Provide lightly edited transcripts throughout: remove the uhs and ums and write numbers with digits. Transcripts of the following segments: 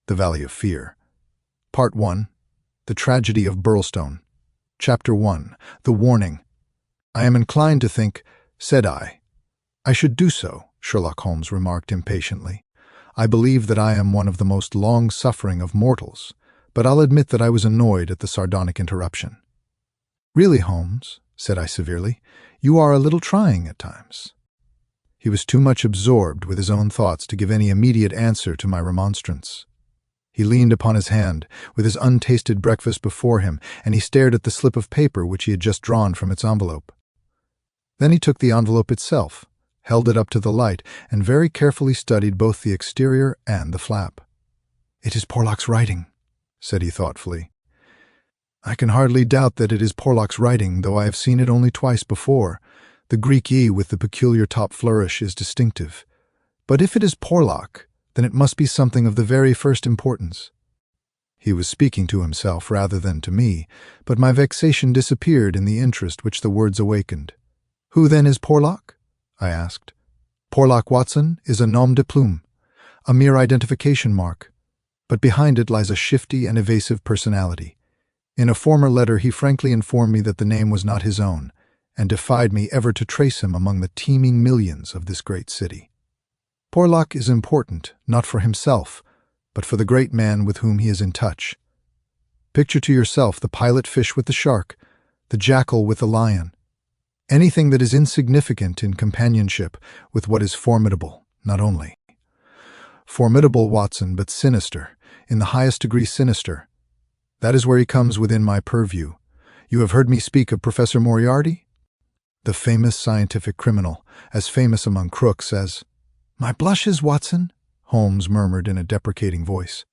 The Valley of Fear. Part 1. The Tragedy of Burlstone. Chapter 1. The Warning. "I am inclined to think," said I. "I should do so," Sherlock Holmes remarked impatiently. "I believe that I am one of the most long-suffering of mortals, but I'll admit that I was annoyed at the sardonic interruption." "Really, Holmes," said I severely, "you are a little trying at times." He was too much absorbed with his own thoughts to give any immediate answer to my remonstrance. He leaned upon his hand, with his untasted breakfast before him, and he stared at the slip of paper which he had just drawn from its envelope. Then he took the envelope itself, held it up to the light, and very carefully studied both the exterior and the flap. "It is Porlock's writing," said he thoughtfully. "I can hardly doubt that it is Porlock's writing, though I have seen it only twice before. The Greek E with the peculiar top flourish is distinctive. But if it is Porlock, then it must be something of the very first importance." He was speaking to himself rather than to me, but my vexation disappeared in the interest which the words awakened. "Who then is Porlock?" I asked. "Porlock, Watson, is a nom de plume, a mere identification mark, but behind it lies a shifty and evasive personality. In a former letter he frankly informed me that the name was not his own, and defied me ever to trace him among the teeming millions of this great city. Porlock is important, not for himself, but for the great man with whom he is in touch. Picture to yourself the pilot fish with the shark, the jackal with the lion. Anything that is insignificant in companionship with what is formidable, not only. Formidable, Watson, but sinister, in the highest degree sinister. That is where he comes within my purview. You have heard me speak of Professor Moriarty? The famous scientific criminal, as famous among crooks as— "My blushes, Watson," Holmes murmured in a deprecating voice.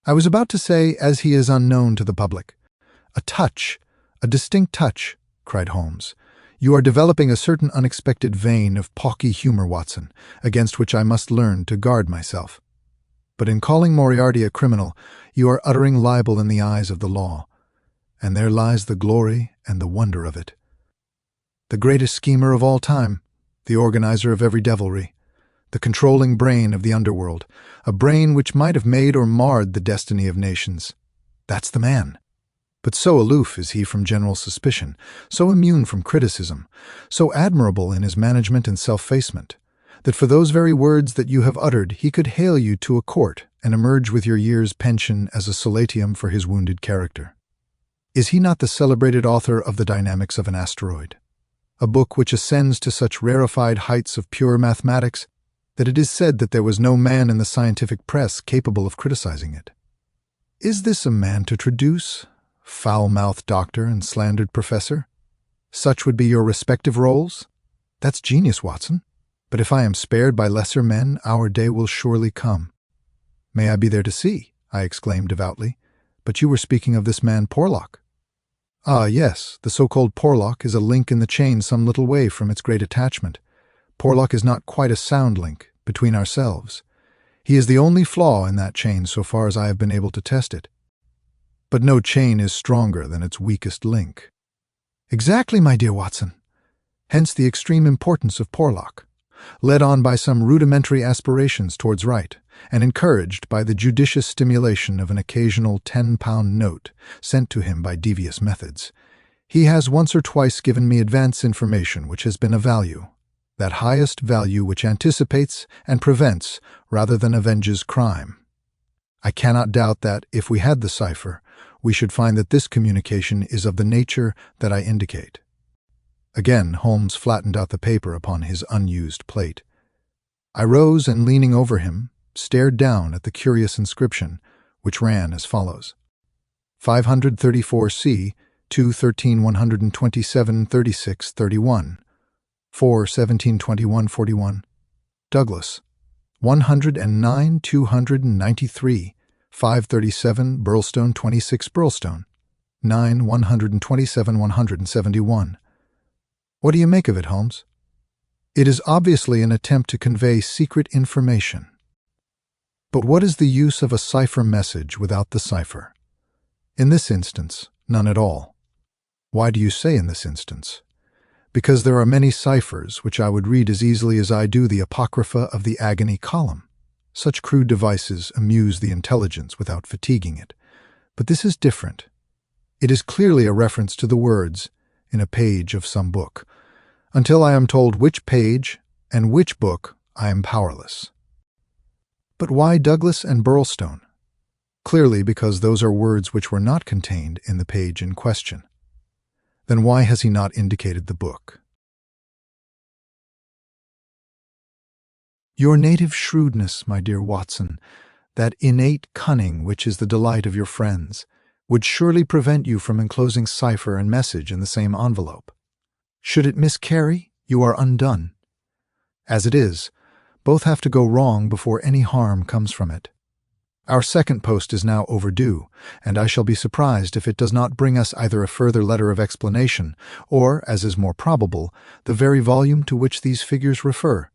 "I was about to say, as he is unknown to the public." "A touch, a distinct touch," cried Holmes. "You are developing a certain unexpected vein of pawky humor, Watson, against which I must learn to guard myself. But in calling Moriarty a criminal, you are uttering libel in the eyes of the law, and there lies the glory and the wonder of it. The greatest schemer of all time, the organizer of every devilry, the controlling brain of the underworld, a brain which might have made or marred the destiny of nations. That's the man. But so aloof is he from general suspicion, so immune from criticism, so admirable in his management and self-facement, that for those very words that you have uttered he could hail you to a court and emerge with your year's pension as a solatium for his wounded character. Is he not the celebrated author of The Dynamics of an Asteroid, a book which ascends to such rarefied heights of pure mathematics that it is said that there was no man in the scientific press capable of criticizing it? Is this a man to traduce, foul-mouthed doctor and slandered professor? Such would be your respective roles? That's genius, Watson. But if I am spared by lesser men, our day will surely come." "May I be there to see?" I exclaimed devoutly. "But you were speaking of this man Porlock." "Ah, yes, the so-called Porlock is a link in the chain some little way from its great attachment. Porlock is not quite a sound link, between ourselves. He is the only flaw in that chain so far as I have been able to test it. But no chain is stronger than its weakest link." "Exactly, my dear Watson. Hence the extreme importance of Porlock. Led on by some rudimentary aspirations towards right, and encouraged by the judicious stimulation of an occasional 10-pound note sent to him by devious methods, he has once or twice given me advance information which has been of value, that highest value which anticipates and prevents rather than avenges crime. I cannot doubt that, if we had the cipher, we should find that this communication is of the nature that I indicate." Again Holmes flattened out the paper upon his unused plate. I rose and, leaning over him, stared down at the curious inscription, which ran as follows: 534C, 213-127-36-31, 4-17-21-41, Douglas, 109-293, 537 Burlstone 26 Burlstone, 9-127-171. What do you make of it, Holmes? It is obviously an attempt to convey secret information. But what is the use of a cipher message without the cipher? In this instance, none at all. Why do you say in this instance? Because there are many ciphers which I would read as easily as I do the Apocrypha of the Agony column. Such crude devices amuse the intelligence without fatiguing it. But this is different. It is clearly a reference to the words in a page of some book. Until I am told which page and which book, I am powerless. But why Douglas and Burlstone? Clearly because those are words which were not contained in the page in question. Then why has he not indicated the book? Your native shrewdness, my dear Watson, that innate cunning which is the delight of your friends, would surely prevent you from enclosing cipher and message in the same envelope. Should it miscarry, you are undone. As it is, both have to go wrong before any harm comes from it. Our second post is now overdue, and I shall be surprised if it does not bring us either a further letter of explanation or, as is more probable, the very volume to which these figures refer.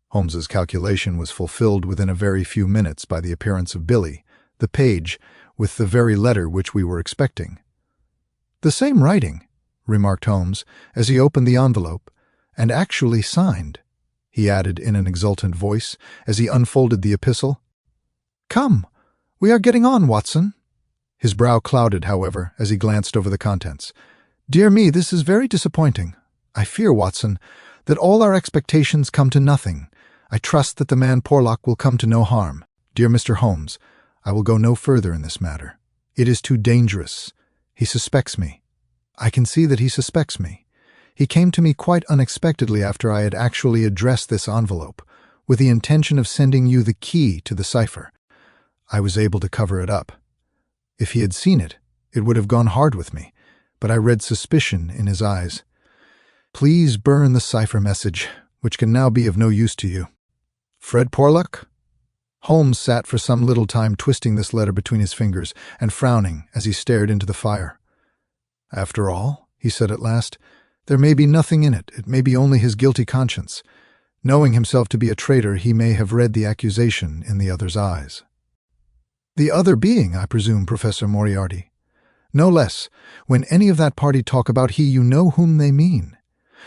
Holmes's calculation was fulfilled within a very few minutes by the appearance of Billy, the page, with the very letter which we were expecting. "The same writing," remarked Holmes, as he opened the envelope, "and actually signed," he added in an exultant voice, as he unfolded the epistle. "Come, we are getting on, Watson." His brow clouded, however, as he glanced over the contents. "Dear me, this is very disappointing. I fear, Watson, that all our expectations come to nothing. I trust that the man Porlock will come to no harm. Dear Mr. Holmes, I will go no further in this matter. It is too dangerous. He suspects me. I can see that he suspects me. He came to me quite unexpectedly after I had actually addressed this envelope, with the intention of sending you the key to the cipher. I was able to cover it up. If he had seen it, it would have gone hard with me, but I read suspicion in his eyes. Please burn the cipher message, which can now be of no use to you. Fred Porlock?" Holmes sat for some little time twisting this letter between his fingers and frowning as he stared into the fire. "After all," he said at last, "there may be nothing in it. It may be only his guilty conscience. Knowing himself to be a traitor, he may have read the accusation in the other's eyes." "The other being, I presume, Professor Moriarty." "No less. When any of that party talk about he, you know whom they mean.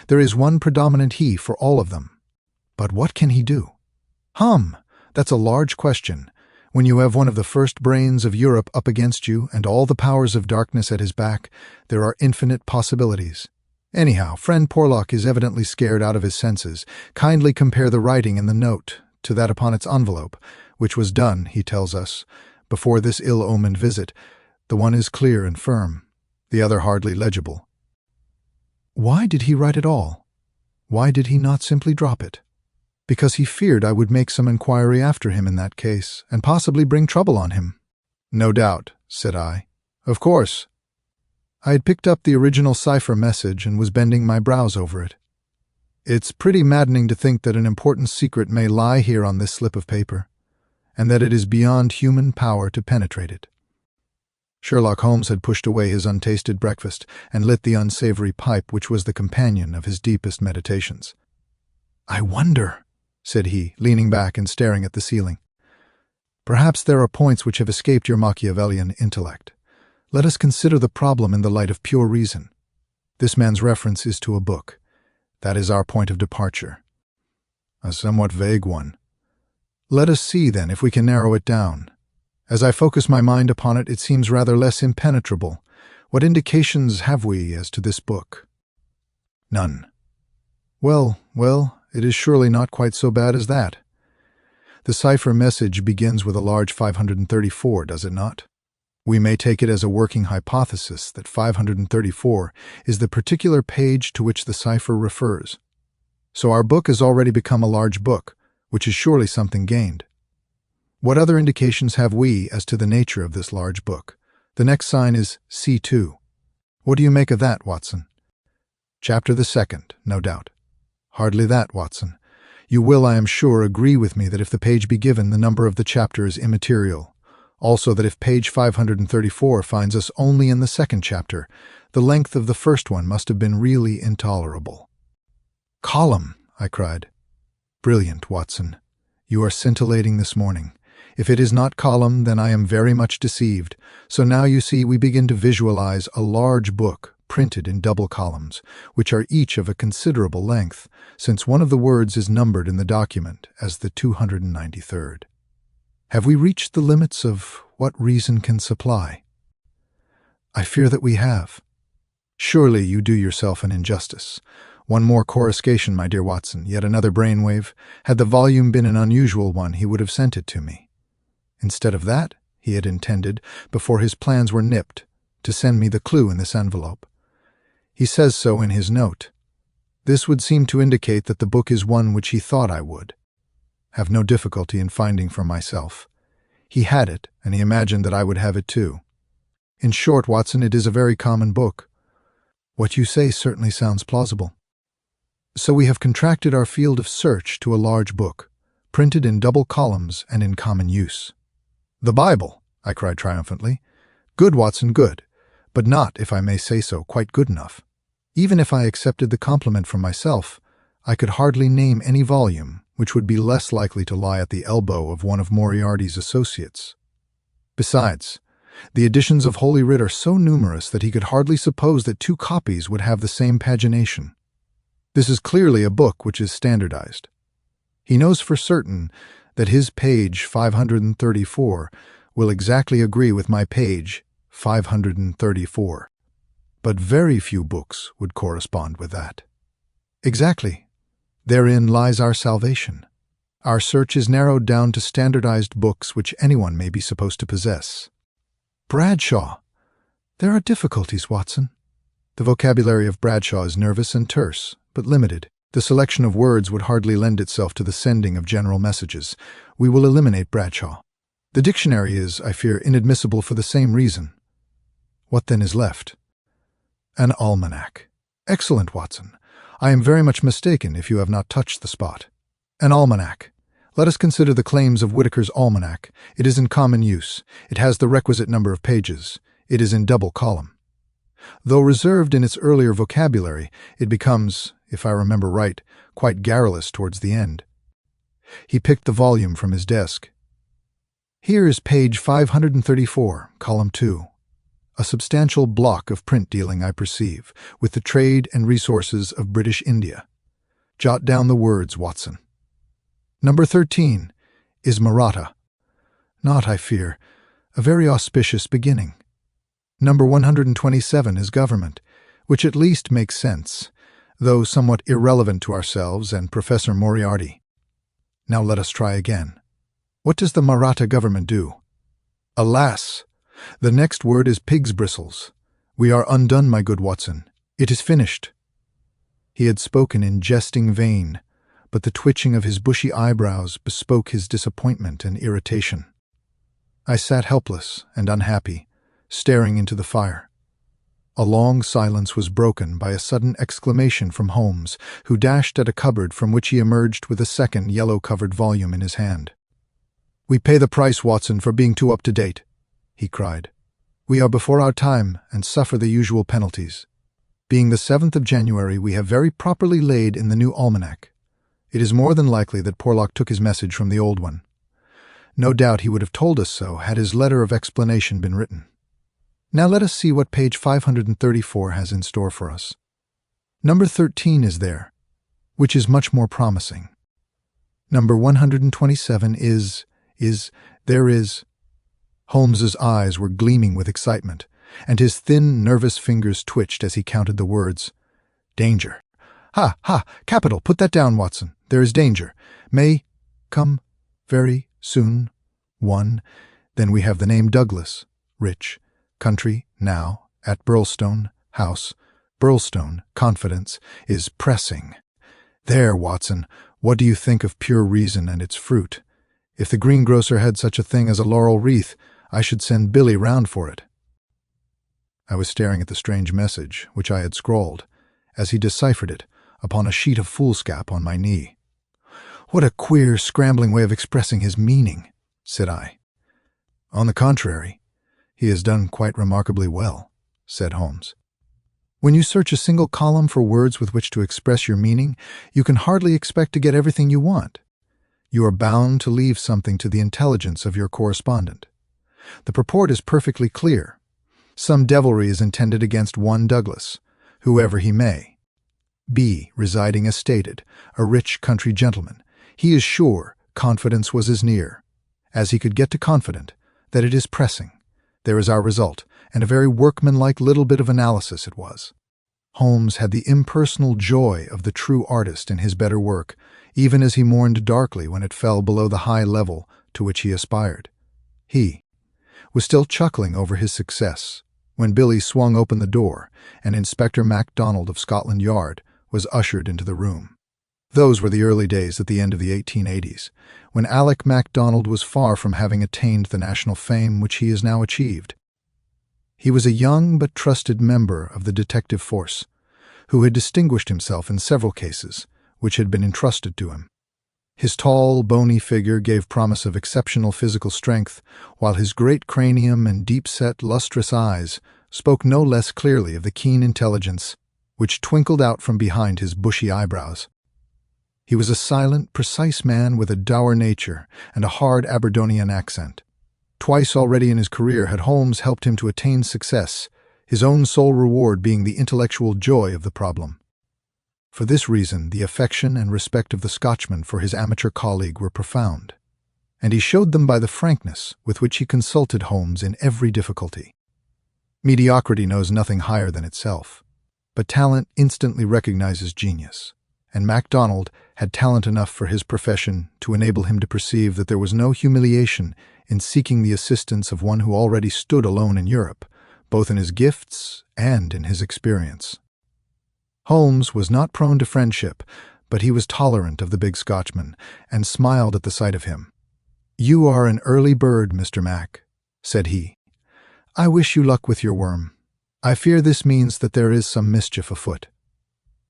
There is one predominant he for all of them. But what can he do? That's a large question. When you have one of the first brains of Europe up against you and all the powers of darkness at his back, there are infinite possibilities. Anyhow, friend Porlock is evidently scared out of his senses. Kindly compare the writing in the note to that upon its envelope, which was done, he tells us, before this ill-omened visit. The one is clear and firm, the other hardly legible. Why did he write it all? Why did he not simply drop it? Because he feared I would make some inquiry after him in that case, and possibly bring trouble on him. "No doubt," said I. "Of course." I had picked up the original cipher message and was bending my brows over it. It's pretty maddening to think that an important secret may lie here on this slip of paper, and that it is beyond human power to penetrate it. Sherlock Holmes had pushed away his untasted breakfast and lit the unsavory pipe which was the companion of his deepest meditations. "I wonder," said he, leaning back and staring at the ceiling. "Perhaps there are points which have escaped your Machiavellian intellect. Let us consider the problem in the light of pure reason. This man's reference is to a book. That is our point of departure. A somewhat vague one. Let us see, then, if we can narrow it down. As I focus my mind upon it, it seems rather less impenetrable. What indications have we as to this book?" "None." Well, it is surely not quite so bad as that. The cipher message begins with a large 534, does it not? We may take it as a working hypothesis that 534 is the particular page to which the cipher refers. So our book has already become a large book, which is surely something gained. What other indications have we as to the nature of this large book? The next sign is C2. What do you make of that, Watson? Chapter the second, no doubt. Hardly that, Watson. You will, I am sure, agree with me that if the page be given, the number of the chapter is immaterial. Also that if page 534 finds us only in the second chapter, the length of the first one must have been really intolerable. "Column!" I cried. "Brilliant, Watson. You are scintillating this morning. If it is not column, then I am very much deceived. So now you see we begin to visualize a large book, printed in double columns, which are each of a considerable length, since one of the words is numbered in the document as the 293rd. Have we reached the limits of what reason can supply? I fear that we have. Surely you do yourself an injustice. One more coruscation, my dear Watson, yet another brainwave. Had the volume been an unusual one, he would have sent it to me. Instead of that, he had intended, before his plans were nipped, to send me the clue in this envelope. He says so in his note. This would seem to indicate that the book is one which he thought I would have no difficulty in finding for myself. He had it, and he imagined that I would have it too. In short, Watson, it is a very common book. What you say certainly sounds plausible. So we have contracted our field of search to a large book, printed in double columns and in common use. The Bible, I cried triumphantly. Good, Watson, good, but not, if I may say so, quite good enough. Even if I accepted the compliment from myself, I could hardly name any volume which would be less likely to lie at the elbow of one of Moriarty's associates. Besides, the editions of Holy Writ are so numerous that he could hardly suppose that two copies would have the same pagination. This is clearly a book which is standardized. He knows for certain that his page 534 will exactly agree with my page 534. But very few books would correspond with that. Exactly. Therein lies our salvation. Our search is narrowed down to standardized books which anyone may be supposed to possess. Bradshaw. There are difficulties, Watson. The vocabulary of Bradshaw is nervous and terse, but limited. The selection of words would hardly lend itself to the sending of general messages. We will eliminate Bradshaw. The dictionary is, I fear, inadmissible for the same reason. What then is left? An almanac. Excellent, Watson. I am very much mistaken if you have not touched the spot. An almanac. Let us consider the claims of Whitaker's Almanac. It is in common use. It has the requisite number of pages. It is in double column. Though reserved in its earlier vocabulary, it becomes, if I remember right, quite garrulous towards the end. He picked the volume from his desk. Here is page 534, column 2. A substantial block of print dealing, I perceive, with the trade and resources of British India. Jot down the words, Watson. Number 13 is Maratha. Not, I fear, a very auspicious beginning. Number 127 is government, which at least makes sense, though somewhat irrelevant to ourselves and Professor Moriarty. Now let us try again. What does the Maratha government do? Alas! The next word is pig's bristles. We are undone, my good Watson. It is finished. He had spoken in jesting vein, but the twitching of his bushy eyebrows bespoke his disappointment and irritation. I sat helpless and unhappy, staring into the fire. A long silence was broken by a sudden exclamation from Holmes, who dashed at a cupboard from which he emerged with a second yellow-covered volume in his hand. "We pay the price, Watson, for being too up-to-date," he cried. "We are before our time and suffer the usual penalties. Being the 7th of January, we have very properly laid in the new almanac. It is more than likely that Porlock took his message from the old one. No doubt he would have told us so had his letter of explanation been written. Now let us see what page 534 has in store for us. Number 13 is there, which is much more promising. Number 127 is. Holmes's eyes were gleaming with excitement, and his thin, nervous fingers twitched as he counted the words. Danger. Ha, ha, capital, put that down, Watson. There is danger. May come very soon. 1. Then we have the name Douglas. Rich. Country, now, at Burlstone. House. Burlstone, confidence, is pressing. There, Watson, what do you think of pure reason and its fruit? If the greengrocer had such a thing as a laurel wreath, I should send Billy round for it. I was staring at the strange message, which I had scrawled, as he deciphered it, upon a sheet of foolscap on my knee. What a queer, scrambling way of expressing his meaning, said I. On the contrary, he has done quite remarkably well, said Holmes. When you search a single column for words with which to express your meaning, you can hardly expect to get everything you want. You are bound to leave something to the intelligence of your correspondent. The purport is perfectly clear. Some devilry is intended against one Douglas, whoever he may be, residing as stated, a rich country gentleman, he is sure confidence was as near as he could get to confident that it is pressing. There is our result, and a very workmanlike little bit of analysis it was. Holmes had the impersonal joy of the true artist in his better work, even as he mourned darkly when it fell below the high level to which he aspired. He was still chuckling over his success when Billy swung open the door and Inspector MacDonald of Scotland Yard was ushered into the room. Those were the early days at the end of the 1880s, when Alec MacDonald was far from having attained the national fame which he has now achieved. He was a young but trusted member of the detective force, who had distinguished himself in several cases which had been entrusted to him. His tall, bony figure gave promise of exceptional physical strength, while his great cranium and deep-set, lustrous eyes spoke no less clearly of the keen intelligence which twinkled out from behind his bushy eyebrows. He was a silent, precise man with a dour nature and a hard Aberdonian accent. Twice already in his career had Holmes helped him to attain success, his own sole reward being the intellectual joy of the problem. For this reason, the affection and respect of the Scotchman for his amateur colleague were profound, and he showed them by the frankness with which he consulted Holmes in every difficulty. Mediocrity knows nothing higher than itself, but talent instantly recognizes genius, and MacDonald had talent enough for his profession to enable him to perceive that there was no humiliation in seeking the assistance of one who already stood alone in Europe, both in his gifts and in his experience. Holmes was not prone to friendship, but he was tolerant of the big Scotchman, and smiled at the sight of him. "You are an early bird, Mr. Mac," said he. "I wish you luck with your worm. I fear this means that there is some mischief afoot."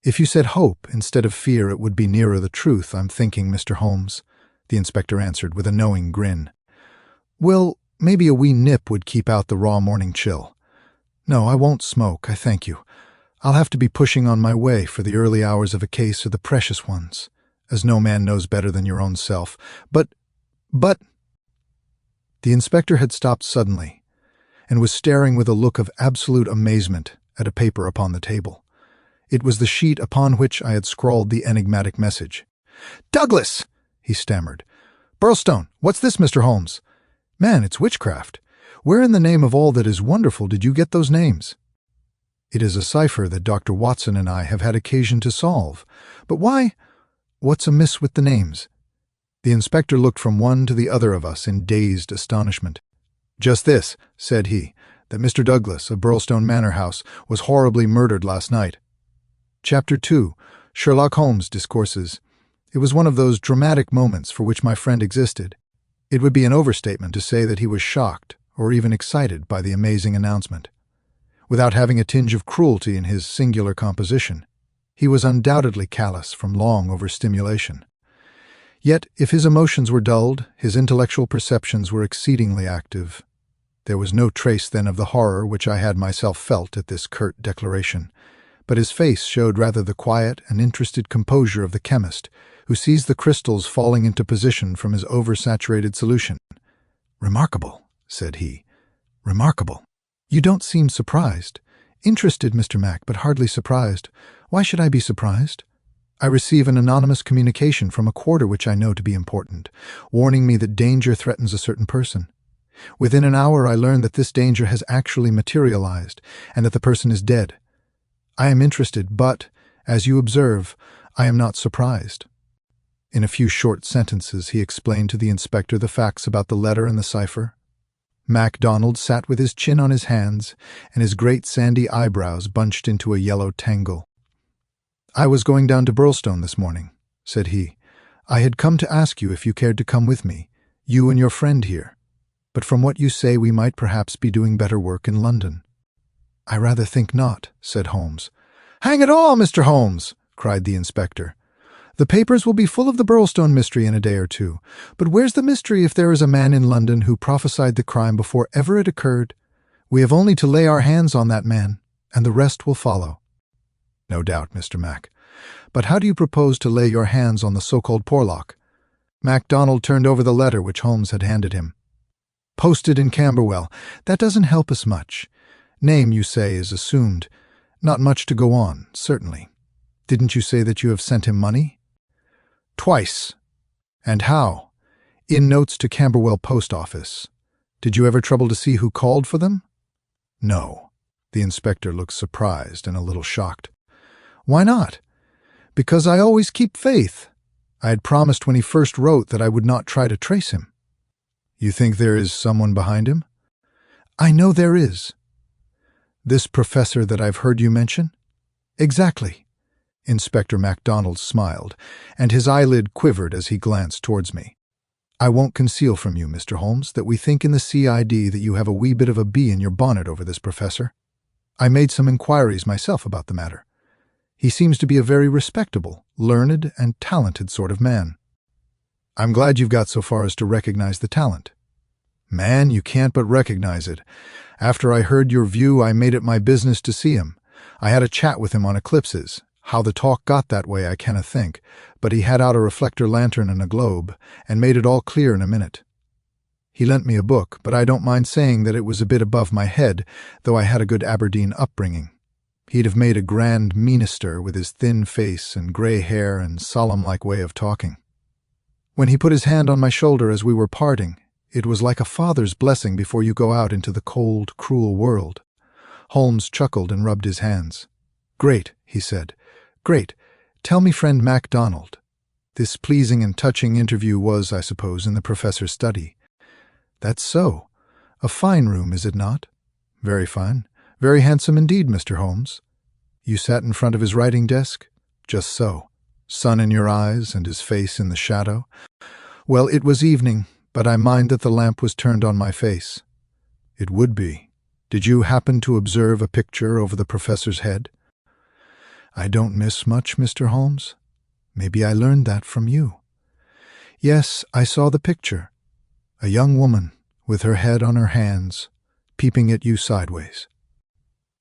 "If you said hope instead of fear, it would be nearer the truth, I'm thinking, Mr. Holmes," the inspector answered with a knowing grin. "Well, maybe a wee nip would keep out the raw morning chill. No, I won't smoke, I thank you. I'll have to be pushing on my way, for the early hours of a case are the precious ones, as no man knows better than your own self. But... The inspector had stopped suddenly, and was staring with a look of absolute amazement at a paper upon the table. It was the sheet upon which I had scrawled the enigmatic message. "Douglas!" he stammered. "Burlstone! What's this, Mr. Holmes? Man, it's witchcraft. Where in the name of all that is wonderful did you get those names?" "It is a cipher that Dr. Watson and I have had occasion to solve. But why? What's amiss with the names?" The inspector looked from one to the other of us in dazed astonishment. "Just this," said he, "that Mr. Douglas of Burlstone Manor House was horribly murdered last night." Chapter 2. Sherlock Holmes Discourses. It was one of those dramatic moments for which my friend existed. It would be an overstatement to say that he was shocked or even excited by the amazing announcement. Without having a tinge of cruelty in his singular composition, he was undoubtedly callous from long overstimulation. Yet, if his emotions were dulled, his intellectual perceptions were exceedingly active. There was no trace then of the horror which I had myself felt at this curt declaration, but his face showed rather the quiet and interested composure of the chemist, who sees the crystals falling into position from his oversaturated solution. "Remarkable," said he. "Remarkable. You don't seem surprised. Interested, Mr. Mac, but hardly surprised. Why should I be surprised? I receive an anonymous communication from a quarter which I know to be important, warning me that danger threatens a certain person. Within an hour I learn that this danger has actually materialized, and that the person is dead. I am interested, but, as you observe, I am not surprised." In a few short sentences he explained to the inspector the facts about the letter and the cipher. MacDonald sat with his chin on his hands and his great sandy eyebrows bunched into a yellow tangle. "I was going down to Burlstone this morning," said he. "I had come to ask you if you cared to come with me, you and your friend here. But from what you say, we might perhaps be doing better work in London." "I rather think not," said Holmes. "Hang it all, Mr. Holmes!" cried the inspector. "The papers will be full of the Burlstone mystery in a day or two. But where's the mystery if there is a man in London who prophesied the crime before ever it occurred? We have only to lay our hands on that man, and the rest will follow." "No doubt, Mr. Mac. But how do you propose to lay your hands on the so-called Porlock?" MacDonald turned over the letter which Holmes had handed him. "Posted in Camberwell. That doesn't help us much. Name, you say, is assumed. Not much to go on, certainly. Didn't you say that you have sent him money? Twice. And how? In notes to Camberwell Post Office. Did you ever trouble to see who called for them? No. The inspector looked surprised and a little shocked. Why not? Because I always keep faith. I had promised when he first wrote that I would not try to trace him. You think there is someone behind him? I know there is. This professor that I've heard you mention? Exactly. Inspector MacDonald smiled, and his eyelid quivered as he glanced towards me. I won't conceal from you, Mr. Holmes, that we think in the CID that you have a wee bit of a bee in your bonnet over this professor. I made some inquiries myself about the matter. He seems to be a very respectable, learned, and talented sort of man. I'm glad you've got so far as to recognize the talent. Man, you can't but recognize it. After I heard your view, I made it my business to see him. I had a chat with him on eclipses. How the talk got that way I canna think, but he had out a reflector lantern and a globe, and made it all clear in a minute. He lent me a book, but I don't mind saying that it was a bit above my head, though I had a good Aberdeen upbringing. He'd have made a grand minister with his thin face and grey hair and solemn-like way of talking. When he put his hand on my shoulder as we were parting, it was like a father's blessing before you go out into the cold, cruel world. Holmes chuckled and rubbed his hands. Great, he said. Great. Tell me, friend MacDonald. This pleasing and touching interview was, I suppose, in the professor's study. That's so. A fine room, is it not? Very fine. Very handsome indeed, Mr. Holmes. You sat in front of his writing desk? Just so. Sun in your eyes and his face in the shadow? Well, it was evening, but I mind that the lamp was turned on my face. It would be. Did you happen to observe a picture over the professor's head? I don't miss much, Mr. Holmes. Maybe I learned that from you. Yes, I saw the picture. A young woman, with her head on her hands, peeping at you sideways.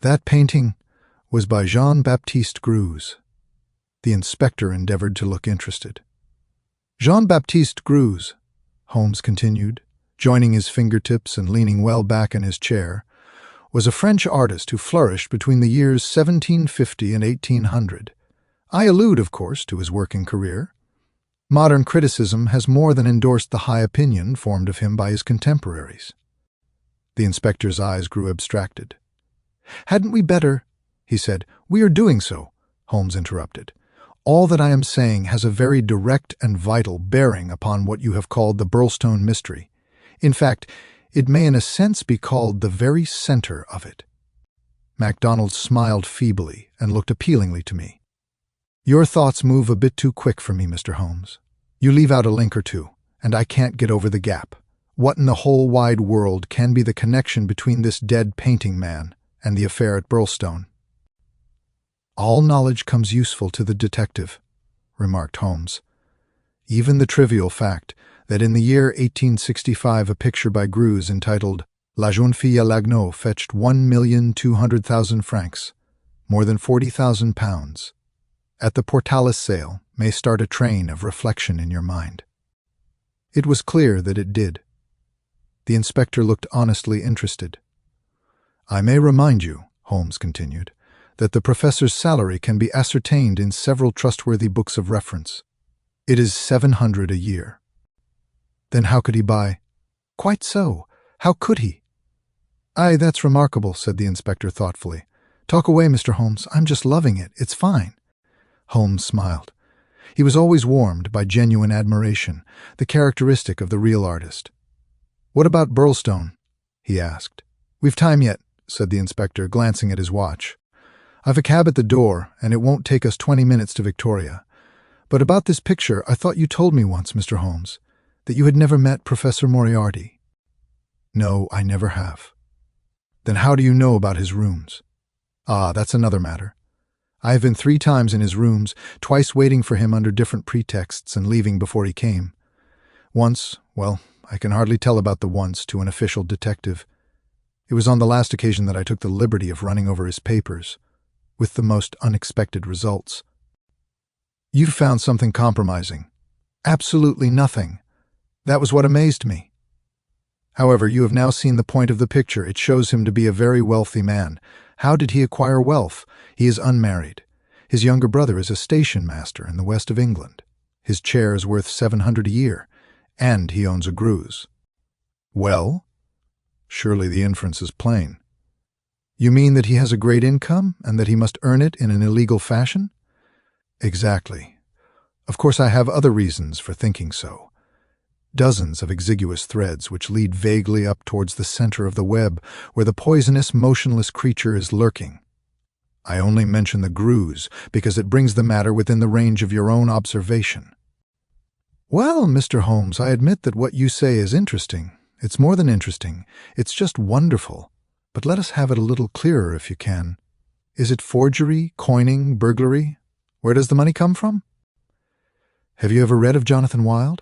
That painting was by Jean-Baptiste Greuze. The inspector endeavored to look interested. Jean-Baptiste Greuze, Holmes continued, joining his fingertips and leaning well back in his chair, was a French artist who flourished between the years 1750 and 1800. I allude, of course, to his working career. Modern criticism has more than endorsed the high opinion formed of him by his contemporaries. The inspector's eyes grew abstracted. Hadn't we better, he said. We are doing so, Holmes interrupted. All that I am saying has a very direct and vital bearing upon what you have called the Burlstone mystery. In fact, it may in a sense be called the very center of it. MacDonald smiled feebly and looked appealingly to me. Your thoughts move a bit too quick for me, Mr. Holmes. You leave out a link or two, and I can't get over the gap. What in the whole wide world can be the connection between this dead painting man and the affair at Burlstone? All knowledge comes useful to the detective, remarked Holmes. Even the trivial fact that in the year 1865 a picture by Greuze entitled La Jeune Fille à l'Agneau fetched 1,200,000 francs, more than £40,000, at the Portalis sale may start a train of reflection in your mind. It was clear that it did. The inspector looked honestly interested. I may remind you, Holmes continued, that the professor's salary can be ascertained in several trustworthy books of reference. It is 700 a year. Then how could he buy? Quite so. How could he? Aye, that's remarkable, said the inspector thoughtfully. Talk away, Mr. Holmes. I'm just loving it. It's fine. Holmes smiled. He was always warmed by genuine admiration, the characteristic of the real artist. What about Burlstone? He asked. We've time yet, said the inspector, glancing at his watch. I've a cab at the door, and it won't take us 20 minutes to Victoria. But about this picture, I thought you told me once, Mr. Holmes, that you had never met Professor Moriarty. No, I never have. Then how do you know about his rooms? Ah, that's another matter. I have been 3 times in his rooms, twice waiting for him under different pretexts and leaving before he came. Once, well, I can hardly tell about the once to an official detective. It was on the last occasion that I took the liberty of running over his papers, with the most unexpected results. You found something compromising. Absolutely nothing. That was what amazed me. However, you have now seen the point of the picture. It shows him to be a very wealthy man, How did he acquire wealth? He is unmarried. His younger brother is a station master in the west of England. His chair is worth 700 a year, and he owns a Greuze. Well? Surely the inference is plain. You mean that he has a great income, and that he must earn it in an illegal fashion? Exactly. Of course, I have other reasons for thinking so. Dozens of exiguous threads which lead vaguely up towards the center of the web, where the poisonous, motionless creature is lurking. I only mention the Greuze because it brings the matter within the range of your own observation. Well, Mr. Holmes, I admit that what you say is interesting. It's more than interesting. It's just wonderful. But let us have it a little clearer if you can. Is it forgery, coining, burglary? Where does the money come from? Have you ever read of Jonathan Wild?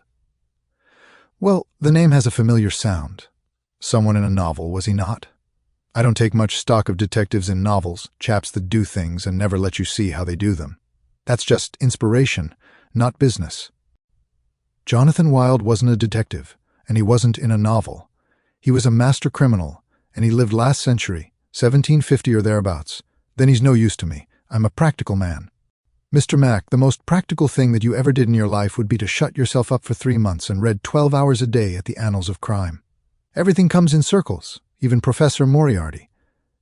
Well, the name has a familiar sound. Someone in a novel, was he not? I don't take much stock of detectives in novels, chaps that do things and never let you see how they do them. That's just inspiration, not business. Jonathan Wild wasn't a detective, and he wasn't in a novel. He was a master criminal, and he lived last century, 1750 or thereabouts. Then he's no use to me. I'm a practical man. Mr. Mack, the most practical thing that you ever did in your life would be to shut yourself up for 3 months and read 12 hours a day at the annals of crime. Everything comes in circles, even Professor Moriarty.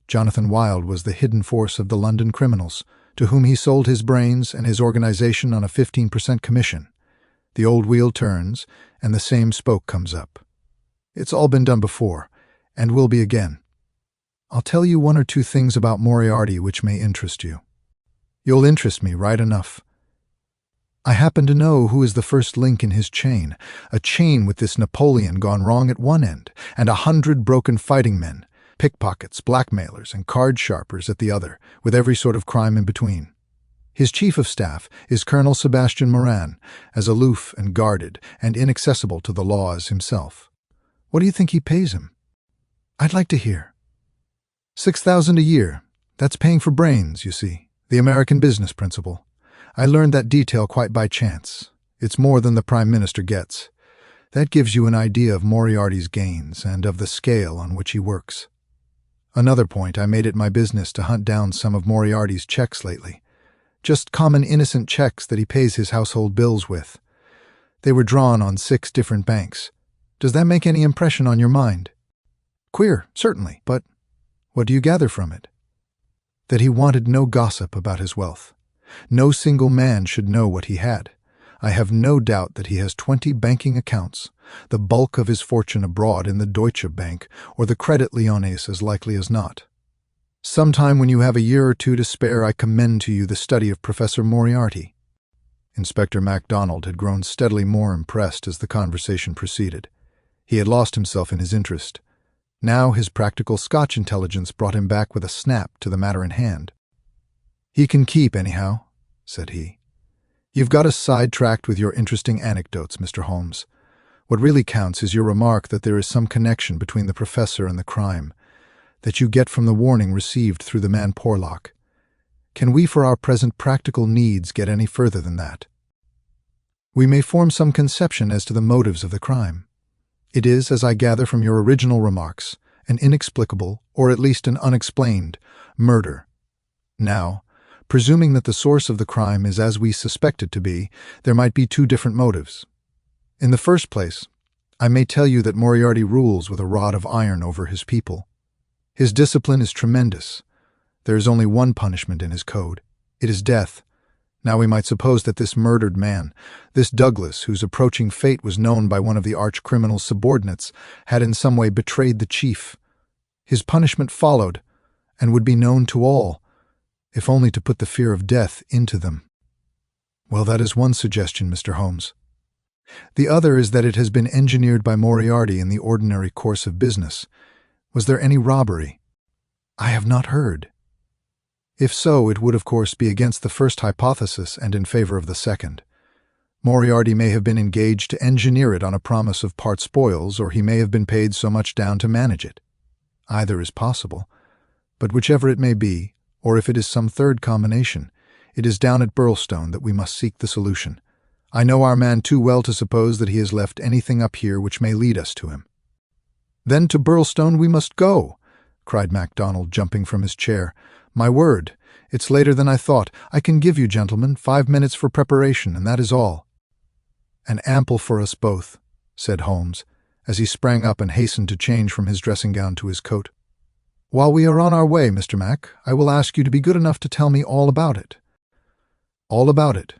Jonathan Wild was the hidden force of the London criminals, to whom he sold his brains and his organization on a 15% commission. The old wheel turns, and the same spoke comes up. It's all been done before, and will be again. I'll tell you 1 or 2 things about Moriarty which may interest you. You'll interest me, right enough. I happen to know who is the first link in his chain, a chain with this Napoleon gone wrong at one end, and 100 broken fighting men, pickpockets, blackmailers, and card sharpers at the other, with every sort of crime in between. His chief of staff is Colonel Sebastian Moran, as aloof and guarded and inaccessible to the law as himself. What do you think he pays him? I'd like to hear. 6,000 a year. That's paying for brains, you see. The American business principle. I learned that detail quite by chance. It's more than the Prime Minister gets. That gives you an idea of Moriarty's gains and of the scale on which he works. Another point, I made it my business to hunt down some of Moriarty's checks lately. Just common innocent checks that he pays his household bills with. They were drawn on 6 different banks. Does that make any impression on your mind? Queer, certainly, but what do you gather from it? That he wanted no gossip about his wealth. No single man should know what he had. I have no doubt that he has 20 banking accounts, the bulk of his fortune abroad in the Deutsche Bank or the Credit Lyonnais as likely as not. Sometime when you have a year or 2 to spare, I commend to you the study of Professor Moriarty. Inspector MacDonald had grown steadily more impressed as the conversation proceeded. He had lost himself in his interest. Now his practical Scotch intelligence brought him back with a snap to the matter in hand. "He can keep, anyhow," said he. "You've got us sidetracked with your interesting anecdotes, Mr. Holmes. What really counts is your remark that there is some connection between the professor and the crime, that you get from the warning received through the man Porlock. Can we, for our present practical needs, get any further than that? We may form some conception as to the motives of the crime. It is, as I gather from your original remarks, an inexplicable, or at least an unexplained, murder. Now, presuming that the source of the crime is as we suspect it to be, there might be 2 different motives. In the first place, I may tell you that Moriarty rules with a rod of iron over his people. His discipline is tremendous. There is only one punishment in his code. It is death. Now we might suppose that this murdered man, this Douglas, whose approaching fate was known by one of the arch-criminal's subordinates, had in some way betrayed the chief. His punishment followed, and would be known to all, if only to put the fear of death into them. Well, that is one suggestion, Mr. Holmes. The other is that it has been engineered by Moriarty in the ordinary course of business. Was there any robbery? I have not heard. If so, it would of course be against the first hypothesis and in favor of the second. Moriarty may have been engaged to engineer it on a promise of part spoils, or he may have been paid so much down to manage it. Either is possible, but whichever it may be, or if it is some third combination, it is down at Burlstone that we must seek the solution. I know our man too well to suppose that he has left anything up here which may lead us to him. Then to Burlstone we must go, cried MacDonald, jumping from his chair. "My word! It's later than I thought. I can give you, gentlemen, 5 minutes for preparation, and that is all." "And ample for us both," said Holmes, as he sprang up and hastened to change from his dressing gown to his coat. "While we are on our way, Mr. Mac, I will ask you to be good enough to tell me all about it." All about it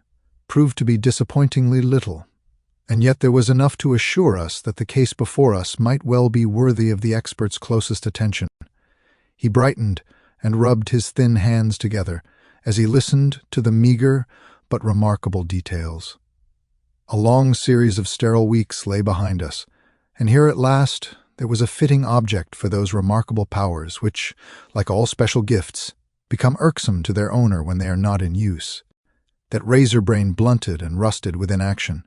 proved to be disappointingly little, and yet there was enough to assure us that the case before us might well be worthy of the expert's closest attention. He brightened and rubbed his thin hands together as he listened to the meager but remarkable details. A long series of sterile weeks lay behind us, and here at last there was a fitting object for those remarkable powers which, like all special gifts, become irksome to their owner when they are not in use. That razor brain blunted and rusted with inaction.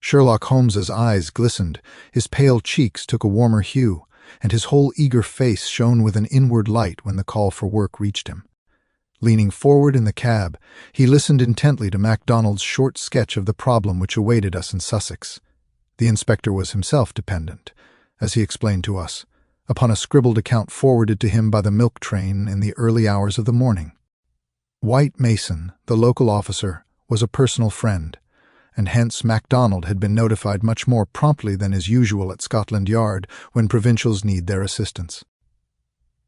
Sherlock Holmes's eyes glistened, his pale cheeks took a warmer hue, and his whole eager face shone with an inward light when the call for work reached him. Leaning forward in the cab, he listened intently to MacDonald's short sketch of the problem which awaited us in Sussex. The inspector was himself dependent, as he explained to us, upon a scribbled account forwarded to him by the milk train in the early hours of the morning. White Mason, the local officer, was a personal friend, and hence MacDonald had been notified much more promptly than is usual at Scotland Yard when provincials need their assistance.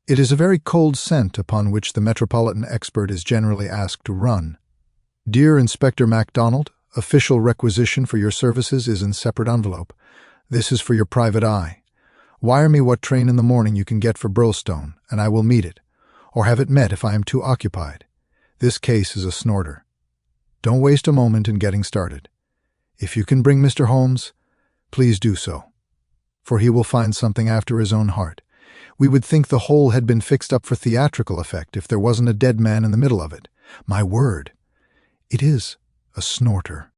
It is a very cold scent upon which the metropolitan expert is generally asked to run. "Dear Inspector MacDonald, official requisition for your services is in separate envelope. This is for your private eye. Wire me what train in the morning you can get for Burlstone, and I will meet it, or have it met if I am too occupied. This case is a snorter. Don't waste a moment in getting started. If you can bring Mr. Holmes, please do so, for he will find something after his own heart. We would think the whole had been fixed up for theatrical effect if there wasn't a dead man in the middle of it. My word, it is a snorter."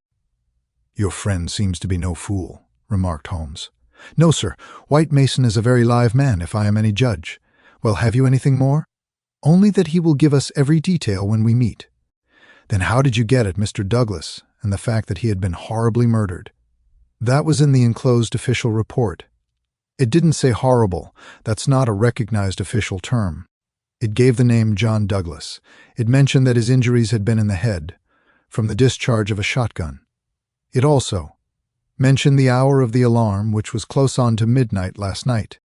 "Your friend seems to be no fool," remarked Holmes. "No, sir. White Mason is a very live man, if I am any judge. Well, have you anything more?" "Only that he will give us every detail when we meet." "Then how did you get at Mr. Douglas and the fact that he had been horribly murdered?" "That was in the enclosed official report. It didn't say horrible. That's not a recognized official term. It gave the name John Douglas. It mentioned that his injuries had been in the head, from the discharge of a shotgun. It also mentioned the hour of the alarm, which was close on to midnight last night.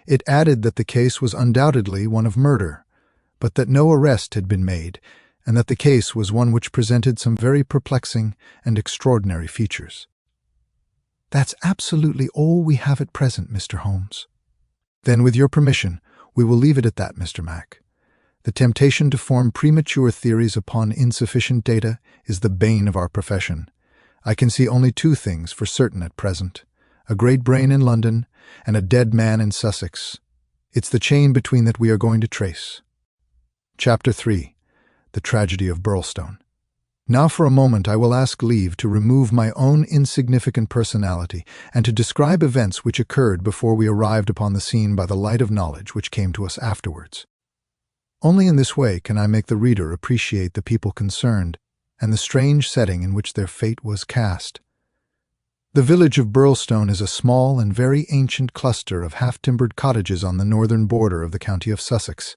It added that the case was undoubtedly one of murder, but that no arrest had been made, and that the case was one which presented some very perplexing and extraordinary features." "That's absolutely all we have at present, Mr. Holmes." "Then, with your permission, we will leave it at that, Mr. Mac. The temptation to form premature theories upon insufficient data is the bane of our profession. I can see only two things for certain at present: a great brain in London and a dead man in Sussex. It's the chain between that we are going to trace." Chapter 3. The Tragedy of Burlstone. Now for a moment I will ask leave to remove my own insignificant personality and to describe events which occurred before we arrived upon the scene by the light of knowledge which came to us afterwards. Only in this way can I make the reader appreciate the people concerned and the strange setting in which their fate was cast. The village of Burlstone is a small and very ancient cluster of half-timbered cottages on the northern border of the county of Sussex.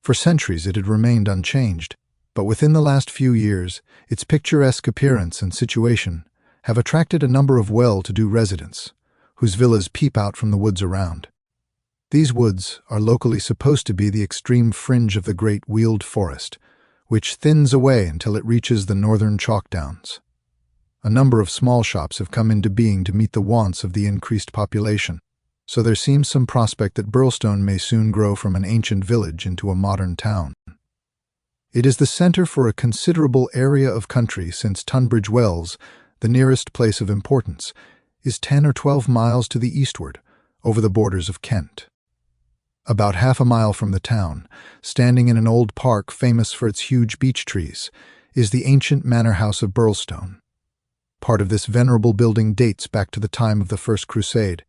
For centuries it had remained unchanged, but within the last few years its picturesque appearance and situation have attracted a number of well-to-do residents, whose villas peep out from the woods around. These woods are locally supposed to be the extreme fringe of the great Weald Forest, which thins away until it reaches the northern chalk downs. A number of small shops have come into being to meet the wants of the increased population, so there seems some prospect that Burlstone may soon grow from an ancient village into a modern town. It is the center for a considerable area of country, since Tunbridge Wells, the nearest place of importance, is 10 or 12 miles to the eastward, over the borders of Kent. About half a mile from the town, standing in an old park famous for its huge beech trees, is the ancient manor house of Burlstone. Part of this venerable building dates back to the time of the First Crusade,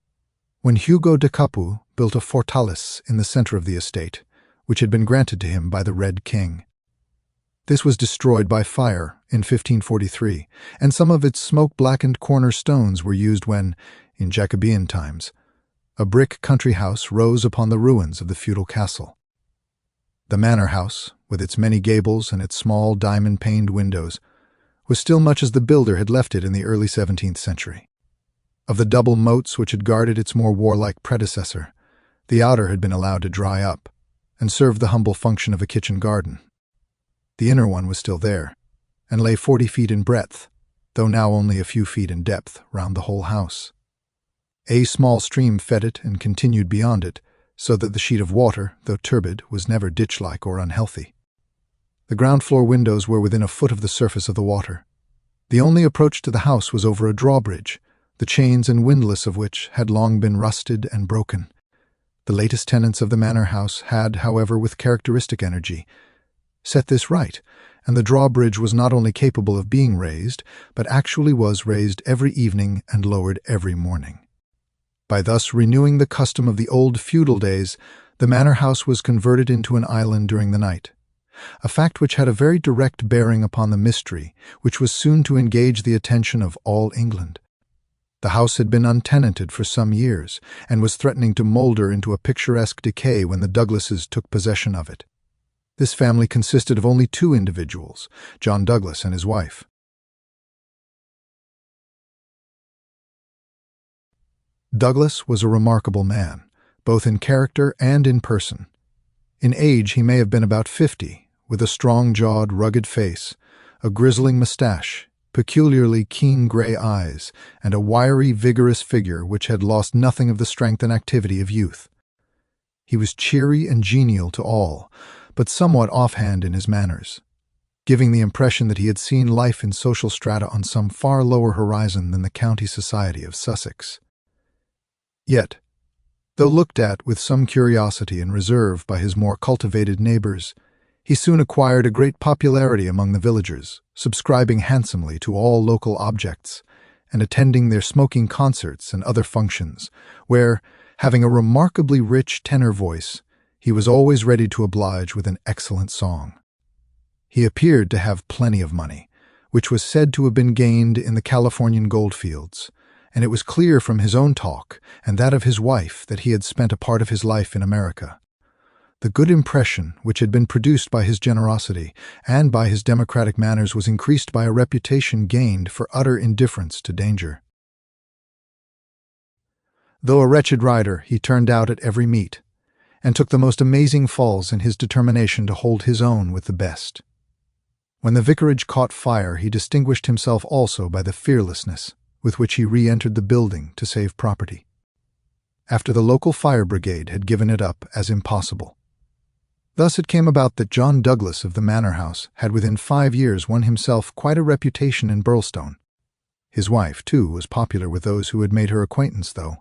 when Hugo de Capu built a fortalice in the center of the estate, which had been granted to him by the Red King. This was destroyed by fire in 1543, and some of its smoke-blackened corner stones were used when, in Jacobean times, A brick country house rose upon the ruins of the feudal castle. The manor house, with its many gables and its small diamond-paned windows, was still much as the builder had left it in the early 17th century. Of the double moats which had guarded its more warlike predecessor, the outer had been allowed to dry up and served the humble function of a kitchen garden. The inner one was still there, and lay 40 feet in breadth, though now only a few feet in depth, round the whole house. A small stream fed it and continued beyond it, so that the sheet of water, though turbid, was never ditch-like or unhealthy. The ground-floor windows were within a foot of the surface of the water. The only approach to the house was over a drawbridge, the chains and windlass of which had long been rusted and broken. The latest tenants of the manor house had, however, with characteristic energy, set this right, and the drawbridge was not only capable of being raised, but actually was raised every evening and lowered every morning. By thus renewing the custom of the old feudal days, the manor house was converted into an island during the night, a fact which had a very direct bearing upon the mystery which was soon to engage the attention of all England. The house had been untenanted for some years, and was threatening to moulder into a picturesque decay when the Douglases took possession of it. This family consisted of only 2 individuals, John Douglas and his wife. Douglas was a remarkable man, both in character and in person. In age he may have been about 50, with a strong-jawed, rugged face, a grizzling mustache, peculiarly keen gray eyes, and a wiry, vigorous figure which had lost nothing of the strength and activity of youth. He was cheery and genial to all, but somewhat offhand in his manners, giving the impression that he had seen life in social strata on some far lower horizon than the county society of Sussex. Yet, though looked at with some curiosity and reserve by his more cultivated neighbors, he soon acquired a great popularity among the villagers, subscribing handsomely to all local objects, and attending their smoking concerts and other functions, where, having a remarkably rich tenor voice, he was always ready to oblige with an excellent song. He appeared to have plenty of money, which was said to have been gained in the Californian goldfields, and it was clear from his own talk and that of his wife that he had spent a part of his life in America. The good impression which had been produced by his generosity and by his democratic manners was increased by a reputation gained for utter indifference to danger. Though a wretched rider, he turned out at every meet, and took the most amazing falls in his determination to hold his own with the best. When the vicarage caught fire, he distinguished himself also by the fearlessness with which he re-entered the building to save property, after the local fire brigade had given it up as impossible. Thus it came about that John Douglas of the manor house had within 5 years won himself quite a reputation in Burlstone. His wife, too, was popular with those who had made her acquaintance, though,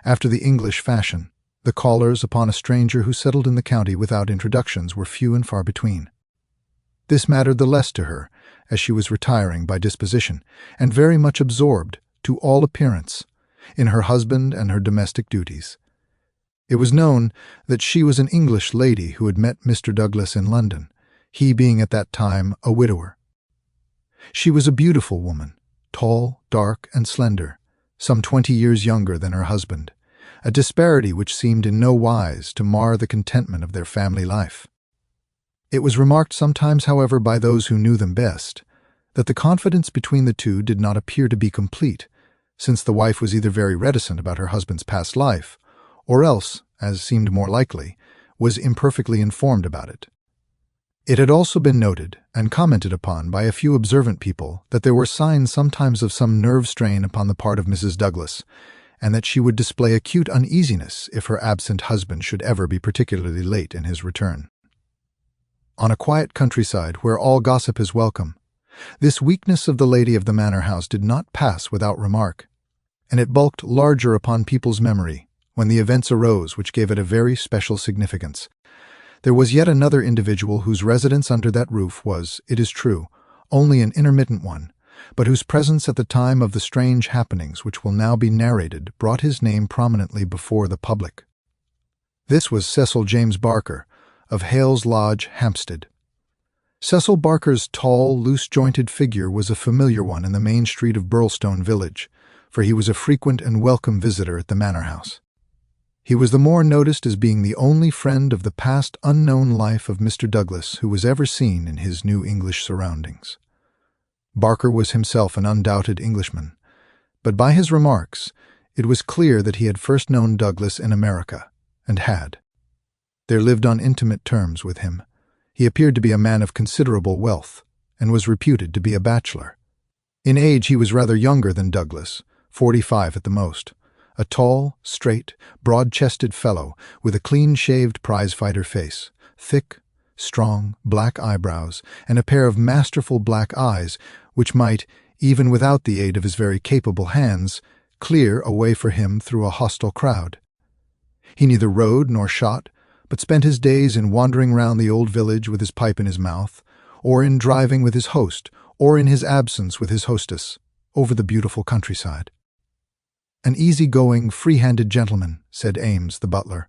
after the English fashion, the callers upon a stranger who settled in the county without introductions were few and far between. This mattered the less to her, as she was retiring by disposition, and very much absorbed, to all appearance, in her husband and her domestic duties. It was known that she was an English lady who had met Mr. Douglas in London, he being at that time a widower. She was a beautiful woman, tall, dark, and slender, some 20 years younger than her husband, a disparity which seemed in no wise to mar the contentment of their family life. It was remarked sometimes, however, by those who knew them best, that the confidence between the two did not appear to be complete, since the wife was either very reticent about her husband's past life, or else, as seemed more likely, was imperfectly informed about it. It had also been noted and commented upon by a few observant people that there were signs sometimes of some nerve strain upon the part of Mrs. Douglas, and that she would display acute uneasiness if her absent husband should ever be particularly late in his return. On a quiet countryside where all gossip is welcome, this weakness of the lady of the manor house did not pass without remark, and it bulked larger upon people's memory when the events arose which gave it a very special significance. There was yet another individual whose residence under that roof was, it is true, only an intermittent one, but whose presence at the time of the strange happenings which will now be narrated brought his name prominently before the public. This was Cecil James Barker, of Hales Lodge, Hampstead. Cecil Barker's tall, loose-jointed figure was a familiar one in the main street of Burlstone village, for he was a frequent and welcome visitor at the manor house. He was the more noticed as being the only friend of the past unknown life of Mr. Douglas who was ever seen in his new English surroundings. Barker was himself an undoubted Englishman, but by his remarks, it was clear that he had first known Douglas in America, and had. They lived on intimate terms with him. He appeared to be a man of considerable wealth, and was reputed to be a bachelor. In age he was rather younger than Douglas, 45 at the most, a tall, straight, broad-chested fellow with a clean-shaved prize-fighter face, thick, strong, black eyebrows, and a pair of masterful black eyes which might, even without the aid of his very capable hands, clear a way for him through a hostile crowd. He neither rode nor shot, but spent his days in wandering round the old village with his pipe in his mouth, or in driving with his host, or in his absence with his hostess, over the beautiful countryside. "An easy-going, free-handed gentleman," said Ames, the butler,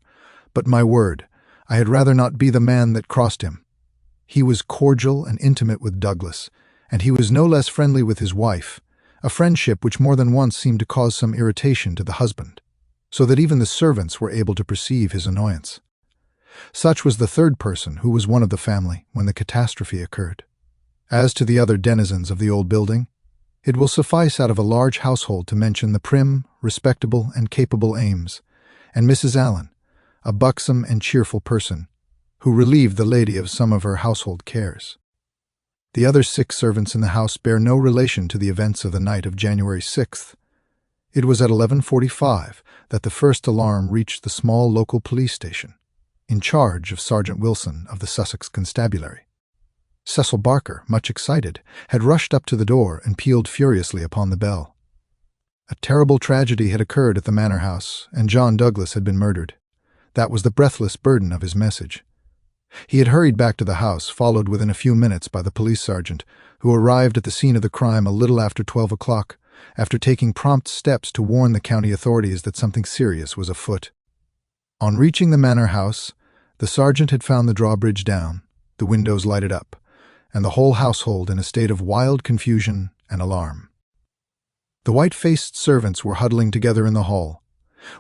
"but my word, I had rather not be the man that crossed him." He was cordial and intimate with Douglas, and he was no less friendly with his wife, a friendship which more than once seemed to cause some irritation to the husband, so that even the servants were able to perceive his annoyance. Such was the third person who was one of the family when the catastrophe occurred. As to the other denizens of the old building, it will suffice out of a large household to mention the prim, respectable, and capable Ames, and Mrs. Allen, a buxom and cheerful person, who relieved the lady of some of her household cares. The other 6 servants in the house bear no relation to the events of the night of January 6th. It was at 11:45 that the first alarm reached the small local police station, in charge of Sergeant Wilson of the Sussex Constabulary. Cecil Barker, much excited, had rushed up to the door and pealed furiously upon the bell. A terrible tragedy had occurred at the manor house, and John Douglas had been murdered. That was the breathless burden of his message. He had hurried back to the house, followed within a few minutes by the police sergeant, who arrived at the scene of the crime a little after 12 o'clock, after taking prompt steps to warn the county authorities that something serious was afoot. On reaching the manor house, the sergeant had found the drawbridge down, the windows lighted up, and the whole household in a state of wild confusion and alarm. The white-faced servants were huddling together in the hall,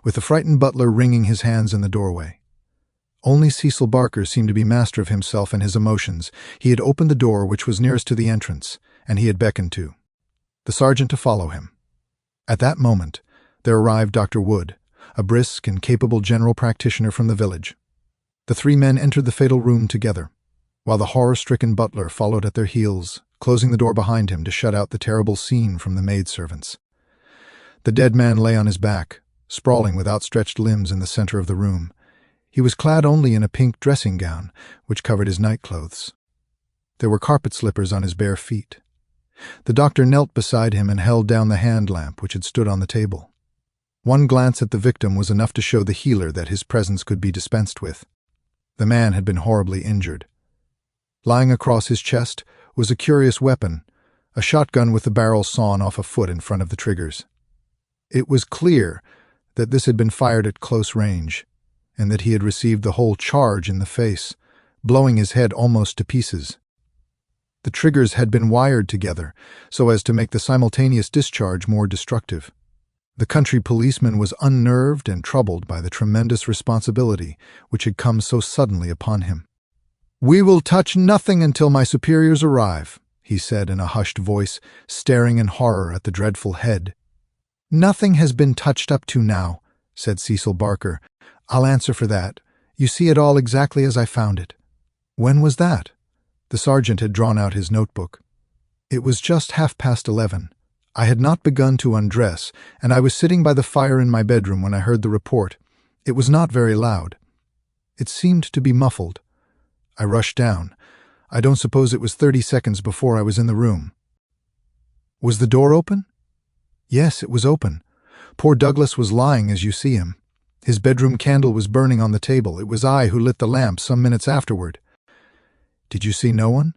with the frightened butler wringing his hands in the doorway. Only Cecil Barker seemed to be master of himself and his emotions. He had opened the door which was nearest to the entrance, and he had beckoned to the sergeant to follow him. At that moment, there arrived Dr. Wood, a brisk and capable general practitioner from the village. The 3 men entered the fatal room together, while the horror-stricken butler followed at their heels, closing the door behind him to shut out the terrible scene from the maidservants. The dead man lay on his back, sprawling with outstretched limbs in the center of the room. He was clad only in a pink dressing gown, which covered his nightclothes. There were carpet slippers on his bare feet. The doctor knelt beside him and held down the hand lamp which had stood on the table. One glance at the victim was enough to show the healer that his presence could be dispensed with. The man had been horribly injured. Lying across his chest was a curious weapon, a shotgun with the barrel sawn off a foot in front of the triggers. It was clear that this had been fired at close range, and that he had received the whole charge in the face, blowing his head almost to pieces. The triggers had been wired together so as to make the simultaneous discharge more destructive. The country policeman was unnerved and troubled by the tremendous responsibility which had come so suddenly upon him. "We will touch nothing until my superiors arrive," he said in a hushed voice, staring in horror at the dreadful head. "Nothing has been touched up to now," said Cecil Barker. "I'll answer for that. You see it all exactly as I found it." "When was that?" The sergeant had drawn out his notebook. "It was just 11:30. I had not begun to undress, and I was sitting by the fire in my bedroom when I heard the report. It was not very loud. It seemed to be muffled. I rushed down. I don't suppose it was 30 seconds before I was in the room." "Was the door open?" "Yes, it was open. Poor Douglas was lying as you see him. His bedroom candle was burning on the table. It was I who lit the lamp some minutes afterward." "Did you see no one?"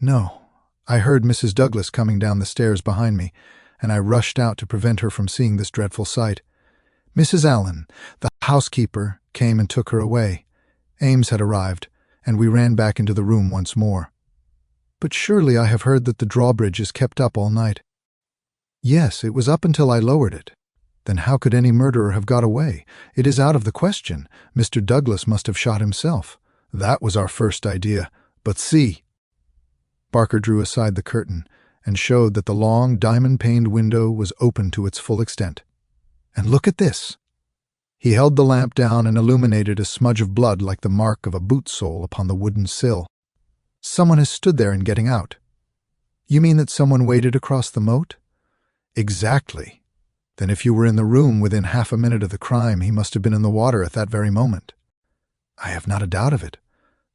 "No. I heard Mrs. Douglas coming down the stairs behind me, and I rushed out to prevent her from seeing this dreadful sight. Mrs. Allen, the housekeeper, came and took her away. Ames had arrived, and we ran back into the room once more." "But surely I have heard that the drawbridge is kept up all night." "Yes, it was up until I lowered it. Then how could any murderer have got away? It is out of the question. Mr. Douglas must have shot himself. That was our first idea. But see." Barker drew aside the curtain and showed that the long, diamond-paned window was open to its full extent. "And look at this." He held the lamp down and illuminated a smudge of blood like the mark of a boot sole upon the wooden sill. "Someone has stood there in getting out." "You mean that someone waded across the moat?" "Exactly. Then if you were in the room within half a minute of the crime, he must have been in the water at that very moment." "I have not a doubt of it.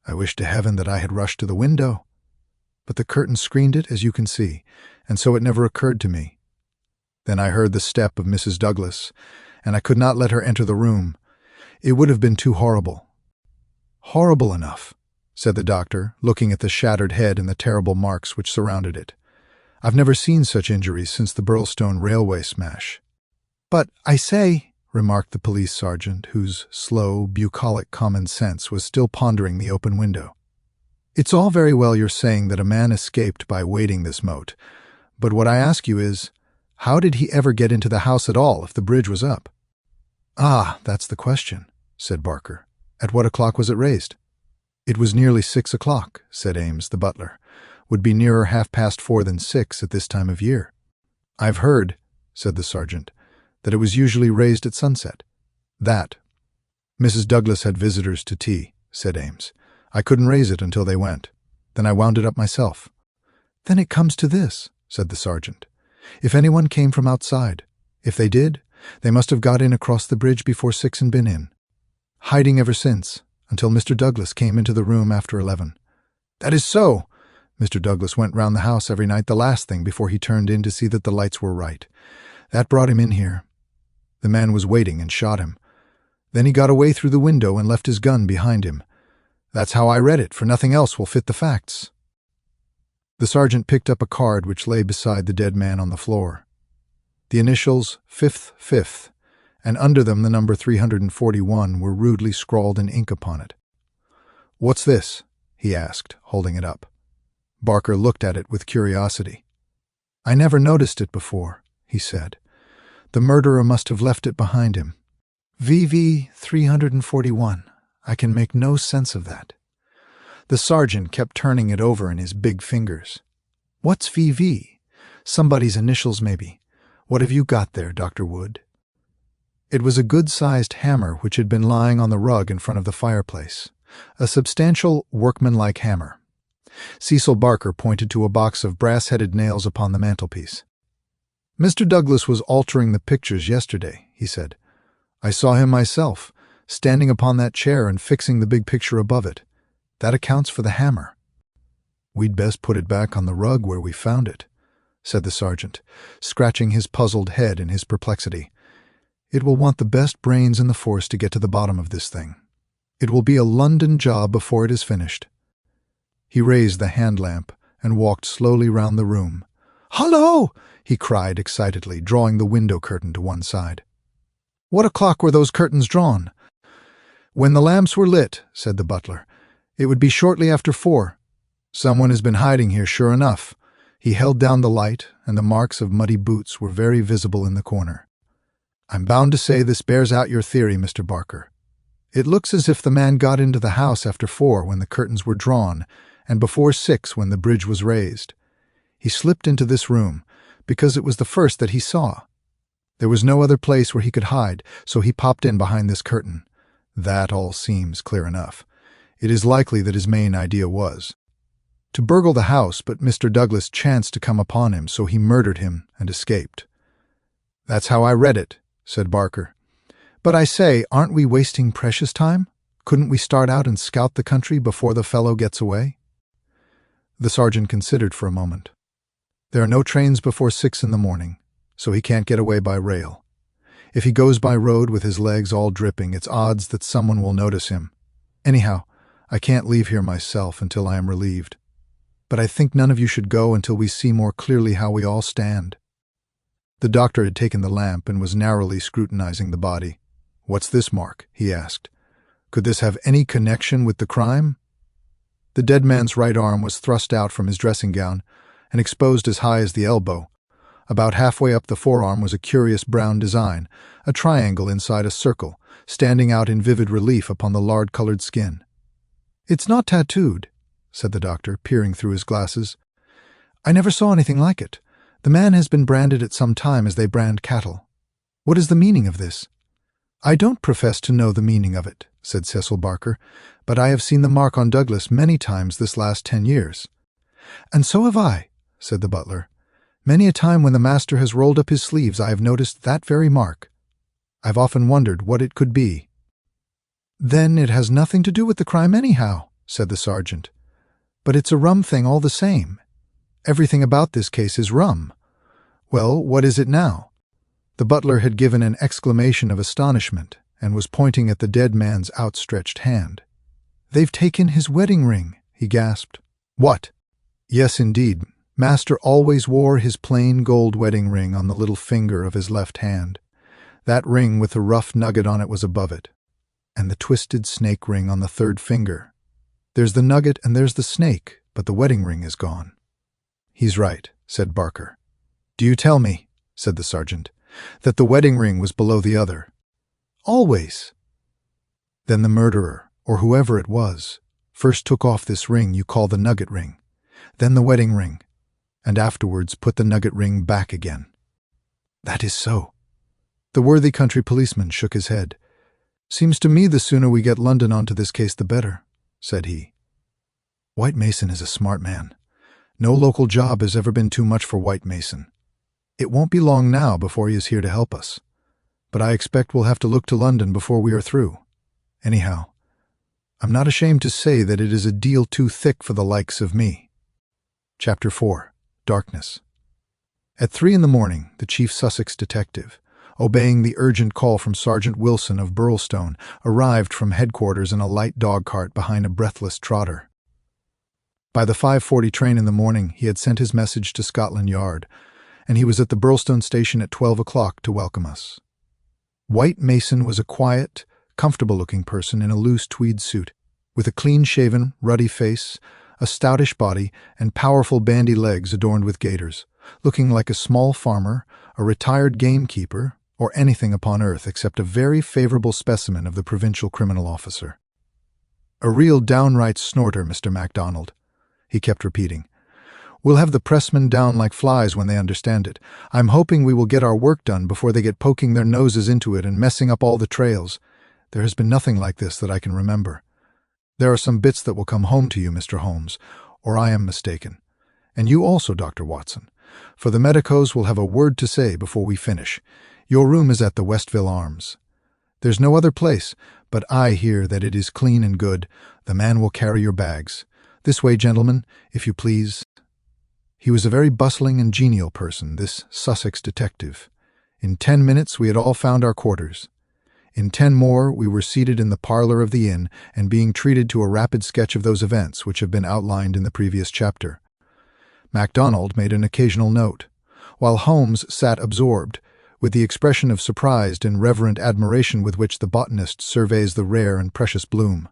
I wish to heaven that I had rushed to the window. But the curtain screened it, as you can see, and so it never occurred to me. Then I heard the step of Mrs. Douglas, and I could not let her enter the room. It would have been too horrible." "Horrible enough," said the doctor, looking at the shattered head and the terrible marks which surrounded it. "I've never seen such injuries since the Burlstone railway smash." "But, I say," remarked the police sergeant, whose slow, bucolic common sense was still pondering the open window. "It's all very well your saying that a man escaped by wading this moat, but what I ask you is, how did he ever get into the house at all if the bridge was up?" "Ah, that's the question," said Barker. "At what o'clock was it raised?" "It was nearly 6 o'clock," said Ames, the butler. "Would be nearer 4:30 than 6 at this time of year." "I've heard," said the sergeant, "that it was usually raised at sunset." "That. Mrs. Douglas had visitors to tea," said Ames. "I couldn't raise it until they went. Then I wound it up myself." "Then it comes to this," said the sergeant. "If anyone came from outside, if they did, they must have got in across the bridge before 6 and been in. Hiding ever since, until Mr. Douglas came into the room after 11. "That is so. Mr. Douglas went round the house every night the last thing before he turned in to see that the lights were right. That brought him in here. The man was waiting and shot him. Then he got away through the window and left his gun behind him. That's how I read it, for nothing else will fit the facts." The sergeant picked up a card which lay beside the dead man on the floor. The initials 5th, and under them the number 341 were rudely scrawled in ink upon it. "What's this?" he asked, holding it up. Barker looked at it with curiosity. "I never noticed it before," he said. "The murderer must have left it behind him. VV 341. I can make no sense of that." The sergeant kept turning it over in his big fingers. "What's VV? Somebody's initials, maybe. What have you got there, Dr. Wood?" It was a good-sized hammer which had been lying on the rug in front of the fireplace. A substantial, workmanlike hammer. Cecil Barker pointed to a box of brass-headed nails upon the mantelpiece. "Mr. Douglas was altering the pictures yesterday," he said. "I saw him myself, standing upon that chair and fixing the big picture above it. That accounts for the hammer." "We'd best put it back on the rug where we found it," said the sergeant, scratching his puzzled head in his perplexity. "It will want the best brains in the force to get to the bottom of this thing. It will be a London job before it is finished." He raised the hand lamp and walked slowly round the room. "Hullo!" he cried excitedly, drawing the window curtain to one side. "What o'clock were those curtains drawn?" "When the lamps were lit," said the butler. "It would be shortly after 4. Someone has been hiding here, sure enough." He held down the light, and the marks of muddy boots were very visible in the corner. "I'm bound to say this bears out your theory, Mr. Barker. It looks as if the man got into the house after 4 when the curtains were drawn, and before 6 when the bridge was raised. He slipped into this room, because it was the first that he saw. There was no other place where he could hide, so he popped in behind this curtain. That all seems clear enough. It is likely that his main idea was to burgle the house, but Mr. Douglas chanced to come upon him, so he murdered him and escaped." "That's how I read it," said Barker. "But I say, aren't we wasting precious time? Couldn't we start out and scout the country before the fellow gets away?" The sergeant considered for a moment. "There are no trains before 6 in the morning, so he can't get away by rail. If he goes by road with his legs all dripping, it's odds that someone will notice him. Anyhow, I can't leave here myself until I am relieved. But I think none of you should go until we see more clearly how we all stand." The doctor had taken the lamp and was narrowly scrutinizing the body. "What's this mark?" he asked. "Could this have any connection with the crime?" The dead man's right arm was thrust out from his dressing gown and exposed as high as the elbow. About halfway up the forearm was a curious brown design, a triangle inside a circle, standing out in vivid relief upon the lard-colored skin. "It's not tattooed," said the doctor, peering through his glasses. "I never saw anything like it. The man has been branded at some time as they brand cattle. What is the meaning of this?" "I don't profess to know the meaning of it," said Cecil Barker, "but I have seen the mark on Douglas many times this last 10 years. "And so have I," said the butler. "Many a time when the master has rolled up his sleeves I have noticed that very mark. I've often wondered what it could be." "Then it has nothing to do with the crime anyhow," said the sergeant. "But it's a rum thing all the same. Everything about this case is rum. Well, what is it now?" The butler had given an exclamation of astonishment and was pointing at the dead man's outstretched hand. "They've taken his wedding ring," he gasped. "What?" "Yes, indeed. Master always wore his plain gold wedding ring on the little finger of his left hand. That ring with the rough nugget on it was above it. And the twisted snake ring on the third finger. There's the nugget and there's the snake, but the wedding ring is gone." "He's right," said Barker. "Do you tell me," said the sergeant, "that the wedding ring was below the other?" "Always." "Then the murderer, or whoever it was, first took off this ring you call the nugget ring, then the wedding ring, and afterwards put the nugget ring back again." "That is so." The worthy country policeman shook his head. "Seems to me the sooner we get London onto this case the better," said he. "White Mason is a smart man. No local job has ever been too much for White Mason. It won't be long now before he is here to help us. But I expect we'll have to look to London before we are through. Anyhow, I'm not ashamed to say that it is a deal too thick for the likes of me." Chapter 4. Darkness. At 3 in the morning, the chief Sussex detective, obeying the urgent call from Sergeant Wilson of Burlstone, arrived from headquarters in a light dog-cart behind a breathless trotter. By the 5:40 train in the morning, he had sent his message to Scotland Yard, and he was at the Burlstone station at 12 o'clock to welcome us. White Mason was a quiet, comfortable-looking person in a loose tweed suit, with a clean-shaven, ruddy face, a stoutish body, and powerful bandy legs adorned with gaiters, looking like a small farmer, a retired gamekeeper, or anything upon earth except a very favorable specimen of the provincial criminal officer. "A real downright snorter, Mr. MacDonald," he kept repeating. "We'll have the pressmen down like flies when they understand it. I'm hoping we will get our work done before they get poking their noses into it and messing up all the trails. There has been nothing like this that I can remember. There are some bits that will come home to you, Mr. Holmes, or I am mistaken. And you also, Dr. Watson, for the medicos will have a word to say before we finish. Your room is at the Westville Arms. There's no other place, but I hear that it is clean and good. The man will carry your bags. This way, gentlemen, if you please." He was a very bustling and genial person, this Sussex detective. In 10 minutes we had all found our quarters. In 10 more we were seated in the parlor of the inn and being treated to a rapid sketch of those events which have been outlined in the previous chapter. MacDonald made an occasional note, while Holmes sat absorbed, with the expression of surprised and reverent admiration with which the botanist surveys the rare and precious bloom.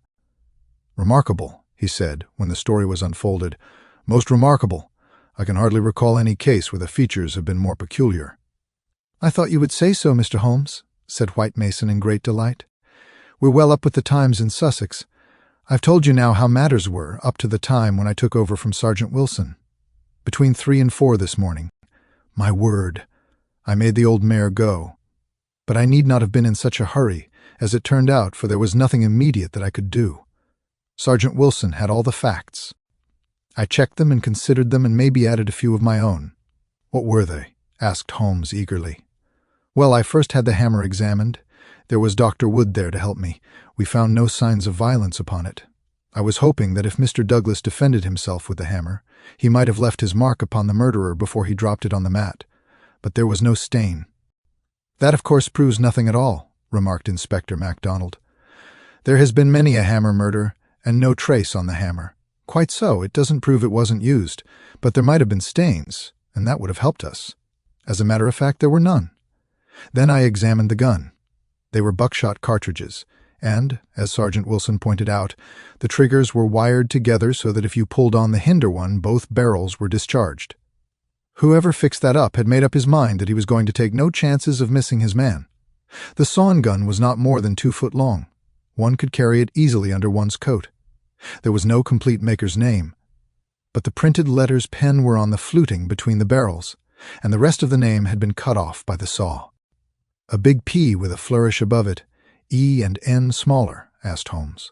"Remarkable," he said, when the story was unfolded. "Most remarkable. I can hardly recall any case where the features have been more peculiar." "I thought you would say so, Mr. Holmes," said White Mason in great delight. "We're well up with the times in Sussex. I've told you now how matters were up to the time when I took over from Sergeant Wilson. Between 3 and 4 this morning. My word, I made the old mare go. But I need not have been in such a hurry, as it turned out, for there was nothing immediate that I could do. Sergeant Wilson had all the facts. I checked them and considered them and maybe added a few of my own." "What were they?" asked Holmes eagerly. "Well, I first had the hammer examined. There was Dr. Wood there to help me. We found no signs of violence upon it. I was hoping that if Mr. Douglas defended himself with the hammer, he might have left his mark upon the murderer before he dropped it on the mat. But there was no stain." "That, of course, proves nothing at all," remarked Inspector MacDonald. "There has been many a hammer murder, and no trace on the hammer. Quite so, it doesn't prove it wasn't used, but there might have been stains, and that would have helped us. As a matter of fact, there were none. Then I examined the gun. They were buckshot cartridges, and, as Sergeant Wilson pointed out, the triggers were wired together so that if you pulled on the hinder one, both barrels were discharged." Whoever fixed that up had made up his mind that he was going to take no chances of missing his man. The sawn gun was not more than 2 foot long. One could carry it easily under one's coat. There was no complete maker's name, but the printed letters pen were on the fluting between the barrels, and the rest of the name had been cut off by the saw. A big P with a flourish above it, E and N smaller, asked Holmes.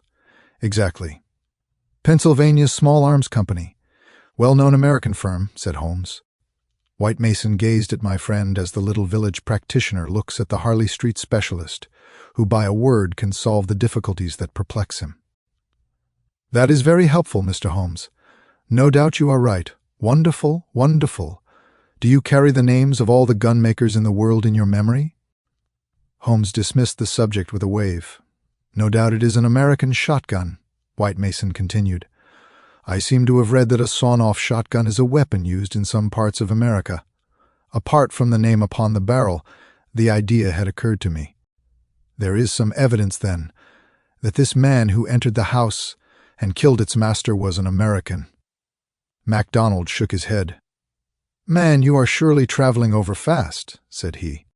Exactly. Pennsylvania's Small Arms Company. Well-known American firm, said Holmes. White Mason gazed at my friend as the little village practitioner looks at the Harley Street specialist, who by a word can solve the difficulties that perplex him. That is very helpful, Mr. Holmes. No doubt you are right. Wonderful, wonderful. Do you carry the names of all the gun makers in the world in your memory? Holmes dismissed the subject with a wave. No doubt it is an American shotgun, White Mason continued. I seem to have read that a sawn-off shotgun is a weapon used in some parts of America. Apart from the name upon the barrel, the idea had occurred to me. There is some evidence, then, that this man who entered the house and killed its master was an American. MacDonald shook his head. Man, you are surely traveling over fast, said he.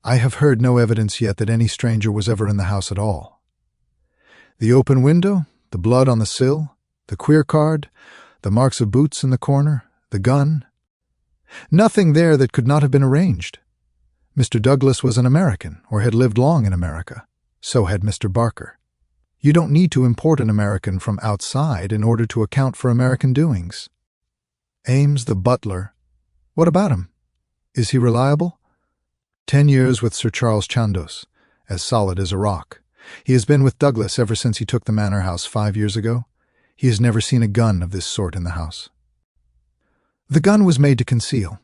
I have heard no evidence yet that any stranger was ever in the house at all. The open window, the blood on the sill, the queer card, the marks of boots in the corner, the gun. Nothing there that could not have been arranged. Mr. Douglas was an American, or had lived long in America. So had Mr. Barker. You don't need to import an American from outside in order to account for American doings. Ames, the butler. What about him? Is he reliable? 10 years with Sir Charles Chandos, as solid as a rock. He has been with Douglas ever since he took the manor house 5 years ago. He has never seen a gun of this sort in the house. The gun was made to conceal.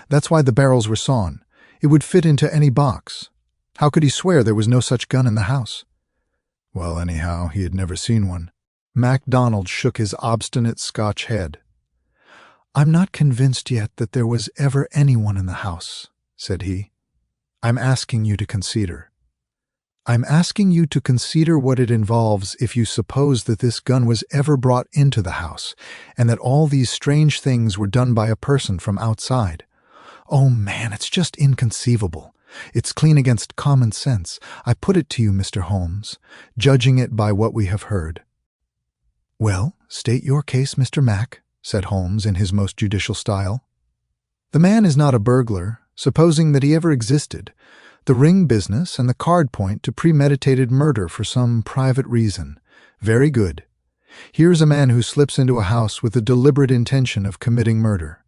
That's why the barrels were sawn. It would fit into any box. How could he swear there was no such gun in the house? Well, anyhow, he had never seen one. MacDonald shook his obstinate Scotch head. I'm not convinced yet that there was ever anyone in the house, said he. I'm asking you to consider. I'm asking you to consider what it involves if you suppose that this gun was ever brought into the house, and that all these strange things were done by a person from outside. Oh, man, it's just inconceivable. It's clean against common sense. I put it to you, Mr. Holmes, judging it by what we have heard. Well, state your case, Mr. Mac, said Holmes in his most judicial style. The man is not a burglar, supposing that he ever existed. The ring business and the card point to premeditated murder for some private reason. Very good. Here's a man who slips into a house with the deliberate intention of committing murder.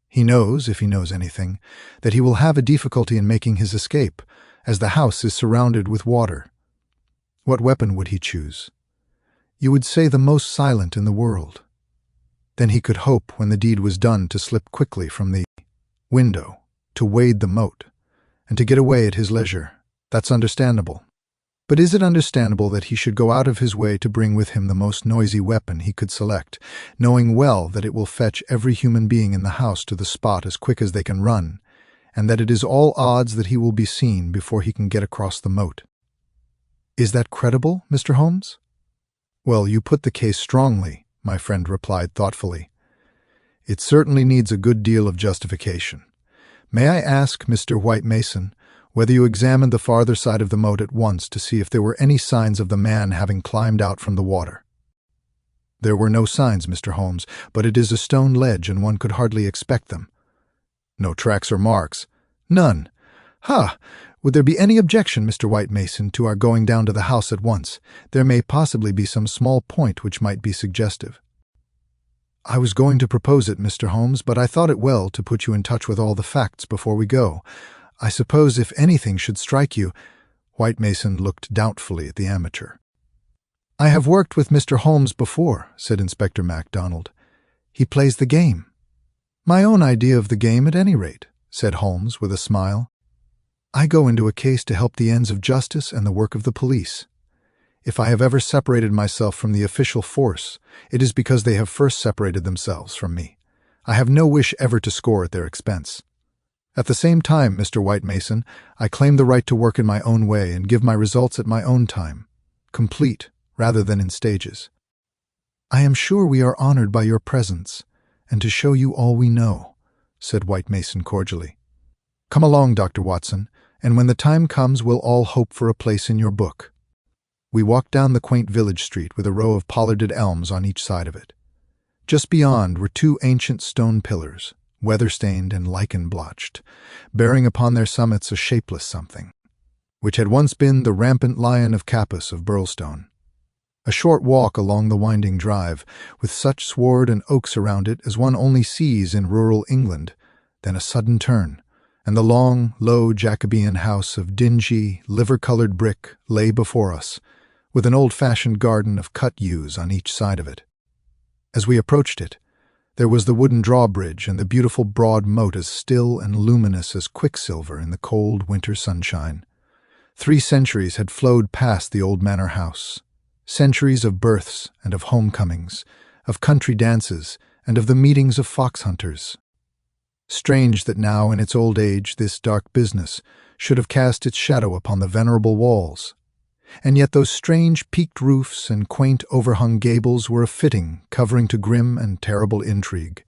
He knows, if he knows anything, that he will have a difficulty in making his escape, as the house is surrounded with water. What weapon would he choose? You would say the most silent in the world. Then he could hope, when the deed was done, to slip quickly from the window, to wade the moat, and to get away at his leisure. That's understandable. But is it understandable that he should go out of his way to bring with him the most noisy weapon he could select, knowing well that it will fetch every human being in the house to the spot as quick as they can run, and that it is all odds that he will be seen before he can get across the moat? Is that credible, Mr. Holmes? Well, you put the case strongly, my friend replied thoughtfully. It certainly needs a good deal of justification. May I ask, Mr. White Mason, whether you examined the farther side of the moat at once to see if there were any signs of the man having climbed out from the water? There were no signs, Mr. Holmes, but it is a stone ledge and one could hardly expect them. No tracks or marks? None. Ha! Would there be any objection, Mr. White Mason, to our going down to the house at once? There may possibly be some small point which might be suggestive. I was going to propose it, Mr. Holmes, but I thought it well to put you in touch with all the facts before we go. I suppose if anything should strike you— White Mason looked doubtfully at the amateur. I have worked with Mr. Holmes before, said Inspector MacDonald. He plays the game. My own idea of the game at any rate, said Holmes with a smile. I go into a case to help the ends of justice and the work of the police. If I have ever separated myself from the official force, it is because they have first separated themselves from me. I have no wish ever to score at their expense. At the same time, Mr. White Mason, I claim the right to work in my own way and give my results at my own time, complete rather than in stages. I am sure we are honored by your presence, and to show you all we know, said White Mason cordially. "Come along, Dr. Watson, and when the time comes we'll all hope for a place in your book." We walked down the quaint village street with a row of pollarded elms on each side of it. Just beyond were two ancient stone pillars, weather-stained and lichen-blotched, bearing upon their summits a shapeless something, which had once been the rampant lion of Capus of Burlstone. A short walk along the winding drive, with such sward and oaks around it as one only sees in rural England, then a sudden turn, and the long, low Jacobean house of dingy, liver-colored brick lay before us, with an old-fashioned garden of cut yews on each side of it. As we approached it, there was the wooden drawbridge and the beautiful broad moat as still and luminous as quicksilver in the cold winter sunshine. 3 centuries had flowed past the old manor house, centuries of births and of homecomings, of country dances and of the meetings of fox hunters. Strange that now in its old age this dark business should have cast its shadow upon the venerable walls. And yet those strange peaked roofs and quaint overhung gables were a fitting covering to grim and terrible intrigue.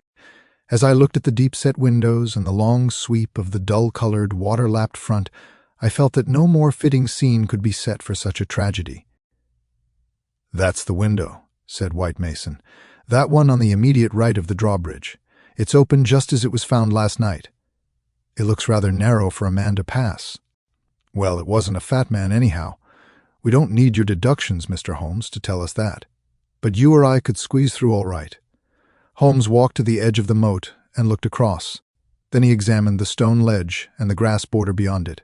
As I looked at the deep-set windows and the long sweep of the dull-colored, water-lapped front, I felt that no more fitting scene could be set for such a tragedy. "That's the window," said White Mason. "That one on the immediate right of the drawbridge. It's open just as it was found last night. It looks rather narrow for a man to pass." "Well, it wasn't a fat man anyhow. We don't need your deductions, Mr. Holmes, to tell us that. But you or I could squeeze through all right." Holmes walked to the edge of the moat and looked across. Then he examined the stone ledge and the grass border beyond it.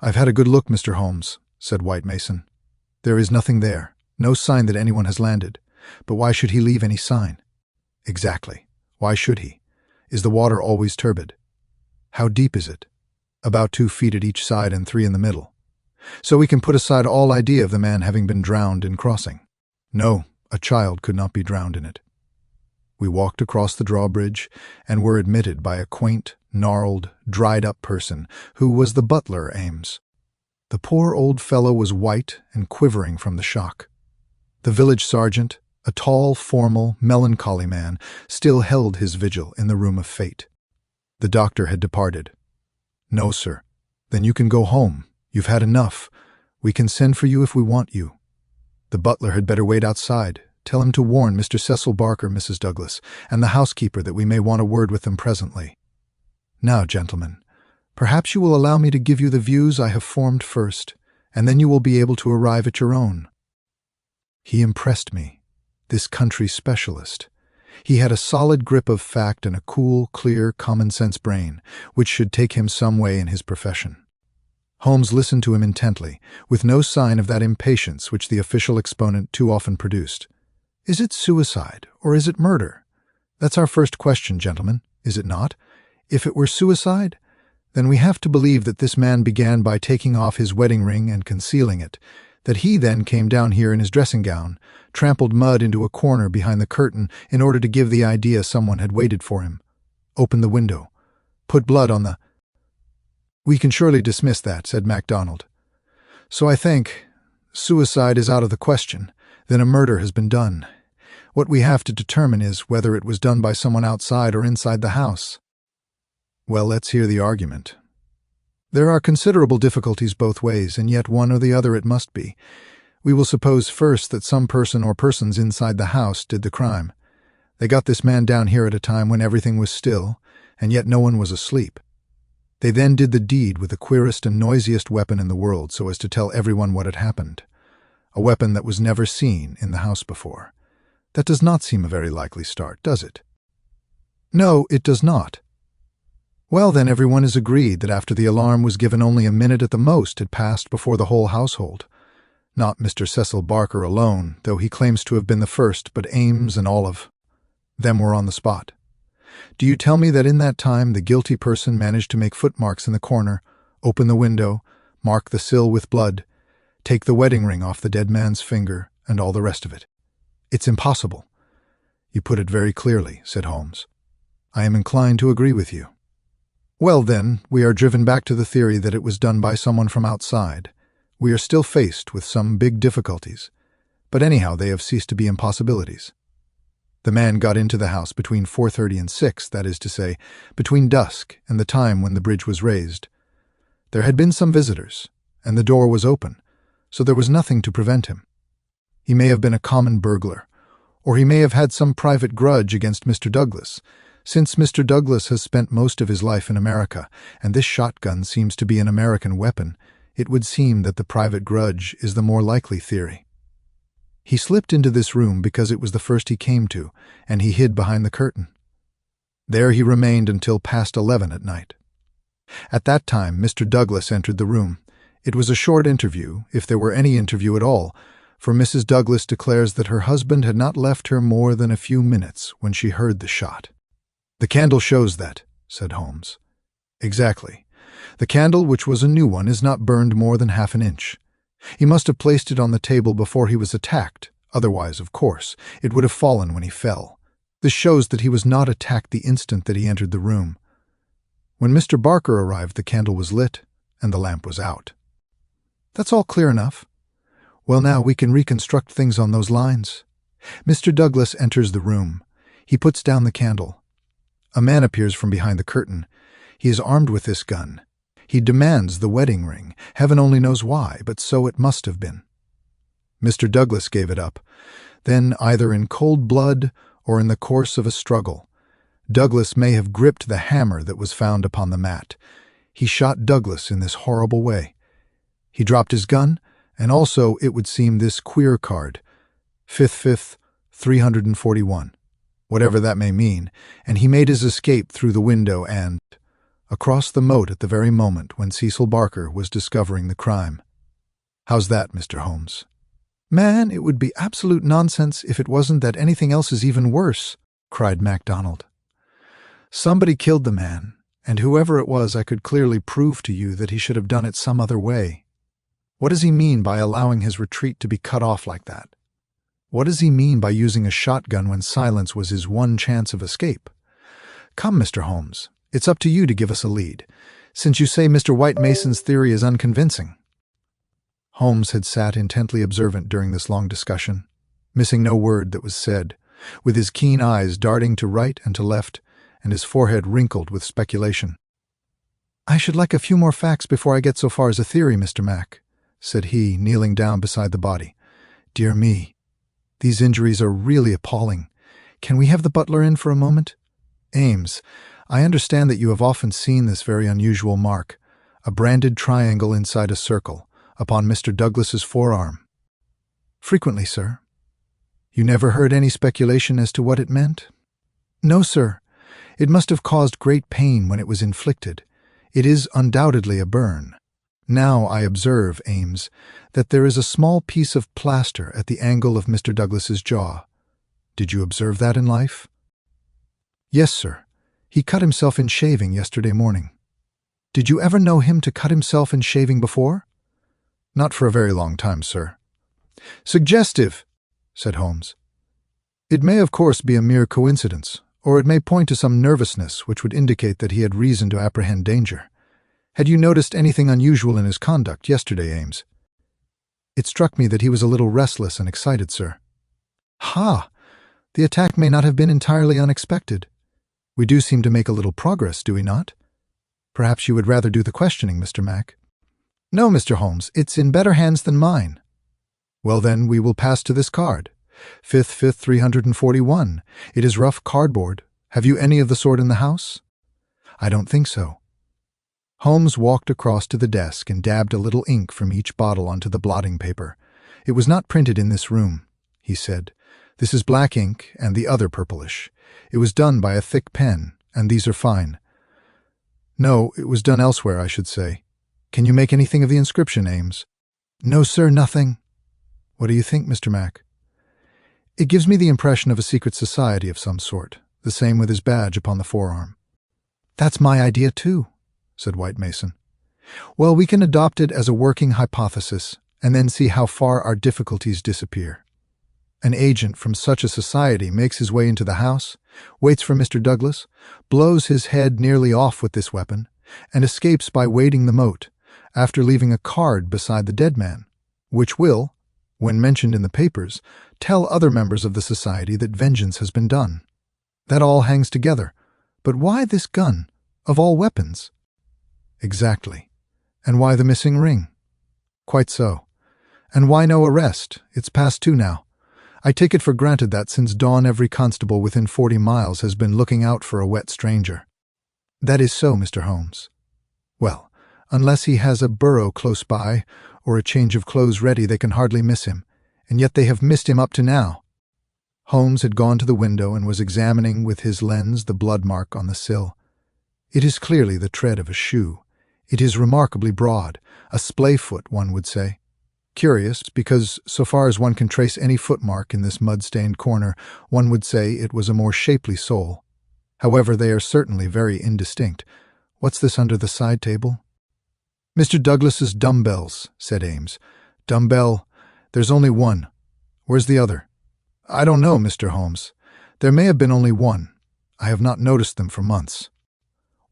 "I've had a good look, Mr. Holmes," said White Mason. "There is nothing there, no sign that anyone has landed. But why should he leave any sign?" "Exactly. Why should he? Is the water always turbid?" "How deep is it?" "About 2 feet at each side and 3 in the middle. So we can put aside all idea of the man having been drowned in crossing." "No, a child could not be drowned in it." We walked across the drawbridge and were admitted by a quaint, gnarled, dried-up person who was the butler, Ames. The poor old fellow was white and quivering from the shock. The village sergeant, a tall, formal, melancholy man, still held his vigil in the room of fate. The doctor had departed. "No, sir." "Then you can go home. You've had enough. We can send for you if we want you." "The butler had better wait outside. Tell him to warn Mr. Cecil Barker, Mrs. Douglas, and the housekeeper that we may want a word with them presently. Now, gentlemen, perhaps you will allow me to give you the views I have formed first, and then you will be able to arrive at your own." He impressed me, this country specialist. He had a solid grip of fact and a cool, clear, common-sense brain, which should take him some way in his profession. Holmes listened to him intently, with no sign of that impatience which the official exponent too often produced. "Is it suicide, or is it murder? That's our first question, gentlemen, is it not? If it were suicide, then we have to believe that this man began by taking off his wedding ring and concealing it, that he then came down here in his dressing gown, trampled mud into a corner behind the curtain in order to give the idea someone had waited for him, opened the window, put blood on the—" "We can surely dismiss that," said MacDonald. "So I think suicide is out of the question. Then a murder has been done. What we have to determine is whether it was done by someone outside or inside the house." "Well, let's hear the argument." "There are considerable difficulties both ways, and yet one or the other it must be. We will suppose first that some person or persons inside the house did the crime. They got this man down here at a time when everything was still, and yet no one was asleep. They then did the deed with the queerest and noisiest weapon in the world so as to tell everyone what had happened. A weapon that was never seen in the house before. That does not seem a very likely start, does it?" "No, it does not." "Well, then everyone is agreed that after the alarm was given only a minute at the most had passed before the whole household. Not Mr. Cecil Barker alone, though he claims to have been the first, but Ames and all of them were on the spot. Do you tell me that in that time the guilty person managed to make footmarks in the corner, open the window, mark the sill with blood, take the wedding ring off the dead man's finger, and all the rest of it? It's impossible." "You put it very clearly," said Holmes. "I am inclined to agree with you." "Well, then, we are driven back to the theory that it was done by someone from outside. We are still faced with some big difficulties, but anyhow they have ceased to be impossibilities." The man got into the house between 4:30 and 6, that is to say, between dusk and the time when the bridge was raised. There had been some visitors, and the door was open, so there was nothing to prevent him. He may have been a common burglar, or he may have had some private grudge against Mr. Douglas, since Mr. Douglas has spent most of his life in America, and this shotgun seems to be an American weapon. It would seem that the private grudge is the more likely theory. He slipped into this room because it was the first he came to, and he hid behind the curtain. There he remained until past 11 at night. At that time, Mr. Douglas entered the room. It was a short interview, if there were any interview at all, for Mrs. Douglas declares that her husband had not left her more than a few minutes when she heard the shot. "The candle shows that," said Holmes. "Exactly. The candle, which was a new one, is not burned more than half an inch. He must have placed it on the table before he was attacked. Otherwise, of course, it would have fallen when he fell. This shows that he was not attacked the instant that he entered the room. When Mr. Barker arrived, the candle was lit, and the lamp was out. That's all clear enough. Well, now we can reconstruct things on those lines. Mr. Douglas enters the room. He puts down the candle. A man appears from behind the curtain. He is armed with this gun. He demands the wedding ring. Heaven only knows why, but so it must have been. Mr. Douglas gave it up. Then, either in cold blood or in the course of a struggle, Douglas may have gripped the hammer that was found upon the mat. He shot Douglas in this horrible way. He dropped his gun, and also, it would seem, this queer card, 5th, 341, whatever that may mean, and he made his escape through the window and across the moat at the very moment when Cecil Barker was discovering the crime. How's that, Mr. Holmes? Man, it would be absolute nonsense if it wasn't that anything else is even worse, cried MacDonald. Somebody killed the man, and whoever it was, I could clearly prove to you that he should have done it some other way. What does he mean by allowing his retreat to be cut off like that? What does he mean by using a shotgun when silence was his one chance of escape? Come, Mr. Holmes, it's up to you to give us a lead, since you say Mr. White Mason's theory is unconvincing. Holmes had sat intently observant during this long discussion, missing no word that was said, with his keen eyes darting to right and to left, and his forehead wrinkled with speculation. "I should like a few more facts before I get so far as a theory, Mr. Mac," said he, kneeling down beside the body. "Dear me, these injuries are really appalling. Can we have the butler in for a moment? Ames, I understand that you have often seen this very unusual mark, a branded triangle inside a circle, upon Mr. Douglas's forearm." "Frequently, sir." "You never heard any speculation as to what it meant?" "No, sir. It must have caused great pain when it was inflicted. It is undoubtedly a burn. Now I observe, Ames, that there is a small piece of plaster at the angle of Mr. Douglas's jaw. Did you observe that in life?" "Yes, sir. He cut himself in shaving yesterday morning." "Did you ever know him to cut himself in shaving before?" "Not for a very long time, sir." "Suggestive," said Holmes. "It may, of course, be a mere coincidence, or it may point to some nervousness which would indicate that he had reason to apprehend danger. Had you noticed anything unusual in his conduct yesterday, Ames?" "It struck me that he was a little restless and excited, sir." "Ha! The attack may not have been entirely unexpected. We do seem to make a little progress, do we not? Perhaps you would rather do the questioning, Mr. Mac." "No, Mr. Holmes, it's in better hands than mine." "Well, then, we will pass to this card. 5th, 341. It is rough cardboard. Have you any of the sort in the house?" "I don't think so." Holmes walked across to the desk and dabbed a little ink from each bottle onto the blotting paper. "It was not printed in this room," he said. "This is black ink and the other purplish. It was done by a thick pen, and these are fine. No, it was done elsewhere, I should say. Can you make anything of the inscription, Ames?" "No, sir, nothing." "What do you think, Mr. Mac?" "It gives me the impression of a secret society of some sort, the same with his badge upon the forearm." "That's my idea, too," said White Mason. "Well, we can adopt it as a working hypothesis, and then see how far our difficulties disappear. An agent from such a society makes his way into the house, waits for Mr. Douglas, blows his head nearly off with this weapon, and escapes by wading the moat, after leaving a card beside the dead man, which will, When mentioned in the papers, tell other members of the society that vengeance has been done. That all hangs together. But why this gun, of all weapons? Exactly. And why the missing ring? Quite so. And why no arrest? It's past 2 now. I take it for granted that since dawn every constable within 40 miles has been looking out for a wet stranger. That is so, Mr. Holmes. Well, unless he has a burro close by, or a change of clothes ready, they can hardly miss him, and yet they have missed him up to now. Holmes had gone to the window and was examining with his lens the blood mark on the sill. It is clearly the tread of a shoe. It is remarkably broad, a splay foot, one would say. Curious, because so far as one can trace any footmark in this mud-stained corner, one would say it was a more shapely sole. However, they are certainly very indistinct. What's this under the side table? Mr. Douglas's dumbbells, said Ames. Dumbbell, there's only one. Where's the other? I don't know, Mr. Holmes. There may have been only one. I have not noticed them for months.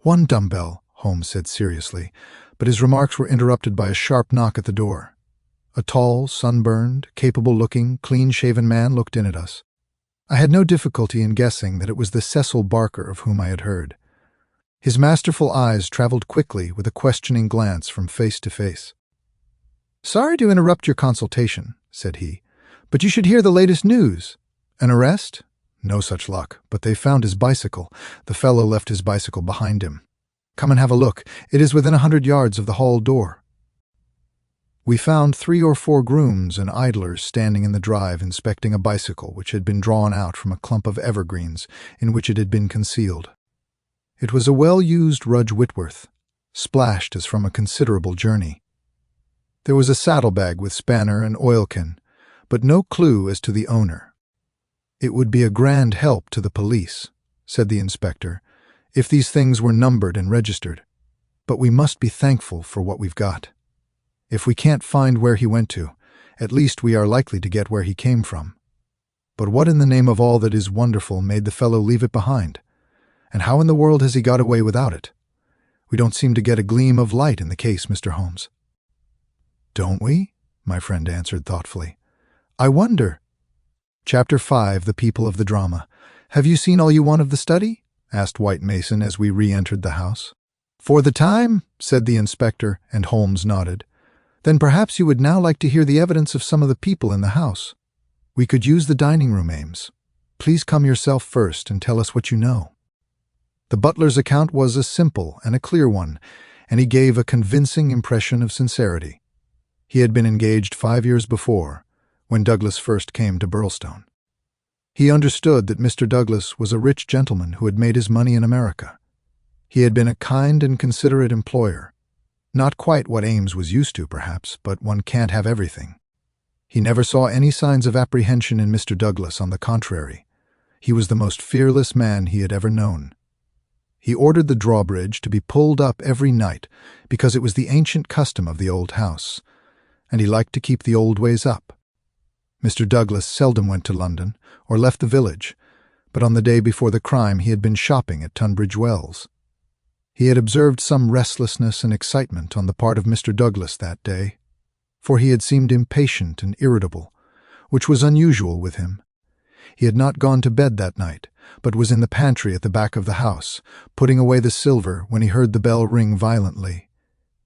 One dumbbell, Holmes said seriously, but his remarks were interrupted by a sharp knock at the door. A tall, sunburned, capable-looking, clean-shaven man looked in at us. I had no difficulty in guessing that it was the Cecil Barker of whom I had heard. His masterful eyes traveled quickly with a questioning glance from face to face. "Sorry to interrupt your consultation," said he, "but you should hear the latest news. An arrest? No such luck, but they found his bicycle. The fellow left his bicycle behind him. Come and have a look. It is within 100 yards of the hall door." We found 3 or 4 grooms and idlers standing in the drive inspecting a bicycle which had been drawn out from a clump of evergreens in which it had been concealed. It was a well-used Rudge Whitworth, splashed as from a considerable journey. There was a saddlebag with spanner and oilkin, but no clue as to the owner. "It would be a grand help to the police," said the inspector, "if these things were numbered and registered. But we must be thankful for what we've got. If we can't find where he went to, at least we are likely to get where he came from. But what in the name of all that is wonderful made the fellow leave it behind? And how in the world has he got away without it? We don't seem to get a gleam of light in the case, Mr. Holmes." "Don't we?" my friend answered thoughtfully. "I wonder." Chapter 5, The People of the Drama. "Have you seen all you want of the study?" asked White Mason as we re-entered the house. "For the time," said the inspector, and Holmes nodded. "Then perhaps you would now like to hear the evidence of some of the people in the house. We could use the dining room, Ames. Please come yourself first and tell us what you know." The butler's account was a simple and a clear one, and he gave a convincing impression of sincerity. He had been engaged 5 years before, when Douglas first came to Burlstone. He understood that Mr. Douglas was a rich gentleman who had made his money in America. He had been a kind and considerate employer. Not quite what Ames was used to, perhaps, but one can't have everything. He never saw any signs of apprehension in Mr. Douglas. On the contrary, he was the most fearless man he had ever known. He ordered the drawbridge to be pulled up every night because it was the ancient custom of the old house, and he liked to keep the old ways up. Mr. Douglas seldom went to London or left the village, but on the day before the crime he had been shopping at Tunbridge Wells. He had observed some restlessness and excitement on the part of Mr. Douglas that day, for he had seemed impatient and irritable, which was unusual with him. He had not gone to bed that night, but was in the pantry at the back of the house, putting away the silver when he heard the bell ring violently.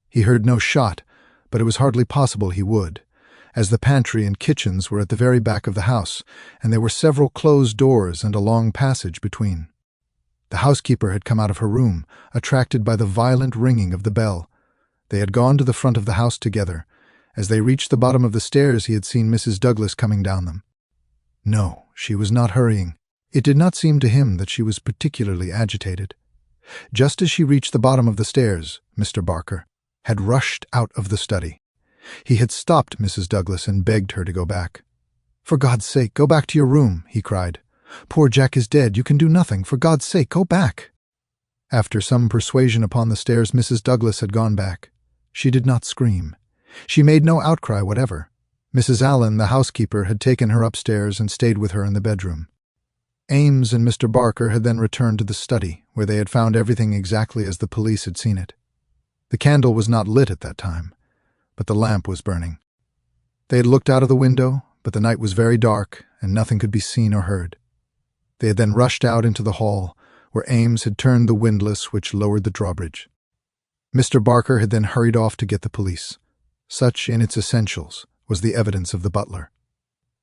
He heard no shot, but it was hardly possible he would, as the pantry and kitchens were at the very back of the house, and there were several closed doors and a long passage between. The housekeeper had come out of her room, attracted by the violent ringing of the bell. They had gone to the front of the house together. As they reached the bottom of the stairs, he had seen Mrs. Douglas coming down them. No, she was not hurrying. It did not seem to him that she was particularly agitated. Just as she reached the bottom of the stairs, Mr. Barker had rushed out of the study. He had stopped Mrs. Douglas and begged her to go back. "For God's sake, go back to your room," he cried. "Poor Jack is dead. You can do nothing. For God's sake, go back." After some persuasion upon the stairs, Mrs. Douglas had gone back. She did not scream. She made no outcry whatever. Mrs. Allen, the housekeeper, had taken her upstairs and stayed with her in the bedroom. Ames and Mr. Barker had then returned to the study, where they had found everything exactly as the police had seen it. The candle was not lit at that time, but the lamp was burning. They had looked out of the window, but the night was very dark, and nothing could be seen or heard. They had then rushed out into the hall, where Ames had turned the windlass which lowered the drawbridge. Mr. Barker had then hurried off to get the police. Such, in its essentials, was the evidence of the butler.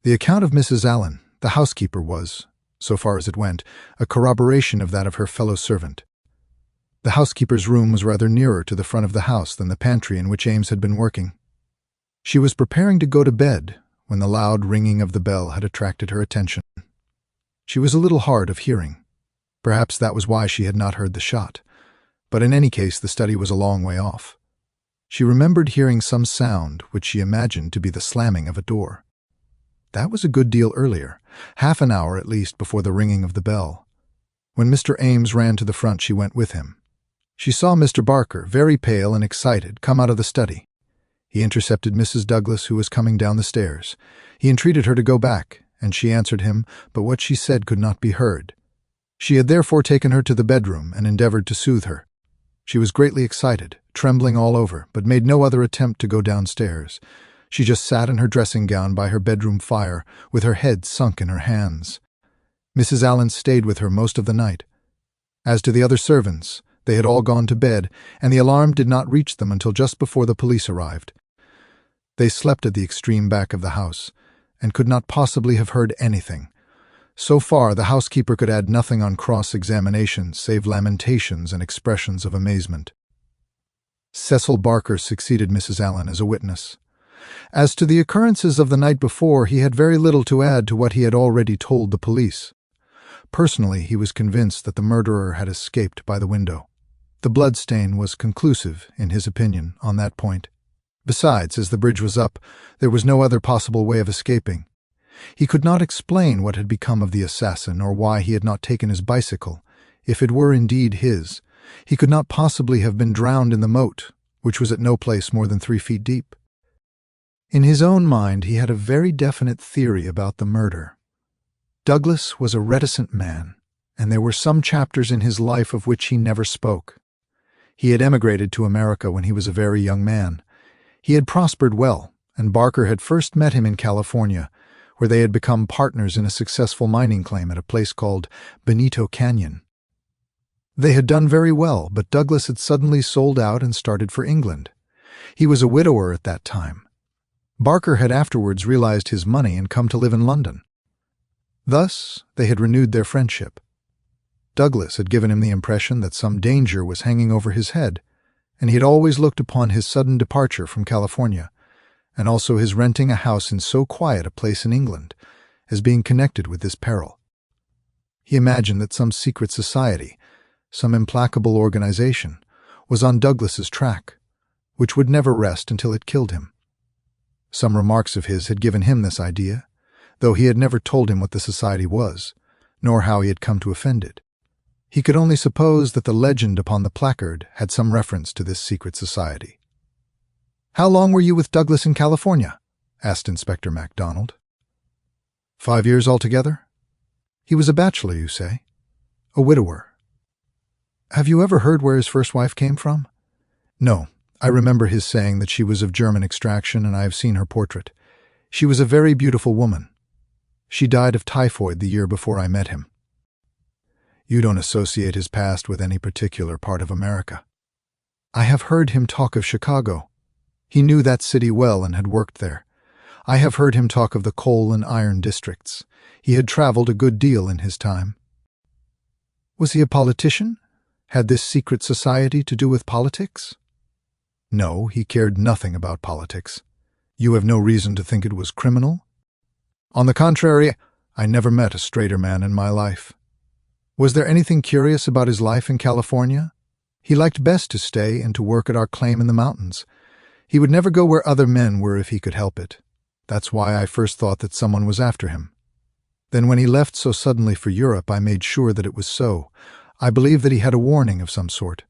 The account of Mrs. Allen, the housekeeper, was, so far as it went, a corroboration of that of her fellow servant. The housekeeper's room was rather nearer to the front of the house than the pantry in which Ames had been working. She was preparing to go to bed when the loud ringing of the bell had attracted her attention. She was a little hard of hearing. Perhaps that was why she had not heard the shot, but in any case the study was a long way off. She remembered hearing some sound which she imagined to be the slamming of a door. That was a good deal earlier, half an hour at least before the ringing of the bell. When Mr. Ames ran to the front, she went with him. She saw Mr. Barker, very pale and excited, come out of the study. He intercepted Mrs. Douglas, who was coming down the stairs. He entreated her to go back, and she answered him, but what she said could not be heard. She had therefore taken her to the bedroom and endeavored to soothe her. She was greatly excited, trembling all over, but made no other attempt to go downstairs. She just sat in her dressing gown by her bedroom fire, with her head sunk in her hands. Mrs. Allen stayed with her most of the night. As to the other servants, they had all gone to bed, and the alarm did not reach them until just before the police arrived. They slept at the extreme back of the house, and could not possibly have heard anything. So far, the housekeeper could add nothing on cross-examination save lamentations and expressions of amazement. Cecil Barker succeeded Mrs. Allen as a witness. As to the occurrences of the night before, he had very little to add to what he had already told the police. Personally, he was convinced that the murderer had escaped by the window. The bloodstain was conclusive, in his opinion, on that point. Besides, as the bridge was up, there was no other possible way of escaping. He could not explain what had become of the assassin or why he had not taken his bicycle. If it were indeed his, he could not possibly have been drowned in the moat, which was at no place more than 3 feet deep. In his own mind, he had a very definite theory about the murder. Douglas was a reticent man, and there were some chapters in his life of which he never spoke. He had emigrated to America when he was a very young man. He had prospered well, and Barker had first met him in California, where they had become partners in a successful mining claim at a place called Benito Canyon. They had done very well, but Douglas had suddenly sold out and started for England. He was a widower at that time. Barker had afterwards realized his money and come to live in London. Thus, they had renewed their friendship. Douglas had given him the impression that some danger was hanging over his head, and he had always looked upon his sudden departure from California, and also his renting a house in so quiet a place in England, as being connected with this peril. He imagined that some secret society, some implacable organization, was on Douglas's track, which would never rest until it killed him. Some remarks of his had given him this idea, though he had never told him what the society was, nor how he had come to offend it. He could only suppose that the legend upon the placard had some reference to this secret society. "How long were you with Douglas in California?" asked Inspector MacDonald. 5 years altogether. He was a bachelor, you say? A widower. Have you ever heard where his first wife came from? No. I remember his saying that she was of German extraction, and I have seen her portrait. She was a very beautiful woman. She died of typhoid the year before I met him. You don't associate his past with any particular part of America. I have heard him talk of Chicago. He knew that city well and had worked there. I have heard him talk of the coal and iron districts. He had traveled a good deal in his time. Was he a politician? Had this secret society to do with politics? No, he cared nothing about politics. You have no reason to think it was criminal? On the contrary, I never met a straighter man in my life. Was there anything curious about his life in California? He liked best to stay and to work at our claim in the mountains. He would never go where other men were if he could help it. That's why I first thought that someone was after him. Then when he left so suddenly for Europe, I made sure that it was so. I believe that he had a warning of some sort.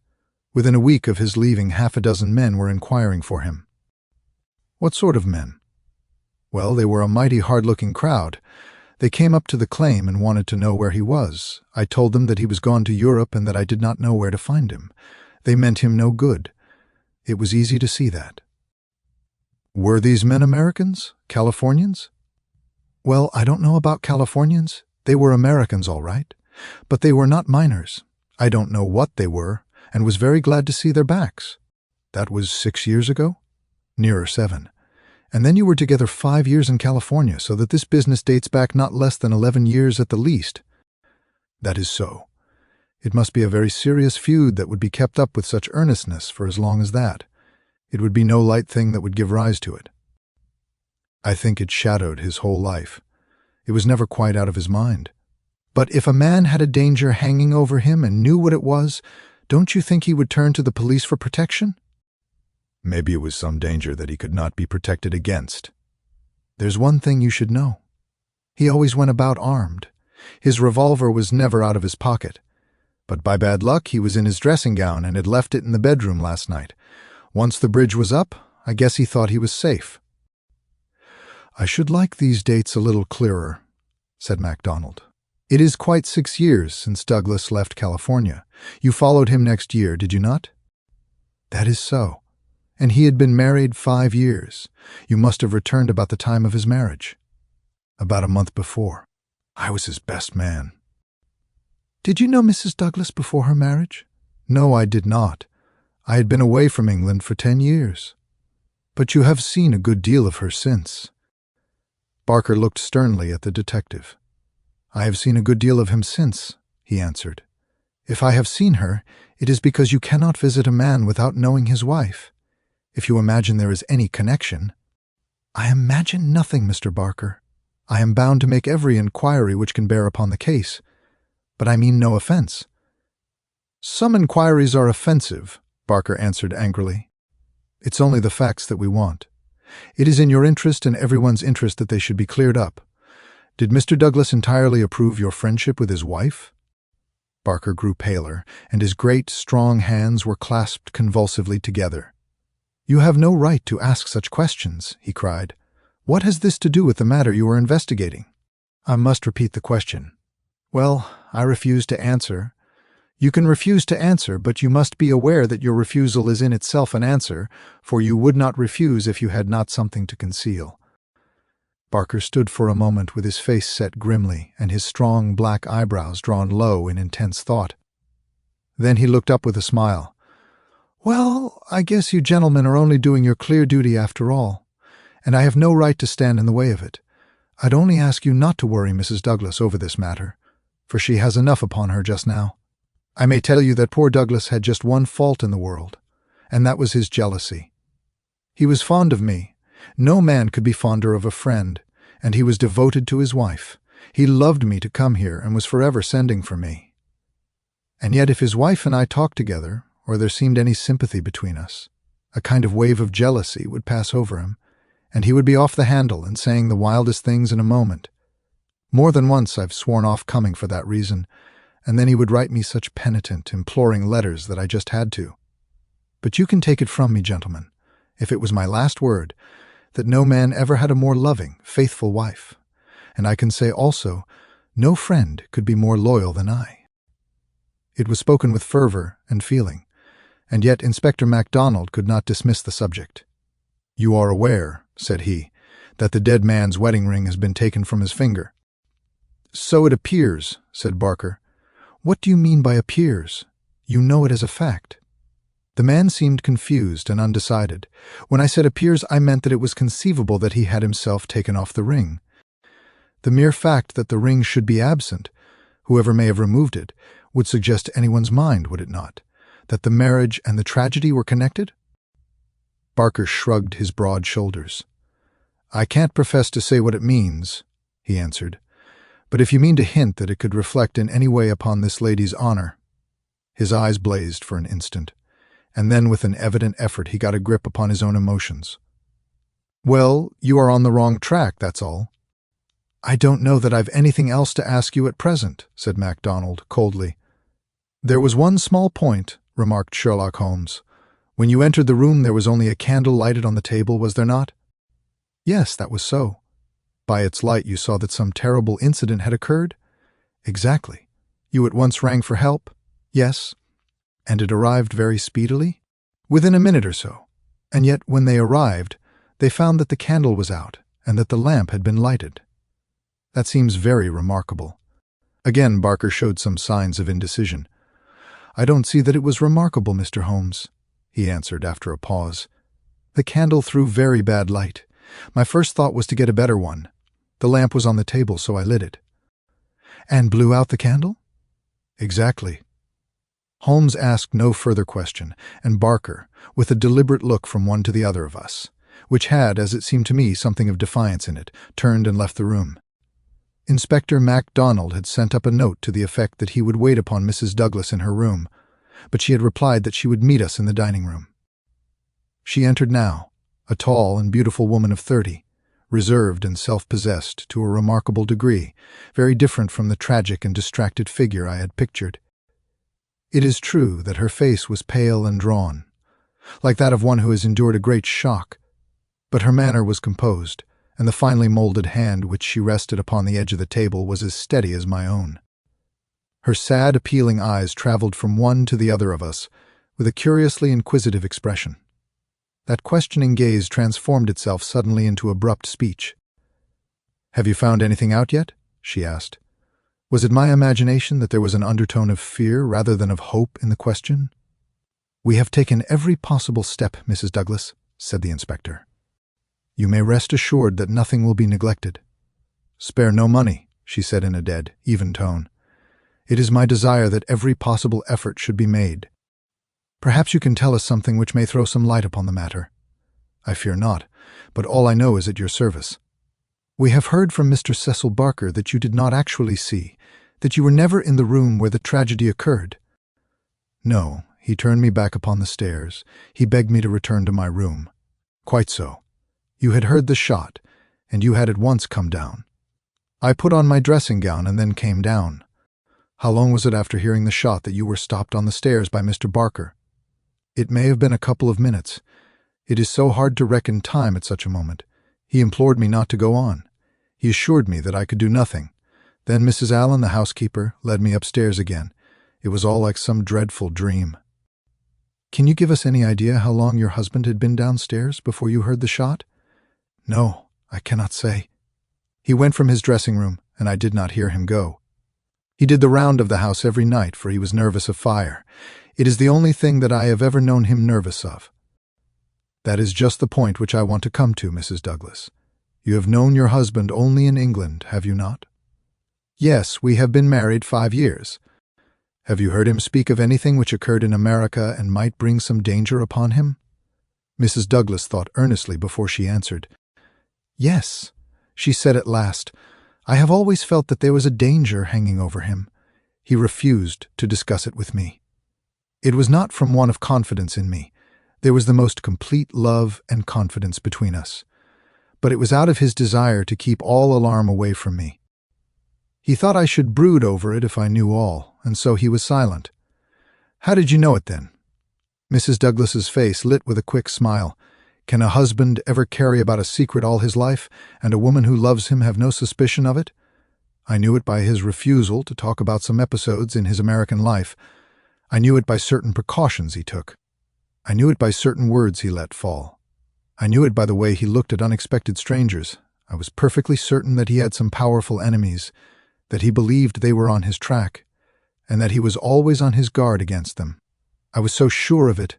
Within a week of his leaving, 6 men were inquiring for him. What sort of men? Well, they were a mighty hard-looking crowd. They came up to the claim and wanted to know where he was. I told them that he was gone to Europe and that I did not know where to find him. They meant him no good. It was easy to see that. Were these men Americans? Californians? Well, I don't know about Californians. They were Americans, all right. But they were not minors. I don't know what they were, and was very glad to see their backs. That was 6 years ago? Nearer 7. And then you were together 5 years in California, so that this business dates back not less than 11 years at the least. That is so. It must be a very serious feud that would be kept up with such earnestness for as long as that. It would be no light thing that would give rise to it. I think it shadowed his whole life. It was never quite out of his mind. But if a man had a danger hanging over him and knew what it was, don't you think he would turn to the police for protection? Maybe it was some danger that he could not be protected against. There's one thing you should know. He always went about armed. His revolver was never out of his pocket. But by bad luck, he was in his dressing gown and had left it in the bedroom last night. Once the bridge was up, I guess he thought he was safe. I should like these dates a little clearer, said MacDonald. It is quite 6 years since Douglas left California. You followed him next year, did you not? That is so. And he had been married 5 years. You must have returned about the time of his marriage. About a month before. I was his best man. Did you know Mrs. Douglas before her marriage? No, I did not. I had been away from England for 10 years. But you have seen a good deal of her since. Barker looked sternly at the detective. I have seen a good deal of him since, he answered. If I have seen her, it is because you cannot visit a man without knowing his wife. If you imagine there is any connection— I imagine nothing, Mr. Barker. I am bound to make every inquiry which can bear upon the case. But I mean no offense. Some inquiries are offensive, Barker answered angrily. It's only the facts that we want. It is in your interest and everyone's interest that they should be cleared up. Did Mr. Douglas entirely approve your friendship with his wife? Barker grew paler, and his great, strong hands were clasped convulsively together. You have no right to ask such questions, he cried. What has this to do with the matter you are investigating? I must repeat the question. Well, I refuse to answer. You can refuse to answer, but you must be aware that your refusal is in itself an answer, for you would not refuse if you had not something to conceal. Barker stood for a moment with his face set grimly and his strong black eyebrows drawn low in intense thought. Then he looked up with a smile. Well, I guess you gentlemen are only doing your clear duty after all, and I have no right to stand in the way of it. I'd only ask you not to worry Mrs. Douglas over this matter, for she has enough upon her just now. I may tell you that poor Douglas had just one fault in the world, and that was his jealousy. He was fond of me. No man could be fonder of a friend, and he was devoted to his wife. He loved me to come here and was forever sending for me. And yet if his wife and I talked together, or there seemed any sympathy between us, a kind of wave of jealousy would pass over him, and he would be off the handle and saying the wildest things in a moment. More than once I've sworn off coming for that reason, and then he would write me such penitent, imploring letters that I just had to. But you can take it from me, gentlemen, if it was my last word, that no man ever had a more loving, faithful wife, and I can say also, no friend could be more loyal than I. It was spoken with fervor and feeling, and yet Inspector MacDonald could not dismiss the subject. You are aware, said he, that the dead man's wedding ring has been taken from his finger. So it appears, said Barker. What do you mean by appears? You know it as a fact. The man seemed confused and undecided. When I said appears, I meant that it was conceivable that he had himself taken off the ring. The mere fact that the ring should be absent, whoever may have removed it, would suggest to anyone's mind, would it not, that the marriage and the tragedy were connected? Barker shrugged his broad shoulders. I can't profess to say what it means, he answered, but if you mean to hint that it could reflect in any way upon this lady's honor— His eyes blazed for an instant, and then with an evident effort he got a grip upon his own emotions. Well, you are on the wrong track, that's all. I don't know that I've anything else to ask you at present, said MacDonald coldly. There was one small point, remarked Sherlock Holmes. When you entered the room there was only a candle lighted on the table, was there not? Yes, that was so. By its light you saw that some terrible incident had occurred? Exactly. You at once rang for help? Yes. And it arrived very speedily? Within a minute or so. And yet when they arrived, They found that the candle was out and that the lamp had been lighted. That seems very remarkable. Again, Barker showed some signs of indecision. I don't see that it was remarkable, Mr. Holmes, he answered after a pause. The candle threw very bad light. My first thought was to get a better one. The lamp was on the table, so I lit it. And blew out the candle? Exactly. Holmes asked no further question, and Barker, with a deliberate look from one to the other of us, which had, as it seemed to me, something of defiance in it, turned and left the room. Inspector MacDonald had sent up a note to the effect that he would wait upon Mrs. Douglas in her room, but she had replied that she would meet us in the dining room. She entered now, a tall and beautiful woman of 30, reserved and self-possessed to a remarkable degree, very different from the tragic and distracted figure I had pictured. It is true that her face was pale and drawn, like that of one who has endured a great shock, but her manner was composed, and the finely molded hand which she rested upon the edge of the table was as steady as my own. Her sad, appealing eyes traveled from one to the other of us with a curiously inquisitive expression. That questioning gaze transformed itself suddenly into abrupt speech. "Have you found anything out yet?" she asked. Was it my imagination that there was an undertone of fear rather than of hope in the question? "We have taken every possible step, Mrs. Douglas," said the inspector. "You may rest assured that nothing will be neglected." "Spare no money," she said in a dead, even tone. "It is my desire that every possible effort should be made. Perhaps you can tell us something which may throw some light upon the matter." "I fear not, but all I know is at your service." "We have heard from Mr. Cecil Barker that you did not actually see, that you were never in the room where the tragedy occurred." "No, he turned me back upon the stairs. He begged me to return to my room." "Quite so. You had heard the shot, and you had at once come down." "I put on my dressing gown and then came down." "How long was it after hearing the shot that you were stopped on the stairs by Mr. Barker?" "It may have been a couple of minutes. It is so hard to reckon time at such a moment. He implored me not to go on. He assured me that I could do nothing. Then Mrs. Allen, the housekeeper, led me upstairs again. It was all like some dreadful dream." "Can you give us any idea how long your husband had been downstairs before you heard the shot?" "No, I cannot say. He went from his dressing room, and I did not hear him go. He did the round of the house every night, for he was nervous of fire. It is the only thing that I have ever known him nervous of." "That is just the point which I want to come to, Mrs. Douglas. You have known your husband only in England, have you not?" "Yes, we have been married 5 years." "Have you heard him speak of anything which occurred in America and might bring some danger upon him?" Mrs. Douglas thought earnestly before she answered. "Yes," she said at last. "I have always felt that there was a danger hanging over him. He refused to discuss it with me. It was not from want of confidence in me. There was the most complete love and confidence between us. But it was out of his desire to keep all alarm away from me. He thought I should brood over it if I knew all, and so he was silent." "How did you know it then?" Mrs. Douglas's face lit with a quick smile. "Can a husband ever carry about a secret all his life, and a woman who loves him have no suspicion of it? I knew it by his refusal to talk about some episodes in his American life. I knew it by certain precautions he took. I knew it by certain words he let fall. I knew it by the way he looked at unexpected strangers. I was perfectly certain that he had some powerful enemies, that he believed they were on his track, and that he was always on his guard against them. I was so sure of it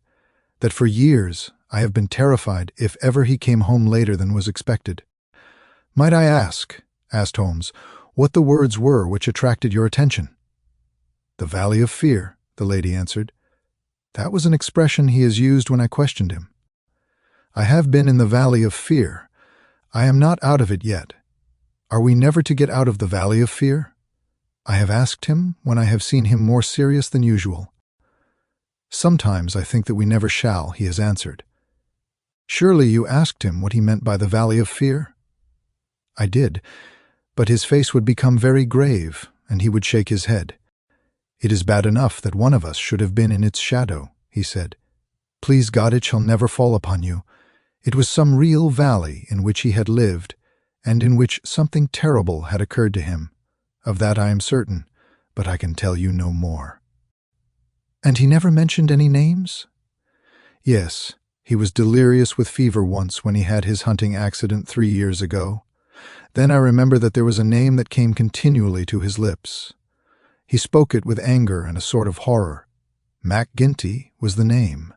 that for years I have been terrified if ever he came home later than was expected." "Might I ask," asked Holmes, "what the words were which attracted your attention?" "The Valley of Fear," the lady answered. "That was an expression he has used when I questioned him." "I have been in the Valley of Fear. I am not out of it yet. Are we never to get out of the Valley of Fear?" I have asked him when I have seen him more serious than usual. "Sometimes I think that we never shall," he has answered. "Surely you asked him what he meant by the Valley of Fear?" I did, but his face would become very grave, and he would shake his head. "It is bad enough that one of us should have been in its shadow," he said. "Please God, it shall never fall upon you." It was some real valley in which he had lived, and in which something terrible had occurred to him. Of that I am certain, but I can tell you no more. "And he never mentioned any names?" "Yes, He was delirious with fever once when he had his hunting accident 3 years ago. Then I remember that there was a name that came continually to his lips. He spoke it with anger and a sort of horror. MacGinty was the name.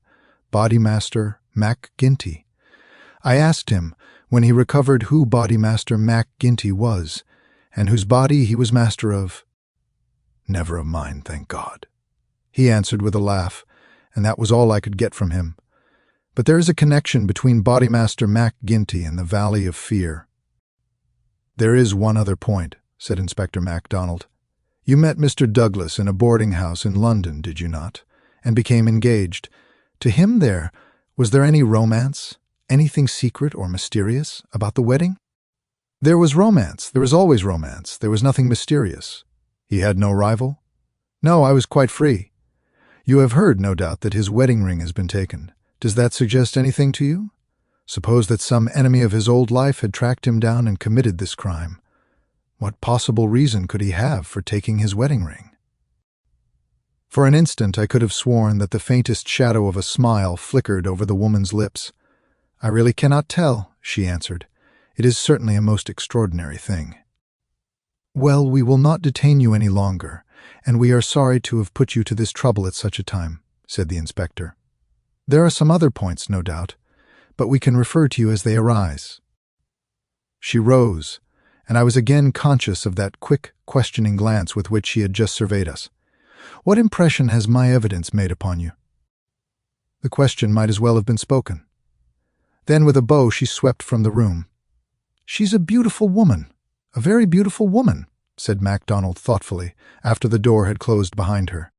Bodymaster MacGinty. I asked him, when he recovered, who Bodymaster MacGinty was, and whose body he was master of. "Never of mine, thank God," he answered with a laugh, and that was all I could get from him. But there is a connection between Bodymaster MacGinty and the Valley of Fear. "There is one other point," said Inspector MacDonald. "You met Mr. Douglas in a boarding house in London, did you not, and became engaged. To him was there any romance, anything secret or mysterious about the wedding?" "There was romance. There was always romance. There was nothing mysterious." "He had no rival?" "No, I was quite free." "You have heard, no doubt, that his wedding ring has been taken. Does that suggest anything to you? Suppose that some enemy of his old life had tracked him down and committed this crime. What possible reason could he have for taking his wedding ring?" For an instant I could have sworn that the faintest shadow of a smile flickered over the woman's lips. "I really cannot tell," she answered. "It is certainly a most extraordinary thing." "Well, we will not detain you any longer, and we are sorry to have put you to this trouble at such a time," said the inspector. "There are some other points, no doubt, but we can refer to you as they arise." She rose, and I was again conscious of that quick, questioning glance with which she had just surveyed us. "What impression has my evidence made upon you?" The question might as well have been spoken. Then with a bow she swept from the room. "She's a beautiful woman, a very beautiful woman," said MacDonald thoughtfully, after the door had closed behind her.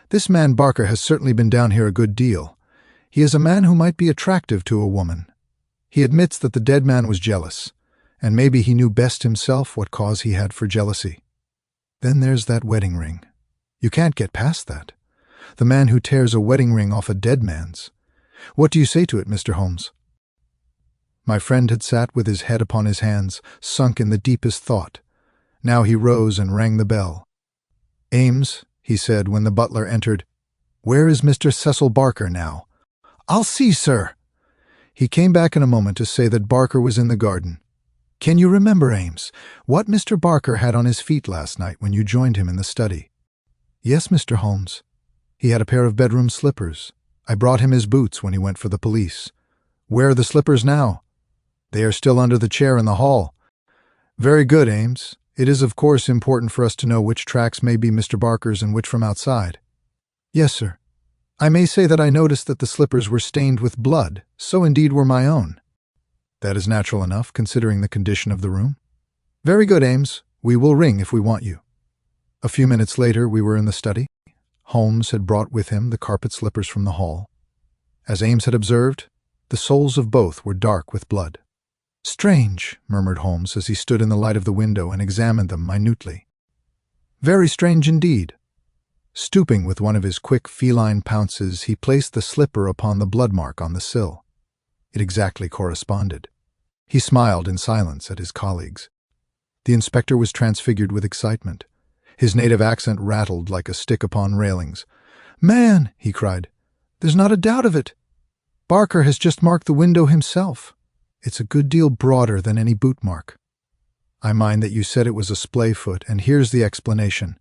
"This man Barker has certainly been down here a good deal. He is a man who might be attractive to a woman. He admits that the dead man was jealous, and maybe he knew best himself what cause he had for jealousy. Then there's that wedding ring. You can't get past that. The man who tears a wedding ring off a dead man's. What do you say to it, Mr. Holmes?" My friend had sat with his head upon his hands, sunk in the deepest thought. Now he rose and rang the bell. "Ames," he said when the butler entered, "where is Mr. Cecil Barker now?" "I'll see, sir." He came back in a moment to say that Barker was in the garden. "Can you remember, Ames, what Mr. Barker had on his feet last night when you joined him in the study?" "Yes, Mr. Holmes. He had a pair of bedroom slippers. I brought him his boots when he went for the police." "Where are the slippers now?" "They are still under the chair in the hall." "Very good, Ames. It is, of course, important for us to know which tracks may be Mr. Barker's and which from outside." "Yes, sir. I may say that I noticed that the slippers were stained with blood. So indeed were my own." "That is natural enough, considering the condition of the room." "Very good, Ames. We will ring if we want you." A few minutes later we were in the study. Holmes had brought with him the carpet slippers from the hall. As Ames had observed, the soles of both were dark with blood. "Strange," murmured Holmes as he stood in the light of the window and examined them minutely. "Very strange indeed." Stooping with one of his quick feline pounces, he placed the slipper upon the blood mark on the sill. It exactly corresponded. He smiled in silence at his colleagues. The inspector was transfigured with excitement. His native accent rattled like a stick upon railings. "Man," he cried, "there's not a doubt of it. Barker has just marked the window himself. It's a good deal broader than any boot mark. I mind that you said it was a splay foot, and here's the explanation.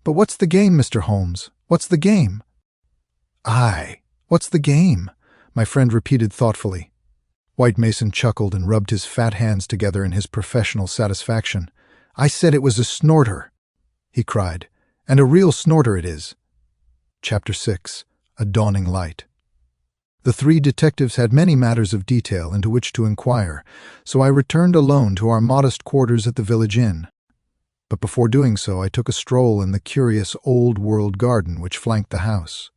But what's the game, Mr. Holmes? What's the game?" "Aye, what's the game?" my friend repeated thoughtfully. White Mason chuckled and rubbed his fat hands together in his professional satisfaction. "I said it was a snorter," he cried, "and a real snorter it is." Chapter 6. A Dawning Light. The three detectives had many matters of detail into which to inquire, so I returned alone to our modest quarters at the village inn. But before doing so I took a stroll in the curious old-world garden which flanked the house.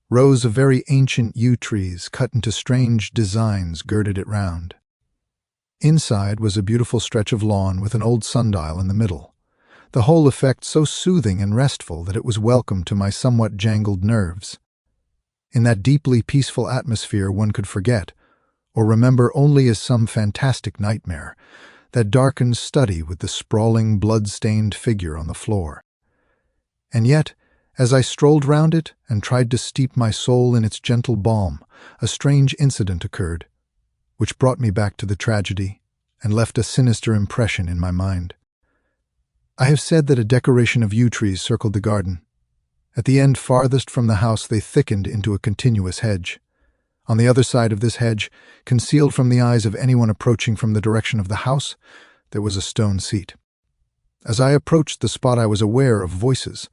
Rows of very ancient yew trees cut into strange designs girded it round. Inside was a beautiful stretch of lawn with an old sundial in the middle, the whole effect so soothing and restful that it was welcome to my somewhat jangled nerves. In that deeply peaceful atmosphere one could forget, or remember only as some fantastic nightmare, that darkened study with the sprawling, blood-stained figure on the floor. And yet, As I strolled round it and tried to steep my soul in its gentle balm, a strange incident occurred, which brought me back to the tragedy and left a sinister impression in my mind. I have said that a decoration of yew trees circled the garden. At the end farthest from the house they thickened into a continuous hedge. On the other side of this hedge, concealed from the eyes of anyone approaching from the direction of the house, there was a stone seat. As I approached the spot I was aware of voices.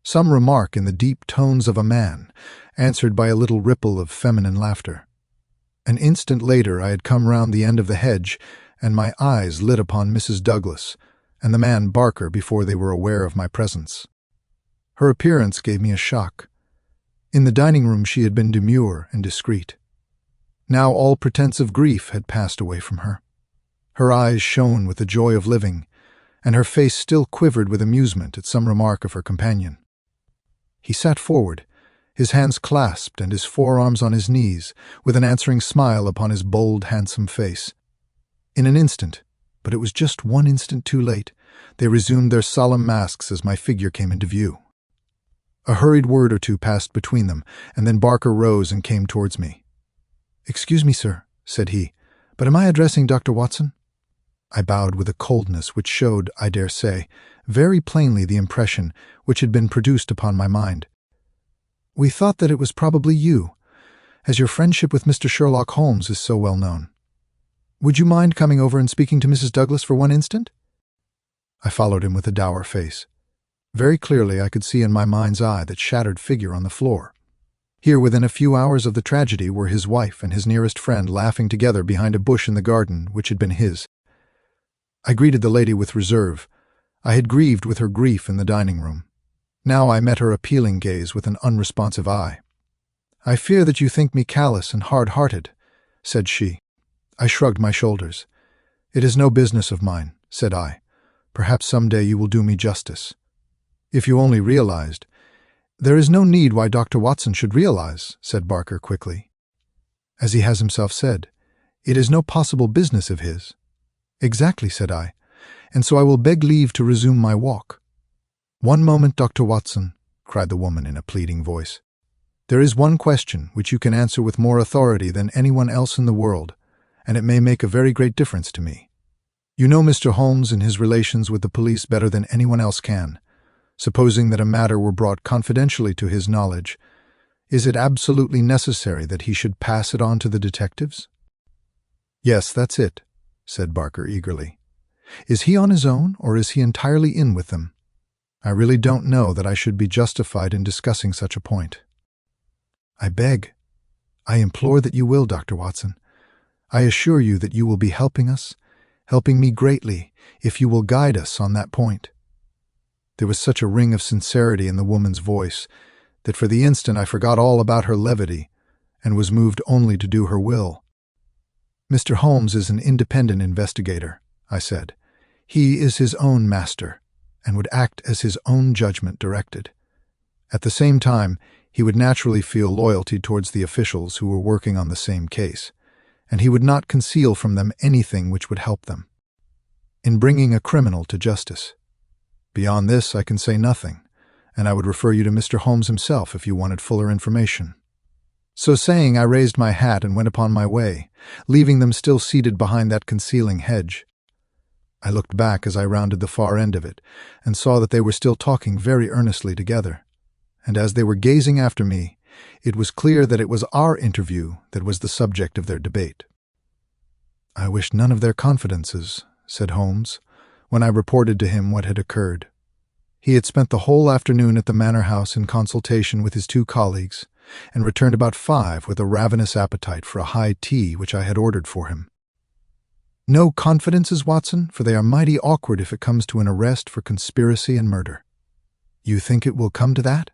Some remark in the deep tones of a man, answered by a little ripple of feminine laughter. An instant later I had come round the end of the hedge, and my eyes lit upon Mrs. Douglas and the man Barker before they were aware of my presence. Her appearance gave me a shock. In the dining room she had been demure and discreet. Now all pretense of grief had passed away from her. Her eyes shone with the joy of living, and her face still quivered with amusement at some remark of her companion. He sat forward, his hands clasped and his forearms on his knees, with an answering smile upon his bold, handsome face. In an instant, but it was just one instant too late, they resumed their solemn masks as my figure came into view. A hurried word or two passed between them, and then Barker rose and came towards me. "Excuse me, sir," said he, "but am I addressing Dr. Watson?" I bowed with a coldness which showed, I dare say, very plainly the impression which had been produced upon my mind. "We thought that it was probably you, as your friendship with Mr. Sherlock Holmes is so well known. Would you mind coming over and speaking to Mrs. Douglas for one instant?" I followed him with a dour face. Very clearly I could see in my mind's eye that shattered figure on the floor. Here, within a few hours of the tragedy, were his wife and his nearest friend laughing together behind a bush in the garden which had been his. I greeted the lady with reserve. I had grieved with her grief in the dining room. Now I met her appealing gaze with an unresponsive eye. "I fear that you think me callous and hard-hearted," said she. I shrugged my shoulders. "It is no business of mine," said I. "Perhaps some day you will do me justice. If you only realized—" "There is no need why Dr. Watson should realize," said Barker quickly. "As he has himself said, it is no possible business of his." "Exactly," said I, "and so I will beg leave to resume my walk." "One moment, Dr. Watson," cried the woman in a pleading voice. "There is one question which you can answer with more authority than anyone else in the world, and it may make a very great difference to me. You know Mr. Holmes and his relations with the police better than anyone else can. Supposing that a matter were brought confidentially to his knowledge, is it absolutely necessary that he should pass it on to the detectives?" "Yes, that's it," said Barker eagerly. "Is he on his own, or is he entirely in with them? I really don't know that I should be justified in discussing such a point." "I beg, I implore that you will, Dr. Watson. I assure you that you will be helping us, helping me greatly, if you will guide us on that point." There was such a ring of sincerity in the woman's voice that for the instant I forgot all about her levity and was moved only to do her will. "Mr. Holmes is an independent investigator," I said. "He is his own master and would act as his own judgment directed. At the same time, he would naturally feel loyalty towards the officials who were working on the same case, and he would not conceal from them anything which would help them in bringing a criminal to justice. Beyond this I can say nothing, and I would refer you to Mr. Holmes himself if you wanted fuller information." So saying, I raised my hat and went upon my way, leaving them still seated behind that concealing hedge. I looked back as I rounded the far end of it, and saw that they were still talking very earnestly together, and as they were gazing after me, it was clear that it was our interview that was the subject of their debate. "I wish none of their confidences," said Holmes, when I reported to him what had occurred. He had spent the whole afternoon at the manor house in consultation with his two colleagues, and returned about 5 with a ravenous appetite for a high tea which I had ordered for him. "No confidences, Watson, for they are mighty awkward if it comes to an arrest for conspiracy and murder." "You think it will come to that?"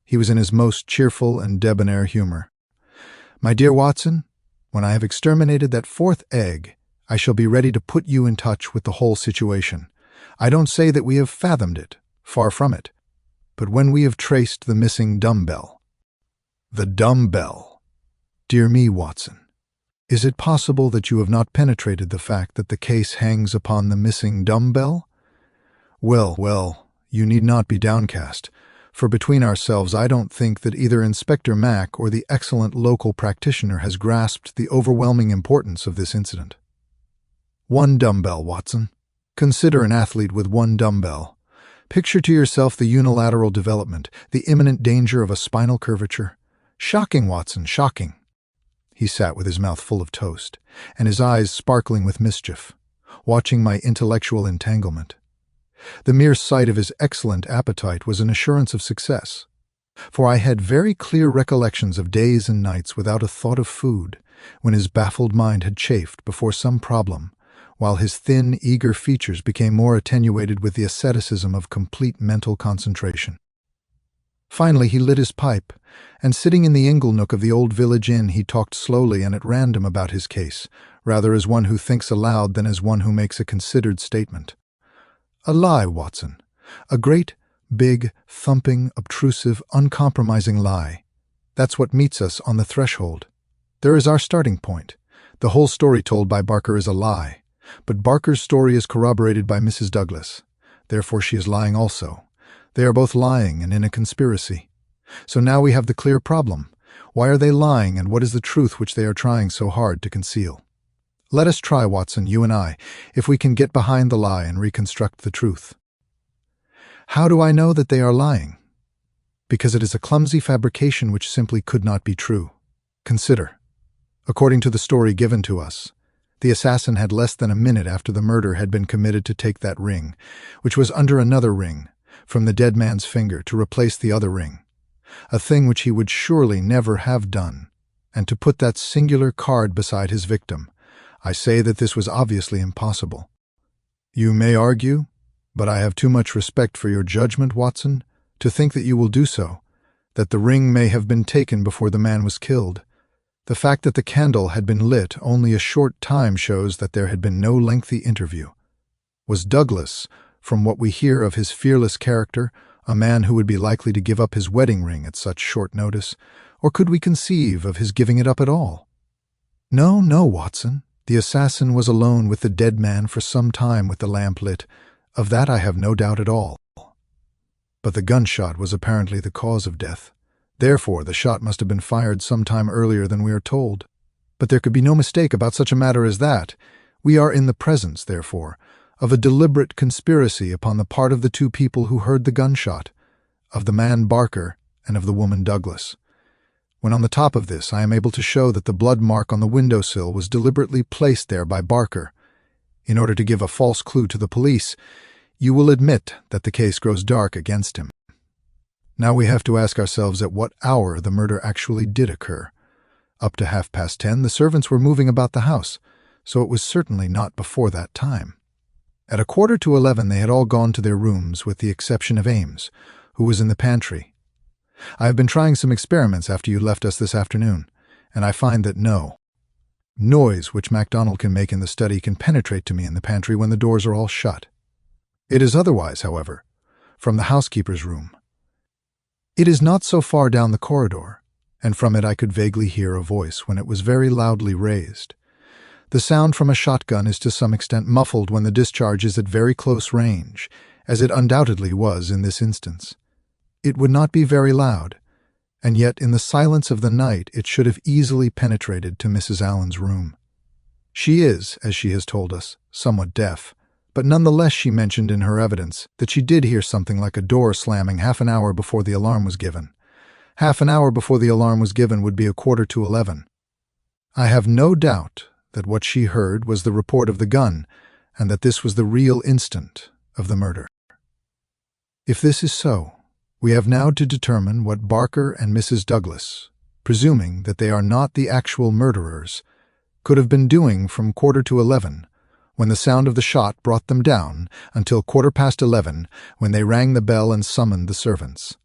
He was in his most cheerful and debonair humor. "My dear Watson, when I have exterminated that 4th egg, I shall be ready to put you in touch with the whole situation. I don't say that we have fathomed it, far from it, but when we have traced the missing dumbbell—" "The dumbbell! Dear me, Watson, is it possible that you have not penetrated the fact that the case hangs upon the missing dumbbell? Well, you need not be downcast, For between ourselves, I don't think that either Inspector Mack or the excellent local practitioner has grasped the overwhelming importance of this incident. 1 dumbbell, Watson. Consider an athlete with 1 dumbbell. Picture to yourself the unilateral development, the imminent danger of a spinal curvature. Shocking, Watson, shocking. He sat with his mouth full of toast, and his eyes sparkling with mischief, watching my intellectual entanglement. The mere sight of his excellent appetite was an assurance of success, for I had very clear recollections of days and nights without a thought of food, when his baffled mind had chafed before some problem, while his thin, eager features became more attenuated with the asceticism of complete mental concentration. Finally he lit his pipe, and sitting in the ingle-nook of the old village inn he talked slowly and at random about his case, rather as one who thinks aloud than as one who makes a considered statement. A lie, Watson. A great, big, thumping, obtrusive, uncompromising lie. That's what meets us on the threshold. There is our starting point. The whole story told by Barker is a lie. But Barker's story is corroborated by Mrs. Douglas. Therefore she is lying also. They are both lying and in a conspiracy. So now we have the clear problem. Why are they lying, and what is the truth which they are trying so hard to conceal? Let us try, Watson, you and I, if we can get behind the lie and reconstruct the truth. How do I know that they are lying? Because it is a clumsy fabrication which simply could not be true. Consider. According to the story given to us, the assassin had less than a minute after the murder had been committed to take that ring, which was under another ring, from the dead man's finger to replace the other ring, a thing which he would surely never have done, and to put that singular card beside his victim. I say that this was obviously impossible. You may argue, but I have too much respect for your judgment, Watson, to think that you will do so, that the ring may have been taken before the man was killed. The fact that the candle had been lit only a short time shows that there had been no lengthy interview. Was Douglas, from what we hear of his fearless character, a man who would be likely to give up his wedding ring at such short notice, or could we conceive of his giving it up at all? No, no, Watson. The assassin was alone with the dead man for some time with the lamp lit. Of that I have no doubt at all. But the gunshot was apparently the cause of death. Therefore, the shot must have been fired some time earlier than we are told. But there could be no mistake about such a matter as that. We are in the presence, therefore, of a deliberate conspiracy upon the part of the 2 people who heard the gunshot, of the man Barker and of the woman Douglas. When on the top of this I am able to show that the blood mark on the windowsill was deliberately placed there by Barker, in order to give a false clue to the police, you will admit that the case grows dark against him. Now we have to ask ourselves at what hour the murder actually did occur. Up to 10:30 the servants were moving about the house, so it was certainly not before that time. At 11:15 they had all gone to their rooms, with the exception of Ames, who was in the pantry. I have been trying some experiments after you left us this afternoon, and I find that no noise which MacDonald can make in the study can penetrate to me in the pantry when the doors are all shut. It is otherwise, however, from the housekeeper's room. It is not so far down the corridor, and from it I could vaguely hear a voice when it was very loudly raised. The sound from a shotgun is to some extent muffled when the discharge is at very close range, as it undoubtedly was in this instance. It would not be very loud, and yet in the silence of the night it should have easily penetrated to Mrs. Allen's room. She is, as she has told us, somewhat deaf, but nonetheless she mentioned in her evidence that she did hear something like a door slamming half an hour before the alarm was given. Half an hour before the alarm was given would be 11:15. I have no doubt that what she heard was the report of the gun, and that this was the real instant of the murder. If this is so, we have now to determine what Barker and Mrs. Douglas, presuming that they are not the actual murderers, could have been doing from 11:15, when the sound of the shot brought them down, until 11:15, when they rang the bell and summoned the servants.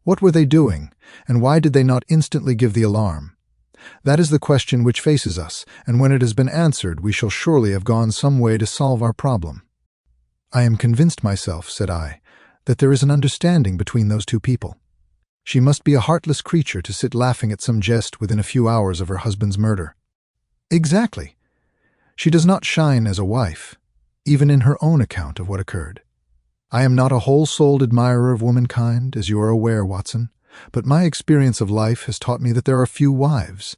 What were they doing, and why did they not instantly give the alarm? That is the question which faces us, and when it has been answered we shall surely have gone some way to solve our problem. I am convinced myself, said I, that there is an understanding between those 2 people. She must be a heartless creature to sit laughing at some jest within a few hours of her husband's murder. Exactly. She does not shine as a wife, even in her own account of what occurred. I am not a whole-souled admirer of womankind, as you are aware, Watson, but my experience of life has taught me that there are few wives,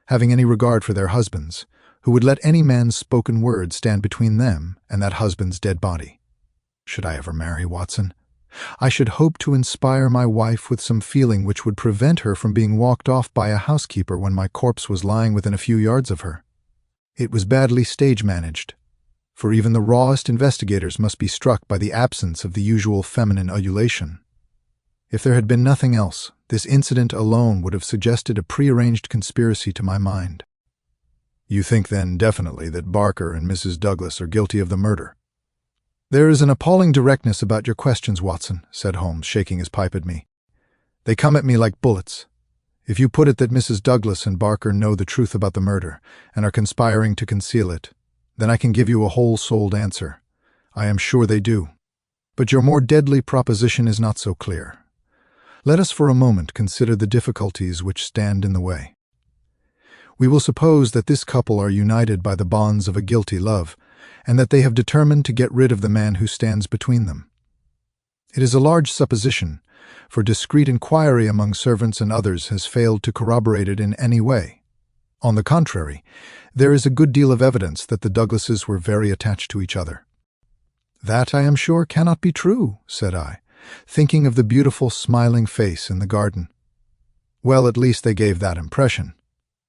having any regard for their husbands, who would let any man's spoken word stand between them and that husband's dead body. Should I ever marry, Watson, I should hope to inspire my wife with some feeling which would prevent her from being walked off by a housekeeper when my corpse was lying within a few yards of her. It was badly stage-managed, for even the rawest investigators must be struck by the absence of the usual feminine ululation. If there had been nothing else, this incident alone would have suggested a prearranged conspiracy to my mind. You think then definitely that Barker and Mrs. Douglas are guilty of the murder? There is an appalling directness about your questions, Watson, said Holmes, shaking his pipe at me. They come at me like bullets. If you put it that Mrs. Douglas and Barker know the truth about the murder and are conspiring to conceal it, then I can give you a whole-souled answer. I am sure they do. But your more deadly proposition is not so clear. Let us for a moment consider the difficulties which stand in the way. We will suppose that this couple are united by the bonds of a guilty love, and that they have determined to get rid of the man who stands between them. It is a large supposition, for discreet inquiry among servants and others has failed to corroborate it in any way. On the contrary, there is a good deal of evidence that the Douglases were very attached to each other. That, I am sure, cannot be true, said I, thinking of the beautiful smiling face in the garden. Well, at least they gave that impression.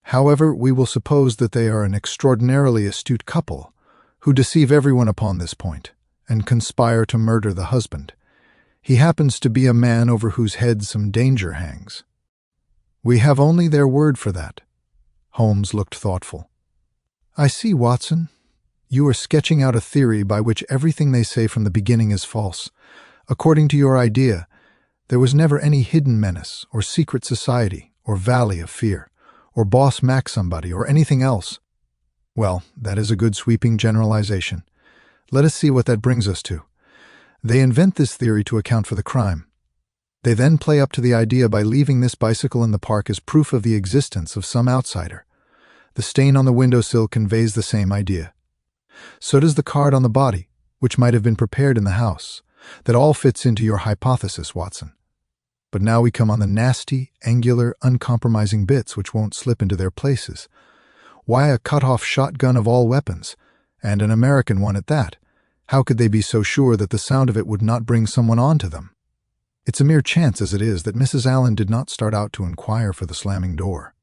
However, we will suppose that they are an extraordinarily astute couple, who deceive everyone upon this point, and conspire to murder the husband. He happens to be a man over whose head some danger hangs. We have only their word for that. Holmes looked thoughtful. I see, Watson. You are sketching out a theory by which everything they say from the beginning is false. According to your idea, there was never any hidden menace, or secret society, or valley of fear, or boss Mac somebody, or anything else. Well, that is a good sweeping generalization. Let us see what that brings us to. They invent this theory to account for the crime. They then play up to the idea by leaving this bicycle in the park as proof of the existence of some outsider. The stain on the windowsill conveys the same idea. So does the card on the body, which might have been prepared in the house. That all fits into your hypothesis, Watson. But now we come on the nasty, angular, uncompromising bits which won't slip into their places. Why a cut-off shotgun of all weapons, and an American one at that? How could they be so sure that the sound of it would not bring someone on to them? It's a mere chance as it is that Mrs. Allen did not start out to inquire for the slamming door.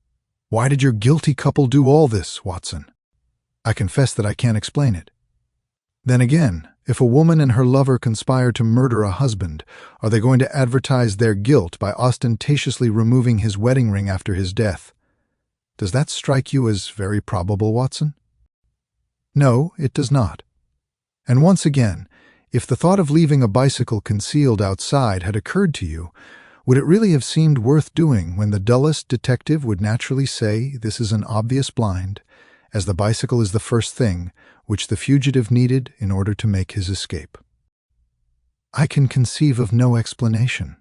Why did your guilty couple do all this, Watson? I confess that I can't explain it. Then again, if a woman and her lover conspire to murder a husband, are they going to advertise their guilt by ostentatiously removing his wedding ring after his death? Does that strike you as very probable, Watson? No, it does not. And once again, if the thought of leaving a bicycle concealed outside had occurred to you, would it really have seemed worth doing when the dullest detective would naturally say this is an obvious blind, as the bicycle is the first thing which the fugitive needed in order to make his escape? I can conceive of no explanation.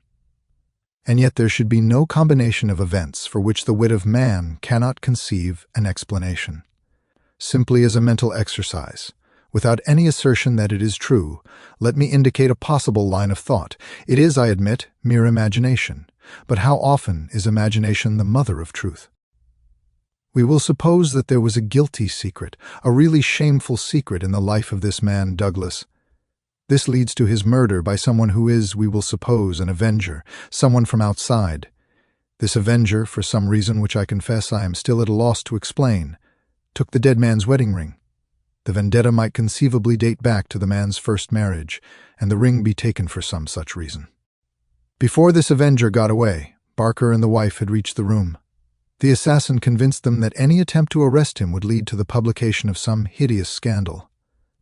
And yet there should be no combination of events for which the wit of man cannot conceive an explanation. Simply as a mental exercise, without any assertion that it is true, let me indicate a possible line of thought. It is, I admit, mere imagination, but how often is imagination the mother of truth? We will suppose that there was a guilty secret, a really shameful secret in the life of this man Douglas. This leads to his murder by someone who is, we will suppose, an avenger, someone from outside. This avenger, for some reason which I confess I am still at a loss to explain, took the dead man's wedding ring. The vendetta might conceivably date back to the man's first marriage, and the ring be taken for some such reason. Before this avenger got away, Barker and the wife had reached the room. The assassin convinced them that any attempt to arrest him would lead to the publication of some hideous scandal.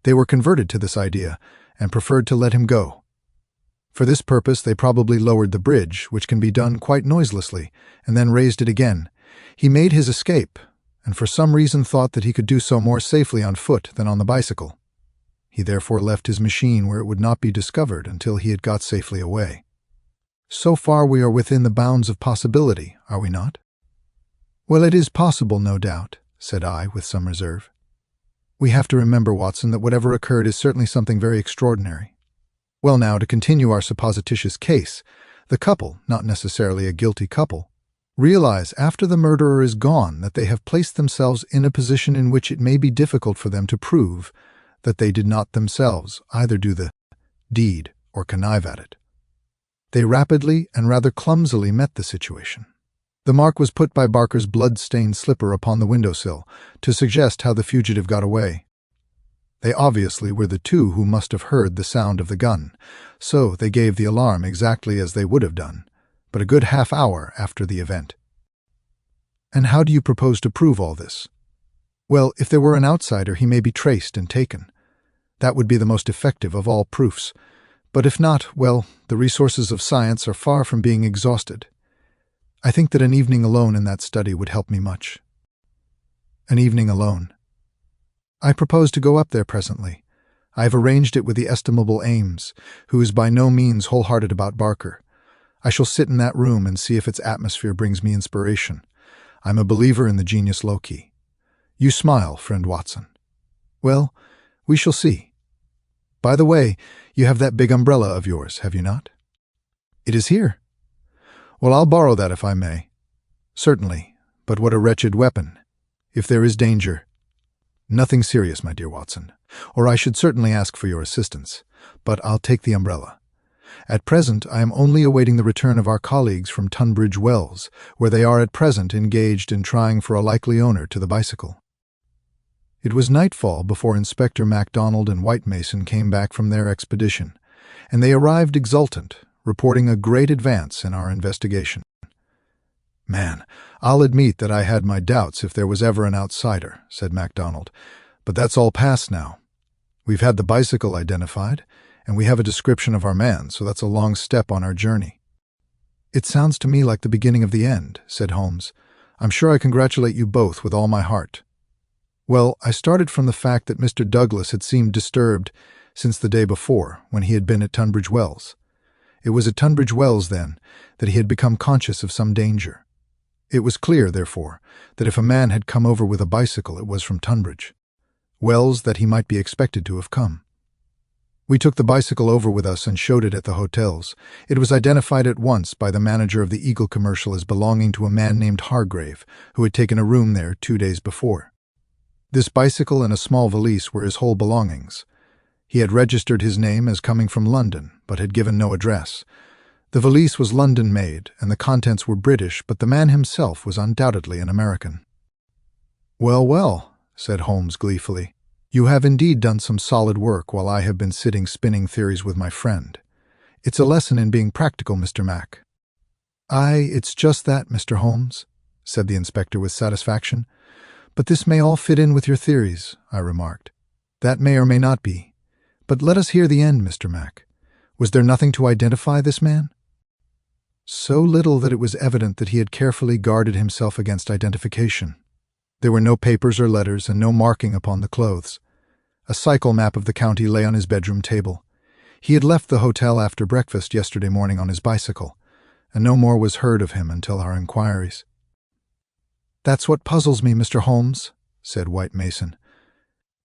They were converted to this idea, and preferred to let him go. For this purpose they probably lowered the bridge, which can be done quite noiselessly, and then raised it again. He made his escape, and for some reason thought that he could do so more safely on foot than on the bicycle. He therefore left his machine where it would not be discovered until he had got safely away. So far we are within the bounds of possibility, are we not? Well, it is possible, no doubt, said I with some reserve. We have to remember, Watson, that whatever occurred is certainly something very extraordinary. Well now, to continue our supposititious case, the couple, not necessarily a guilty couple, realize after the murderer is gone that they have placed themselves in a position in which it may be difficult for them to prove that they did not themselves either do the deed or connive at it. They rapidly and rather clumsily met the situation. The mark was put by Barker's blood-stained slipper upon the windowsill to suggest how the fugitive got away. They obviously were the two who must have heard the sound of the gun, so they gave the alarm exactly as they would have done, but a good half-hour after the event. And how do you propose to prove all this? Well, if there were an outsider, he may be traced and taken. That would be the most effective of all proofs. But if not, well, the resources of science are far from being exhausted. I think that an evening alone in that study would help me much. An evening alone. I propose to go up there presently. I have arranged it with the estimable Ames, who is by no means wholehearted about Barker. I shall sit in that room and see if its atmosphere brings me inspiration. I'm a believer in the genius loci. You smile, friend Watson. Well, we shall see. By the way, you have that big umbrella of yours, have you not? It is here. Well, I'll borrow that if I may. Certainly, but what a wretched weapon. If there is danger. Nothing serious, my dear Watson, or I should certainly ask for your assistance, but I'll take the umbrella. At present, I am only awaiting the return of our colleagues from Tunbridge Wells, where they are at present engaged in trying for a likely owner to the bicycle. It was nightfall before Inspector MacDonald and White Mason came back from their expedition, and they arrived exultant, reporting a great advance in our investigation. Man, I'll admit that I had my doubts if there was ever an outsider, said MacDonald, but that's all past now. We've had the bicycle identified, and we have a description of our man, so that's a long step on our journey. It sounds to me like the beginning of the end, said Holmes. I'm sure I congratulate you both with all my heart. Well, I started from the fact that Mr. Douglas had seemed disturbed since the day before, when he had been at Tunbridge Wells. It was at Tunbridge Wells, then, that he had become conscious of some danger. It was clear, therefore, that if a man had come over with a bicycle, it was from Tunbridge Wells that he might be expected to have come. We took the bicycle over with us and showed it at the hotels. It was identified at once by the manager of the Eagle Commercial as belonging to a man named Hargrave, who had taken a room there 2 days before. This bicycle and a small valise were his whole belongings. He had registered his name as coming from London, but had given no address. The valise was London-made, and the contents were British, but the man himself was undoubtedly an American. "Well, well," said Holmes gleefully, "you have indeed done some solid work while I have been sitting spinning theories with my friend. It's a lesson in being practical, Mr. Mac." "Aye, it's just that, Mr. Holmes," said the inspector with satisfaction. "But this may all fit in with your theories," I remarked. "That may or may not be. But let us hear the end, Mr. Mac. Was there nothing to identify this man?" "So little that it was evident that he had carefully guarded himself against identification. There were no papers or letters and no marking upon the clothes. A cycle map of the county lay on his bedroom table. He had left the hotel after breakfast yesterday morning on his bicycle, and no more was heard of him until our inquiries." "That's what puzzles me, Mr. Holmes," said White Mason.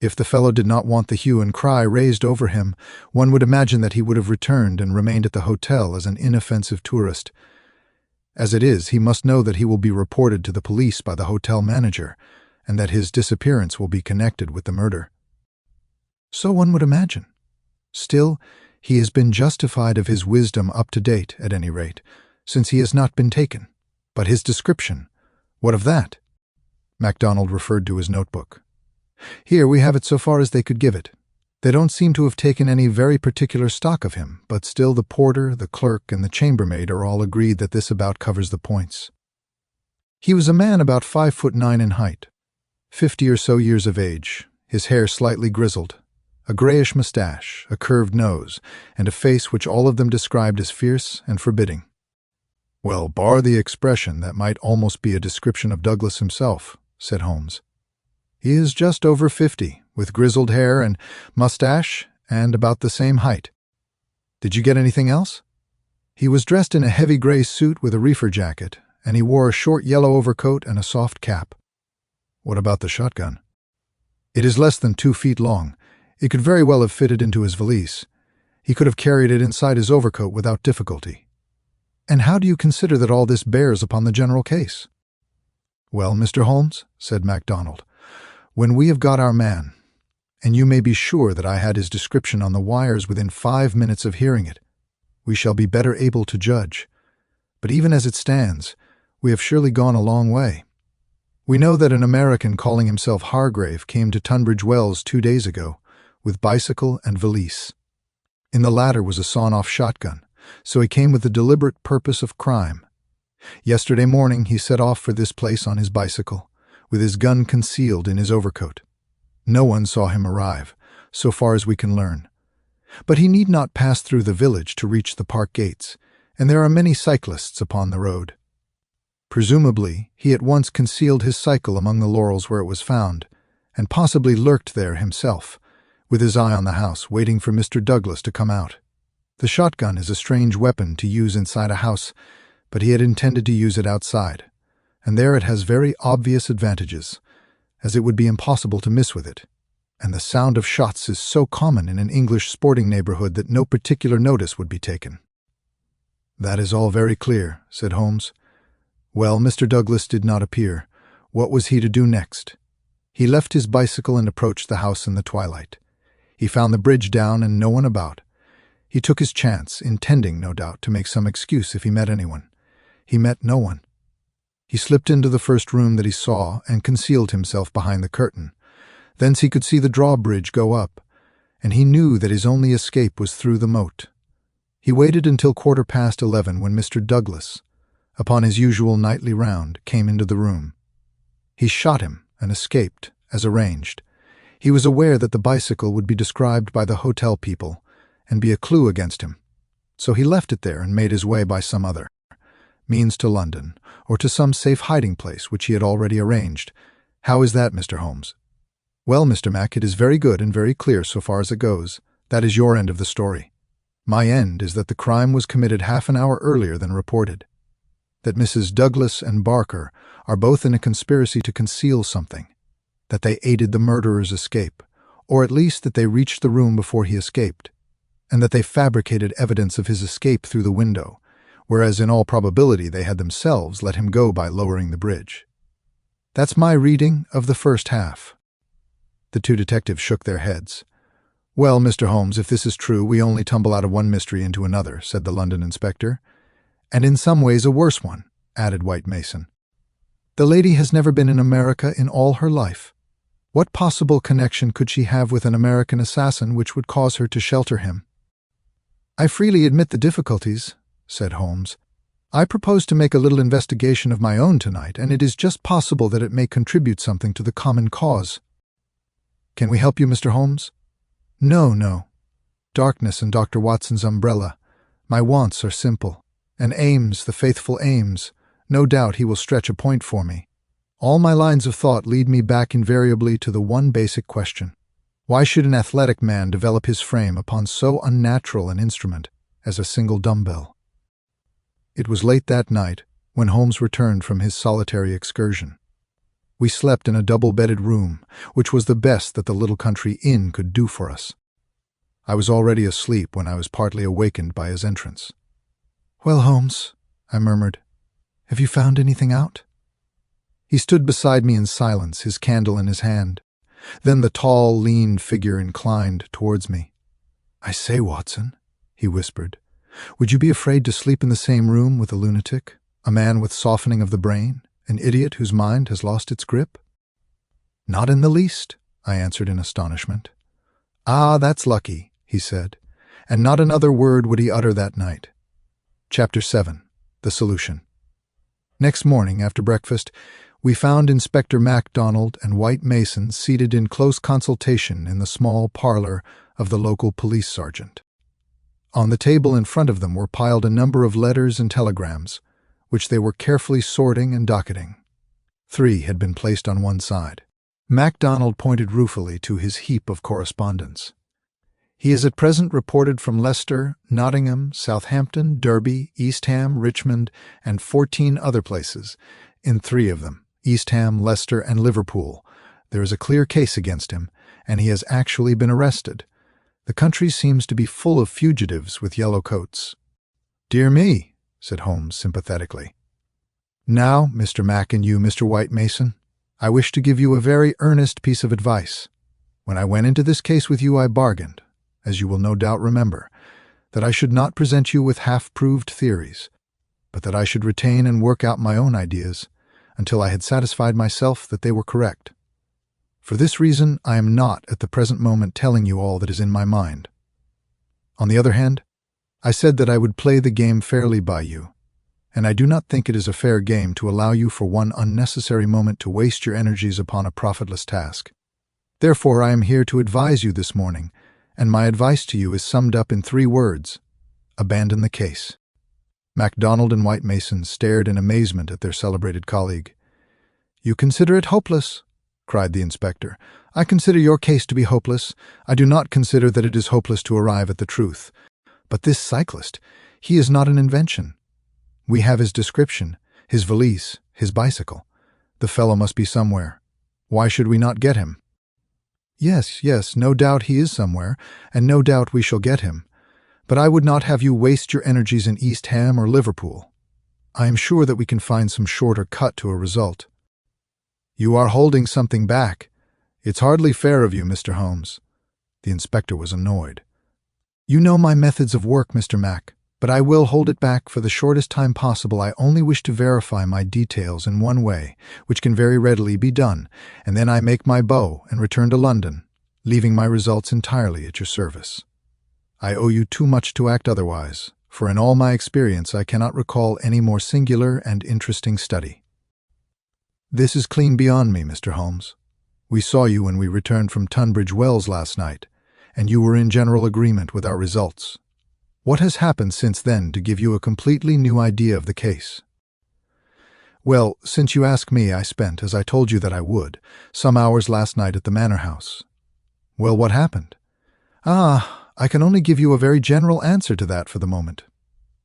"If the fellow did not want the hue and cry raised over him, one would imagine that he would have returned and remained at the hotel as an inoffensive tourist. As it is, he must know that he will be reported to the police by the hotel manager, and that his disappearance will be connected with the murder." "So one would imagine. Still, he has been justified of his wisdom up to date, at any rate, since he has not been taken. But his description, what of that?" MacDonald referred to his notebook. "Here we have it so far as they could give it. They don't seem to have taken any very particular stock of him, but still the porter, the clerk, and the chambermaid are all agreed that this about covers the points. He was a man about 5'9" in height, 50 or so years of age, his hair slightly grizzled, a grayish mustache, a curved nose, and a face which all of them described as fierce and forbidding. "Well, bar the expression, that might almost be a description of Douglas himself," said Holmes. "He is just over 50, with grizzled hair and mustache, and about the same height. Did you get anything else?" "He was dressed in a heavy gray suit with a reefer jacket, and he wore a short yellow overcoat and a soft cap." "What about the shotgun?" "It is less than 2 feet long. It could very well have fitted into his valise. He could have carried it inside his overcoat without difficulty. And how do you consider that all this bears upon the general case? Well, Mr. Holmes, said MacDonald, when we have got our man, and you may be sure that I had his description on the wires within 5 minutes of hearing it, we shall be better able to judge. But even as it stands, we have surely gone a long way. We know that an American calling himself Hargrave came to Tunbridge Wells 2 days ago, with bicycle and valise. In the latter was a sawn-off shotgun, so he came with the deliberate purpose of crime. Yesterday morning he set off for this place on his bicycle, with his gun concealed in his overcoat. No one saw him arrive, so far as we can learn. But he need not pass through the village to reach the park gates, and there are many cyclists upon the road. Presumably, he at once concealed his cycle among the laurels where it was found, and possibly lurked there himself, with his eye on the house, waiting for Mr. Douglas to come out. The shotgun is a strange weapon to use inside a house, but he had intended to use it outside, and there it has very obvious advantages, as it would be impossible to miss with it, and the sound of shots is so common in an English sporting neighborhood that no particular notice would be taken. That is all very clear, said Holmes. Well, Mr. Douglas did not appear. What was he to do next? He left his bicycle and approached the house in the twilight. He found the bridge down and no one about. He took his chance, intending, no doubt, to make some excuse if he met anyone. He met no one. He slipped into the first room that he saw and concealed himself behind the curtain. Thence he could see the drawbridge go up, and he knew that his only escape was through the moat. He waited until 11:15 when Mr. Douglas, upon his usual nightly round, came into the room. He shot him and escaped, as arranged. He was aware that the bicycle would be described by the hotel people and be a clue against him, so he left it there and made his way by some other means to London, or to some safe hiding place which he had already arranged. How is that, Mr. Holmes? Well, Mr. Mac, it is very good and very clear so far as it goes. That is your end of the story. My end is that the crime was committed half an hour earlier than reported. That Mrs. Douglas and Barker are both in a conspiracy to conceal something. That they aided the murderer's escape, or at least that they reached the room before he escaped, and that they fabricated evidence of his escape through the window, whereas in all probability they had themselves let him go by lowering the bridge. That's my reading of the first half. The two detectives shook their heads. Well, Mr. Holmes, if this is true, we only tumble out of one mystery into another, said the London inspector. And in some ways a worse one, added White Mason. The lady has never been in America in all her life. What possible connection could she have with an American assassin which would cause her to shelter him? I freely admit the difficulties, said Holmes. I propose to make a little investigation of my own tonight, and it is just possible that it may contribute something to the common cause. Can we help you, Mr. Holmes? No. Darkness and Dr. Watson's umbrella. My wants are simple. And Ames, the faithful Ames, no doubt he will stretch a point for me. All my lines of thought lead me back invariably to the one basic question. Why should an athletic man develop his frame upon so unnatural an instrument as a single dumbbell? It was late that night when Holmes returned from his solitary excursion. We slept in a double-bedded room, which was the best that the little country inn could do for us. I was already asleep when I was partly awakened by his entrance. "Well, Holmes," I murmured, "have you found anything out?" He stood beside me in silence, his candle in his hand. Then the tall, lean figure inclined towards me. "I say, Watson," he whispered, "would you be afraid to sleep in the same room with a lunatic, a man with softening of the brain, an idiot whose mind has lost its grip?" "Not in the least," I answered in astonishment. "Ah, that's lucky," he said, and not another word would he utter that night. Chapter 7. The Solution. Next morning, after breakfast, we found Inspector MacDonald and White Mason seated in close consultation in the small parlor of the local police sergeant. On the table in front of them were piled a number of letters and telegrams, which they were carefully sorting and docketing. 3 had been placed on one side. MacDonald pointed ruefully to his heap of correspondence. "He is at present reported from Leicester, Nottingham, Southampton, Derby, East Ham, Richmond, and 14 other places. In 3 of them, East Ham, Leicester, and Liverpool, there is a clear case against him, and he has actually been arrested. The country seems to be full of fugitives with yellow coats." "Dear me," said Holmes sympathetically. "Now, Mr. Mack and you, Mr. White Mason, I wish to give you a very earnest piece of advice. When I went into this case with you, I bargained, as you will no doubt remember, that I should not present you with half-proved theories, but that I should retain and work out my own ideas until I had satisfied myself that they were correct. For this reason, I am not at the present moment telling you all that is in my mind. On the other hand, I said that I would play the game fairly by you, and I do not think it is a fair game to allow you for one unnecessary moment to waste your energies upon a profitless task. Therefore, I am here to advise you this morning, and my advice to you is summed up in 3 words: abandon the case." MacDonald and White Mason stared in amazement at their celebrated colleague. "You consider it hopeless?" cried the inspector. "I consider your case to be hopeless. I do not consider that it is hopeless to arrive at the truth. But this cyclist, he is not an invention. We have his description, his valise, his bicycle. The fellow must be somewhere. Why should we not get him?" Yes, no doubt he is somewhere, and no doubt we shall get him. But I would not have you waste your energies in East Ham or Liverpool. I am sure that we can find some shorter cut to a result." "You are holding something back. It's hardly fair of you, Mr. Holmes." The inspector was annoyed. "You know my methods of work, Mr. Mack, but I will hold it back for the shortest time possible. I only wish to verify my details in one way, which can very readily be done, and then I make my bow and return to London, leaving my results entirely at your service. I owe you too much to act otherwise, for in all my experience I cannot recall any more singular and interesting study." "This is clean beyond me, Mr. Holmes. We saw you when we returned from Tunbridge Wells last night, and you were in general agreement with our results. What has happened since then to give you a completely new idea of the case?" "Well, since you ask me, I spent, as I told you that I would, some hours last night at the Manor House." "Well, what happened?" I can only give you a very general answer to that for the moment.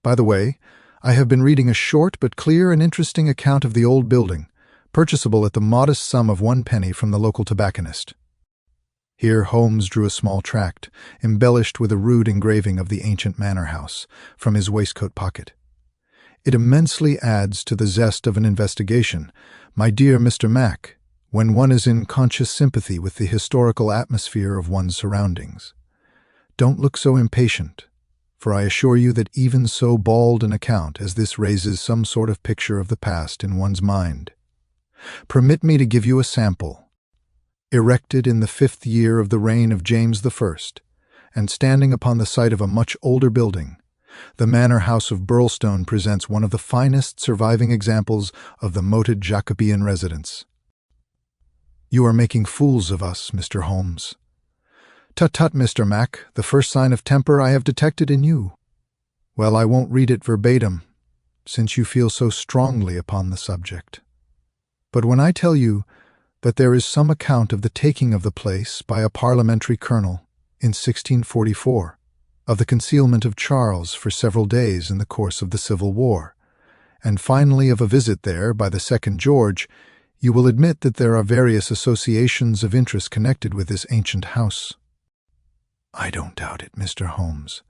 By the way, I have been reading a short but clear and interesting account of the old building, purchasable at the modest sum of 1 penny from the local tobacconist." Here Holmes drew a small tract, embellished with a rude engraving of the ancient manor house, from his waistcoat pocket. "It immensely adds to the zest of an investigation, my dear Mr. Mack, when one is in conscious sympathy with the historical atmosphere of one's surroundings. Don't look so impatient, for I assure you that even so bald an account as this raises some sort of picture of the past in one's mind. Permit me to give you a sample. Erected in the 5th year of the reign of James I, and standing upon the site of a much older building, the Manor House of Burlstone presents one of the finest surviving examples of the moated Jacobean residence." "You are making fools of us, Mr. Holmes." "Tut, Mr. Mack, the first sign of temper I have detected in you." "Well, I won't read it verbatim, since you feel so strongly upon the subject. But when I tell you that there is some account of the taking of the place by a parliamentary colonel in 1644, of the concealment of Charles for several days in the course of the Civil War, and finally of a visit there by the second George, you will admit that there are various associations of interest connected with this ancient house." "I don't doubt it, Mr. Holmes,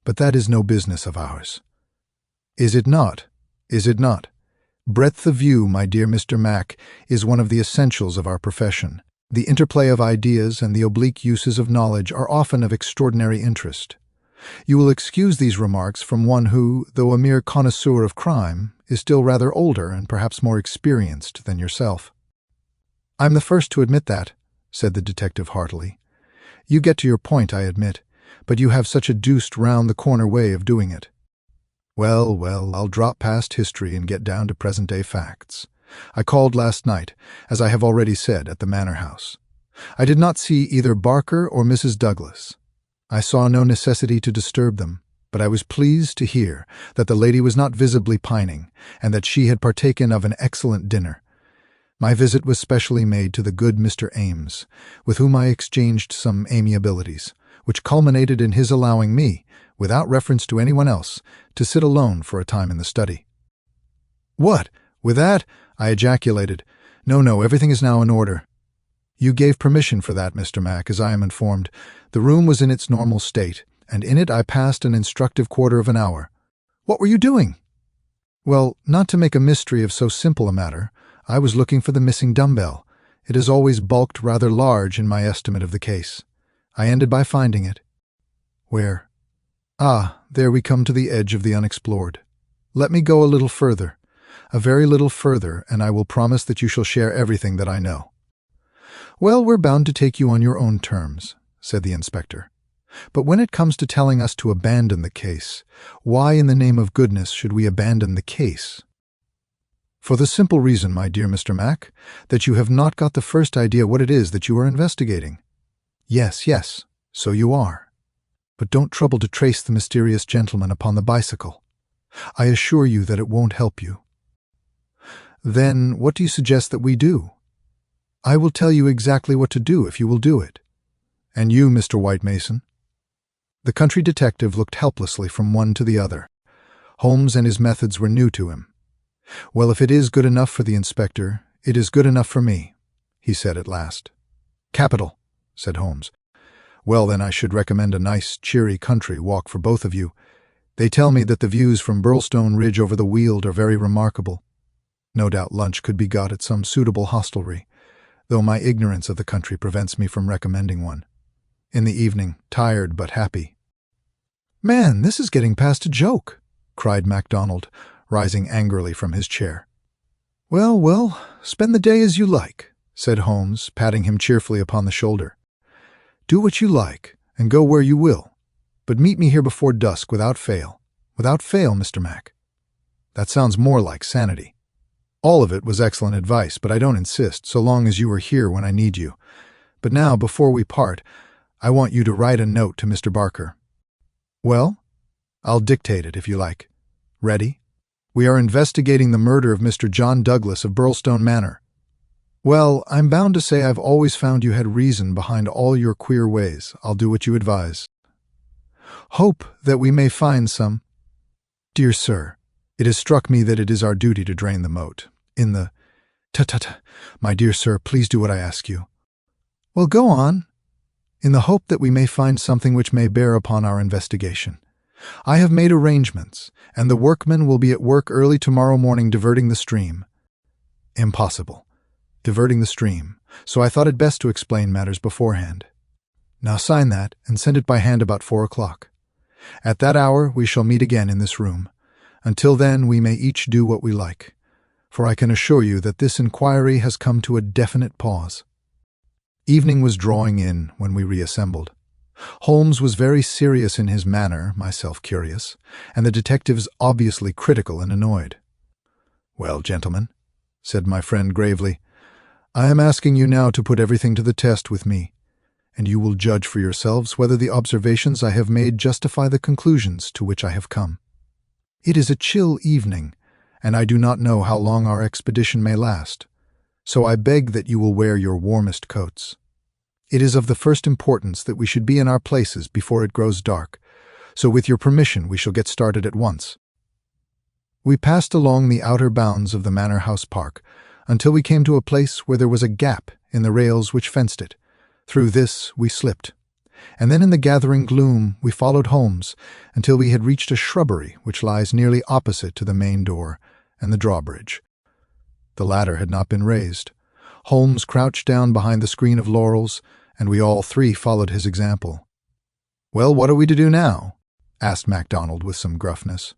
but that is no business of ours." "Is it not? Is it not? Breadth of view, my dear Mr. Mack, is one of the essentials of our profession. The interplay of ideas and the oblique uses of knowledge are often of extraordinary interest. You will excuse these remarks from one who, though a mere connoisseur of crime, is still rather older and perhaps more experienced than yourself." "I'm the first to admit that," said the detective heartily. "You get to your point, I admit, but you have such a deuced round-the-corner way of doing it." Well, I'll drop past history and get down to present-day facts. I called last night, as I have already said, at the Manor House. I did not see either Barker or Mrs. Douglas. I saw no necessity to disturb them, but I was pleased to hear that the lady was not visibly pining, and that she had partaken of an excellent dinner. My visit was specially made to the good Mr. Ames, with whom I exchanged some amiabilities, which culminated in his allowing me, without reference to anyone else, to sit alone for a time in the study. "What? With that?" I ejaculated. No, everything is now in order." You gave permission for that, Mr. Mack, as I am informed. The room was in its normal state, and in it I passed an instructive quarter of an hour. What were you doing? Well, not to make a mystery of so simple a matter, I was looking for the missing dumbbell. It has always bulked rather large in my estimate of the case. I ended by finding it. Where? Ah, there we come to the edge of the unexplored. Let me go a little further, a very little further, and I will promise that you shall share everything that I know. Well, we're bound to take you on your own terms, said the inspector. But when it comes to telling us to abandon the case, why in the name of goodness should we abandon the case? For the simple reason, my dear Mr. Mack, that you have not got the first idea what it is that you are investigating. Yes, so you are. But don't trouble to trace the mysterious gentleman upon the bicycle. I assure you that it won't help you. Then what do you suggest that we do? I will tell you exactly what to do if you will do it. And you, Mr. White Mason? The country detective looked helplessly from one to the other. Holmes and his methods were new to him. Well, if it is good enough for the inspector, it is good enough for me, he said at last. Capital, said Holmes. Well, then I should recommend a nice, cheery country walk for both of you. They tell me that the views from Burlstone Ridge over the Weald are very remarkable. No doubt lunch could be got at some suitable hostelry, though my ignorance of the country prevents me from recommending one. In the evening, tired but happy. Man, this is getting past a joke, cried MacDonald, rising angrily from his chair. Well, spend the day as you like, said Holmes, patting him cheerfully upon the shoulder. Do what you like, and go where you will, but meet me here before dusk without fail. Without fail, Mr. Mack. That sounds more like sanity. All of it was excellent advice, but I don't insist, so long as you are here when I need you. But now, before we part, I want you to write a note to Mr. Barker. Well, I'll dictate it if you like. Ready? We are investigating the murder of Mr. John Douglas of Burlstone Manor. Well, I'm bound to say I've always found you had reason behind all your queer ways. I'll do what you advise. Hope that we may find some. Dear sir, it has struck me that it is our duty to drain the moat. In the... Tut, my dear sir, please do what I ask you. Well, go on. In the hope that we may find something which may bear upon our investigation. I have made arrangements, and the workmen will be at work early tomorrow morning diverting the stream. Impossible. Diverting the stream, so I thought it best to explain matters beforehand. Now sign that, and send it by hand about 4 o'clock. At that hour we shall meet again in this room. Until then we may each do what we like, for I can assure you that this inquiry has come to a definite pause. Evening was drawing in when we reassembled. Holmes was very serious in his manner, myself curious, and the detectives obviously critical and annoyed. Well, gentlemen, said my friend gravely, I am asking you now to put everything to the test with me, and you will judge for yourselves whether the observations I have made justify the conclusions to which I have come. It is a chill evening, and I do not know how long our expedition may last, so I beg that you will wear your warmest coats. It is of the first importance that we should be in our places before it grows dark, so with your permission we shall get started at once. We passed along the outer bounds of the Manor House Park until we came to a place where there was a gap in the rails which fenced it. Through this we slipped, and then in the gathering gloom we followed Holmes until we had reached a shrubbery which lies nearly opposite to the main door and the drawbridge. The latter had not been raised. Holmes crouched down behind the screen of laurels, and we all three followed his example. Well, what are we to do now? Asked MacDonald with some gruffness.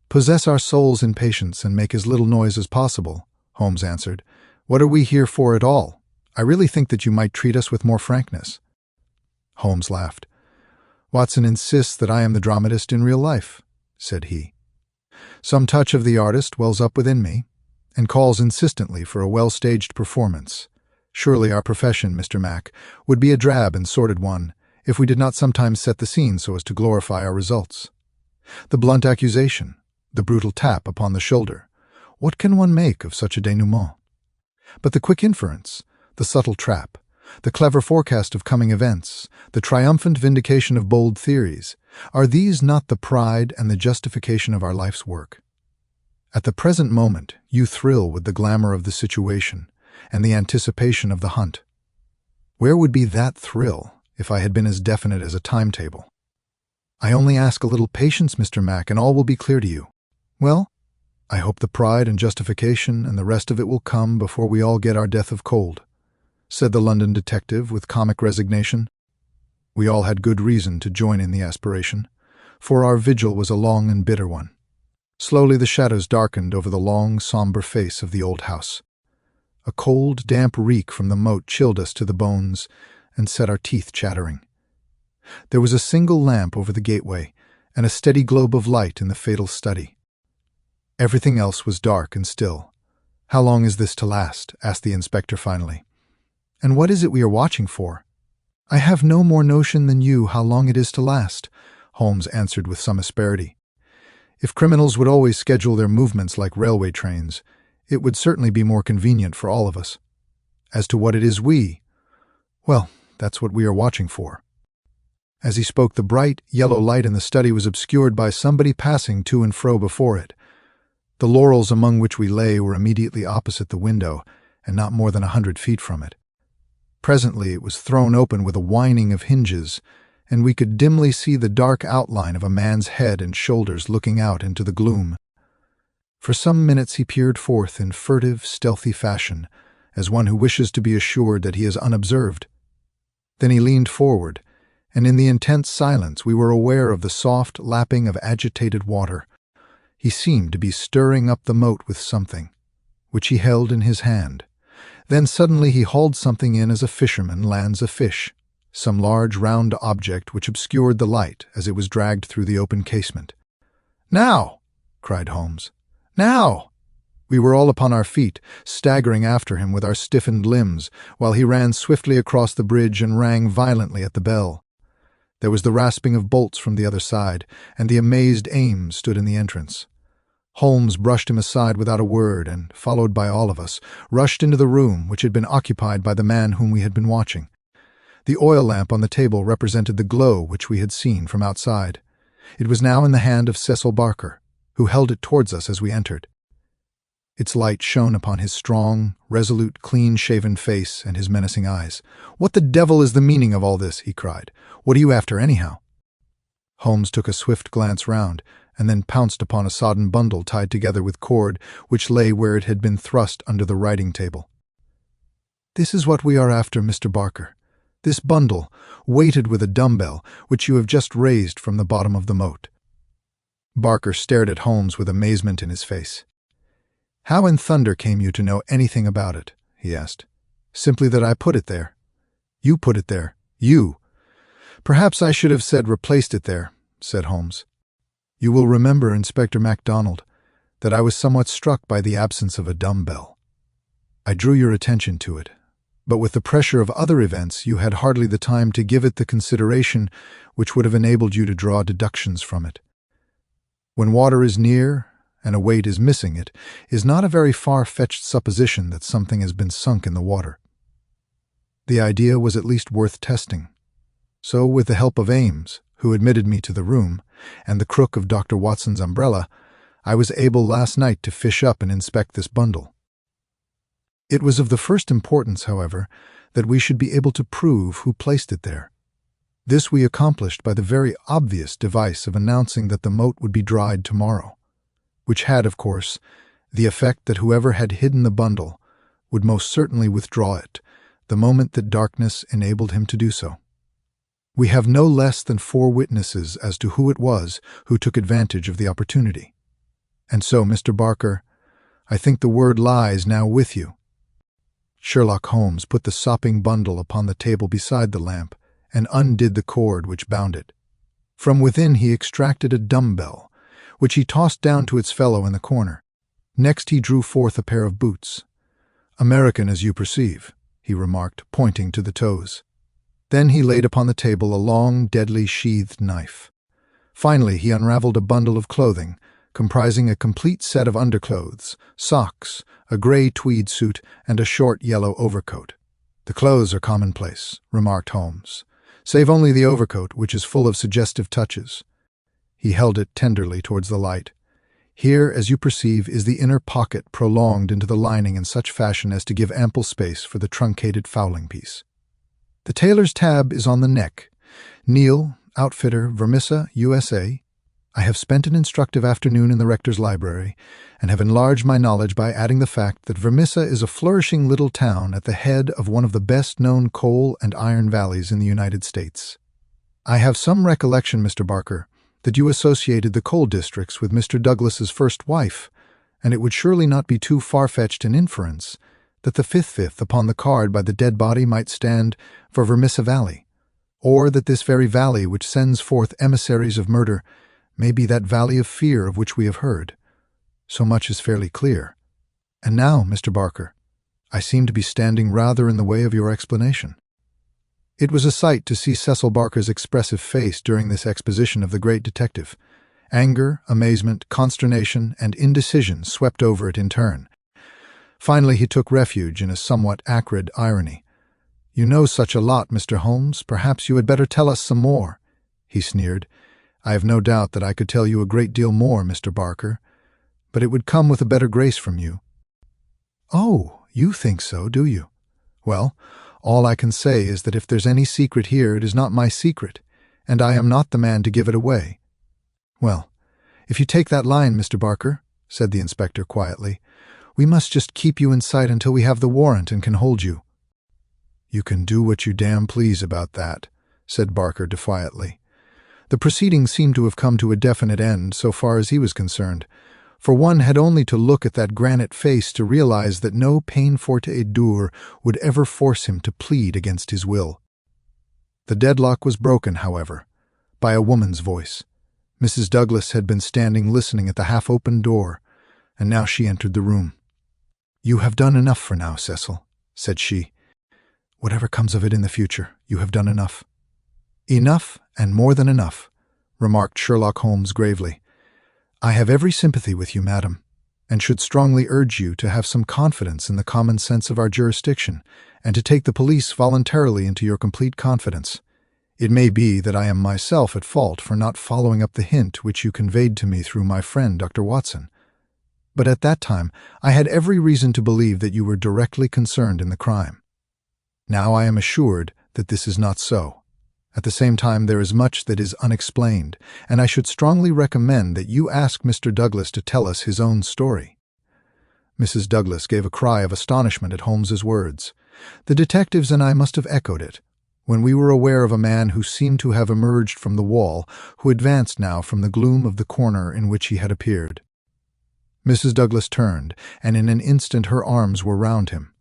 Possess our souls in patience and make as little noise as possible, Holmes answered. What are we here for at all? I really think that you might treat us with more frankness. Holmes laughed. Watson insists that I am the dramatist in real life, said he. Some touch of the artist wells up within me, and calls insistently for a well-staged performance. Surely our profession, Mr. Mack, would be a drab and sordid one if we did not sometimes set the scene so as to glorify our results. The blunt accusation, the brutal tap upon the shoulder, what can one make of such a denouement? But the quick inference, the subtle trap, the clever forecast of coming events, the triumphant vindication of bold theories, are these not the pride and the justification of our life's work? At the present moment, you thrill with the glamour of the situation and the anticipation of the hunt. Where would be that thrill if I had been as definite as a timetable? I only ask a little patience, Mr. Mack, and all will be clear to you. Well, I hope the pride and justification and the rest of it will come before we all get our death of cold, said the London detective with comic resignation. We all had good reason to join in the aspiration, for our vigil was a long and bitter one. Slowly the shadows darkened over the long, somber face of the old house. A cold, damp reek from the moat chilled us to the bones and set our teeth chattering. There was a single lamp over the gateway and a steady globe of light in the fatal study. Everything else was dark and still. "How long is this to last?" asked the inspector finally. "And what is it we are watching for?" "I have no more notion than you how long it is to last," Holmes answered with some asperity. "If criminals would always schedule their movements like railway trains, it would certainly be more convenient for all of us. As to what it is well, that's what we are watching for." As he spoke, the bright, yellow light in the study was obscured by somebody passing to and fro before it. The laurels among which we lay were immediately opposite the window, and not more than 100 feet from it. Presently it was thrown open with a whining of hinges, and we could dimly see the dark outline of a man's head and shoulders looking out into the gloom. For some minutes he peered forth in furtive, stealthy fashion, as one who wishes to be assured that he is unobserved. Then he leaned forward, and in the intense silence we were aware of the soft lapping of agitated water. He seemed to be stirring up the moat with something, which he held in his hand. Then suddenly he hauled something in as a fisherman lands a fish, some large round object which obscured the light as it was dragged through the open casement. "Now!" cried Holmes. "Now!" We were all upon our feet, staggering after him with our stiffened limbs, while he ran swiftly across the bridge and rang violently at the bell. There was the rasping of bolts from the other side, and the amazed Ames stood in the entrance. Holmes brushed him aside without a word and, followed by all of us, rushed into the room which had been occupied by the man whom we had been watching. The oil lamp on the table represented the glow which we had seen from outside. It was now in the hand of Cecil Barker, who held it towards us as we entered. Its light shone upon his strong, resolute, clean-shaven face and his menacing eyes. "What the devil is the meaning of all this?" he cried. "What are you after, anyhow?" Holmes took a swift glance round, and then pounced upon a sodden bundle tied together with cord, which lay where it had been thrust under the writing-table. "This is what we are after, Mr. Barker. This bundle, weighted with a dumbbell, which you have just raised from the bottom of the moat." Barker stared at Holmes with amazement in his face. "How in thunder came you to know anything about it?" he asked. "Simply that I put it there." "You put it there? You?" "Perhaps I should have said replaced it there," said Holmes. "You will remember, Inspector MacDonald, that I was somewhat struck by the absence of a dumbbell. I drew your attention to it, but with the pressure of other events you had hardly the time to give it the consideration which would have enabled you to draw deductions from it. When water is near, and a weight is missing, it is not a very far-fetched supposition that something has been sunk in the water. The idea was at least worth testing. So, with the help of Ames, who admitted me to the room, and the crook of Dr. Watson's umbrella, I was able last night to fish up and inspect this bundle. It was of the first importance, however, that we should be able to prove who placed it there. This we accomplished by the very obvious device of announcing that the moat would be dried tomorrow, which had, of course, the effect that whoever had hidden the bundle would most certainly withdraw it the moment that darkness enabled him to do so. We have no less than 4 witnesses as to who it was who took advantage of the opportunity. And so, Mr. Barker, I think the word lies now with you." Sherlock Holmes put the sopping bundle upon the table beside the lamp and undid the cord which bound it. From within he extracted a dumbbell, which he tossed down to its fellow in the corner. Next he drew forth a pair of boots. "American, as you perceive," he remarked, pointing to the toes. Then he laid upon the table a long, deadly sheathed knife. Finally he unraveled a bundle of clothing, comprising a complete set of underclothes, socks, a gray tweed suit, and a short yellow overcoat. "The clothes are commonplace," remarked Holmes, "save only the overcoat, which is full of suggestive touches." He held it tenderly towards the light. "Here, as you perceive, is the inner pocket prolonged into the lining in such fashion as to give ample space for the truncated fowling piece. The tailor's tab is on the neck. Neil, outfitter, Vermissa, USA. I have spent an instructive afternoon in the rector's library and have enlarged my knowledge by adding the fact that Vermissa is a flourishing little town at the head of one of the best-known coal and iron valleys in the United States. I have some recollection, Mr. Barker, that you associated the coal districts with Mr. Douglas's first wife, and it would surely not be too far-fetched an inference that the fifth upon the card by the dead body might stand for Vermissa Valley, or that this very valley which sends forth emissaries of murder may be that valley of fear of which we have heard. So much is fairly clear. And now, Mr. Barker, I seem to be standing rather in the way of your explanation. It was a sight to see Cecil Barker's expressive face during this exposition of the great detective. Anger, amazement, consternation, and indecision swept over it in turn. Finally, he took refuge in a somewhat acrid irony. "You know such a lot, Mr. Holmes. Perhaps you had better tell us some more," he sneered. "I have no doubt that I could tell you a great deal more, Mr. Barker, but it would come with a better grace from you." "Oh, you think so, do you? Well, all I can say is that if there's any secret here, it is not my secret, and I am not the man to give it away." "Well, if you take that line, Mr. Barker," said the inspector quietly, "we must just keep you in sight until we have the warrant and can hold you." "You can do what you damn please about that," said Barker defiantly. The proceedings seemed to have come to a definite end so far as he was concerned, for one had only to look at that granite face to realize that no peine forte et dure would ever force him to plead against his will. The deadlock was broken, however, by a woman's voice. Mrs. Douglas had been standing listening at the half-open door, and now she entered the room. "You have done enough for now, Cecil," said she. "Whatever comes of it in the future, you have done enough." "Enough, and more than enough," remarked Sherlock Holmes gravely. "I have every sympathy with you, madam, and should strongly urge you to have some confidence in the common sense of our jurisdiction, and to take the police voluntarily into your complete confidence. It may be that I am myself at fault for not following up the hint which you conveyed to me through my friend Dr. Watson, but at that time I had every reason to believe that you were directly concerned in the crime. Now I am assured that this is not so. At the same time, there is much that is unexplained, and I should strongly recommend that you ask Mr. Douglas to tell us his own story." Mrs. Douglas gave a cry of astonishment at Holmes's words. The detectives and I must have echoed it, when we were aware of a man who seemed to have emerged from the wall, who advanced now from the gloom of the corner in which he had appeared. Mrs. Douglas turned, and in an instant her arms were round him.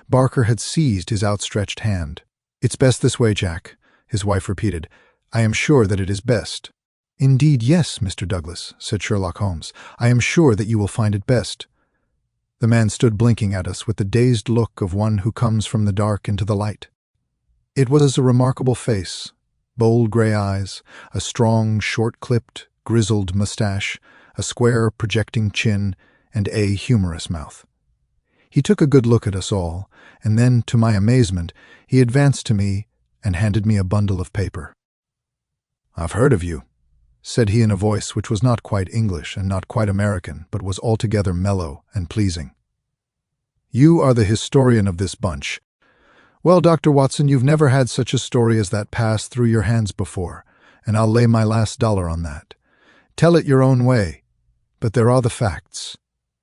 Barker had seized his outstretched hand. "It's best this way, Jack," his wife repeated. "I am sure that it is best." "Indeed, yes, Mr. Douglas," said Sherlock Holmes. "I am sure that you will find it best." The man stood blinking at us with the dazed look of one who comes from the dark into the light. It was a remarkable face, bold gray eyes, a strong, short-clipped, grizzled mustache, a square, projecting chin, and a humorous mouth. He took a good look at us all, and then, to my amazement, he advanced to me and handed me a bundle of paper. "I've heard of you," said he in a voice which was not quite English and not quite American, but was altogether mellow and pleasing. "You are the historian of this bunch. Well, Dr. Watson, you've never had such a story as that pass through your hands before, and I'll lay my last dollar on that. Tell it your own way, but there are the facts,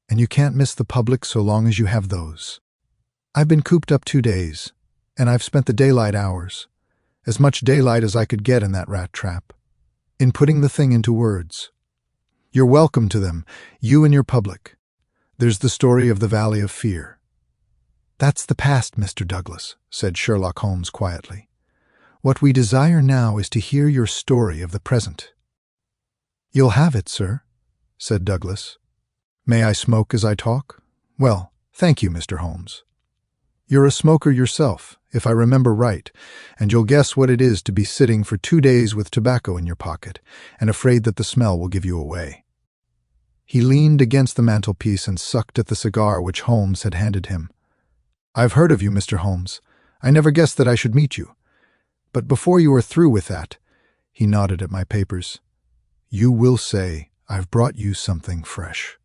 and you can't miss the public so long as you have those. I've been cooped up 2 days, and I've spent the daylight hours, as much daylight as I could get in that rat trap, in putting the thing into words. You're welcome to them, you and your public. There's the story of the Valley of Fear." "That's the past, Mr. Douglas," said Sherlock Holmes quietly. "What we desire now is to hear your story of the present." "You'll have it, sir," said Douglas. "May I smoke as I talk? Well, thank you, Mr. Holmes. You're a smoker yourself, if I remember right, and you'll guess what it is to be sitting for 2 days with tobacco in your pocket and afraid that the smell will give you away." He leaned against the mantelpiece and sucked at the cigar which Holmes had handed him. "I've heard of you, Mr. Holmes. I never guessed that I should meet you. But before you are through with that," he nodded at my papers, "you will say I've brought you something fresh."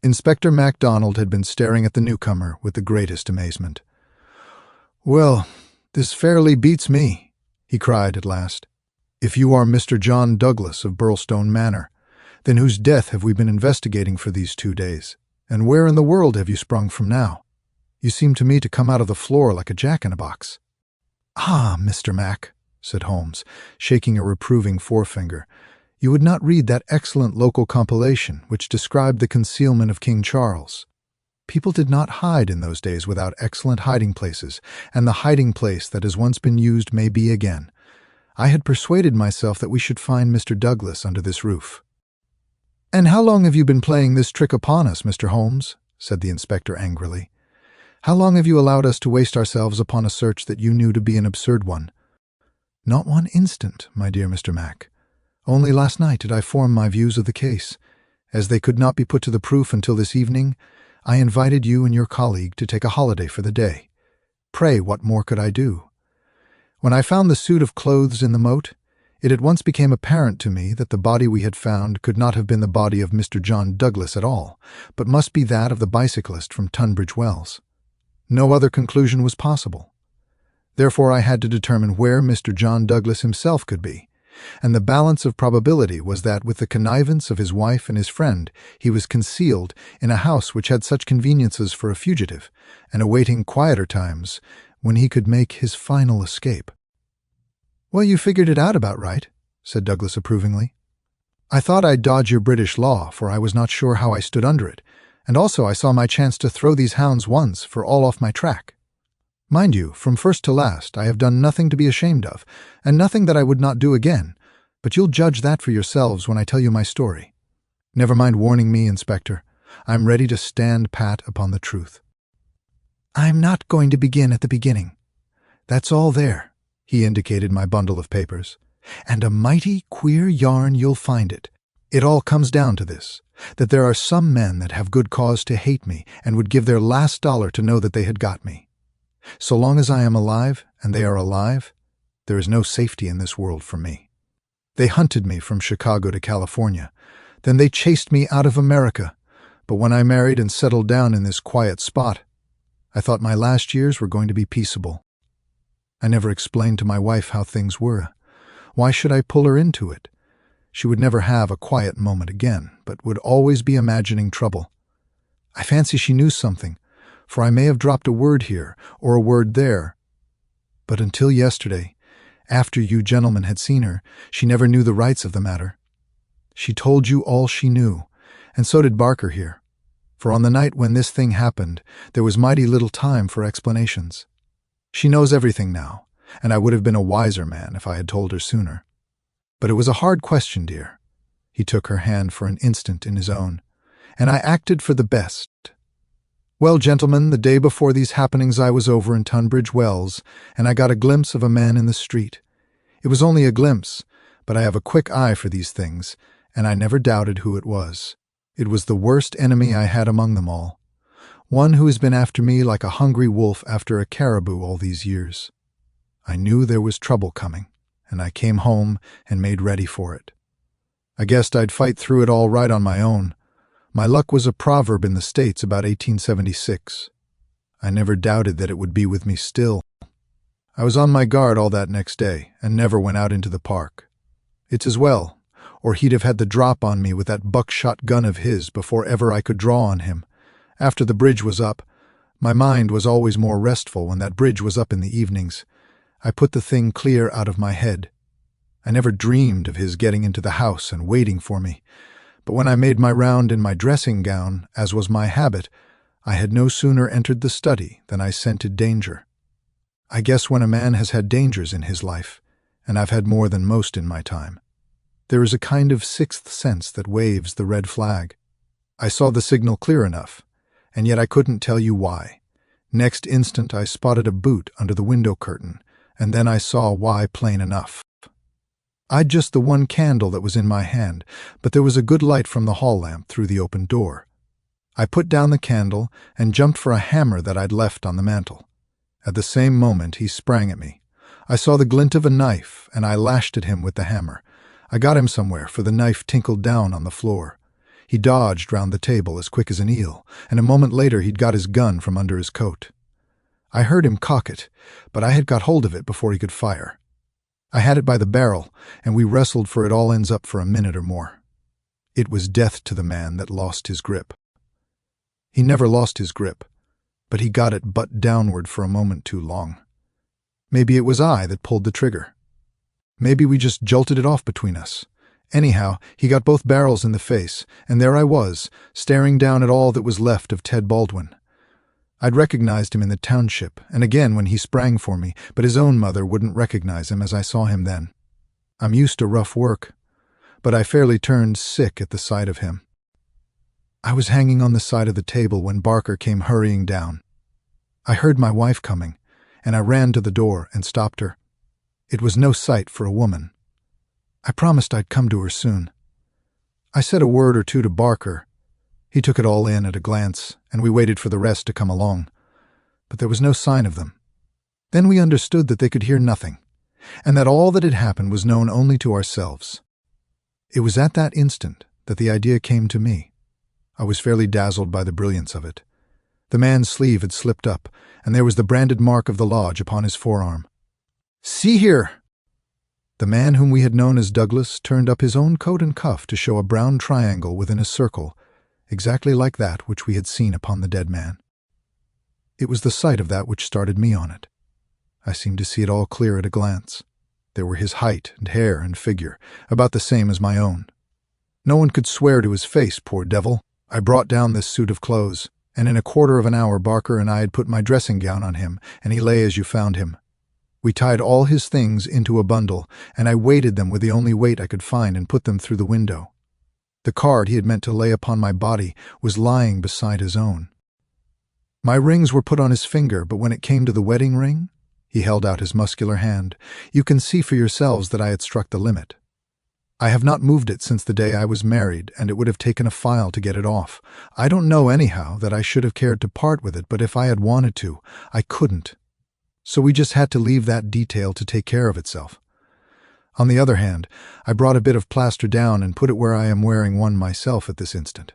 Inspector MacDonald had been staring at the newcomer with the greatest amazement. "Well, "This fairly beats me," he cried at last. "If you are Mr. John Douglas of Burlstone Manor, then whose death have we been investigating for these 2 days? And where in the world have you sprung from now? You seem to me to come out of the floor like a jack-in-a-box." "Ah, Mr. Mac," said Holmes, shaking a reproving forefinger, "you would not read that excellent local compilation which described the concealment of King Charles. People did not hide in those days without excellent hiding places, and the hiding place that has once been used may be again. I had persuaded myself that we should find Mr. Douglas under this roof." "And how long have you been playing this trick upon us, Mr. Holmes?" said the inspector angrily. "How long have you allowed us to waste ourselves upon a search that you knew to be an absurd one?" "Not 1 instant, my dear Mr. Mac. Only last night did I form my views of the case. As they could not be put to the proof until this evening, I invited you and your colleague to take a holiday for the day. Pray, what more could I do? When I found the suit of clothes in the moat, it at once became apparent to me that the body we had found could not have been the body of Mr. John Douglas at all, but must be that of the bicyclist from Tunbridge Wells. No other conclusion was possible. Therefore I had to determine where Mr. John Douglas himself could be, and the balance of probability was that with the connivance of his wife and his friend he was concealed in a house which had such conveniences for a fugitive, and awaiting quieter times when he could make his final escape. "Well, you figured it out about right," said Douglas approvingly. "I thought I'd dodge your British law, for I was not sure how I stood under it, and also I saw my chance to throw these hounds once for all off my track. Mind you, from first to last, I have done nothing to be ashamed of, and nothing that I would not do again, but you'll judge that for yourselves when I tell you my story. Never mind warning me, Inspector. I'm ready to stand pat upon the truth." "I'm not going to begin at the beginning. That's all there," he indicated my bundle of papers, "and a mighty queer yarn you'll find it. It all comes down to this, that there are some men that have good cause to hate me and would give their last dollar to know that they had got me. So long as I am alive, and they are alive, there is no safety in this world for me. They hunted me from Chicago to California. Then they chased me out of America. But when I married and settled down in this quiet spot, I thought my last years were going to be peaceable. I never explained to my wife how things were. Why should I pull her into it? She would never have a quiet moment again, but would always be imagining trouble. I fancy she knew something, for I may have dropped a word here or a word there. But until yesterday, after you gentlemen had seen her, she never knew the rights of the matter. She told you all she knew, and so did Barker here. For on the night when this thing happened, there was mighty little time for explanations. She knows everything now, and I would have been a wiser man if I had told her sooner. But it was a hard question, dear." He took her hand for an instant in his own. "And I acted for the best. Well, gentlemen, the day before these happenings I was over in Tunbridge Wells, and I got a glimpse of a man in the street. It was only a glimpse, but I have a quick eye for these things, and I never doubted who it was. It was the worst enemy I had among them all. One who has been after me like a hungry wolf after a caribou all these years. I knew there was trouble coming, and I came home and made ready for it. I guessed I'd fight through it all right on my own. My luck was a proverb in the States about 1876. I never doubted that it would be with me still. I was on my guard all that next day, and never went out into the park. It's as well, or he'd have had the drop on me with that buckshot gun of his before ever I could draw on him. After the bridge was up, my mind was always more restful when that bridge was up in the evenings. I put the thing clear out of my head. I never dreamed of his getting into the house and waiting for me. But when I made my round in my dressing gown, as was my habit, I had no sooner entered the study than I scented danger. I guess when a man has had dangers in his life, and I've had more than most in my time, there is a kind of sixth sense that waves the red flag. I saw the signal clear enough, and yet I couldn't tell you why. Next instant I spotted a boot under the window curtain, and then I saw why plain enough. I'd just the one candle that was in my hand, but there was a good light from the hall lamp through the open door. I put down the candle and jumped for a hammer that I'd left on the mantel. At the same moment he sprang at me. I saw the glint of a knife, and I lashed at him with the hammer. I got him somewhere, for the knife tinkled down on the floor. He dodged round the table as quick as an eel, and a moment later he'd got his gun from under his coat. I heard him cock it, but I had got hold of it before he could fire. I had it by the barrel, and we wrestled for it all ends up for a minute or more. It was death to the man that lost his grip. He never lost his grip, but he got it butt downward for a moment too long. Maybe it was I that pulled the trigger. Maybe we just jolted it off between us. Anyhow, he got both barrels in the face, and there I was, staring down at all that was left of Ted Baldwin. I'd recognized him in the township, and again when he sprang for me, but his own mother wouldn't recognize him as I saw him then. I'm used to rough work, but I fairly turned sick at the sight of him. I was hanging on the side of the table when Barker came hurrying down. I heard my wife coming, and I ran to the door and stopped her. It was no sight for a woman. I promised I'd come to her soon. I said a word or two to Barker. He took it all in at a glance, and we waited for the rest to come along. But there was no sign of them. Then we understood that they could hear nothing, and that all that had happened was known only to ourselves. It was at that instant that the idea came to me. I was fairly dazzled by the brilliance of it. The man's sleeve had slipped up, and there was the branded mark of the lodge upon his forearm. "See here!" The man whom we had known as Douglas turned up his own coat and cuff to show a brown triangle within a circle, exactly like that which we had seen upon the dead man. It was the sight of that which started me on it. I seemed to see it all clear at a glance. There were his height and hair and figure, about the same as my own. No one could swear to his face, poor devil. I brought down this suit of clothes, and in a quarter of an hour Barker and I had put my dressing gown on him, and he lay as you found him. We tied all his things into a bundle, and I weighted them with the only weight I could find and put them through the window. The card he had meant to lay upon my body was lying beside his own. My rings were put on his finger, but when it came to the wedding ring, he held out his muscular hand. You can see for yourselves that I had struck the limit. I have not moved it since the day I was married, and it would have taken a file to get it off. I don't know anyhow that I should have cared to part with it, but if I had wanted to, I couldn't. So we just had to leave that detail to take care of itself. On the other hand, I brought a bit of plaster down and put it where I am wearing one myself at this instant.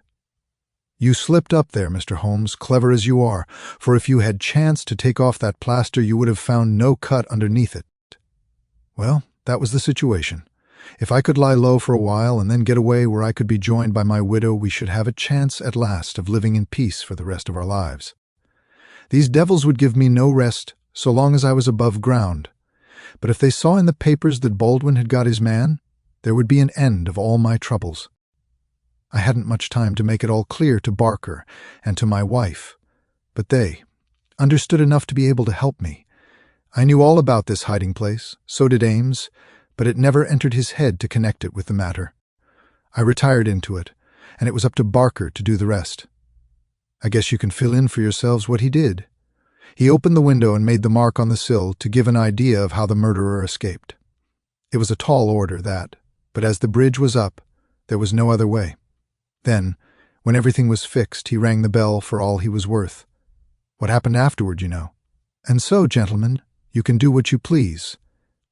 You slipped up there, Mr. Holmes, clever as you are, for if you had chanced to take off that plaster you would have found no cut underneath it. Well, that was the situation. If I could lie low for a while and then get away where I could be joined by my widow, we should have a chance at last of living in peace for the rest of our lives. These devils would give me no rest so long as I was above ground. But if they saw in the papers that Baldwin had got his man, there would be an end of all my troubles. I hadn't much time to make it all clear to Barker and to my wife, but they understood enough to be able to help me. I knew all about this hiding place, so did Ames, but it never entered his head to connect it with the matter. I retired into it, and it was up to Barker to do the rest. I guess you can fill in for yourselves what he did. He opened the window and made the mark on the sill to give an idea of how the murderer escaped. It was a tall order, that, but as the bridge was up, there was no other way. Then, when everything was fixed, he rang the bell for all he was worth. What happened afterward, you know. And so, gentlemen, you can do what you please.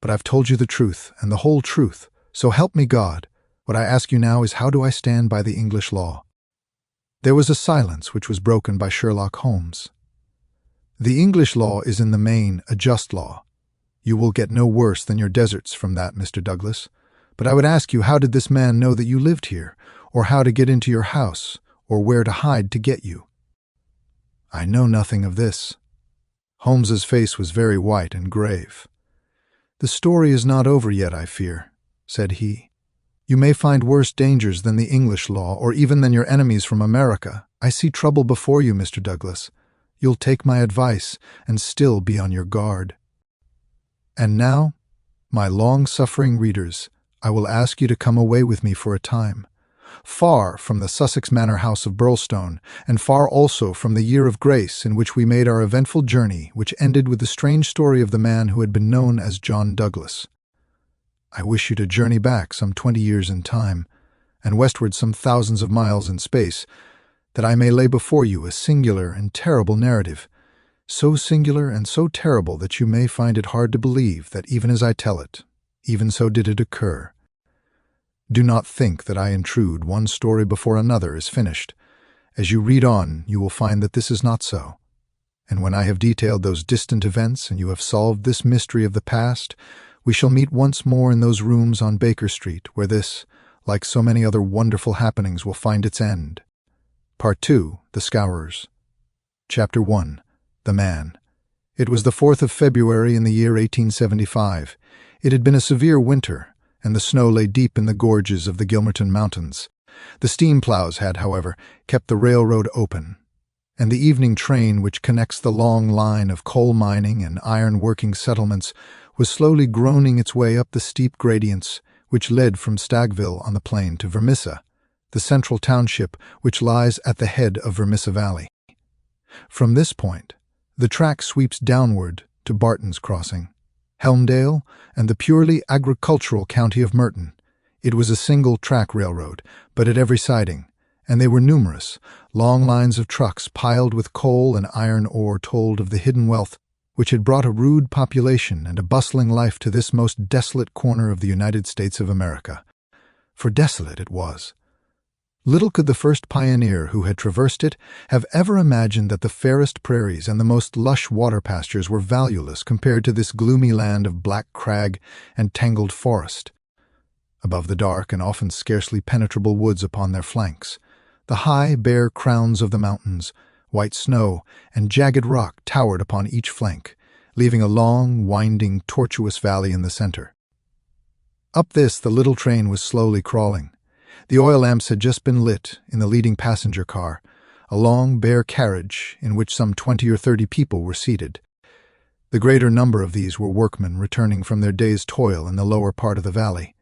But I've told you the truth, and the whole truth, so help me God. What I ask you now is, how do I stand by the English law? There was a silence which was broken by Sherlock Holmes. The English law is in the main a just law. You will get no worse than your deserts from that, Mr. Douglas. But I would ask you, how did this man know that you lived here, or how to get into your house, or where to hide to get you? I know nothing of this. Holmes's face was very white and grave. The story is not over yet, I fear, said he. You may find worse dangers than the English law, or even than your enemies from America. I see trouble before you, Mr. Douglas. You'll take my advice and still be on your guard. And now, my long-suffering readers, I will ask you to come away with me for a time, far from the Sussex Manor House of Burlstone, and far also from the year of grace in which we made our eventful journey, which ended with the strange story of the man who had been known as John Douglas. I wish you to journey back some 20 years in time, and westward some thousands of miles in space, that I may lay before you a singular and terrible narrative, so singular and so terrible that you may find it hard to believe that even as I tell it, even so did it occur. Do not think that I intrude one story before another is finished. As you read on, you will find that this is not so. And when I have detailed those distant events and you have solved this mystery of the past, we shall meet once more in those rooms on Baker Street, where this, like so many other wonderful happenings, will find its end. Part 2. The Scourers. Chapter 1. The Man. It was the 4th of February in the year 1875. It had been a severe winter, and the snow lay deep in the gorges of the Gilmerton Mountains. The steam plows had, however, kept the railroad open, and the evening train which connects the long line of coal mining and iron-working settlements was slowly groaning its way up the steep gradients which led from Stagville on the plain to Vermissa, the central township which lies at the head of Vermissa Valley. From this point, the track sweeps downward to Barton's Crossing, Helmdale, and the purely agricultural county of Merton. It was a single-track railroad, but at every siding, and they were numerous. Long lines of trucks piled with coal and iron ore told of the hidden wealth which had brought a rude population and a bustling life to this most desolate corner of the United States of America. For desolate it was. Little could the first pioneer who had traversed it have ever imagined that the fairest prairies and the most lush water pastures were valueless compared to this gloomy land of black crag and tangled forest. Above the dark and often scarcely penetrable woods upon their flanks, the high, bare crowns of the mountains, white snow, and jagged rock towered upon each flank, leaving a long, winding, tortuous valley in the center. Up this the little train was slowly crawling. The oil lamps had just been lit in the leading passenger car, a long, bare carriage in which some 20 or 30 people were seated. The greater number of these were workmen returning from their day's toil in the lower part of the valley.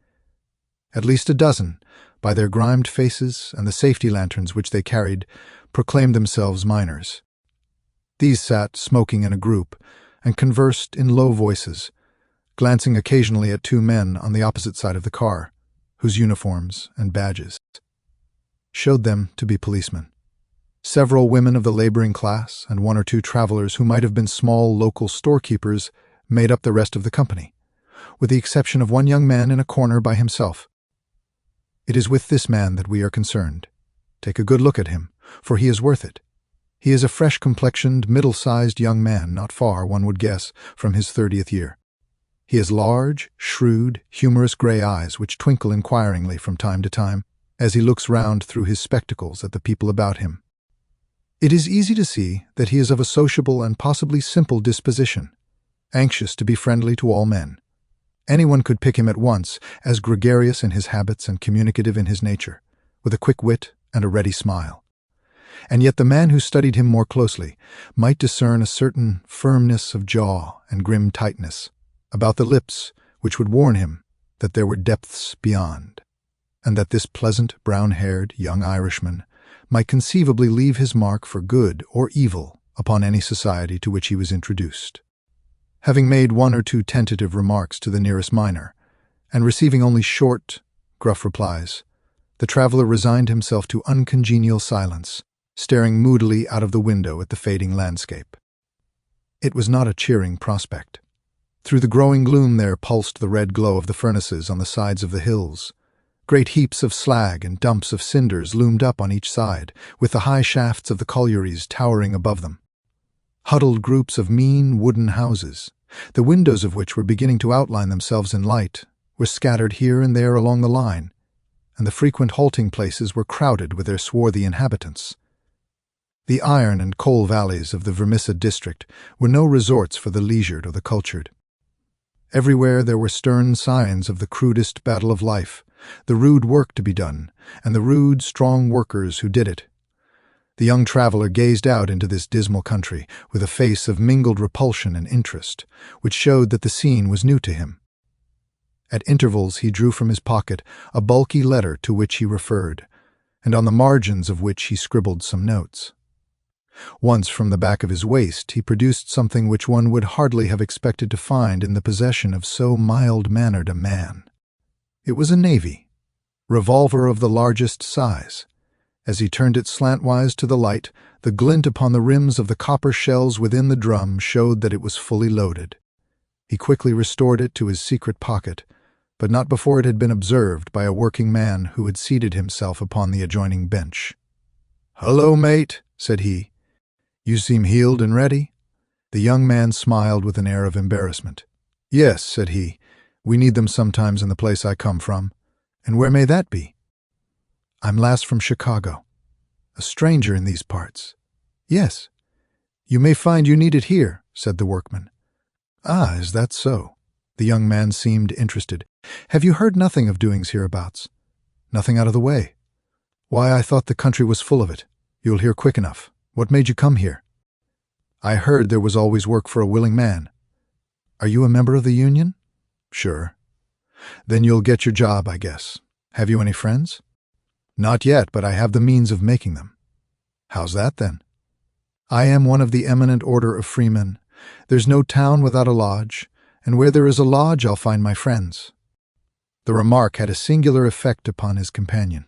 At least a dozen, by their grimed faces and the safety lanterns which they carried, proclaimed themselves miners. These sat smoking in a group and conversed in low voices, glancing occasionally at 2 men on the opposite side of the car, whose uniforms and badges showed them to be policemen. Several women of the laboring class and 1 or 2 travelers who might have been small local storekeepers made up the rest of the company, with the exception of 1 young man in a corner by himself. It is with this man that we are concerned. Take a good look at him, for he is worth it. He is a fresh-complexioned, middle-sized young man, not far, one would guess, from his 30th year. He has large, shrewd, humorous gray eyes which twinkle inquiringly from time to time as he looks round through his spectacles at the people about him. It is easy to see that he is of a sociable and possibly simple disposition, anxious to be friendly to all men. Anyone could pick him at once as gregarious in his habits and communicative in his nature, with a quick wit and a ready smile. And yet the man who studied him more closely might discern a certain firmness of jaw and grim tightness about the lips which would warn him that there were depths beyond, and that this pleasant, brown-haired young Irishman might conceivably leave his mark for good or evil upon any society to which he was introduced. Having made 1 or 2 tentative remarks to the nearest miner, and receiving only short, gruff replies, the traveler resigned himself to uncongenial silence, staring moodily out of the window at the fading landscape. It was not a cheering prospect. Through the growing gloom there pulsed the red glow of the furnaces on the sides of the hills. Great heaps of slag and dumps of cinders loomed up on each side, with the high shafts of the collieries towering above them. Huddled groups of mean wooden houses, the windows of which were beginning to outline themselves in light, were scattered here and there along the line, and the frequent halting places were crowded with their swarthy inhabitants. The iron and coal valleys of the Vermissa district were no resorts for the leisured or the cultured. Everywhere there were stern signs of the crudest battle of life, the rude work to be done, and the rude, strong workers who did it. The young traveler gazed out into this dismal country with a face of mingled repulsion and interest, which showed that the scene was new to him. At intervals he drew from his pocket a bulky letter to which he referred, and on the margins of which he scribbled some notes. Once from the back of his waist he produced something which one would hardly have expected to find in the possession of so mild-mannered a man. It was a navy, revolver of the largest size. As he turned it slantwise to the light, the glint upon the rims of the copper shells within the drum showed that it was fully loaded. He quickly restored it to his secret pocket, but not before it had been observed by a working man who had seated himself upon the adjoining bench. "Hullo, mate," said he. "You seem heeled and ready. The young man smiled with an air of embarrassment. "Yes," said he, "we need them sometimes in the place I come from. And where may that be?" "I'm last from Chicago. A stranger in these parts." "Yes." "You may find you need it here," said the workman. "Ah, is that so?" The young man seemed interested. "Have you heard nothing of doings hereabouts? Nothing out of the way? Why, I thought the country was full of it. You'll hear quick enough. What made you come here?" "I heard there was always work for a willing man." "Are you a member of the union?" "Sure." "Then you'll get your job, I guess. Have you any friends?" "Not yet, but I have the means of making them." "How's that, then?" "I am one of the eminent order of freemen. There's no town without a lodge, and where there is a lodge I'll find my friends." The remark had a singular effect upon his companion.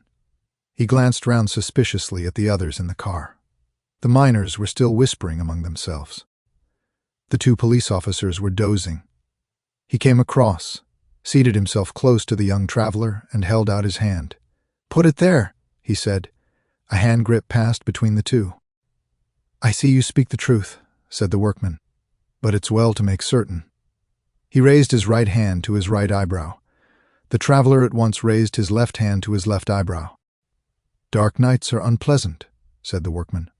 He glanced round suspiciously at the others in the car. The miners were still whispering among themselves. The two police officers were dozing. He came across, seated himself close to the young traveler, and held out his hand. "Put it there," he said. A hand grip passed between the two. "I see you speak the truth," said the workman, "but it's well to make certain." He raised his right hand to his right eyebrow. The traveler at once raised his left hand to his left eyebrow. "Dark nights are unpleasant," said the workman.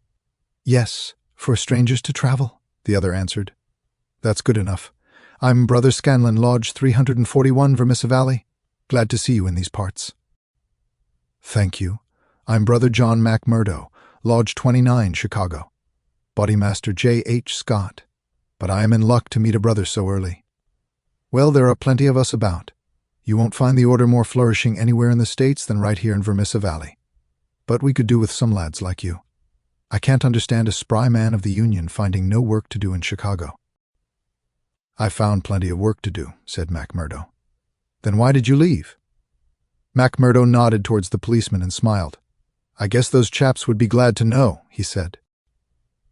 "Yes, for strangers to travel," the other answered. "That's good enough. I'm Brother Scanlon, Lodge 341, Vermissa Valley. Glad to see you in these parts." "Thank you. I'm Brother John McMurdo, Lodge 29, Chicago. Bodymaster J. H. Scott. But I am in luck to meet a brother so early." "Well, there are plenty of us about. You won't find the order more flourishing anywhere in the States than right here in Vermissa Valley. But we could do with some lads like you. I can't understand a spry man of the Union finding no work to do in Chicago." "I found plenty of work to do," said McMurdo. "Then why did you leave?" McMurdo nodded towards the policeman and smiled. "I guess those chaps would be glad to know," he said.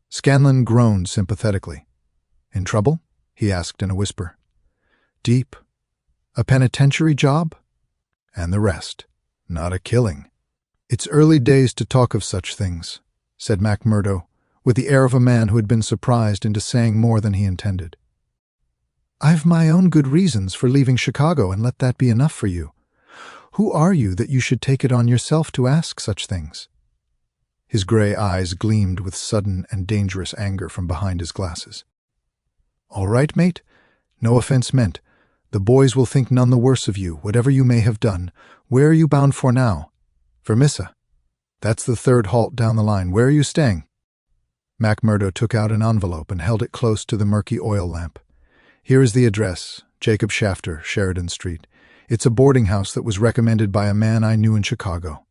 Scanlon groaned sympathetically. "In trouble?" he asked in a whisper. "Deep. A penitentiary job?" "And the rest. Not a killing." "It's early days to talk of such things," said McMurdo, with the air of a man who had been surprised into saying more than he intended. "I've my own good reasons for leaving Chicago, and let that be enough for you. Who are you that you should take it on yourself to ask such things?" His gray eyes gleamed with sudden and dangerous anger from behind his glasses. "All right, mate. No offense meant. The boys will think none the worse of you, whatever you may have done. Where are you bound for now?" "Vermissa." "That's the third halt down the line. Where are you staying?" McMurdo took out an envelope and held it close to the murky oil lamp. "Here is the address, Jacob Shafter, Sheridan Street. It's a boarding house that was recommended by a man I knew in Chicago."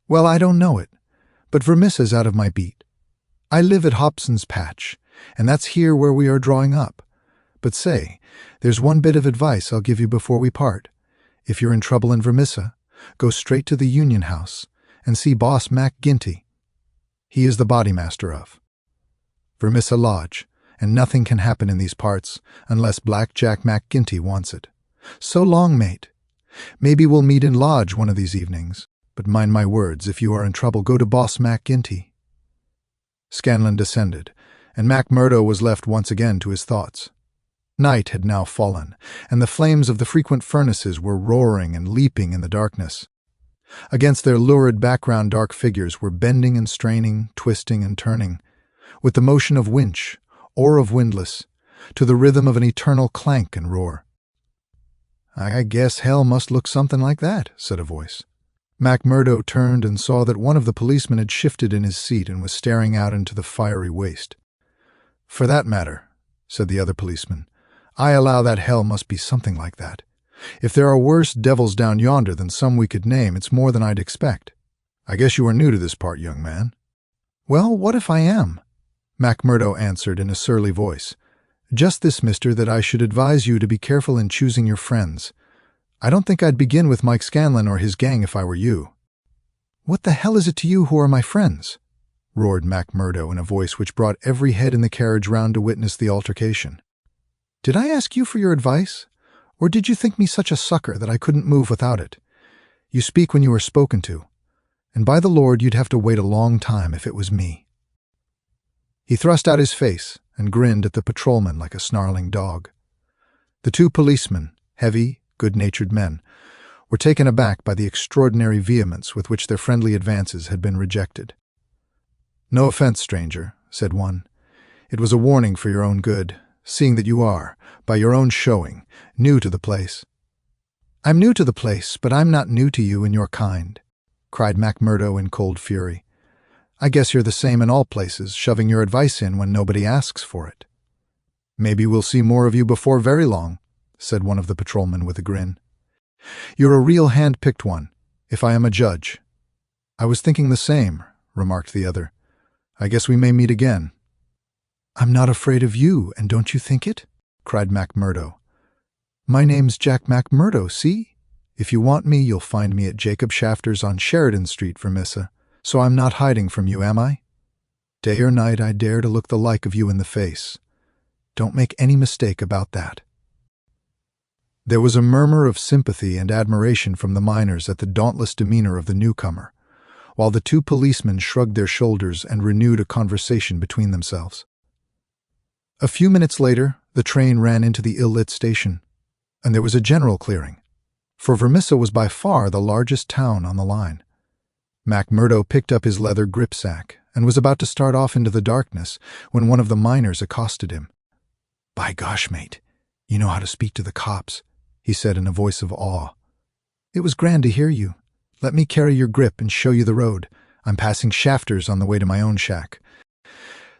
"Well, I don't know it, but Vermissa's out of my beat. I live at Hobson's Patch, and that's here where we are drawing up. But say, there's one bit of advice I'll give you before we part. If you're in trouble in Vermissa, go straight to the Union House and see Boss Mac Ginty. He is the bodymaster of Vermissa Lodge, and nothing can happen in these parts unless Black Jack Mac Ginty wants it. So long, mate. Maybe we'll meet in Lodge one of these evenings, but mind my words, if you are in trouble, go to Boss Mac Ginty." Scanlon descended, and McMurdo was left once again to his thoughts. Night had now fallen, and the flames of the frequent furnaces were roaring and leaping in the darkness. Against their lurid background dark figures were bending and straining, twisting and turning, with the motion of winch or of windlass, to the rhythm of an eternal clank and roar. "I guess hell must look something like that," said a voice. McMurdo turned and saw that one of the policemen had shifted in his seat and was staring out into the fiery waste. "For that matter," said the other policeman, "I allow that hell must be something like that. If there are worse devils down yonder than some we could name, it's more than I'd expect. I guess you are new to this part, young man." "Well, what if I am?" McMurdo answered in a surly voice. "Just this, mister, that I should advise you to be careful in choosing your friends. I don't think I'd begin with Mike Scanlon or his gang if I were you." "What the hell is it to you who are my friends?" roared McMurdo in a voice which brought every head in the carriage round to witness the altercation. "Did I ask you for your advice? Or did you think me such a sucker that I couldn't move without it? You speak when you are spoken to, and by the Lord you'd have to wait a long time if it was me." He thrust out his face, and grinned at the patrolman like a snarling dog. The two policemen, heavy, good-natured men, were taken aback by the extraordinary vehemence with which their friendly advances had been rejected. "No offense, stranger," said one. "It was a warning for your own good, seeing that you are, by your own showing, new to the place." "I'm new to the place, but I'm not new to you and your kind," cried McMurdo in cold fury. "I guess you're the same in all places, shoving your advice in when nobody asks for it." "Maybe we'll see more of you before very long," said one of the patrolmen with a grin. "You're a real hand-picked one, if I am a judge." "I was thinking the same," remarked the other. "I guess we may meet again." "I'm not afraid of you, and don't you think it?" cried McMurdo. "My name's Jack McMurdo, see? If you want me, you'll find me at Jacob Shafter's on Sheridan Street, Vermissa, so I'm not hiding from you, am I? Day or night I dare to look the like of you in the face. Don't make any mistake about that." There was a murmur of sympathy and admiration from the miners at the dauntless demeanor of the newcomer, while the two policemen shrugged their shoulders and renewed a conversation between themselves. A few minutes later, the train ran into the ill-lit station, and there was a general clearing, for Vermissa was by far the largest town on the line. McMurdo picked up his leather gripsack and was about to start off into the darkness when one of the miners accosted him. "By gosh, mate, you know how to speak to the cops," he said in a voice of awe. "It was grand to hear you. Let me carry your grip and show you the road. I'm passing Shafter's on the way to my own shack."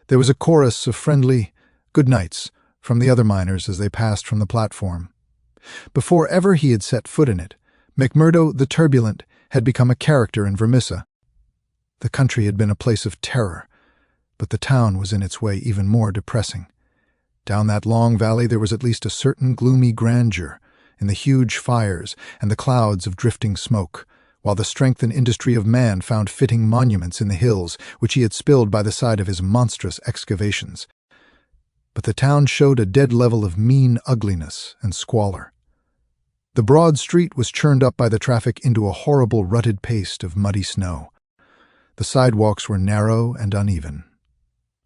There was a chorus of friendly "good nights" from the other miners as they passed from the platform. Before ever he had set foot in it, McMurdo the Turbulent had become a character in Vermissa. The country had been a place of terror, but the town was in its way even more depressing. Down that long valley there was at least a certain gloomy grandeur in the huge fires and the clouds of drifting smoke, while the strength and industry of man found fitting monuments in the hills which he had spilled by the side of his monstrous excavations. But the town showed a dead level of mean ugliness and squalor. The broad street was churned up by the traffic into a horrible rutted paste of muddy snow. The sidewalks were narrow and uneven.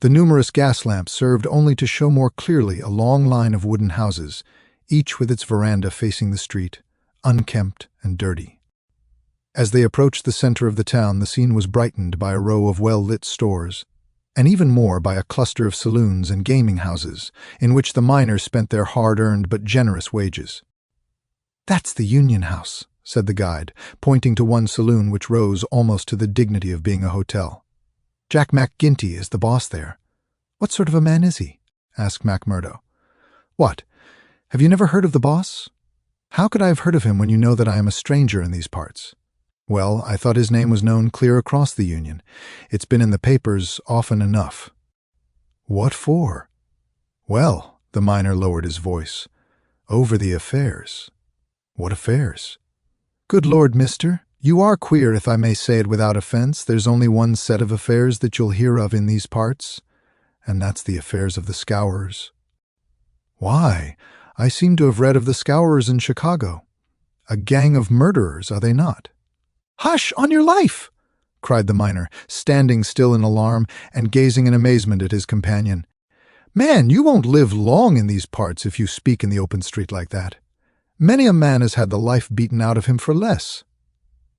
The numerous gas lamps served only to show more clearly a long line of wooden houses, each with its veranda facing the street, unkempt and dirty. As they approached the center of the town, the scene was brightened by a row of well-lit stores, and even more by a cluster of saloons and gaming houses, in which the miners spent their hard-earned but generous wages. "That's the Union House," said the guide, pointing to one saloon which rose almost to the dignity of being a hotel. "Jack McGinty is the boss there." "What sort of a man is he?" asked McMurdo. "What? Have you never heard of the boss?" "How could I have heard of him when you know that I am a stranger in these parts?" "Well, I thought his name was known clear across the Union. It's been in the papers often enough." "What for?" "Well," the miner lowered his voice, "over the affairs." "What affairs?" "Good Lord, mister, you are queer, if I may say it without offense. There's only one set of affairs that you'll hear of in these parts, and that's the affairs of the Scourers." "Why, I seem to have read of the Scourers in Chicago. A gang of murderers, are they not?" "Hush, on your life!" cried the miner, standing still in alarm and gazing in amazement at his companion. "Man, you won't live long in these parts if you speak in the open street like that. Many a man has had the life beaten out of him for less."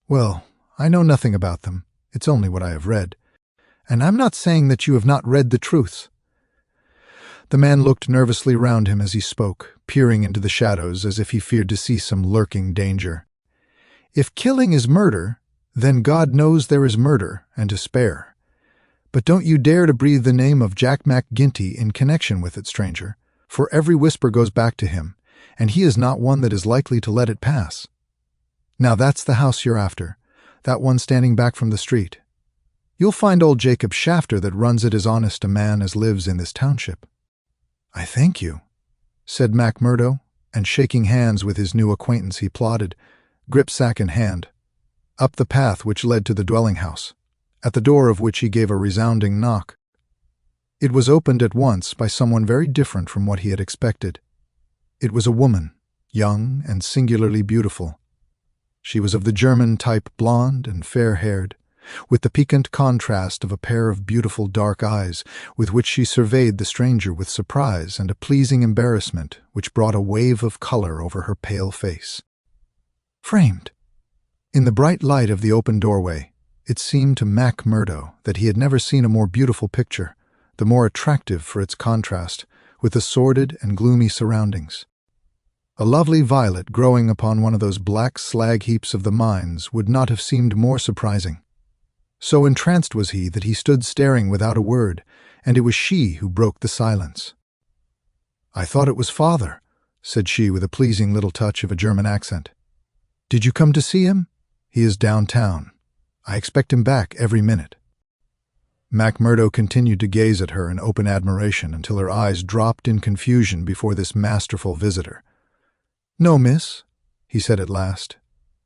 "Well, I know nothing about them. It's only what I have read. And I'm not saying that you have not read the truth." The man looked nervously round him as he spoke, peering into the shadows as if he feared to see some lurking danger. "If killing is murder, then God knows there is murder, and to spare. But don't you dare to breathe the name of Jack McGinty in connection with it, stranger, for every whisper goes back to him, and he is not one that is likely to let it pass. Now that's the house you're after, that one standing back from the street. You'll find old Jacob Shafter that runs it as honest a man as lives in this township." "I thank you," said McMurdo, and shaking hands with his new acquaintance he plodded, gripsack in hand, up the path which led to the dwelling house, at the door of which he gave a resounding knock. It was opened at once by someone very different from what he had expected. It was a woman, young and singularly beautiful. She was of the German type, blonde and fair-haired, with the piquant contrast of a pair of beautiful dark eyes with which she surveyed the stranger with surprise and a pleasing embarrassment which brought a wave of color over her pale face. Framed. In the bright light of the open doorway, it seemed to Mac Murdo that he had never seen a more beautiful picture, the more attractive for its contrast with the sordid and gloomy surroundings. A lovely violet growing upon one of those black slag heaps of the mines would not have seemed more surprising. So entranced was he that he stood staring without a word, and it was she who broke the silence. "I thought it was father," said she with a pleasing little touch of a German accent. "Did you come to see him? He is downtown. I expect him back every minute." Mac Murdo continued to gaze at her in open admiration until her eyes dropped in confusion before this masterful visitor. "No, miss," he said at last.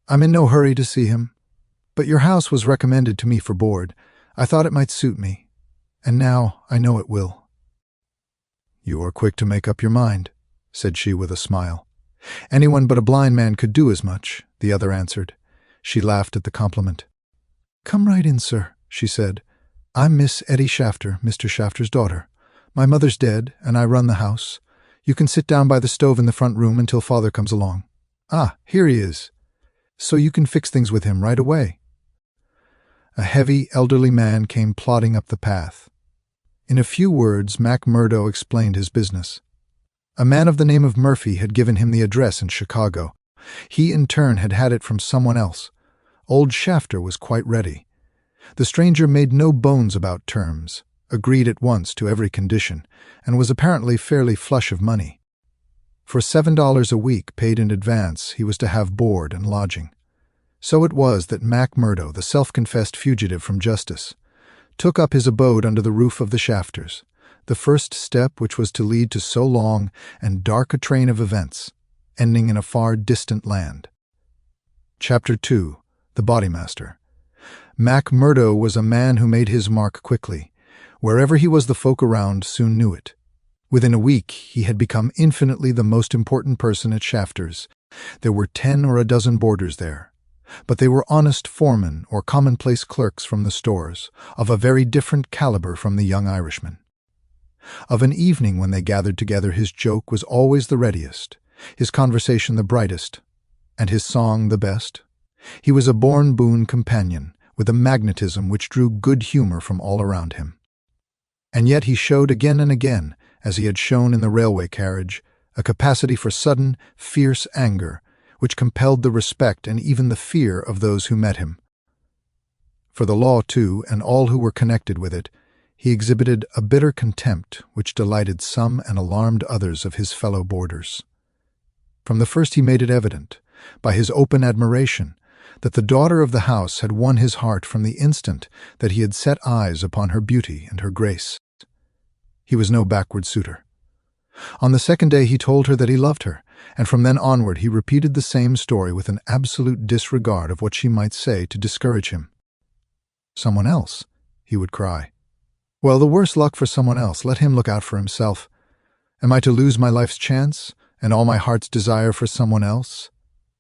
"I'm in no hurry to see him. But your house was recommended to me for board. I thought it might suit me. And now I know it will." "You are quick to make up your mind," said she with a smile. "Anyone but a blind man could do as much," the other answered. She laughed at the compliment. "Come right in, sir," she said. "I'm Miss Etty Shafter, Mr. Shafter's daughter. My mother's dead, and I run the house. You can sit down by the stove in the front room until father comes along. Ah, here he is. So you can fix things with him right away." A heavy, elderly man came plodding up the path. In a few words, Mac Murdo explained his business. A man of the name of Murphy had given him the address in Chicago. He, in turn, had had it from someone else. Old Shafter was quite ready. The stranger made no bones about terms, agreed at once to every condition, and was apparently fairly flush of money. For $7 a week paid in advance, he was to have board and lodging. So it was that Mac Murdo, the self-confessed fugitive from justice, took up his abode under the roof of the Shafters, the first step which was to lead to so long and dark a train of events, ending in a far distant land. Chapter 2. The Bodymaster. Mac Murdo was a man who made his mark quickly. Wherever he was, the folk around soon knew it. Within a week, he had become infinitely the most important person at Shafters. There were 10 or a dozen boarders there. But they were honest foremen or commonplace clerks from the stores, of a very different caliber from the young Irishman. Of an evening when they gathered together, his joke was always the readiest, his conversation the brightest, and his song the best. He was a born boon companion, with a magnetism which drew good humor from all around him. And yet he showed again and again, as he had shown in the railway carriage, a capacity for sudden, fierce anger, which compelled the respect and even the fear of those who met him. For the law, too, and all who were connected with it, he exhibited a bitter contempt which delighted some and alarmed others of his fellow boarders. From the first he made it evident, by his open admiration, that the daughter of the house had won his heart from the instant that he had set eyes upon her beauty and her grace. He was no backward suitor. On the second day he told her that he loved her, and from then onward he repeated the same story with an absolute disregard of what she might say to discourage him. "Someone else," he would cry. "Well, the worse luck for someone else. Let him look out for himself. Am I to lose my life's chance, and all my heart's desire for someone else?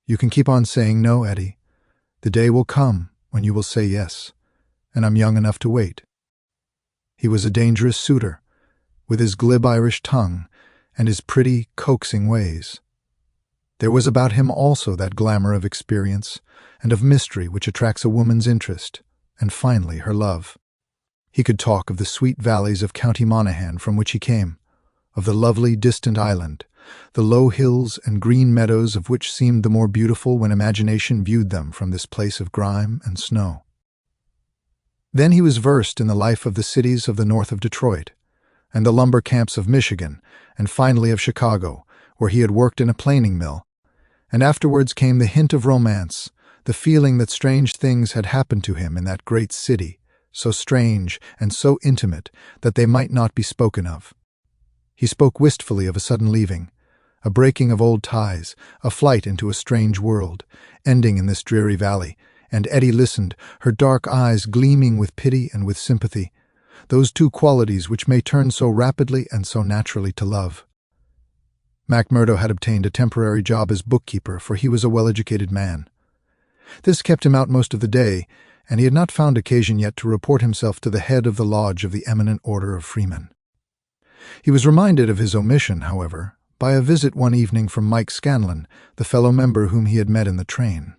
You can keep on saying no, Etty. The day will come when you will say yes, and I'm young enough to wait." He was a dangerous suitor, with his glib Irish tongue and his pretty, coaxing ways. There was about him also that glamour of experience and of mystery which attracts a woman's interest, and finally her love. He could talk of the sweet valleys of County Monaghan from which he came, of the lovely distant island, the low hills and green meadows of which seemed the more beautiful when imagination viewed them from this place of grime and snow. Then he was versed in the life of the cities of the north of Detroit, and the lumber camps of Michigan, and finally of Chicago, where he had worked in a planing mill, and afterwards came the hint of romance, the feeling that strange things had happened to him in that great city, so strange and so intimate that they might not be spoken of. He spoke wistfully of a sudden leaving, a breaking of old ties, a flight into a strange world, ending in this dreary valley, and Etty listened, her dark eyes gleaming with pity and with sympathy, those two qualities which may turn so rapidly and so naturally to love. Mac Murdo had obtained a temporary job as bookkeeper, for he was a well-educated man. This kept him out most of the day, and he had not found occasion yet to report himself to the head of the lodge of the Eminent Order of Freemen. He was reminded of his omission, however, by a visit one evening from Mike Scanlon, the fellow member whom he had met in the train.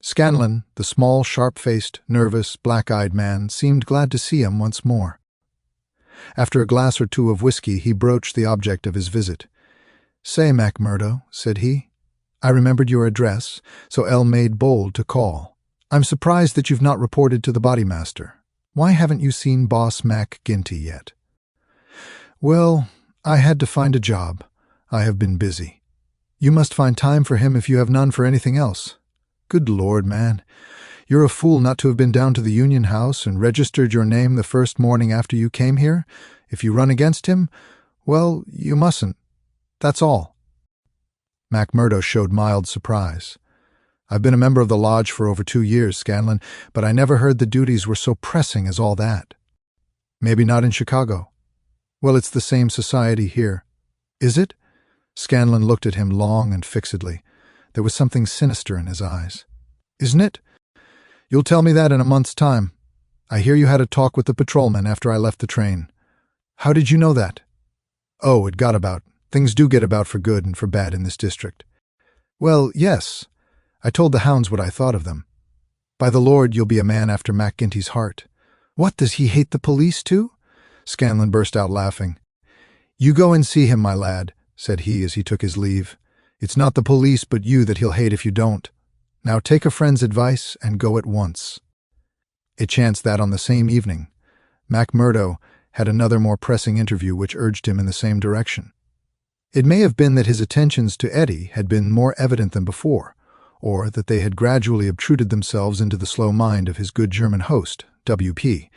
Scanlon, the small, sharp-faced, nervous, black-eyed man, seemed glad to see him once more. After a glass or two of whiskey, he broached the object of his visit. "Say, McMurdo," said he, "I remembered your address, so L made bold to call. I'm surprised that you've not reported to the bodymaster. Why haven't you seen Boss Mac Ginty yet?" "Well, I had to find a job. I have been busy. You must find time for him if you have none for anything else. Good Lord, man. You're a fool not to have been down to the Union House and registered your name the first morning after you came here. If you run against him, well, you mustn't. That's all." McMurdo showed mild surprise. "I've been a member of the lodge for over 2 years, Scanlon, but I never heard the duties were so pressing as all that." "Maybe not in Chicago." "Well, it's the same society here." "Is it?" Scanlon looked at him long and fixedly. There was something sinister in his eyes. "Isn't it? You'll tell me that in a month's time. I hear you had a talk with the patrolman after I left the train. How did you know that?" "Oh, it got about. Things do get about for good and for bad in this district." "Well, yes. I told the hounds what I thought of them. By the Lord, you'll be a man after Mac Ginty's heart." "What, does he hate the police too?" Scanlon burst out laughing. "You go and see him, my lad," said he as he took his leave. "It's not the police but you that he'll hate if you don't. Now take a friend's advice and go at once." It chanced that on the same evening, McMurdo had another more pressing interview which urged him in the same direction. It may have been that his attentions to Eddie had been more evident than before, or that they had gradually obtruded themselves into the slow mind of his good German host, W.P.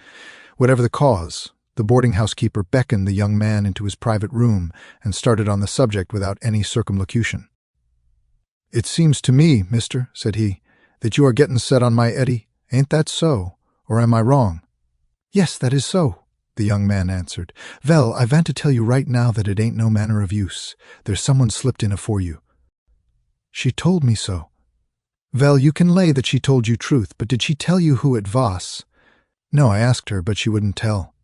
Whatever the cause, the boarding-house keeper beckoned the young man into his private room and started on the subject without any circumlocution. "It seems to me, mister," said he, "that you are getting set on my Eddie. Ain't that so, or am I wrong?" "Yes, that is so," the young man answered. "Vell, I want to tell you right now that it ain't no manner of use. There's someone slipped in afore you." "She told me so." "Vell, you can lay that she told you truth, but did she tell you who it was?" "No, I asked her, but she wouldn't tell."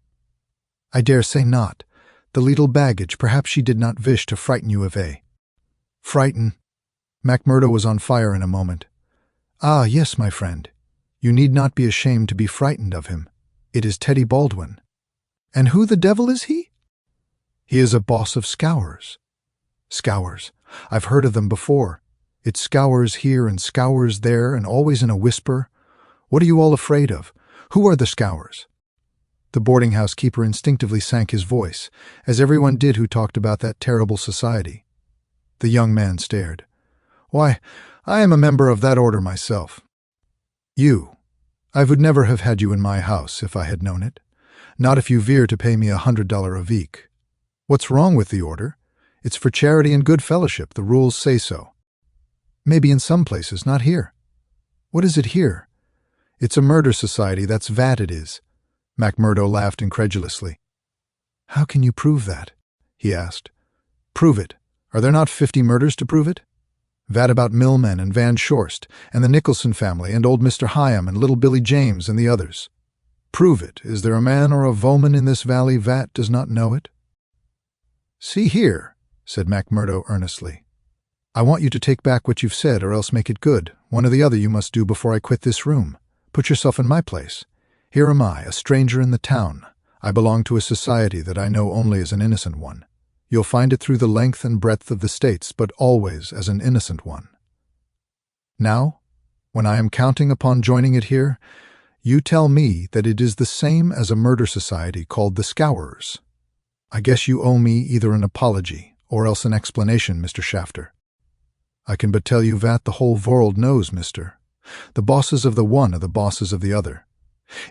"I dare say not. The leetle baggage, perhaps she did not wish to frighten you away." "Frighten?" McMurdo was on fire in a moment. "Ah, yes, my friend. You need not be ashamed to be frightened of him. It is Teddy Baldwin." "And who the devil is he?" "He is a boss of scours." "Scours. I've heard of them before. It scours here and scours there and always in a whisper. What are you all afraid of? Who are the scours?" The boarding-house keeper instinctively sank his voice, as everyone did who talked about that terrible society. The young man stared. "Why, I am a member of that order myself." "You? I would never have had you in my house if I had known it. Not if you veer to pay me $100 a week. What's wrong with the order? It's for charity and good fellowship. The rules say so." "Maybe in some places, not here." "What is it here?" "It's a murder society, that's vat it is." McMurdo laughed incredulously. "How can you prove that?" he asked. "Prove it? Are there not 50 murders to prove it? Vat about Millman and Van Shorst, and the Nicholson family, and old Mr. Hyam, and little Billy James, and the others. Prove it. Is there a man or a woman in this valley vat does not know it?" "See here," said McMurdo earnestly. "I want you to take back what you've said, or else make it good. One or the other you must do before I quit this room. Put yourself in my place. Here am I, a stranger in the town. I belong to a society that I know only as an innocent one. You'll find it through the length and breadth of the states, but always as an innocent one. Now, when I am counting upon joining it here, you tell me that it is the same as a murder society called the Scourers. I guess you owe me either an apology or else an explanation, Mr. Shafter." "I can but tell you that the whole world knows, mister. The bosses of the one are the bosses of the other.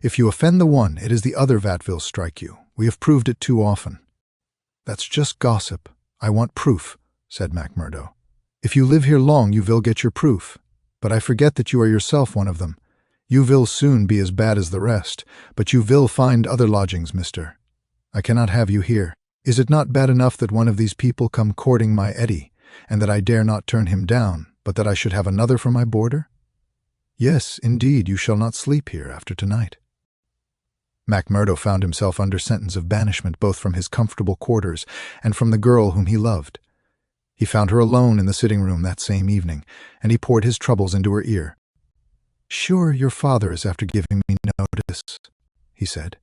If you offend the one, it is the other that will strike you. We have proved it too often." "That's just gossip. I want proof," said McMurdo. "If you live here long, you will get your proof. But I forget that you are yourself one of them. You will soon be as bad as the rest, but you will find other lodgings, mister. I cannot have you here. Is it not bad enough that one of these people come courting my Eddie, and that I dare not turn him down, but that I should have another for my boarder?" Yes, indeed, you shall not sleep here after tonight. MacMurdo found himself under sentence of banishment both from his comfortable quarters and from the girl whom he loved. He found her alone in the sitting room that same evening, and he poured his troubles into her ear. "Sure, your father is after giving me notice," he said.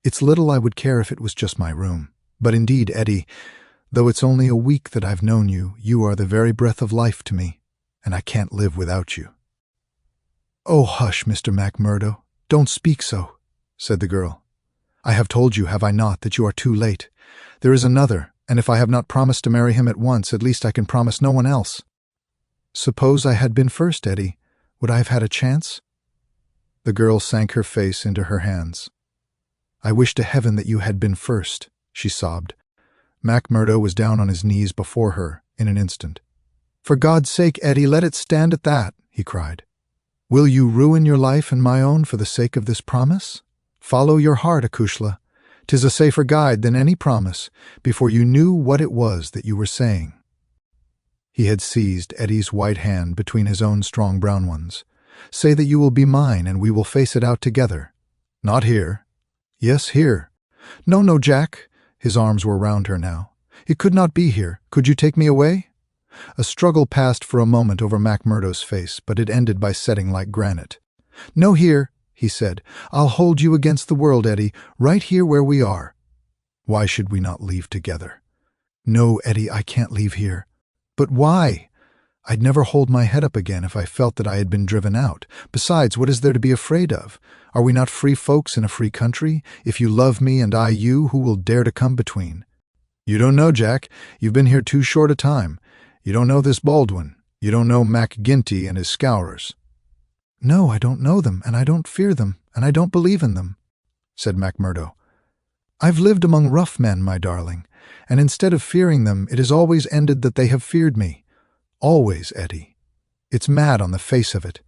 "It's little I would care if it was just my room. But indeed, Eddie, though it's only a week that I've known you, you are the very breath of life to me, and I can't live without you." "Oh, hush, Mr. MacMurdo, don't speak so," said the girl. "I have told you, have I not, that you are too late? There is another, and if I have not promised to marry him at once, at least I can promise no one else." "Suppose I had been first, Eddie, would I have had a chance?" The girl sank her face into her hands. "I wish to heaven that you had been first," she sobbed. MacMurdo was down on his knees before her in an instant. "For God's sake, Eddie, let it stand at that," he cried. "Will you ruin your life and my own for the sake of this promise? Follow your heart, Akushla. 'Tis a safer guide than any promise, before you knew what it was that you were saying." He had seized Eddie's white hand between his own strong brown ones. "Say that you will be mine, and we will face it out together. Not here." "Yes, here." "No, no, Jack." His arms were round her now. "It could not be here. Could you take me away?" A struggle passed for a moment over MacMurdo's face, but it ended by setting like granite. "No, here," he said. "I'll hold you against the world, Eddie, right here where we are." "Why should we not leave together?" "No, Eddie, I can't leave here." "But why?" "I'd never hold my head up again if I felt that I had been driven out. Besides, what is there to be afraid of? Are we not free folks in a free country? If you love me and I you, who will dare to come between?" "You don't know, Jack. You've been here too short a time. You don't know this Baldwin. You don't know MacGinty and his scourers." "No, I don't know them, and I don't fear them, and I don't believe in them," said MacMurdo. "I've lived among rough men, my darling, and instead of fearing them, it has always ended that they have feared me. Always, Eddie. It's mad on the face of it.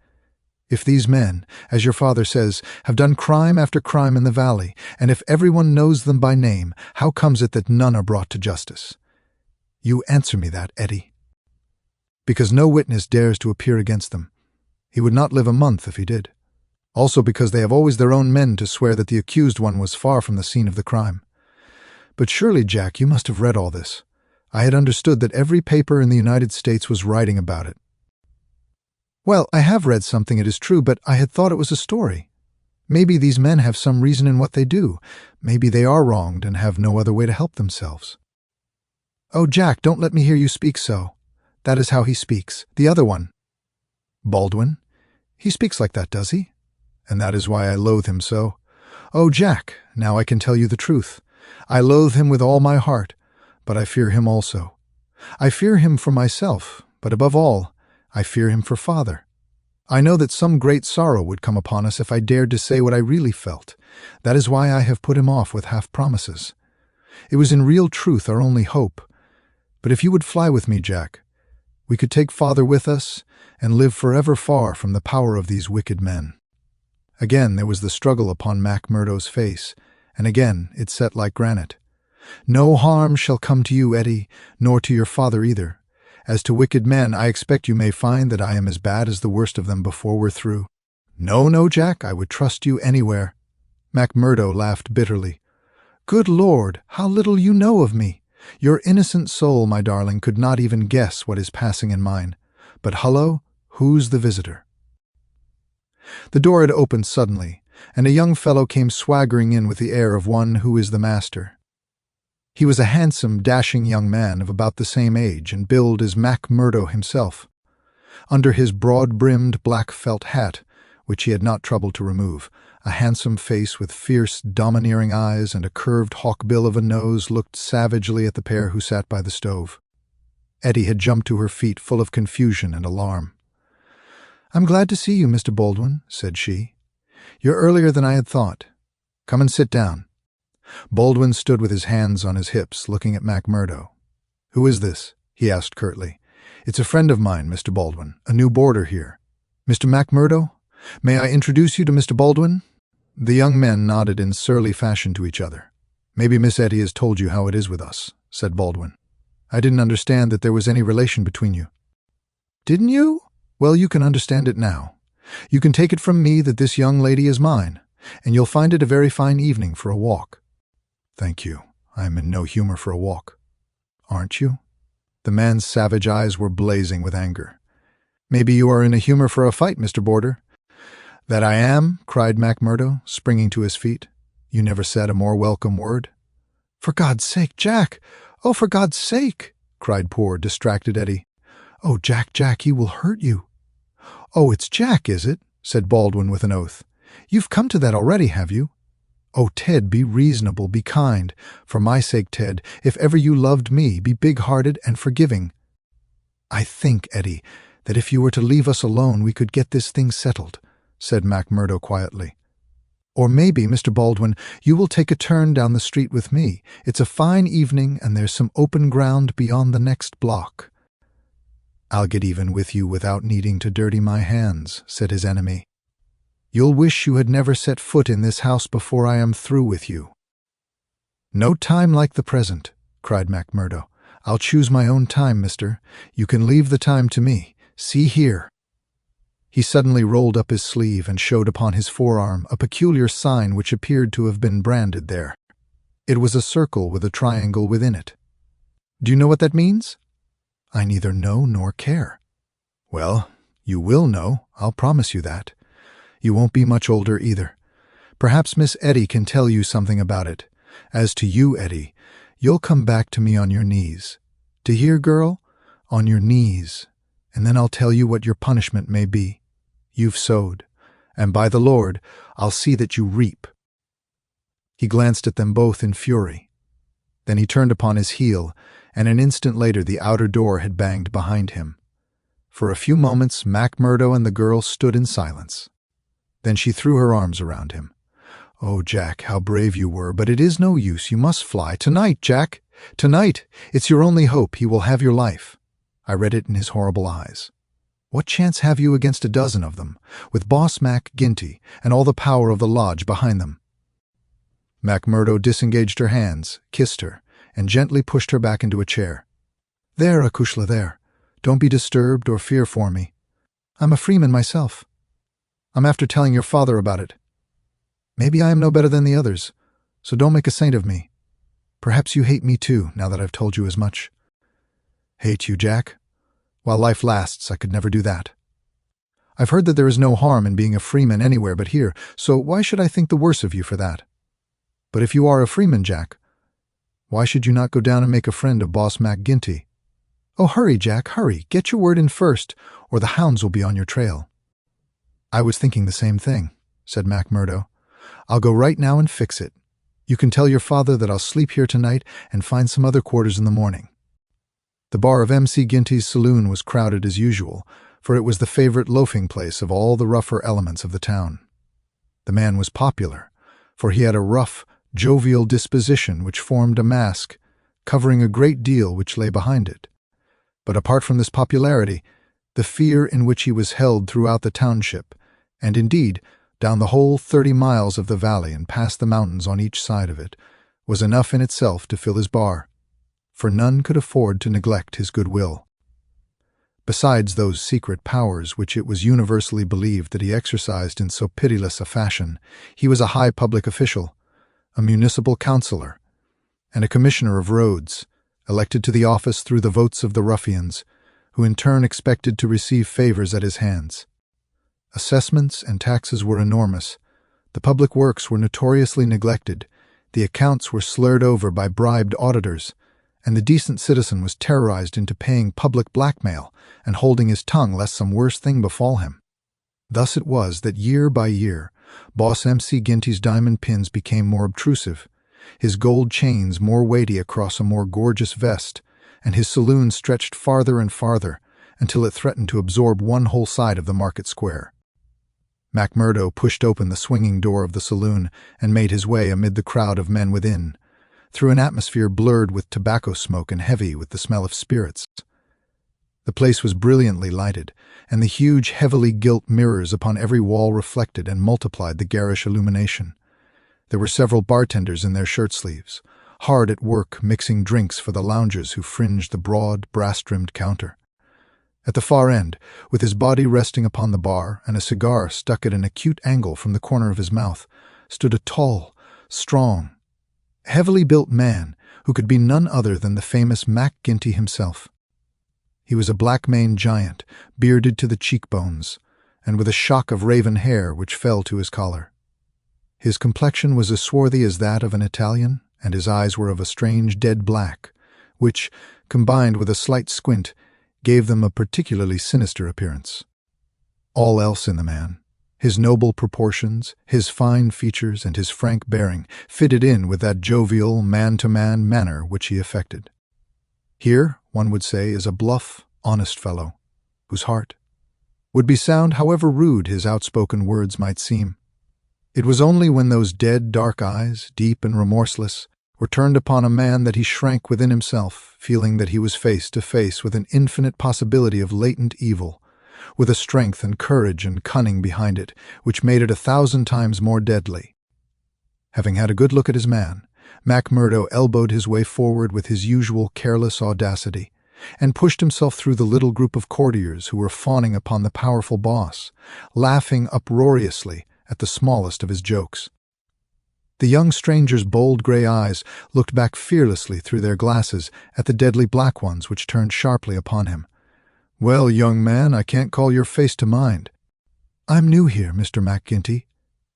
If these men, as your father says, have done crime after crime in the valley, and if everyone knows them by name, how comes it that none are brought to justice? You answer me that, Eddie." "Because no witness dares to appear against them. He would not live a month if he did. Also because they have always their own men to swear that the accused one was far from the scene of the crime. But surely, Jack, you must have read all this. I had understood that every paper in the United States was writing about it." "Well, I have read something, it is true, but I had thought it was a story. Maybe these men have some reason in what they do. Maybe they are wronged and have no other way to help themselves." "Oh, Jack, don't let me hear you speak so. That is how he speaks. The other one." "Baldwin? He speaks like that, does he? And that is why I loathe him so. Oh, Jack, now I can tell you the truth. I loathe him with all my heart, but I fear him also. I fear him for myself, but above all, I fear him for Father. I know that some great sorrow would come upon us if I dared to say what I really felt. That is why I have put him off with half promises. It was in real truth our only hope. But if you would fly with me, Jack, we could take Father with us and live forever far from the power of these wicked men." Again there was the struggle upon MacMurdo's face, and again it set like granite. "No harm shall come to you, Eddie, nor to your father either. As to wicked men, I expect you may find that I am as bad as the worst of them before we're through." "No, no, Jack, I would trust you anywhere." MacMurdo laughed bitterly. "Good Lord, how little you know of me! Your innocent soul, my darling, could not even guess what is passing in mine. But hullo, who's the visitor?" The door had opened suddenly, and a young fellow came swaggering in with the air of one who is the master. He was a handsome, dashing young man of about the same age and build as MacMurdo himself. Under his broad-brimmed black felt hat, which he had not troubled to remove, a handsome face with fierce, domineering eyes and a curved hawkbill of a nose looked savagely at the pair who sat by the stove. Eddie had jumped to her feet full of confusion and alarm. "I'm glad to see you, Mr. Baldwin," said she. "You're earlier than I had thought. Come and sit down." Baldwin stood with his hands on his hips, looking at MacMurdo. "Who is this?" he asked curtly. "It's a friend of mine, Mr. Baldwin, a new boarder here. Mr. MacMurdo, may I introduce you to Mr. Baldwin?" The young men nodded in surly fashion to each other. "Maybe Miss Eddie has told you how it is with us," said Baldwin. "I didn't understand that there was any relation between you." "Didn't you? Well, you can understand it now. You can take it from me that this young lady is mine, and you'll find it a very fine evening for a walk." "Thank you. I am in no humor for a walk." "Aren't you?" The man's savage eyes were blazing with anger. "Maybe you are in a humor for a fight, Mr. Boarder." "That I am," cried McMurdo, springing to his feet. "You never said a more welcome word." "For God's sake, Jack! Oh, for God's sake!" cried poor, distracted Eddie. "Oh, Jack, Jack, he will hurt you." "Oh, it's Jack, is it?" said Baldwin with an oath. "You've come to that already, have you? Oh, Ted, be reasonable, be kind. For my sake, Ted, if ever you loved me, be big-hearted and forgiving." "I think, Eddie, that if you were to leave us alone, we could get this thing settled," said McMurdo quietly. "Or maybe, Mr. Baldwin, you will take a turn down the street with me. It's a fine evening, and there's some open ground beyond the next block." "I'll get even with you without needing to dirty my hands," said his enemy. "You'll wish you had never set foot in this house before I am through with you." "No time like the present," cried McMurdo. "I'll choose my own time, mister. You can leave the time to me. See here." He suddenly rolled up his sleeve and showed upon his forearm a peculiar sign which appeared to have been branded there. It was a circle with a triangle within it. "Do you know what that means?" "I neither know nor care." "Well, you will know, I'll promise you that. You won't be much older either. Perhaps Miss Eddie can tell you something about it. As to you, Eddie, you'll come back to me on your knees. Do you hear, girl? On your knees. And then I'll tell you what your punishment may be. You've sowed, and by the Lord, I'll see that you reap." He glanced at them both in fury. Then he turned upon his heel, and an instant later the outer door had banged behind him. For a few moments McMurdo and the girl stood in silence. Then she threw her arms around him. "Oh, Jack, how brave you were, but it is no use. You must fly. Tonight, Jack! Tonight! It's your only hope. He will have your life." I read it in his horrible eyes. "What chance have you against a dozen of them, with Boss Mac Ginty and all the power of the lodge behind them?" McMurdo disengaged her hands, kissed her, and gently pushed her back into a chair. "There, Acushla, there. Don't be disturbed or fear for me. I'm a freeman myself. I'm after telling your father about it. Maybe I am no better than the others, so don't make a saint of me. Perhaps you hate me too, now that I've told you as much." "Hate you, Jack? While life lasts, I could never do that. I've heard that there is no harm in being a freeman anywhere but here, so why should I think the worse of you for that? But if you are a freeman, Jack, why should you not go down and make a friend of Boss Mac Ginty? Oh, hurry, Jack, hurry. Get your word in first, or the hounds will be on your trail." "I was thinking the same thing," said McMurdo. "I'll go right now and fix it. You can tell your father that I'll sleep here tonight and find some other quarters in the morning." The bar of M.C. Ginty's saloon was crowded as usual, for it was the favorite loafing place of all the rougher elements of the town. The man was popular, for he had a rough, jovial disposition which formed a mask, covering a great deal which lay behind it. But apart from this popularity, the fear in which he was held throughout the township, and indeed down the whole 30 miles of the valley and past the mountains on each side of it, was enough in itself to fill his bar, for none could afford to neglect his goodwill. Besides those secret powers which it was universally believed that he exercised in so pitiless a fashion, he was a high public official, a municipal councillor, and a commissioner of roads, elected to the office through the votes of the ruffians, who in turn expected to receive favors at his hands. Assessments and taxes were enormous, the public works were notoriously neglected, the accounts were slurred over by bribed auditors, and the decent citizen was terrorized into paying public blackmail and holding his tongue lest some worse thing befall him. Thus it was that year by year, Boss M.C. Ginty's diamond pins became more obtrusive, his gold chains more weighty across a more gorgeous vest, and his saloon stretched farther and farther until it threatened to absorb one whole side of the market square. McMurdo pushed open the swinging door of the saloon and made his way amid the crowd of men within, through an atmosphere blurred with tobacco smoke and heavy with the smell of spirits. The place was brilliantly lighted, and the huge, heavily gilt mirrors upon every wall reflected and multiplied the garish illumination. There were several bartenders in their shirt-sleeves, hard at work mixing drinks for the loungers who fringed the broad, brass-trimmed counter. At the far end, with his body resting upon the bar and a cigar stuck at an acute angle from the corner of his mouth, stood a tall, strong, heavily built man who could be none other than the famous Mac Ginty himself. He was a black-maned giant, bearded to the cheekbones, and with a shock of raven hair which fell to his collar. His complexion was as swarthy as that of an Italian, and his eyes were of a strange dead black, which, combined with a slight squint, gave them a particularly sinister appearance. All else in the man, his noble proportions, his fine features, and his frank bearing, fitted in with that jovial, man-to-man manner which he affected. Here, one would say, is a bluff, honest fellow, whose heart would be sound however rude his outspoken words might seem. It was only when those dead, dark eyes, deep and remorseless, were turned upon a man that he shrank within himself, feeling that he was face to face with an infinite possibility of latent evil, with a strength and courage and cunning behind it, which made it 1,000 times more deadly. Having had a good look at his man, McMurdo elbowed his way forward with his usual careless audacity, and pushed himself through the little group of courtiers who were fawning upon the powerful boss, laughing uproariously at the smallest of his jokes. The young stranger's bold gray eyes looked back fearlessly through their glasses at the deadly black ones which turned sharply upon him. "Well, young man, I can't call your face to mind." "I'm new here, Mr. McGinty."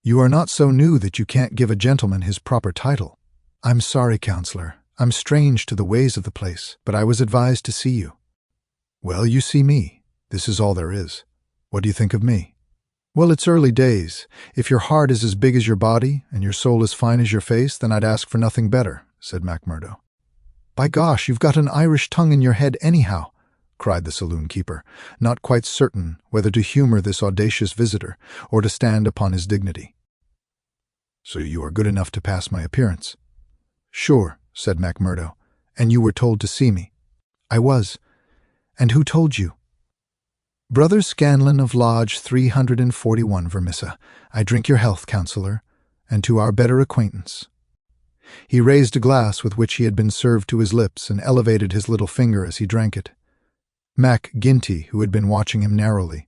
"You are not so new that you can't give a gentleman his proper title." "I'm sorry, counselor. I'm strange to the ways of the place, but I was advised to see you." "Well, you see me. This is all there is. What do you think of me?" "Well, it's early days. If your heart is as big as your body, and your soul as fine as your face, then I'd ask for nothing better," said McMurdo. "By gosh, you've got an Irish tongue in your head anyhow," cried the saloon-keeper, not quite certain whether to humor this audacious visitor or to stand upon his dignity. "So you are good enough to pass my appearance?" "Sure," said McMurdo. "And you were told to see me?" "I was. And who told you?" "Brother Scanlon of Lodge 341, Vermissa. I drink your health, counselor, and to our better acquaintance." He raised a glass with which he had been served to his lips and elevated his little finger as he drank it. Mac Ginty, who had been watching him narrowly,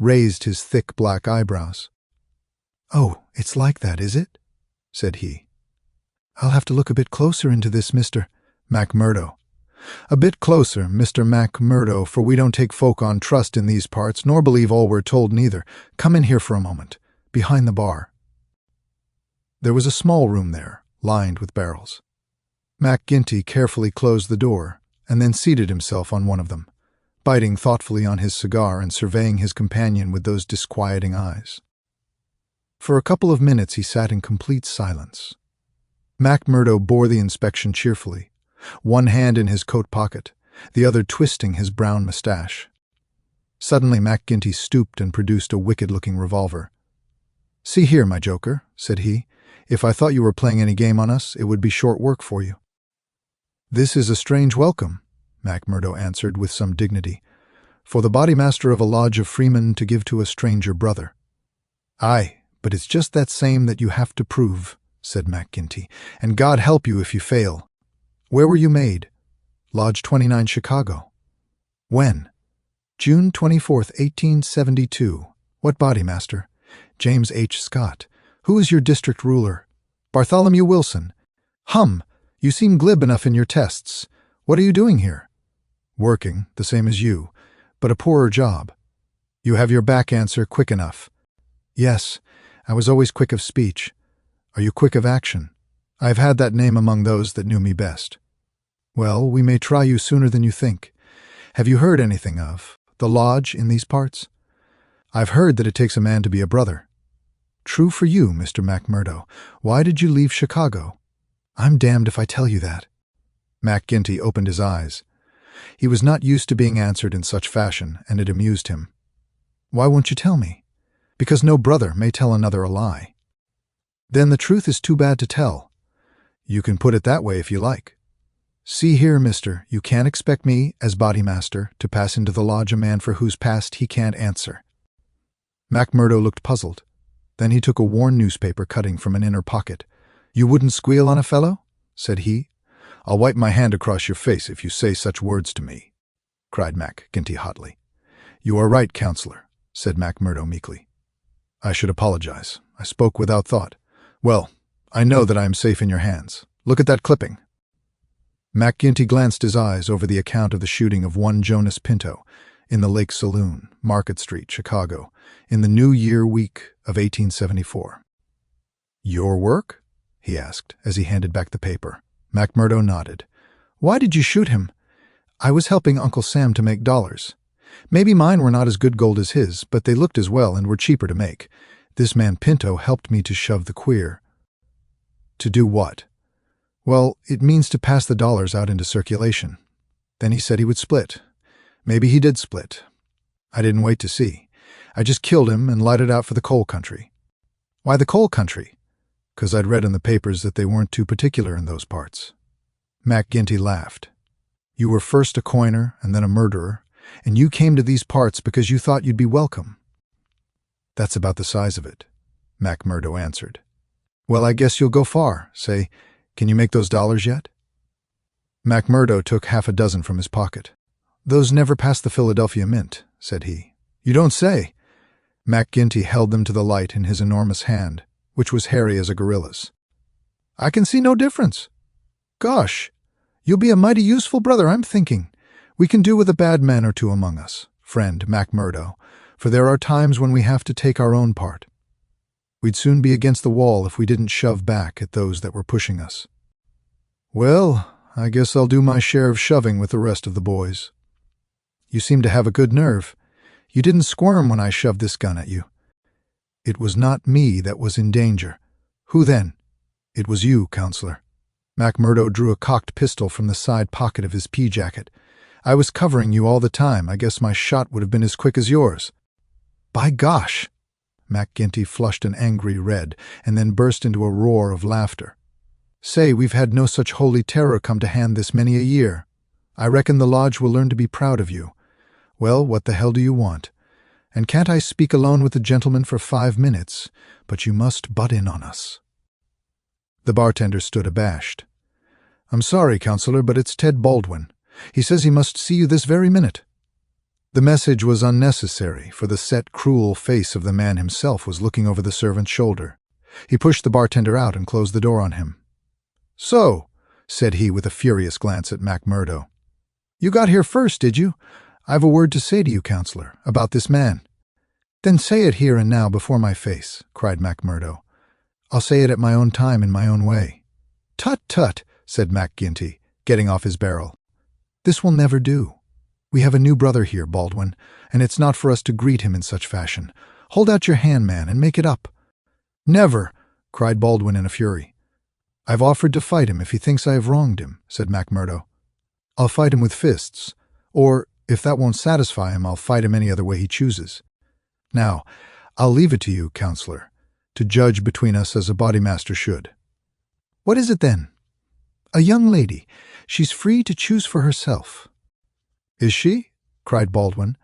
raised his thick black eyebrows. "Oh, it's like that, is it?" said he. "I'll have to look a bit closer into this, Mr. McMurdo." "A bit closer, Mr. McMurdo, for we don't take folk on trust in these parts, nor believe all we're told neither. Come in here for a moment, behind the bar." There was a small room there, lined with barrels. Mac Ginty carefully closed the door, and then seated himself on one of them, biting thoughtfully on his cigar and surveying his companion with those disquieting eyes. For a couple of minutes he sat in complete silence. McMurdo bore the inspection cheerfully, one hand in his coat pocket, the other twisting his brown mustache. Suddenly Mac Ginty stooped and produced a wicked-looking revolver. "See here, my joker," said he, "if I thought you were playing any game on us, it would be short work for you." "This is a strange welcome," McMurdo answered with some dignity, "for the bodymaster of a lodge of freemen to give to a stranger brother." "Aye, but it's just that same that you have to prove," said Mac Ginty, "and God help you if you fail. Where were you made?" "Lodge 29, Chicago." "When?" "June 24th, 1872. What bodymaster?" "James H. Scott." "Who is your district ruler?" "Bartholomew Wilson." "Hum! You seem glib enough in your tests. What are you doing here?" "Working, the same as you, but a poorer job." "You have your back answer quick enough." "Yes, I was always quick of speech." "Are you quick of action?" "I have had that name among those that knew me best." "Well, we may try you sooner than you think. Have you heard anything of the lodge in these parts?" "I've heard that it takes a man to be a brother." "True for you, Mr. McMurdo. Why did you leave Chicago?" "I'm damned if I tell you that." Mac Ginty opened his eyes. He was not used to being answered in such fashion, and it amused him. "Why won't you tell me?" "Because no brother may tell another a lie." "Then the truth is too bad to tell." "You can put it that way if you like." "See here, mister, you can't expect me, as bodymaster, to pass into the lodge a man for whose past he can't answer." McMurdo looked puzzled. Then he took a worn newspaper cutting from an inner pocket. "You wouldn't squeal on a fellow?" said he. "I'll wipe my hand across your face if you say such words to me," cried Mac Ginty hotly. "You are right, counselor," said McMurdo meekly. "I should apologize. I spoke without thought. Well, I know that I am safe in your hands. Look at that clipping." McGinty glanced his eyes over the account of the shooting of one Jonas Pinto in the Lake Saloon, Market Street, Chicago, in the New Year week of 1874. "Your work?" he asked as he handed back the paper. McMurdo nodded. "Why did you shoot him?" "I was helping Uncle Sam to make dollars. Maybe mine were not as good gold as his, but they looked as well and were cheaper to make. This man Pinto helped me to shove the queer." "To do what?" "Well, it means to pass the dollars out into circulation. Then he said he would split. Maybe he did split. I didn't wait to see. I just killed him and lighted out for the coal country." "Why the coal country?" "'Cause I'd read in the papers that they weren't too particular in those parts." McGinty laughed. "You were first a coiner and then a murderer, and you came to these parts because you thought you'd be welcome." "That's about the size of it," McMurdo answered. "Well, I guess you'll go far. Say, can you make those dollars yet?" McMurdo took half a dozen from his pocket. "Those never passed the Philadelphia Mint," said he. "You don't say?" McGinty held them to the light in his enormous hand, which was hairy as a gorilla's. "I can see no difference." "Gosh, you'll be a mighty useful brother, I'm thinking. We can do with a bad man or two among us, friend McMurdo, for there are times when we have to take our own part. We'd soon be against the wall if we didn't shove back at those that were pushing us." "Well, I guess I'll do my share of shoving with the rest of the boys." "You seem to have a good nerve. You didn't squirm when I shoved this gun at you." "It was not me that was in danger." "Who then?" "It was you, counselor." McMurdo drew a cocked pistol from the side pocket of his pea jacket. "I was covering you all the time. I guess my shot would have been as quick as yours." "By gosh!" McGinty flushed an angry red and then burst into a roar of laughter. "Say, we've had no such holy terror come to hand this many a year. I reckon the lodge will learn to be proud of you. Well, what the hell do you want? And can't I speak alone with the gentleman for 5 minutes? But you must butt in on us." The bartender stood abashed. "I'm sorry, counselor, but it's Ted Baldwin. He says he must see you this very minute." The message was unnecessary, for the set, cruel face of the man himself was looking over the servant's shoulder. He pushed the bartender out and closed the door on him. "So," said he with a furious glance at McMurdo, "you got here first, did you? I've a word to say to you, counselor, about this man." "Then say it here and now before my face," cried McMurdo. "I'll say it at my own time in my own way." "Tut, tut," said McGinty, getting off his barrel. "This will never do. We have a new brother here, Baldwin, and it's not for us to greet him in such fashion. Hold out your hand, man, and make it up." "Never," cried Baldwin in a fury. "I've offered to fight him if he thinks I have wronged him," said McMurdo. "I'll fight him with fists, or, if that won't satisfy him, I'll fight him any other way he chooses. Now, I'll leave it to you, counselor, to judge between us as a bodymaster should." "What is it then?" "A young lady. She's free to choose for herself." "Is she?" cried Baldwin.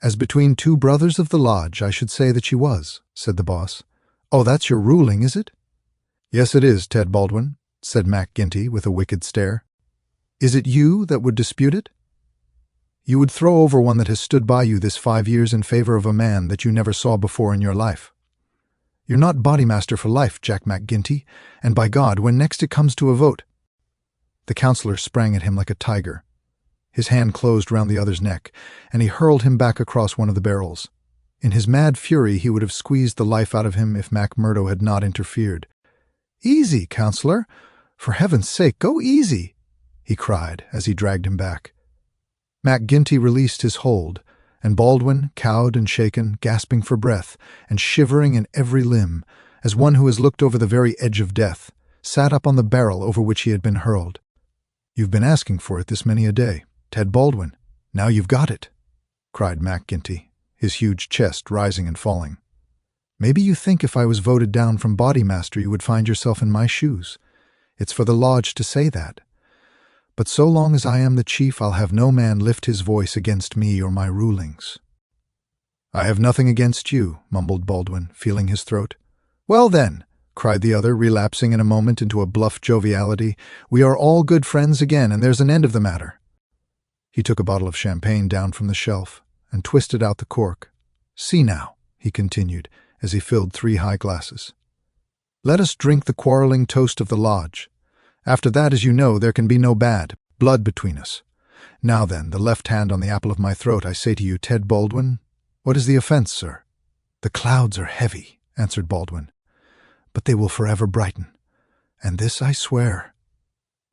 "As between two brothers of the lodge, I should say that she was," said the boss. "Oh, that's your ruling, is it?" "Yes, it is, Ted Baldwin," said McGinty with a wicked stare. "Is it you that would dispute it? You would throw over one that has stood by you this 5 years in favor of a man that you never saw before in your life. You're not bodymaster for life, Jack McGinty, and by God, when next it comes to a vote—" The counselor sprang at him like a tiger. His hand closed round the other's neck, and he hurled him back across one of the barrels. In his mad fury, he would have squeezed the life out of him if McMurdo had not interfered. "Easy, counselor! For heaven's sake, go easy!" he cried as he dragged him back. McGinty released his hold, and Baldwin, cowed and shaken, gasping for breath, and shivering in every limb, as one who has looked over the very edge of death, sat up on the barrel over which he had been hurled. "You've been asking for it this many a day, Ted Baldwin. Now you've got it," cried McGinty, his huge chest rising and falling. "Maybe you think if I was voted down from bodymaster you would find yourself in my shoes. It's for the lodge to say that. But so long as I am the chief, I'll have no man lift his voice against me or my rulings." "I have nothing against you," mumbled Baldwin, feeling his throat. "Well then," cried the other, relapsing in a moment into a bluff joviality, "we are all good friends again, and there's an end of the matter." He took a bottle of champagne down from the shelf, and twisted out the cork. "See now," he continued, as he filled 3 high glasses. "Let us drink the quarreling toast of the lodge. After that, as you know, there can be no bad blood between us. Now then, the left hand on the apple of my throat, I say to you, Ted Baldwin, what is the offense, sir?" "The clouds are heavy," answered Baldwin, "but they will forever brighten, and this I swear."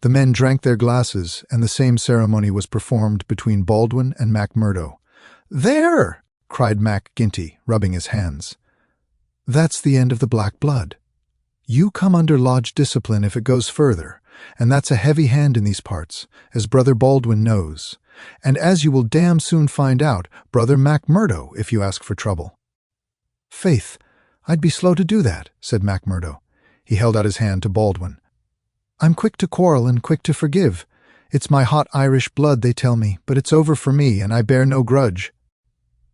The men drank their glasses, and the same ceremony was performed between Baldwin and MacMurdo. "There!" cried Mac Ginty, rubbing his hands. "That's the end of the black blood. You come under lodge discipline if it goes further, and that's a heavy hand in these parts, as Brother Baldwin knows, and as you will damn soon find out, Brother MacMurdo, if you ask for trouble." "Faith, I'd be slow to do that," said MacMurdo. He held out his hand to Baldwin. "I'm quick to quarrel and quick to forgive. It's my hot Irish blood, they tell me, but it's over for me, and I bear no grudge."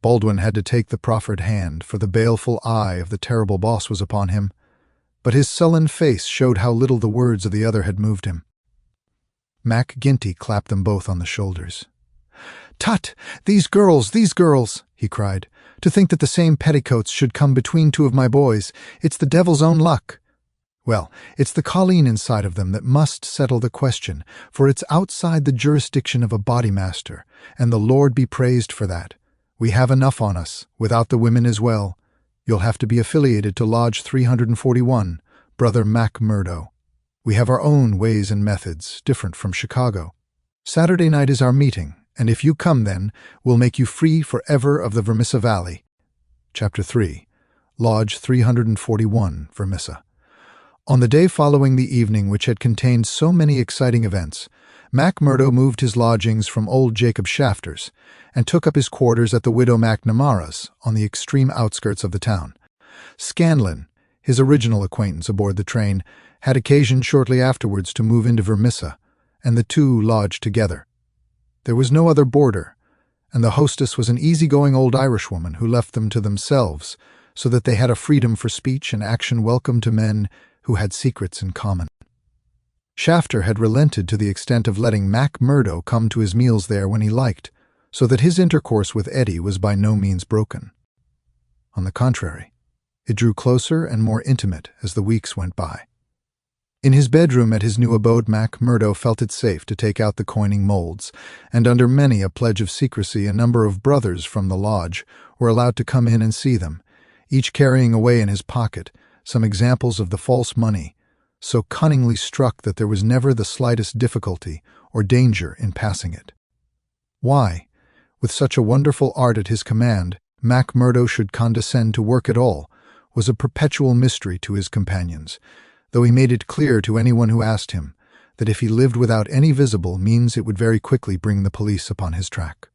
Baldwin had to take the proffered hand, for the baleful eye of the terrible boss was upon him, but his sullen face showed how little the words of the other had moved him. Mac Ginty clapped them both on the shoulders. "Tut! These girls, he cried. "To think that the same petticoats should come between 2 of my boys. It's the devil's own luck. Well, it's the colleen inside of them that must settle the question, for it's outside the jurisdiction of a bodymaster, and the Lord be praised for that. We have enough on us, without the women as well. You'll have to be affiliated to Lodge 341, Brother MacMurdo. We have our own ways and methods, different from Chicago. Saturday night is our meeting, and if you come then, we'll make you free forever of the Vermissa Valley." Chapter 3. Lodge 341, Vermissa. On the day following the evening which had contained so many exciting events, MacMurdo moved his lodgings from old Jacob Shafter's and took up his quarters at the widow McNamara's on the extreme outskirts of the town. Scanlon, his original acquaintance aboard the train, had occasion shortly afterwards to move into Vermissa, and the 2 lodged together. There was no other boarder, and the hostess was an easy-going old Irishwoman who left them to themselves, so that they had a freedom for speech and action welcome to men who had secrets in common. Shafter had relented to the extent of letting MacMurdo come to his meals there when he liked, so that his intercourse with Eddie was by no means broken. On the contrary, it drew closer and more intimate as the weeks went by. In his bedroom at his new abode, MacMurdo felt it safe to take out the coining molds, and under many a pledge of secrecy a number of brothers from the lodge were allowed to come in and see them, each carrying away in his pocket some examples of the false money, so cunningly struck that there was never the slightest difficulty or danger in passing it. Why, with such a wonderful art at his command, MacMurdo should condescend to work at all was a perpetual mystery to his companions, though he made it clear to anyone who asked him that if he lived without any visible means it would very quickly bring the police upon his track.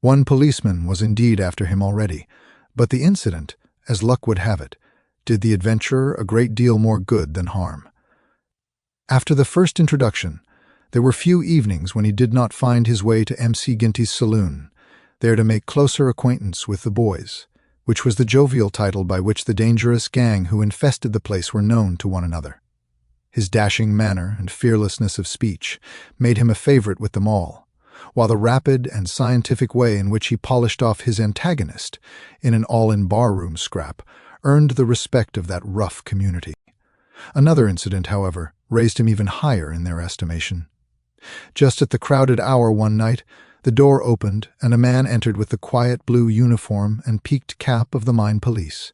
One policeman was indeed after him already, but the incident, as luck would have it, did the adventurer a great deal more good than harm. After the first introduction, there were few evenings when he did not find his way to M.C. Ginty's saloon, there to make closer acquaintance with the boys, which was the jovial title by which the dangerous gang who infested the place were known to one another. His dashing manner and fearlessness of speech made him a favorite with them all, while the rapid and scientific way in which he polished off his antagonist in an all-in-barroom scrap earned the respect of that rough community. Another incident, however, raised him even higher in their estimation. Just at the crowded hour one night, the door opened and a man entered with the quiet blue uniform and peaked cap of the mine police.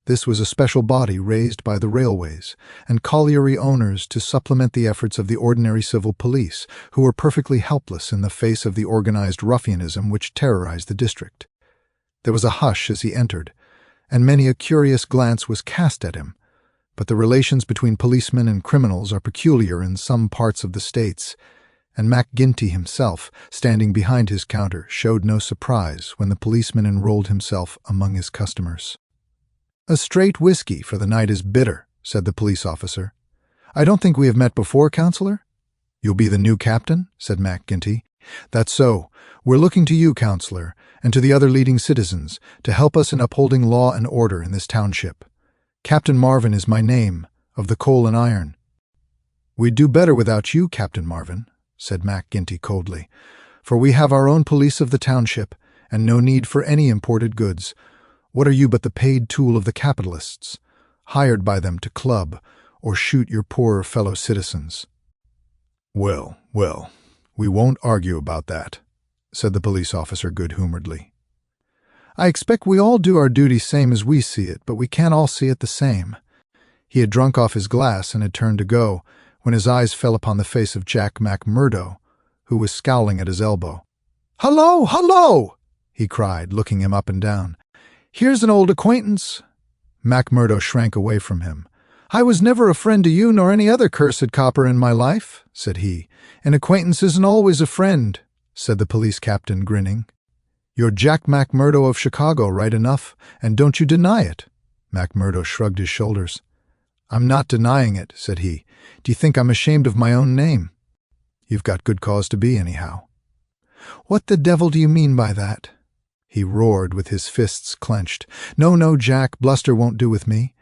This was a special body raised by the railways and colliery owners to supplement the efforts of the ordinary civil police, who were perfectly helpless in the face of the organized ruffianism which terrorized the district. There was a hush as he entered, and many a curious glance was cast at him, but the relations between policemen and criminals are peculiar in some parts of the States, and Mac Ginty himself, standing behind his counter, showed no surprise when the policeman enrolled himself among his customers. "A straight whiskey, for the night is bitter," said the police officer. "I don't think we have met before, Counselor?" "You'll be the new captain?" said Mac Ginty. "That's so. We're looking to you, Counselor, and to the other leading citizens, to help us in upholding law and order in this township. Captain Marvin is my name, of the Coal and Iron." "We'd do better without you, Captain Marvin," said Mac Ginty coldly, "for we have our own police of the township, and no need for any imported goods. What are you but the paid tool of the capitalists, hired by them to club or shoot your poorer fellow citizens?" "Well, well, we won't argue about that," said the police officer good-humoredly. "I expect we all do our duty same as we see it, but we can't all see it the same." He had drunk off his glass and had turned to go, when his eyes fell upon the face of Jack McMurdo, who was scowling at his elbow. "Hello, hello!" he cried, looking him up and down. "Here's an old acquaintance." McMurdo shrank away from him. "I was never a friend to you nor any other cursed copper in my life," said he. "An acquaintance isn't always a friend," said the police captain, grinning. "You're Jack McMurdo of Chicago, right enough, and don't you deny it." McMurdo shrugged his shoulders. "I'm not denying it," said he. "Do you think I'm ashamed of my own name?" "You've got good cause to be, anyhow." "What the devil do you mean by that?" he roared with his fists clenched. No, Jack, bluster won't do with me.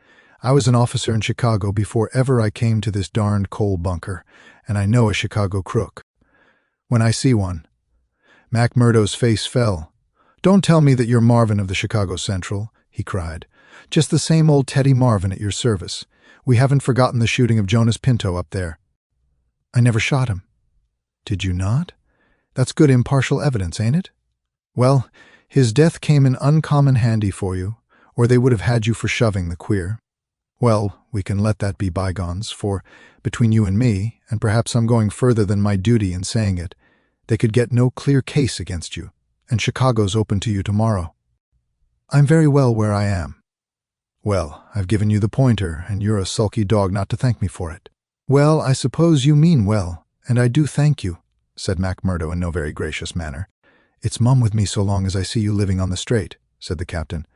I was an officer in Chicago before ever I came to this darned coal bunker, and I know a Chicago crook when I see one." McMurdo's face fell. "Don't tell me that you're Marvin of the Chicago Central," he cried. "Just the same old Teddy Marvin at your service. We haven't forgotten the shooting of Jonas Pinto up there." "I never shot him." "Did you not? That's good impartial evidence, ain't it? Well, his death came in uncommon handy for you, or they would have had you for shoving the queer. Well, we can let that be bygones, for, between you and me, and perhaps I'm going further than my duty in saying it, they could get no clear case against you, and Chicago's open to you tomorrow. I'm very well where I am." "Well, I've given you the pointer, and you're a sulky dog not to thank me for it." "Well, I suppose you mean well, and I do thank you," said McMurdo in no very gracious manner. "It's mum with me so long as I see you living on the straight," said the captain.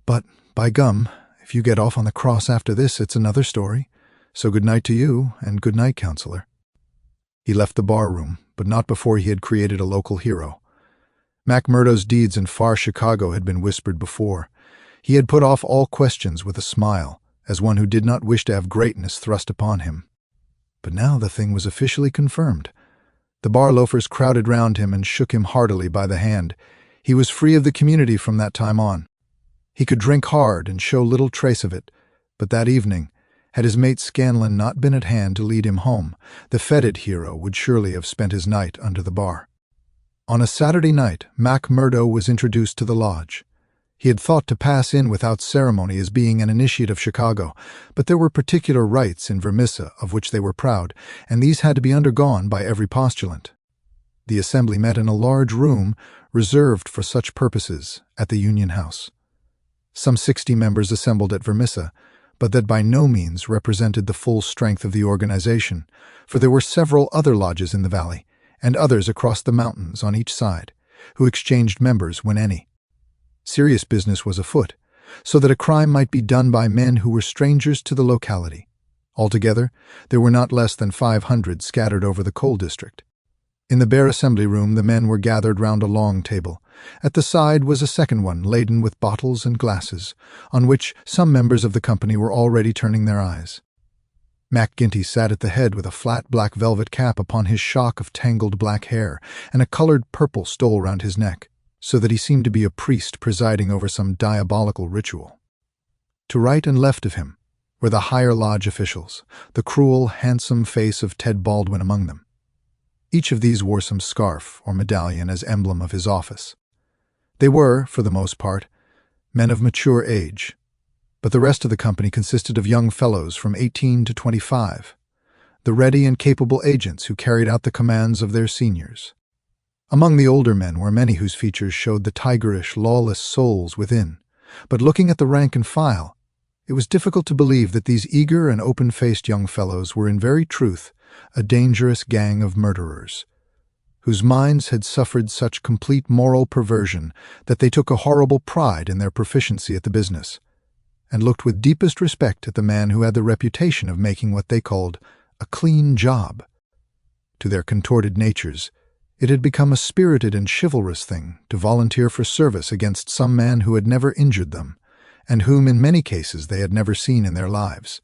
"But, by gum, if you get off on the cross after this, it's another story. So good night to you, and good night, counselor." He left the bar room, but not before he had created a local hero. McMurdo's deeds in far Chicago had been whispered before. He had put off all questions with a smile, as one who did not wish to have greatness thrust upon him. But now the thing was officially confirmed. The bar loafers crowded round him and shook him heartily by the hand. He was free of the community from that time on. He could drink hard and show little trace of it, but that evening, had his mate Scanlon not been at hand to lead him home, the feted hero would surely have spent his night under the bar. On a Saturday night, McMurdo was introduced to the lodge. He had thought to pass in without ceremony as being an initiate of Chicago, but there were particular rites in Vermissa of which they were proud, and these had to be undergone by every postulant. The assembly met in a large room reserved for such purposes at the Union House. Some 60 members assembled at Vermissa, but that by no means represented the full strength of the organization, for there were several other lodges in the valley, and others across the mountains on each side, who exchanged members when any. Serious business was afoot, so that a crime might be done by men who were strangers to the locality. Altogether, there were not less than 500 scattered over the coal district. In the bare assembly room the men were gathered round a long table. At the side was a second one laden with bottles and glasses, on which some members of the company were already turning their eyes. McGinty sat at the head with a flat black velvet cap upon his shock of tangled black hair, and a colored purple stole round his neck, so that he seemed to be a priest presiding over some diabolical ritual. To right and left of him were the higher lodge officials, the cruel, handsome face of Ted Baldwin among them. Each of these wore some scarf or medallion as emblem of his office. They were, for the most part, men of mature age, but the rest of the company consisted of young fellows from 18 to 25, the ready and capable agents who carried out the commands of their seniors. Among the older men were many whose features showed the tigerish, lawless souls within, but looking at the rank and file, it was difficult to believe that these eager and open-faced young fellows were in very truth a dangerous gang of murderers, whose minds had suffered such complete moral perversion that they took a horrible pride in their proficiency at the business, and looked with deepest respect at the man who had the reputation of making what they called a clean job. To their contorted natures, it had become a spirited and chivalrous thing to volunteer for service against some man who had never injured them, and whom in many cases they had never seen in their lives.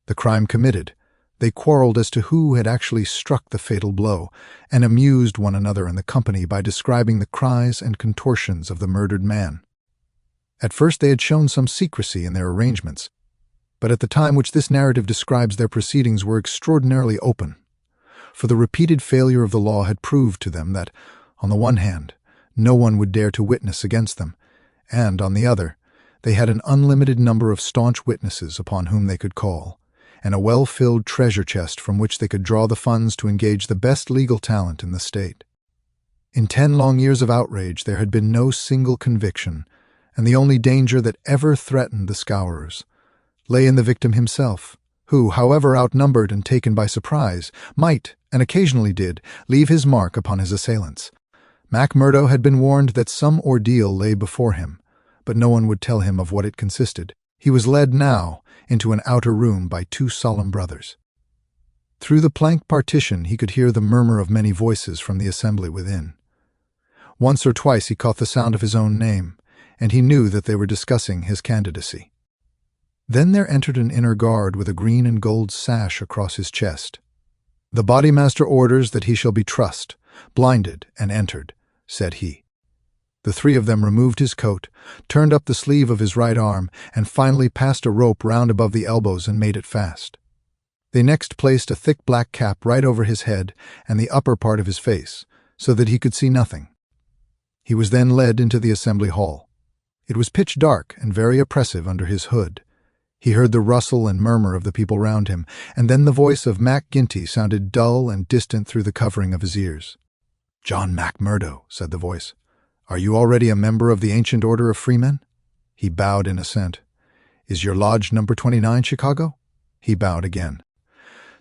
The crime committed, They quarreled as to who had actually struck the fatal blow, and amused one another in the company by describing the cries and contortions of the murdered man. At first they had shown some secrecy in their arrangements, but at the time which this narrative describes their proceedings were extraordinarily open, for the repeated failure of the law had proved to them that, on the one hand, no one would dare to witness against them, and, on the other, they had an unlimited number of staunch witnesses upon whom they could call, and a well-filled treasure chest from which they could draw the funds to engage the best legal talent in the state. In 10 long years of outrage there had been no single conviction, and the only danger that ever threatened the scourers lay in the victim himself, who, however outnumbered and taken by surprise, might, and occasionally did, leave his mark upon his assailants. McMurdo had been warned that some ordeal lay before him, but no one would tell him of what it consisted. He was led now into an outer room by 2 solemn brothers. Through the plank partition he could hear the murmur of many voices from the assembly within. Once or twice he caught the sound of his own name, and he knew that they were discussing his candidacy. Then there entered an inner guard with a green and gold sash across his chest. "The bodymaster orders that he shall be trussed, blinded, and entered," said he. The 3 of them removed his coat, turned up the sleeve of his right arm, and finally passed a rope round above the elbows and made it fast. They next placed a thick black cap right over his head and the upper part of his face, so that he could see nothing. He was then led into the assembly hall. It was pitch dark and very oppressive under his hood. He heard the rustle and murmur of the people round him, and then the voice of Mac Ginty sounded dull and distant through the covering of his ears. "John McMurdo," said the voice. "Are you already a member of the ancient order of freemen?" He bowed in assent. "Is your lodge number 29, Chicago?" He bowed again.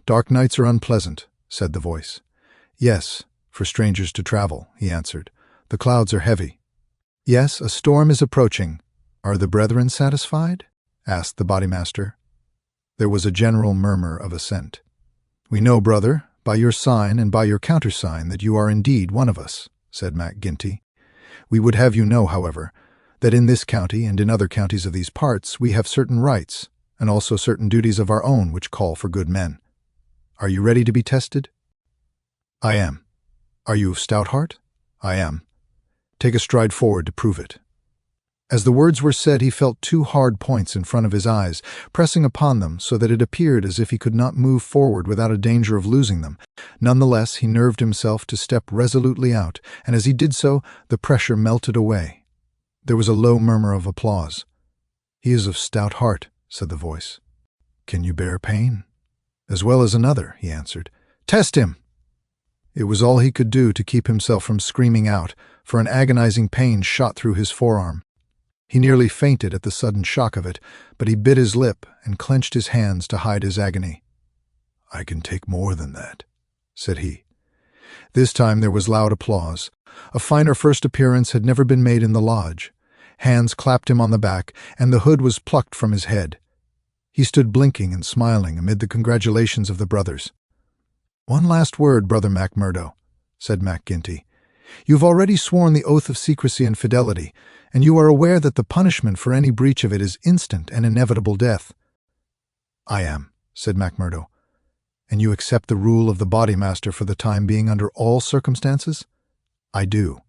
"Dark nights are unpleasant," said the voice. "Yes, for strangers to travel," he answered. "The clouds are heavy." "Yes, a storm is approaching. Are the brethren satisfied?" asked the bodymaster. There was a general murmur of assent. "We know, brother, by your sign and by your countersign, that you are indeed one of us," said Mac Ginty. "We would have you know, however, that in this county and in other counties of these parts we have certain rights, and also certain duties of our own which call for good men. Are you ready to be tested?" "I am." "Are you of stout heart?" "I am." "Take a stride forward to prove it." As the words were said, he felt 2 hard points in front of his eyes, pressing upon them so that it appeared as if he could not move forward without a danger of losing them. Nonetheless, he nerved himself to step resolutely out, and as he did so, the pressure melted away. There was a low murmur of applause. "He is of stout heart," said the voice. "Can you bear pain?" "As well as another," he answered. "Test him!" It was all he could do to keep himself from screaming out, for an agonizing pain shot through his forearm. He nearly fainted at the sudden shock of it, but he bit his lip and clenched his hands to hide his agony. "I can take more than that," said he. This time there was loud applause. A finer first appearance had never been made in the lodge. Hands clapped him on the back, and the hood was plucked from his head. He stood blinking and smiling amid the congratulations of the brothers. "One last word, Brother McMurdo," said Mac Ginty. "You've already sworn the oath of secrecy and fidelity, and you are aware that the punishment for any breach of it is instant and inevitable death." "I am," said McMurdo. "And you accept the rule of the bodymaster for the time being under all circumstances?" "I do."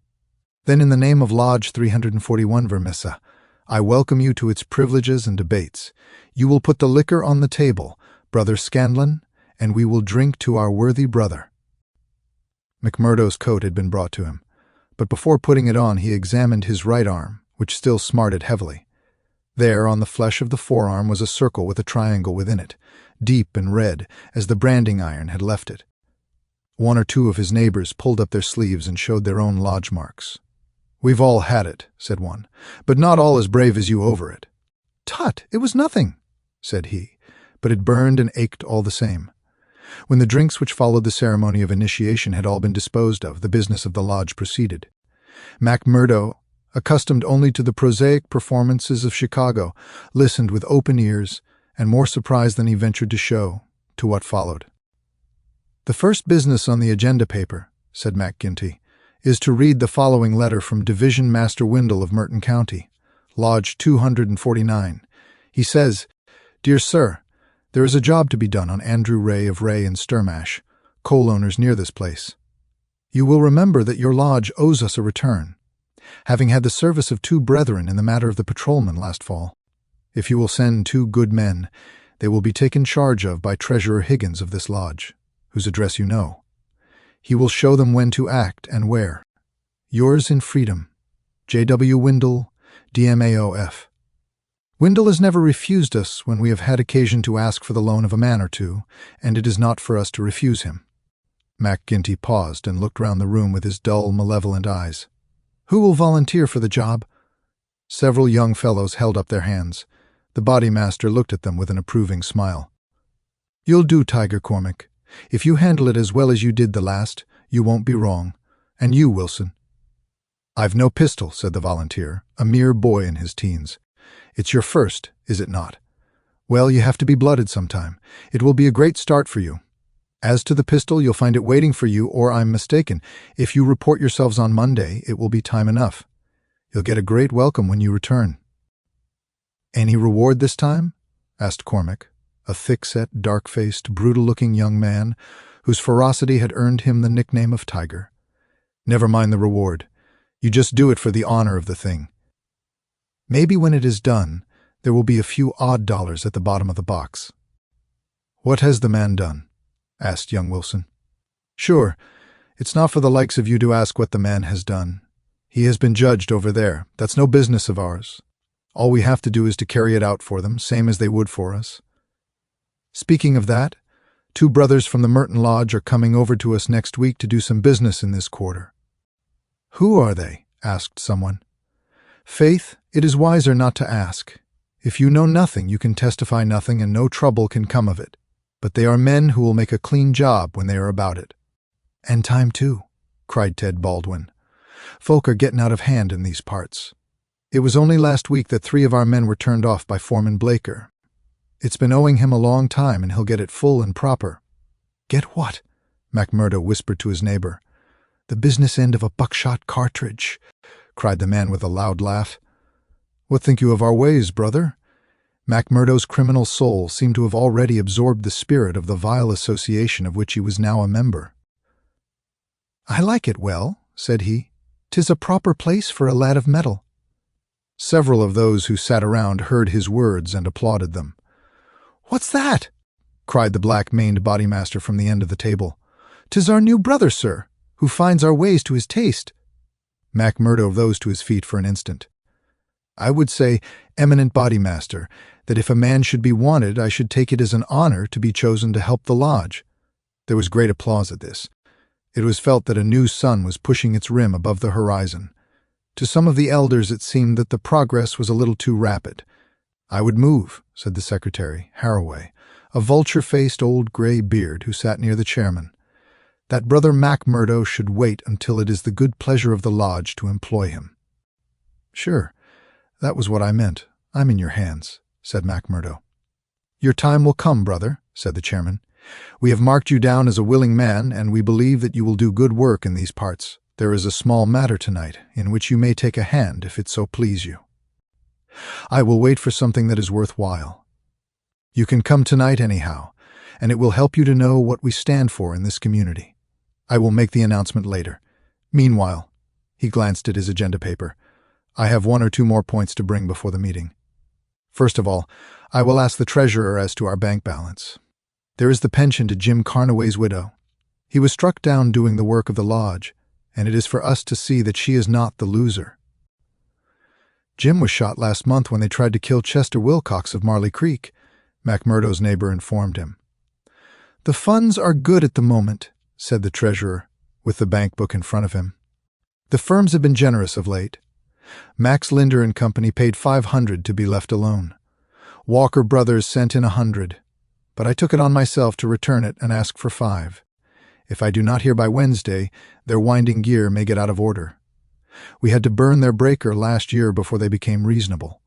"Then in the name of Lodge 341 Vermissa, I welcome you to its privileges and debates. You will put the liquor on the table, Brother Scanlon, and we will drink to our worthy brother." McMurdo's coat had been brought to him, but before putting it on he examined his right arm, which still smarted heavily. There, on the flesh of the forearm, was a circle with a triangle within it, deep and red, as the branding iron had left it. 1 or 2 of his neighbors pulled up their sleeves and showed their own lodge marks. "We've all had it," said one, "but not all as brave as you over it." "Tut, it was nothing," said he, but it burned and ached all the same. When the drinks which followed the ceremony of initiation had all been disposed of, the business of the lodge proceeded. McMurdo, accustomed only to the prosaic performances of Chicago, listened with open ears, and more surprised than he ventured to show, to what followed. "The first business on the agenda paper," said Mac Ginty, "is to read the following letter from Division Master Windle of Merton County, Lodge 249. He says, 'Dear Sir, There is a job to be done on Andrew Ray of Ray and Sturmash, coal owners near this place. You will remember that your lodge owes us a return, having had the service of 2 brethren in the matter of the patrolman last fall. If you will send 2 good men, they will be taken charge of by Treasurer Higgins of this lodge, whose address you know. He will show them when to act and where. Yours in freedom, J.W. Windle, DMAOF. Windle has never refused us when we have had occasion to ask for the loan of a man or 2, and it is not for us to refuse him. Mac Ginty paused and looked round the room with his dull, malevolent eyes. Who will volunteer for the job? Several young fellows held up their hands. The bodymaster looked at them with an approving smile. You'll do, Tiger Cormac. If you handle it as well as you did the last, you won't be wrong. And you, Wilson. I've no pistol, said the volunteer, a mere boy in his teens. It's your first, is it not? Well, you have to be blooded sometime. It will be a great start for you. As to the pistol, you'll find it waiting for you, or I'm mistaken. If you report yourselves on Monday, it will be time enough. You'll get a great welcome when you return. Any reward this time? Asked Cormac, a thick-set, dark-faced, brutal-looking young man whose ferocity had earned him the nickname of Tiger. Never mind the reward. You just do it for the honor of the thing. Maybe when it is done, there will be a few odd dollars at the bottom of the box. What has the man done? Asked young Wilson. Sure, it's not for the likes of you to ask what the man has done. He has been judged over there. That's no business of ours. All we have to do is to carry it out for them, same as they would for us. Speaking of that, 2 brothers from the Merton Lodge are coming over to us next week to do some business in this quarter. Who are they? Asked someone. Faith, it is wiser not to ask. If you know nothing, you can testify nothing, and no trouble can come of it. But they are men who will make a clean job when they are about it. And time too, cried Ted Baldwin. Folk are getting out of hand in these parts. It was only last week that 3 of our men were turned off by Foreman Blaker. It's been owing him a long time, and he'll get it full and proper. Get what? McMurdo whispered to his neighbor. The business end of a buckshot cartridge, cried the man with a loud laugh. What think you of our ways, brother? McMurdo's criminal soul seemed to have already absorbed the spirit of the vile association of which he was now a member. I like it well, said he. 'Tis a proper place for a lad of mettle. Several of those who sat around heard his words and applauded them. What's that? Cried the black-maned bodymaster from the end of the table. 'Tis our new brother, sir, who finds our ways to his taste. McMurdo rose to his feet for an instant. I would say, eminent bodymaster, that if a man should be wanted, I should take it as an honor to be chosen to help the lodge. There was great applause at this. It was felt that a new sun was pushing its rim above the horizon. To some of the elders it seemed that the progress was a little too rapid. I would move, said the secretary, Haraway, a vulture-faced old gray beard who sat near the chairman, that Brother McMurdo should wait until it is the good pleasure of the lodge to employ him. Sure, that was what I meant. I'm in your hands, said McMurdo. Your time will come, brother, said the chairman. We have marked you down as a willing man, and we believe that you will do good work in these parts. There is a small matter tonight, in which you may take a hand, if it so please you. I will wait for something that is worthwhile. You can come tonight anyhow, and it will help you to know what we stand for in this community. I will make the announcement later. Meanwhile, he glanced at his agenda paper, I have 1 or 2 more points to bring before the meeting. First of all, I will ask the treasurer as to our bank balance. There is the pension to Jim Carnaway's widow. He was struck down doing the work of the lodge, and it is for us to see that she is not the loser. Jim was shot last month when they tried to kill Chester Wilcox of Marley Creek, McMurdo's neighbor informed him. The funds are good at the moment, said the treasurer, with the bank book in front of him. The firms have been generous of late. Max Linder and Company paid $500 to be left alone. Walker Brothers sent in $100, but I took it on myself to return it and ask for $5. If I do not hear by Wednesday, their winding gear may get out of order. We had to burn their breaker last year before they became reasonable.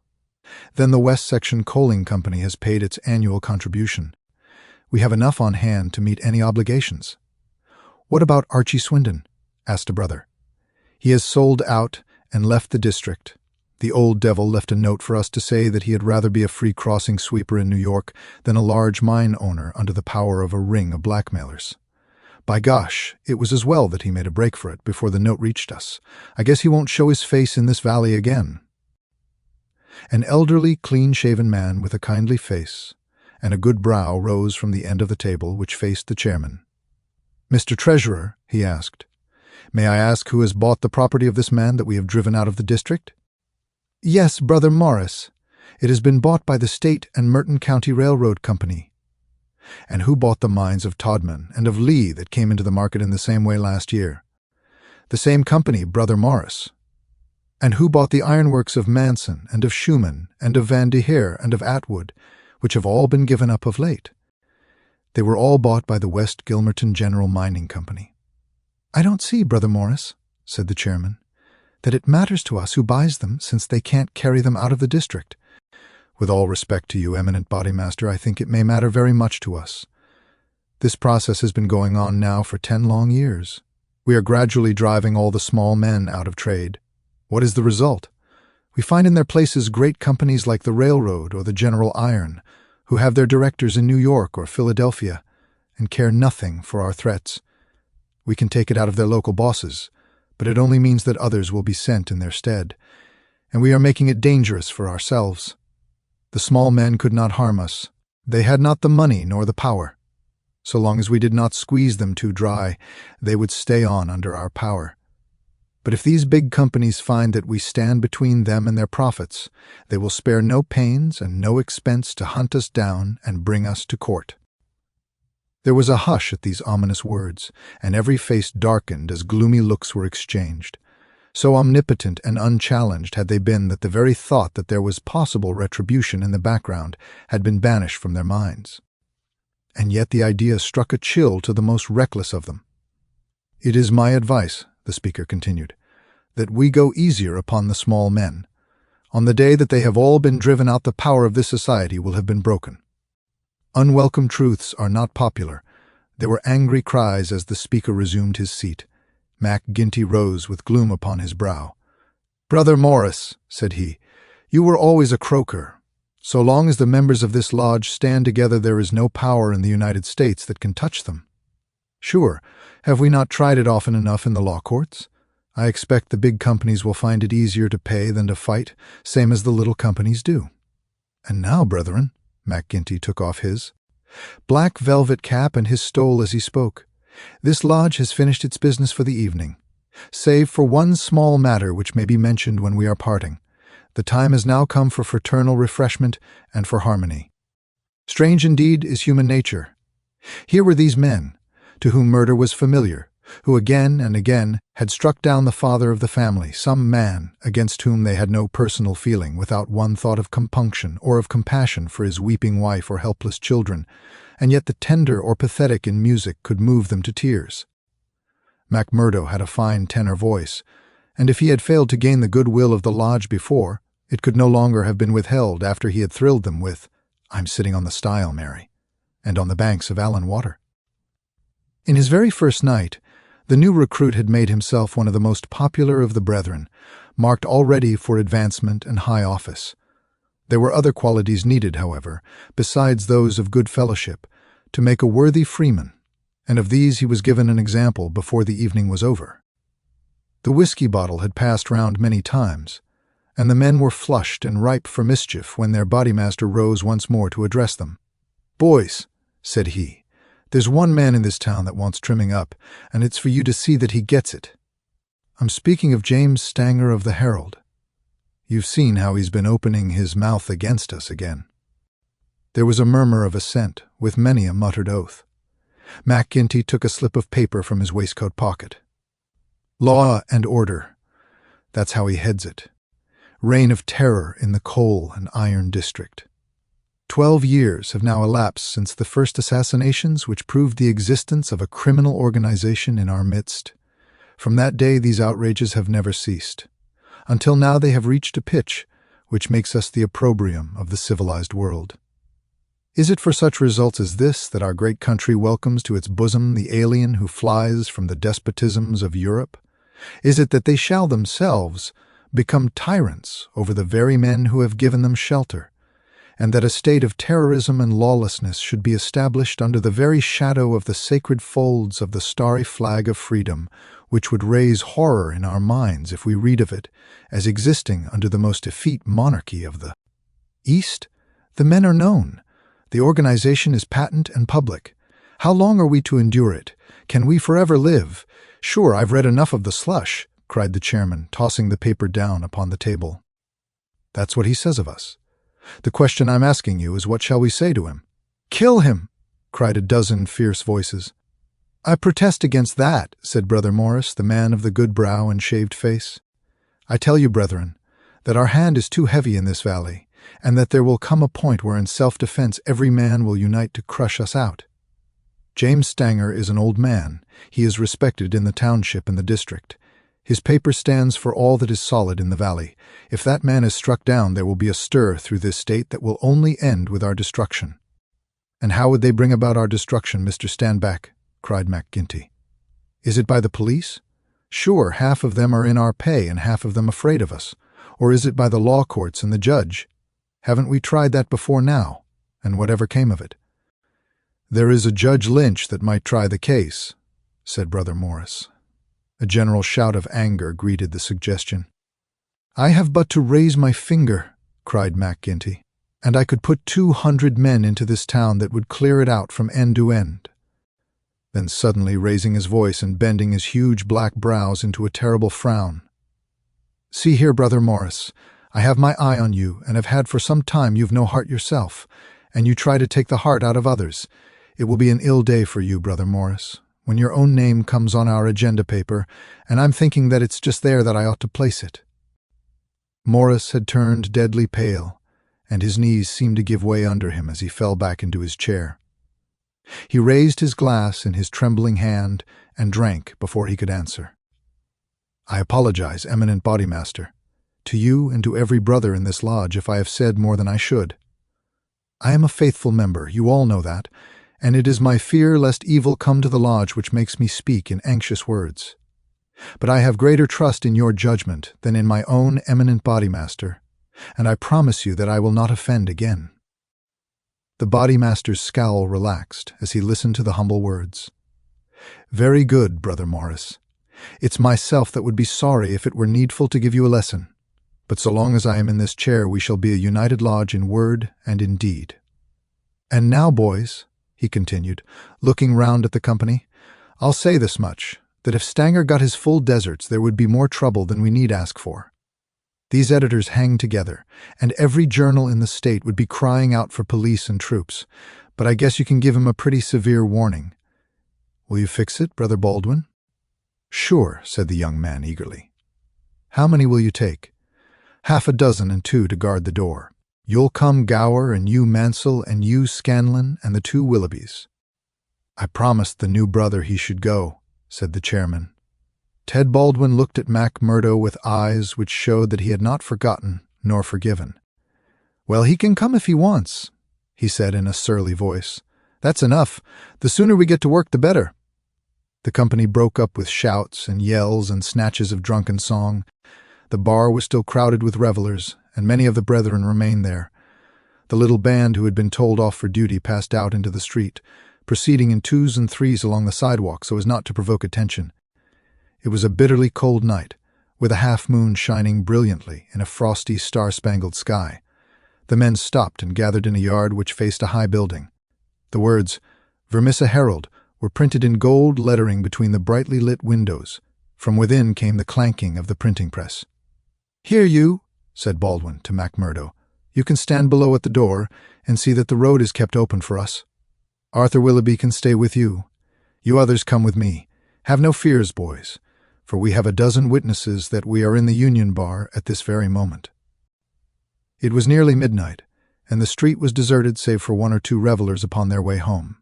Then the West Section Coaling Company has paid its annual contribution. We have enough on hand to meet any obligations. What about Archie Swindon? Asked a brother. He has sold out and left the district. The old devil left a note for us to say that he had rather be a free crossing sweeper in New York than a large mine owner under the power of a ring of blackmailers. By gosh, it was as well that he made a break for it before the note reached us. I guess he won't show his face in this valley again. An elderly, clean-shaven man with a kindly face and a good brow rose from the end of the table which faced the chairman. "Mr. Treasurer," he asked, "may I ask who has bought the property of this man that we have driven out of the district?" "Yes, Brother Morris. It has been bought by the State and Merton County Railroad Company." "And who bought the mines of Todman and of Lee that came into the market in the same way last year?" "The same company, Brother Morris." "And who bought the ironworks of Manson and of Schumann and of Van de Heer and of Atwood, which have all been given up of late?" "They were all bought by the West Gilmerton General Mining Company." "I don't see, Brother Morris," said the chairman, "that it matters to us who buys them, since they can't carry them out of the district." "With all respect to you, eminent bodymaster, I think it may matter very much to us. This process has been going on now for 10 long years. We are gradually driving all the small men out of trade. What is the result? We find in their places great companies like the Railroad or the General Iron, who have their directors in New York or Philadelphia, and care nothing for our threats. We can take it out of their local bosses, but it only means that others will be sent in their stead, and we are making it dangerous for ourselves. The small men could not harm us. They had not the money nor the power. So long as we did not squeeze them too dry, they would stay on under our power. But if these big companies find that we stand between them and their profits, they will spare no pains and no expense to hunt us down and bring us to court." There was a hush at these ominous words, and every face darkened as gloomy looks were exchanged. So omnipotent and unchallenged had they been that the very thought that there was possible retribution in the background had been banished from their minds. And yet the idea struck a chill to the most reckless of them. "It is my advice," the speaker continued, "that we go easier upon the small men. On the day that they have all been driven out, the power of this society will have been broken." Unwelcome truths are not popular. There were angry cries as the speaker resumed his seat. Mac Ginty rose with gloom upon his brow. "Brother Morris," said he, "you were always a croaker. So long as the members of this lodge stand together, there is no power in the United States that can touch them. Sure, have we not tried it often enough in the law courts? I expect the big companies will find it easier to pay than to fight, same as the little companies do. And now, brethren," Mac Ginty took off his black velvet cap and his stole as he spoke, "this lodge has finished its business for the evening, save for one small matter which may be mentioned when we are parting. The time has now come for fraternal refreshment and for harmony. Strange indeed is human nature. Here were these men, to whom murder was familiar, who again and again had struck down the father of the family, some man against whom they had no personal feeling, without one thought of compunction or of compassion for his weeping wife or helpless children, and yet the tender or pathetic in music could move them to tears. MacMurdo had a fine tenor voice, and if he had failed to gain the goodwill of the lodge before, it could no longer have been withheld after he had thrilled them with "I'm sitting on the stile, Mary," and on the banks of Allan Water. In his very first night, the new recruit had made himself one of the most popular of the brethren, marked already for advancement and high office. There were other qualities needed, however, besides those of good fellowship, to make a worthy freeman, and of these he was given an example before the evening was over. The whiskey bottle had passed round many times, and the men were flushed and ripe for mischief when their bodymaster rose once more to address them. "Boys," said he, "there's one man in this town that wants trimming up, and it's for you to see that he gets it. I'm speaking of James Stanger of the Herald. You've seen how he's been opening his mouth against us again." There was a murmur of assent, with many a muttered oath. Mac Ginty took a slip of paper from his waistcoat pocket. "Law and order. That's how he heads it. Reign of terror in the coal and iron district. 12 years have now elapsed since the first assassinations which proved the existence of a criminal organization in our midst. From that day these outrages have never ceased. Until now they have reached a pitch which makes us the opprobrium of the civilized world. Is it for such results as this that our great country welcomes to its bosom the alien who flies from the despotisms of Europe? Is it that they shall themselves become tyrants over the very men who have given them shelter, and that a state of terrorism and lawlessness should be established under the very shadow of the sacred folds of the starry flag of freedom, which would raise horror in our minds if we read of it as existing under the most effete monarchy of the East? The men are known. The organization is patent and public. How long are we to endure it? Can we forever live? Sure, I've read enough of the slush, cried the chairman, tossing the paper down upon the table. That's what he says of us. The question I'm asking you is, what shall we say to him? Kill him, cried a dozen fierce voices. I protest against that, said Brother Morris, the man of the good brow and shaved face. I tell you, brethren, that our hand is too heavy in this valley, and that there will come a point where in self-defense every man will unite to crush us out. James Stanger is an old man. He is respected in the township and the district. His paper stands for all that is solid in the valley. If that man is struck down, there will be a stir through this state that will only end with our destruction. And how would they bring about our destruction, Mr. Standback? Cried McGinty. Is it by the police? Sure, half of them are in our pay and half of them afraid of us. Or is it by the law courts and the judge? Haven't we tried that before now? And whatever came of it? There is a Judge Lynch that might try the case, said Brother Morris. A general shout of anger greeted the suggestion. I have but to raise my finger, cried McGinty, and I could put 200 men into this town that would clear it out from end to end. Then suddenly raising his voice and bending his huge black brows into a terrible frown. See here, Brother Morris, I have my eye on you, and have had for some time. You've no heart yourself, and you try to take the heart out of others. It will be an ill day for you, Brother Morris, when your own name comes on our agenda paper, and I'm thinking that it's just there that I ought to place it. Morris had turned deadly pale, and his knees seemed to give way under him as he fell back into his chair. He raised his glass in his trembling hand and drank before he could answer. I apologize, eminent bodymaster, to you and to every brother in this lodge if I have said more than I should. I am a faithful member, you all know that, and it is my fear lest evil come to the lodge which makes me speak in anxious words. But I have greater trust in your judgment than in my own eminent bodymaster, and I promise you that I will not offend again. The bodymaster's scowl relaxed as he listened to the humble words. Very good, Brother Morris. It's myself that would be sorry if it were needful to give you a lesson, but so long as I am in this chair we shall be a united lodge in word and in deed. And now, boys, he continued, looking round at the company, I'll say this much, that if Stanger got his full deserts there would be more trouble than we need ask for. These editors hang together, and every journal in the state would be crying out for police and troops, but I guess you can give him a pretty severe warning. Will you fix it, Brother Baldwin? Sure, said the young man eagerly. How many will you take? 6 and 2 to guard the door. You'll come Gower, and you Mansell, and you Scanlon, and the 2 Willoughbys. I promised the new brother he should go, said the chairman. Ted Baldwin looked at McMurdo with eyes which showed that he had not forgotten nor forgiven. Well, he can come if he wants, he said in a surly voice. That's enough. The sooner we get to work, the better. The company broke up with shouts and yells and snatches of drunken song. The bar was still crowded with revelers, and many of the brethren remained there. The little band who had been told off for duty passed out into the street, proceeding in 2s and 3s along the sidewalk so as not to provoke attention. It was a bitterly cold night, with a half-moon shining brilliantly in a frosty, star-spangled sky. The men stopped and gathered in a yard which faced a high building. The words, Vermissa Herald, were printed in gold lettering between the brightly lit windows. From within came the clanking of the printing press. Here, you, said Baldwin to McMurdo. You can stand below at the door and see that the road is kept open for us. Arthur Willoughby can stay with you. You others come with me. Have no fears, boys, for we have 12 witnesses that we are in the Union Bar at this very moment. It was nearly midnight, and the street was deserted save for 1 or 2 revelers upon their way home.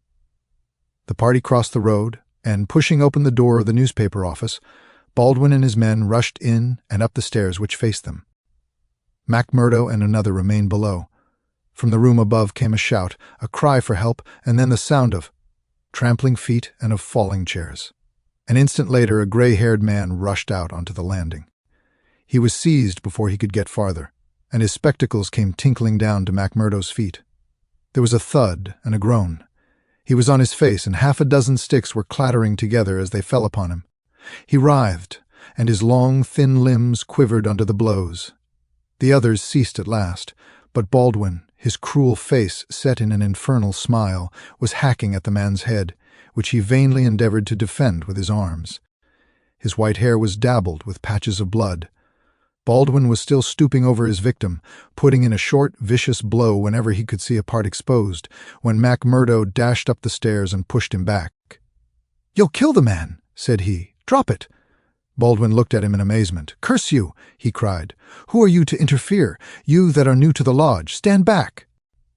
The party crossed the road, and, pushing open the door of the newspaper office, Baldwin and his men rushed in and up the stairs which faced them. McMurdo and another remained below. From the room above came a shout, a cry for help, and then the sound of trampling feet and of falling chairs. An instant later a gray-haired man rushed out onto the landing. He was seized before he could get farther, and his spectacles came tinkling down to MacMurdo's feet. There was a thud and a groan. He was on his face, and half a dozen sticks were clattering together as they fell upon him. He writhed, and his long, thin limbs quivered under the blows. The others ceased at last, but Baldwin, his cruel face set in an infernal smile, was hacking at the man's head, which he vainly endeavored to defend with his arms. His white hair was dabbled with patches of blood. Baldwin was still stooping over his victim, putting in a short, vicious blow whenever he could see a part exposed, when MacMurdo dashed up the stairs and pushed him back. "You'll kill the man," said he. "Drop it." Baldwin looked at him in amazement. "Curse you!" he cried. "Who are you to interfere? You that are new to the lodge. Stand back!"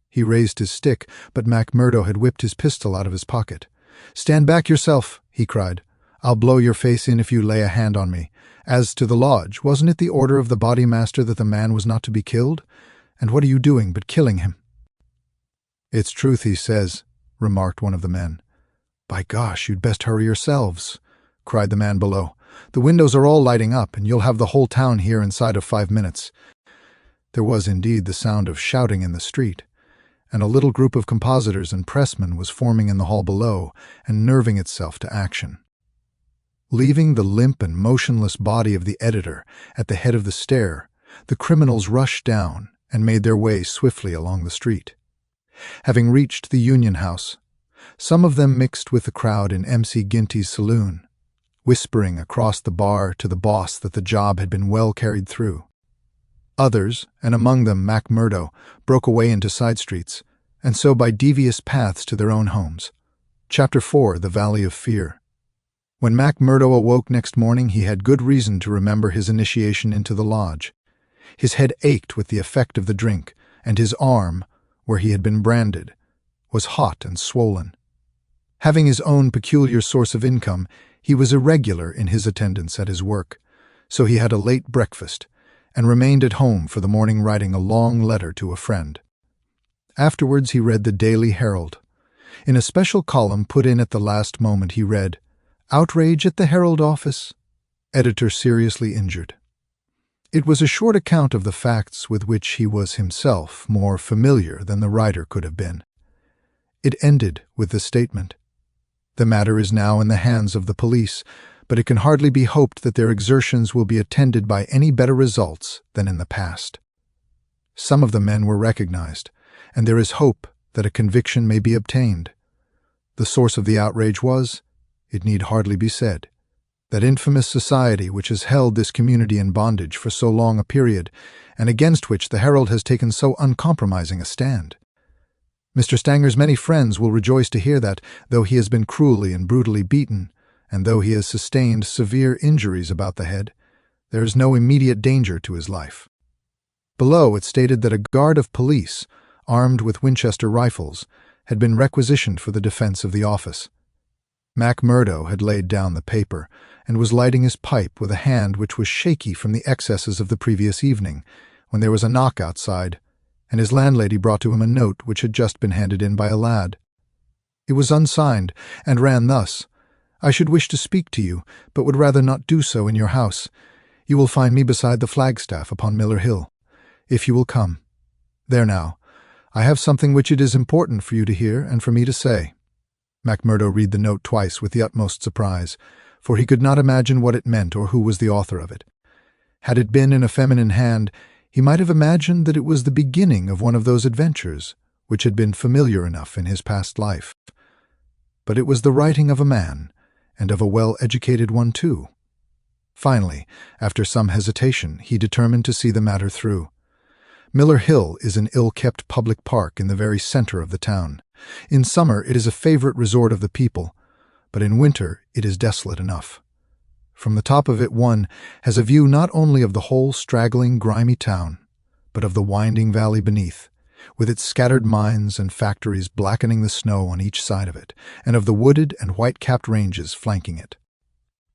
He raised his stick, but MacMurdo had whipped his pistol out of his pocket. "Stand back yourself," he cried. "I'll blow your face in if you lay a hand on me. As to the lodge, wasn't it the order of the body master that the man was not to be killed? And what are you doing but killing him?" "It's truth he says," remarked one of the men. "By gosh, you'd best hurry yourselves," cried the man below. "The windows are all lighting up, and you'll have the whole town here inside of 5 minutes." There was indeed the sound of shouting in the street, and a little group of compositors and pressmen was forming in the hall below and nerving itself to action. Leaving the limp and motionless body of the editor at the head of the stair, the criminals rushed down and made their way swiftly along the street. Having reached the Union House, some of them mixed with the crowd in MC Ginty's saloon, whispering across the bar to the boss that the job had been well carried through. Others, and among them MacMurdo, broke away into side streets, and so by devious paths to their own homes. Chapter 4: The Valley of Fear. When MacMurdo awoke next morning, he had good reason to remember his initiation into the lodge. His head ached with the effect of the drink, and his arm, where he had been branded, was hot and swollen. Having his own peculiar source of income, he was irregular in his attendance at his work, so he had a late breakfast, and remained at home for the morning writing a long letter to a friend. Afterwards he read the Daily Herald. In a special column put in at the last moment he read, "Outrage at the Herald office. Editor seriously injured." It was a short account of the facts with which he was himself more familiar than the writer could have been. It ended with the statement, "The matter is now in the hands of the police, but it can hardly be hoped that their exertions will be attended by any better results than in the past." Some of the men were recognized, and there is hope that a conviction may be obtained. The source of the outrage was, it need hardly be said, that infamous society which has held this community in bondage for so long a period, and against which the Herald has taken so uncompromising a stand. Mr. Stanger's many friends will rejoice to hear that, though he has been cruelly and brutally beaten, and though he has sustained severe injuries about the head, there is no immediate danger to his life. Below it stated that a guard of police, armed with Winchester rifles, had been requisitioned for the defense of the office. MacMurdo had laid down the paper and was lighting his pipe with a hand which was shaky from the excesses of the previous evening, when there was a knock outside, and his landlady brought to him a note which had just been handed in by a lad. It was unsigned, and ran thus, "I should wish to speak to you, but would rather not do so in your house. You will find me beside the flagstaff upon Miller Hill, if you will come. There now, I have something which it is important for you to hear and for me to say." MacMurdo read the note twice with the utmost surprise, for he could not imagine what it meant or who was the author of it. Had it been in a feminine hand, he might have imagined that it was the beginning of one of those adventures which had been familiar enough in his past life. But it was the writing of a man, and of a well-educated one too. Finally, after some hesitation, he determined to see the matter through. Miller Hill is an ill-kept public park in the very center of the town. In summer it is a favorite resort of the people, but in winter it is desolate enough. From the top of it one has a view not only of the whole straggling, grimy town, but of the winding valley beneath, with its scattered mines and factories blackening the snow on each side of it, and of the wooded and white-capped ranges flanking it.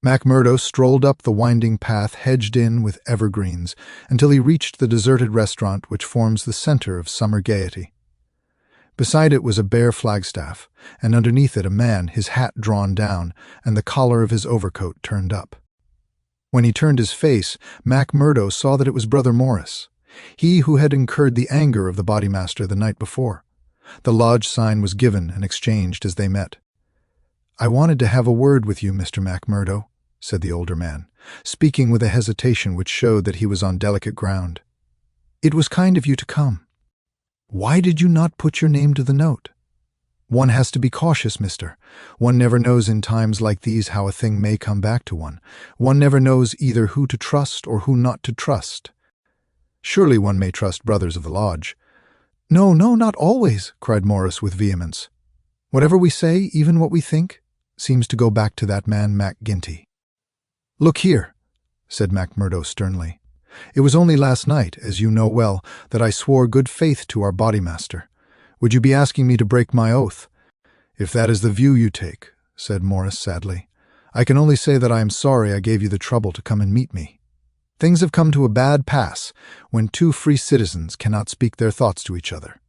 MacMurdo strolled up the winding path hedged in with evergreens until he reached the deserted restaurant which forms the center of summer gaiety. Beside it was a bare flagstaff, and underneath it a man, his hat drawn down and the collar of his overcoat turned up. When he turned his face, MacMurdo saw that it was Brother Morris, he who had incurred the anger of the bodymaster the night before. The lodge sign was given and exchanged as they met. "I wanted to have a word with you, Mr. MacMurdo," said the older man, speaking with a hesitation which showed that he was on delicate ground. "It was kind of you to come. Why did you not put your name to the note? One has to be cautious, mister. One never knows in times like these how a thing may come back to one. One never knows either who to trust or who not to trust. Surely one may trust brothers of the lodge." "No, no, not always," cried Morris with vehemence. "Whatever we say, even what we think, seems to go back to that man MacGinty." "Look here," said MacMurdo sternly. "It was only last night, as you know well, that I swore good faith to our bodymaster. Would you be asking me to break my oath?" "If that is the view you take," said Morris sadly, "I can only say that I am sorry I gave you the trouble to come and meet me. Things have come to a bad pass when two free citizens cannot speak their thoughts to each other."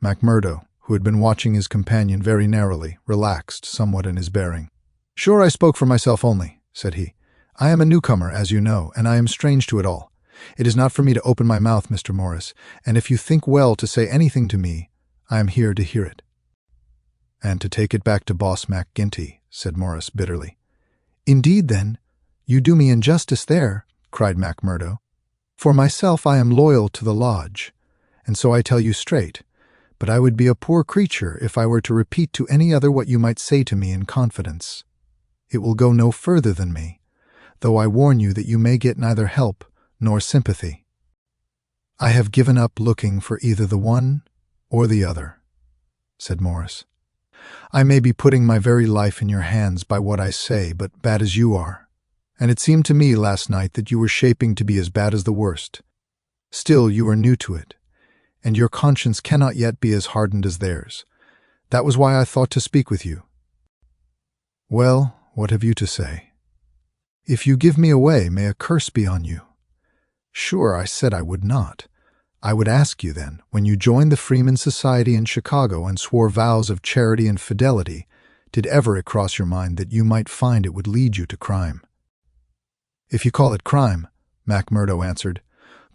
MacMurdo, who had been watching his companion very narrowly, relaxed somewhat in his bearing. "Sure, I spoke for myself only," said he. "I am a newcomer, as you know, and I am strange to it all. It is not for me to open my mouth, Mr. Morris, and if you think well to say anything to me, I am here to hear it." "And to take it back to Boss MacGinty," said Morris bitterly. "Indeed, then, you do me injustice there," cried MacMurdo. "For myself I am loyal to the lodge, and so I tell you straight, but I would be a poor creature if I were to repeat to any other what you might say to me in confidence. It will go no further than me, though I warn you that you may get neither help nor sympathy. I have given up looking for either the one or the other," said Morris. "I may be putting my very life in your hands by what I say, but bad as you are, and it seemed to me last night that you were shaping to be as bad as the worst. Still, you are new to it, and your conscience cannot yet be as hardened as theirs. That was why I thought to speak with you." "Well, what have you to say?" "If you give me away, may a curse be on you." "Sure, I said I would not. I would ask you then, when you joined the Freeman Society in Chicago and swore vows of charity and fidelity, did ever it cross your mind that you might find it would lead you to crime?" "If you call it crime," MacMurdo answered.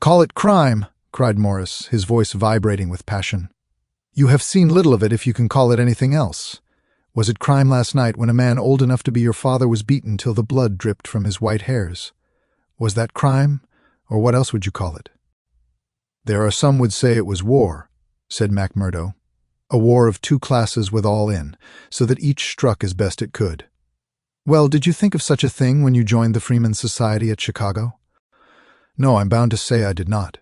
"Call it crime!" cried Morris, his voice vibrating with passion. "You have seen little of it if you can call it anything else. Was it crime last night when a man old enough to be your father was beaten till the blood dripped from his white hairs? Was that crime, or what else would you call it?" "There are some would say it was war," said MacMurdo. "A war of two classes with all in, so that each struck as best it could." "Well, did you think of such a thing when you joined the Freeman Society at Chicago?" "No, I'm bound to say I did not.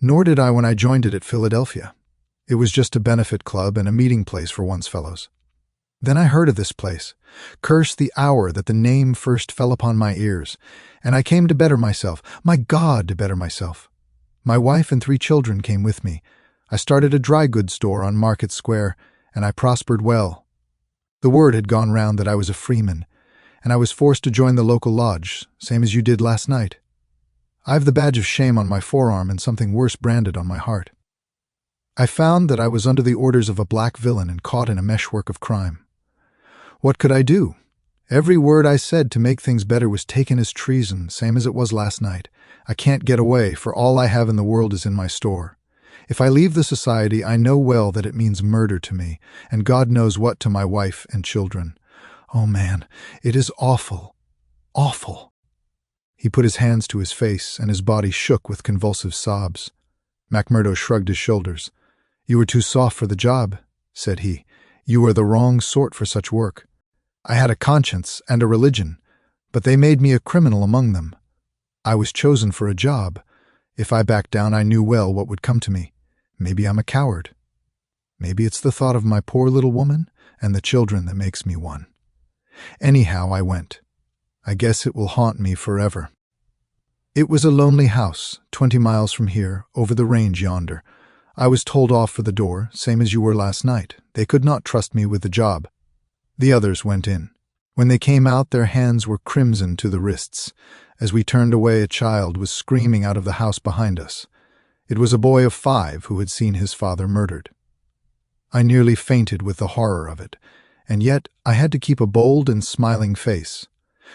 Nor did I when I joined it at Philadelphia. It was just a benefit club and a meeting place for one's fellows. Then I heard of this place. Curse the hour that the name first fell upon my ears, and I came to better myself. My God, to better myself. My wife and 3 children came with me. I started a dry goods store on Market Square, and I prospered well. The word had gone round that I was a freeman, and I was forced to join the local lodge, same as you did last night. I've the badge of shame on my forearm and something worse branded on my heart. I found that I was under the orders of a black villain and caught in a meshwork of crime. What could I do? Every word I said to make things better was taken as treason, same as it was last night. I can't get away, for all I have in the world is in my store. If I leave the society, I know well that it means murder to me, and God knows what to my wife and children. Oh, man, it is awful, awful." He put his hands to his face, and his body shook with convulsive sobs. MacMurdo shrugged his shoulders. "You were too soft for the job," said he. "You are the wrong sort for such work. I had a conscience and a religion, but they made me a criminal among them. I was chosen for a job. If I backed down, I knew well what would come to me. Maybe I'm a coward. Maybe it's the thought of my poor little woman and the children that makes me one. Anyhow, I went. I guess it will haunt me forever." It was a lonely house, 20 miles from here, over the range yonder. I was told off for the door, same as you were last night. They could not trust me with the job. The others went in. When they came out, their hands were crimson to the wrists. As we turned away, a child was screaming out of the house behind us. It was a boy of 5 who had seen his father murdered. I nearly fainted with the horror of it, and yet I had to keep a bold and smiling face.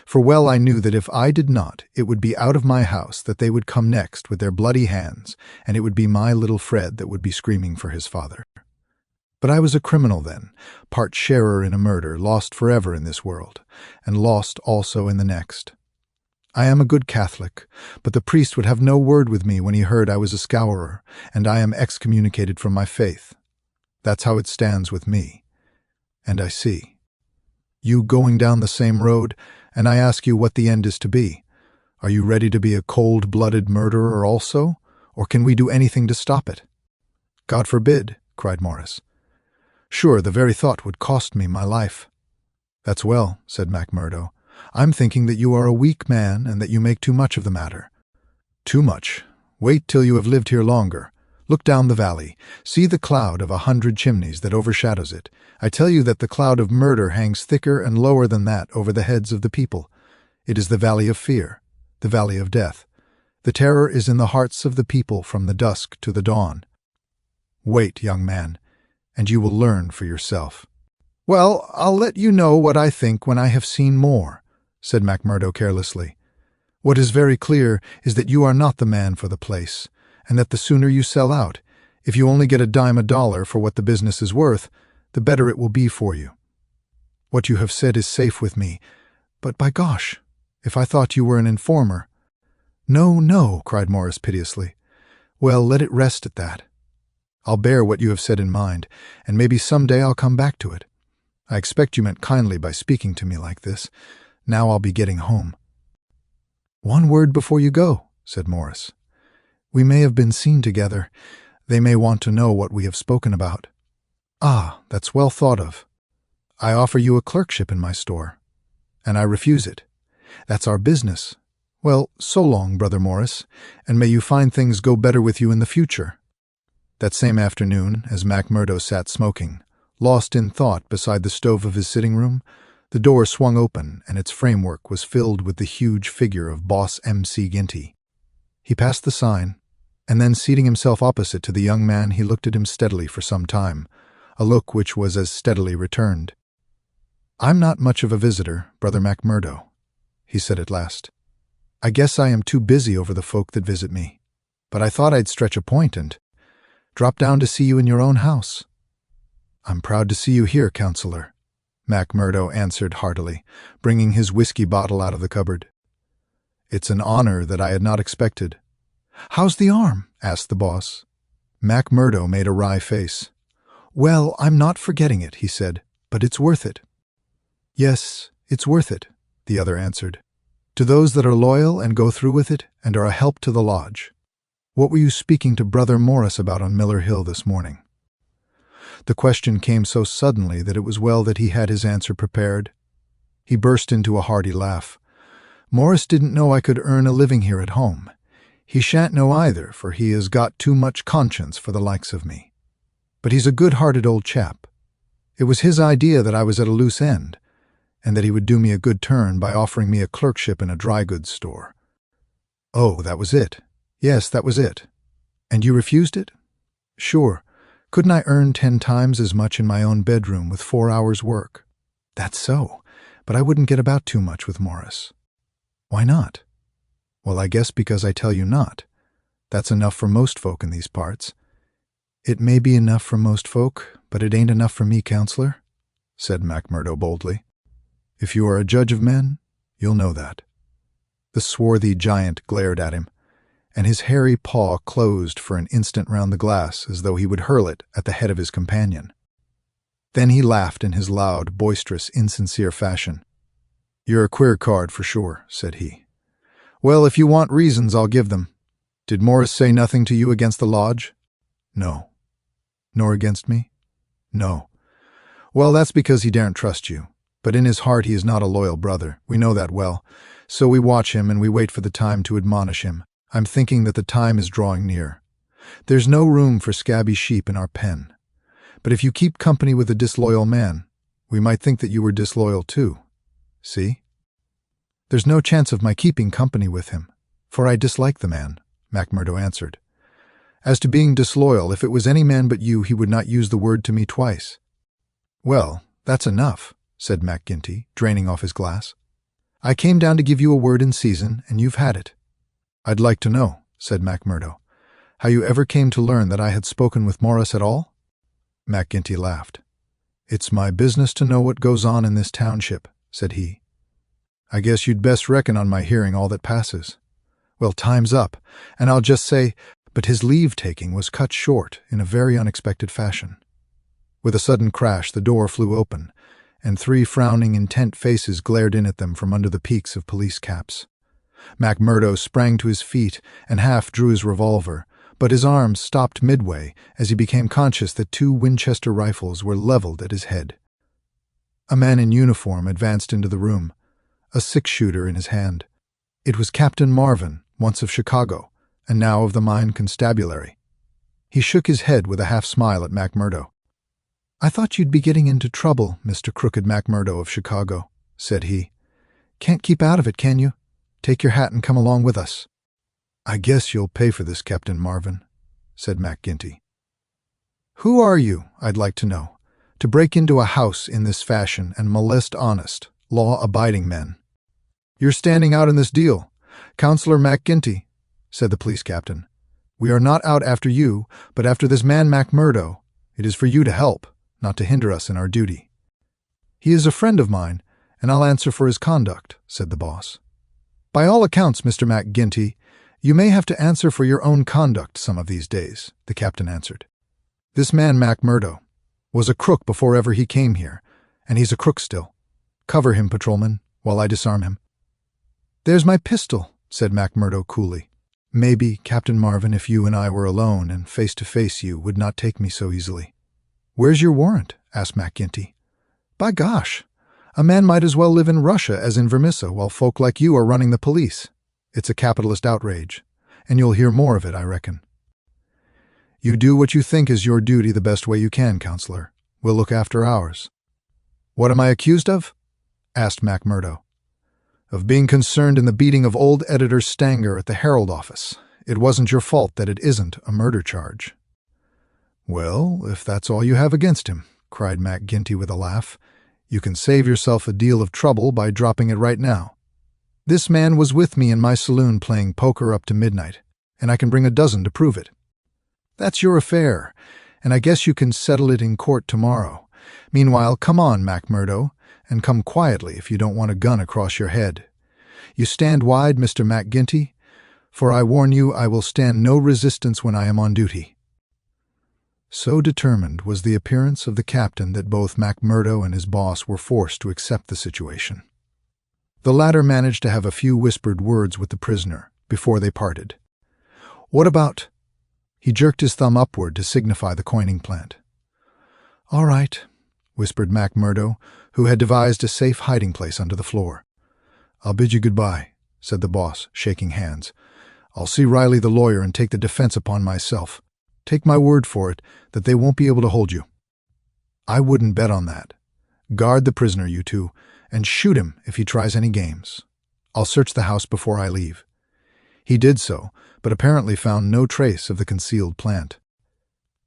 For well I knew that if I did not, it would be out of my house that they would come next with their bloody hands, and it would be my little Fred that would be screaming for his father. But I was a criminal then, part sharer in a murder, lost forever in this world, and lost also in the next. I am a good Catholic, but the priest would have no word with me when he heard I was a scourer, and I am excommunicated from my faith. That's how it stands with me. And I see. You going down the same road, and I ask you what the end is to be. Are you ready to be a cold-blooded murderer also, or can we do anything to stop it?" "God forbid," cried Morris. "Sure, the very thought would cost me my life." "That's well," said McMurdo. "I'm thinking that you are a weak man and that you make too much of the matter." "Too much? Wait till you have lived here longer. Look down the valley. See the cloud of 100 chimneys that overshadows it. I tell you that the cloud of murder hangs thicker and lower than that over the heads of the people. It is the valley of fear, the valley of death. The terror is in the hearts of the people from the dusk to the dawn. Wait, young man, and you will learn for yourself." "Well, I'll let you know what I think when I have seen more," said McMurdo carelessly. "What is very clear is that you are not the man for the place, and that the sooner you sell out, if you only get a dime a dollar for what the business is worth, the better it will be for you. What you have said is safe with me, but by gosh, if I thought you were an informer—" "No, no," cried Morris piteously. "Well, let it rest at that. I'll bear what you have said in mind, and maybe some day I'll come back to it. I expect you meant kindly by speaking to me like this. Now I'll be getting home." "One word before you go," said Morris. "We may have been seen together. They may want to know what we have spoken about." "Ah, that's well thought of. I offer you a clerkship in my store, and I refuse it. That's our business. Well, so long, Brother Morris, and may you find things go better with you in the future." That same afternoon, as McMurdo sat smoking, lost in thought beside the stove of his sitting room, the door swung open and its framework was filled with the huge figure of Boss M.C. Ginty. He passed the sign, and then seating himself opposite to the young man, he looked at him steadily for some time, a look which was as steadily returned. "I'm not much of a visitor, Brother McMurdo," he said at last. "I guess I am too busy over the folk that visit me, but I thought I'd stretch a point and drop down to see you in your own house." "I'm proud to see you here, counselor," McMurdo answered heartily, bringing his whiskey bottle out of the cupboard. "It's an honor that I had not expected." "How's the arm?" asked the boss. McMurdo made a wry face. "Well, I'm not forgetting it," he said, "but it's worth it." "Yes, it's worth it," the other answered, "to those that are loyal and go through with it and are a help to the lodge. What were you speaking to Brother Morris about on Miller Hill this morning?" The question came so suddenly that it was well that he had his answer prepared. He burst into a hearty laugh. "Morris didn't know I could earn a living here at home. He shan't know either, for he has got too much conscience for the likes of me. But he's a good-hearted old chap. It was his idea that I was at a loose end, and that he would do me a good turn by offering me a clerkship in a dry-goods store." "Oh, that was it." "Yes, that was it." "And you refused it?" "Sure. Couldn't I earn 10 times as much in my own bedroom with 4 hours' work?" "That's so, but I wouldn't get about too much with Morris." "Why not?" "Well, I guess because I tell you not. That's enough for most folk in these parts." "It may be enough for most folk, but it ain't enough for me, counselor," said McMurdo boldly. "If you are a judge of men, you'll know that." The swarthy giant glared at him, and his hairy paw closed for an instant round the glass as though he would hurl it at the head of his companion. Then he laughed in his loud, boisterous, insincere fashion. "You're a queer card for sure," said he. "Well, if you want reasons, I'll give them. Did Morris say nothing to you against the lodge?" "No." "Nor against me?" "No." "Well, that's because he daren't trust you. But in his heart he is not a loyal brother. We know that well. So we watch him and we wait for the time to admonish him. I'm thinking that the time is drawing near. There's no room for scabby sheep in our pen. But if you keep company with a disloyal man, we might think that you were disloyal too. See?" "There's no chance of my keeping company with him, for I dislike the man," McMurdo answered. "As to being disloyal, if it was any man but you, he would not use the word to me twice." "Well, that's enough," said McGinty, draining off his glass. I came down to give you a word in season, and you've had it." "I'd like to know," said MacMurdo, "how you ever came to learn that I had spoken with Morris at all?" MacGinty laughed. "It's my business to know what goes on in this township," said he. "I guess you'd best reckon on my hearing all that passes. Well, time's up, and I'll just say—" But his leave-taking was cut short in a very unexpected fashion. With a sudden crash, the door flew open, and 3 frowning, intent faces glared in at them from under the peaks of police caps. MacMurdo sprang to his feet and half drew his revolver, but his arms stopped midway as he became conscious that 2 Winchester rifles were leveled at his head. A man in uniform advanced into the room, a 6-shooter in his hand. It was Captain Marvin, once of Chicago, and now of the Mine Constabulary. He shook his head with a half-smile at MacMurdo. "I thought you'd be getting into trouble, Mr. Crooked MacMurdo of Chicago," said he. "Can't keep out of it, can you? Take your hat and come along with us." "I guess you'll pay for this, Captain Marvin," said MacGinty. "Who are you, I'd like to know, to break into a house in this fashion and molest honest, law-abiding men?" "You're standing out in this deal, Counselor MacGinty," said the police captain. "We are not out after you, but after this man MacMurdo. It is for you to help, not to hinder us in our duty." "He is a friend of mine, and I'll answer for his conduct," said the boss. "By all accounts, Mr. MacGinty, you may have to answer for your own conduct some of these days," the captain answered. "This man MacMurdo was a crook before ever he came here, and he's a crook still. Cover him, patrolman, while I disarm him." "There's my pistol," said MacMurdo coolly. "Maybe, Captain Marvin, if you and I were alone and face-to-face you would not take me so easily." "Where's your warrant?" asked MacGinty. "By gosh, a man might as well live in Russia as in Vermissa while folk like you are running the police. It's a capitalist outrage, and you'll hear more of it, I reckon." "You do what you think is your duty the best way you can, Counselor. We'll look after ours." "What am I accused of?" asked MacMurdo. "Of being concerned in the beating of old editor Stanger at the Herald office. It wasn't your fault that it isn't a murder charge." "Well, if that's all you have against him," cried MacGinty with a laugh, "you can save yourself a deal of trouble by dropping it right now. This man was with me in my saloon playing poker up to midnight, and I can bring a dozen to prove it." "That's your affair, and I guess you can settle it in court tomorrow. Meanwhile, come on, MacMurdo, and come quietly if you don't want a gun across your head. You stand wide, Mr. MacGinty, for I warn you I will stand no resistance when I am on duty." So determined was the appearance of the captain that both MacMurdo and his boss were forced to accept the situation. The latter managed to have a few whispered words with the prisoner before they parted. "What about—" He jerked his thumb upward to signify the coining plant. "All right," whispered MacMurdo, who had devised a safe hiding place under the floor. "I'll bid you goodbye," said the boss, shaking hands. "I'll see Riley the lawyer and take the defense upon myself. Take my word for it that they won't be able to hold you." "I wouldn't bet on that. Guard the prisoner, you two, and shoot him if he tries any games. I'll search the house before I leave." He did so, but apparently found no trace of the concealed plant.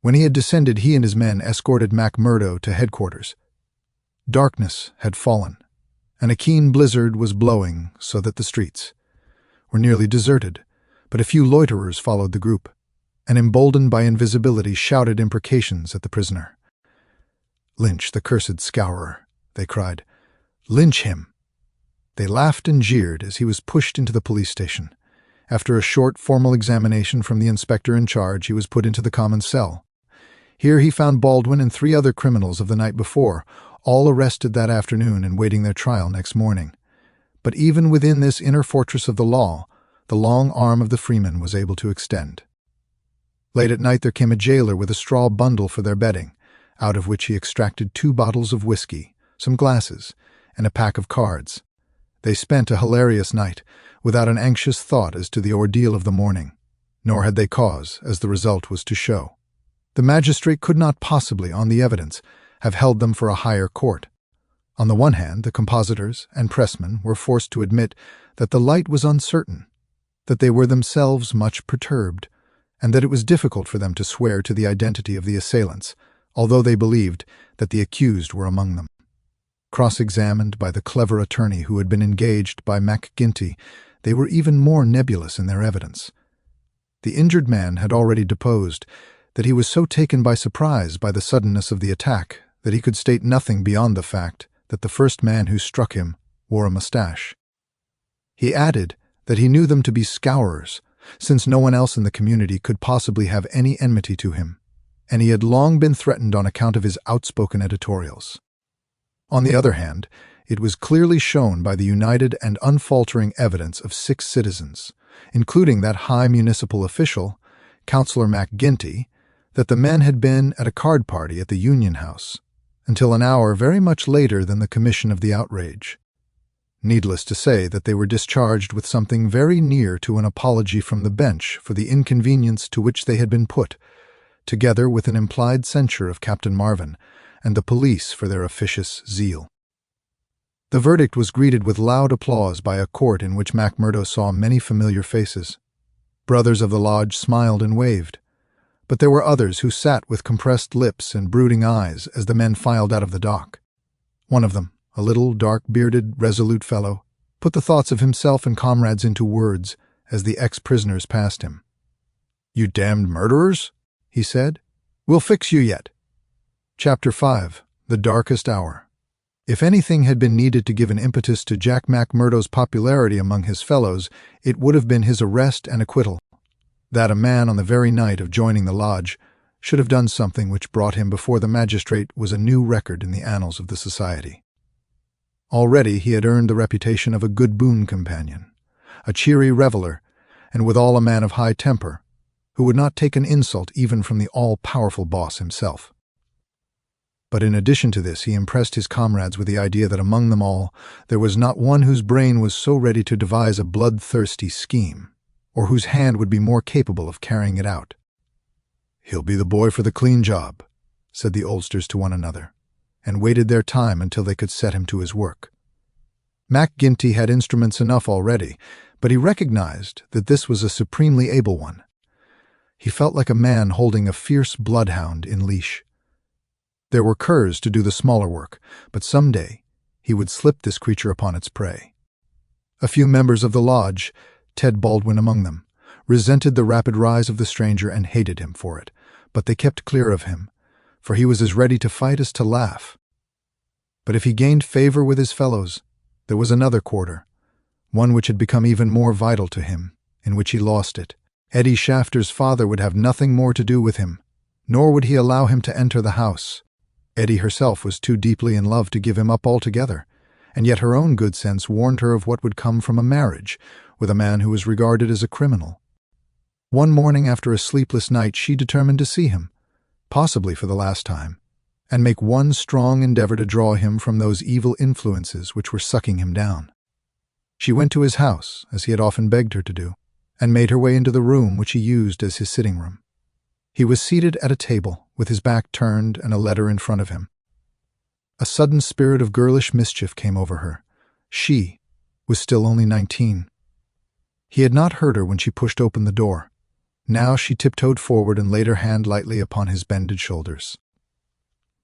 When he had descended, he and his men escorted MacMurdo to headquarters. Darkness had fallen, and a keen blizzard was blowing so that the streets were nearly deserted, but a few loiterers followed the group, and emboldened by invisibility shouted imprecations at the prisoner. "Lynch the cursed scourer," they cried. "Lynch him!" They laughed and jeered as he was pushed into the police station. After a short formal examination from the inspector in charge, he was put into the common cell. Here he found Baldwin and 3 other criminals of the night before, all arrested that afternoon and waiting their trial next morning. But even within this inner fortress of the law, the long arm of the freeman was able to extend. Late at night there came a jailer with a straw bundle for their bedding, out of which he extracted 2 bottles of whiskey, some glasses, and a pack of cards. They spent a hilarious night, without an anxious thought as to the ordeal of the morning, nor had they cause, as the result was to show. The magistrate could not possibly, on the evidence, have held them for a higher court. On the one hand, the compositors and pressmen were forced to admit that the light was uncertain, that they were themselves much perturbed, and that it was difficult for them to swear to the identity of the assailants, although they believed that the accused were among them. Cross-examined by the clever attorney who had been engaged by McGinty, they were even more nebulous in their evidence. The injured man had already deposed that he was so taken by surprise by the suddenness of the attack that he could state nothing beyond the fact that the first man who struck him wore a mustache. He added that he knew them to be scourers, since no one else in the community could possibly have any enmity to him, and he had long been threatened on account of his outspoken editorials. On the other hand, it was clearly shown by the united and unfaltering evidence of 6 citizens, including that high municipal official, Councillor McGinty, that the men had been at a card party at the Union House until an hour very much later than the commission of the outrage. Needless to say that they were discharged with something very near to an apology from the bench for the inconvenience to which they had been put, together with an implied censure of Captain Marvin and the police for their officious zeal. The verdict was greeted with loud applause by a court in which McMurdo saw many familiar faces. Brothers of the lodge smiled and waved, but there were others who sat with compressed lips and brooding eyes as the men filed out of the dock. One of them, a little, dark-bearded, resolute fellow, put the thoughts of himself and comrades into words as the ex-prisoners passed him. "You damned murderers," he said. "We'll fix you yet." Chapter 5. The Darkest Hour. If anything had been needed to give an impetus to Jack McMurdo's popularity among his fellows, it would have been his arrest and acquittal. That a man on the very night of joining the lodge should have done something which brought him before the magistrate was a new record in the annals of the society. Already he had earned the reputation of a good boon companion, a cheery reveler, and withal a man of high temper, who would not take an insult even from the all-powerful boss himself. But in addition to this, he impressed his comrades with the idea that among them all there was not one whose brain was so ready to devise a bloodthirsty scheme, or whose hand would be more capable of carrying it out. "He'll be the boy for the clean job," said the oldsters to one another, and waited their time until they could set him to his work. McGinty had instruments enough already, but he recognized that this was a supremely able one. He felt like a man holding a fierce bloodhound in leash. There were curs to do the smaller work, but some day he would slip this creature upon its prey. A few members of the lodge, Ted Baldwin among them, resented the rapid rise of the stranger and hated him for it, but they kept clear of him, for he was as ready to fight as to laugh. But if he gained favor with his fellows, there was another quarter, one which had become even more vital to him, in which he lost it. Eddie Shafter's father would have nothing more to do with him, nor would he allow him to enter the house. Eddie herself was too deeply in love to give him up altogether, and yet her own good sense warned her of what would come from a marriage with a man who was regarded as a criminal. One morning after a sleepless night she determined to see him, possibly for the last time, and make one strong endeavor to draw him from those evil influences which were sucking him down. She went to his house, as he had often begged her to do, and made her way into the room which he used as his sitting room. He was seated at a table, with his back turned and a letter in front of him. A sudden spirit of girlish mischief came over her. She was still only 19. He had not heard her when she pushed open the door. Now she tiptoed forward and laid her hand lightly upon his bended shoulders.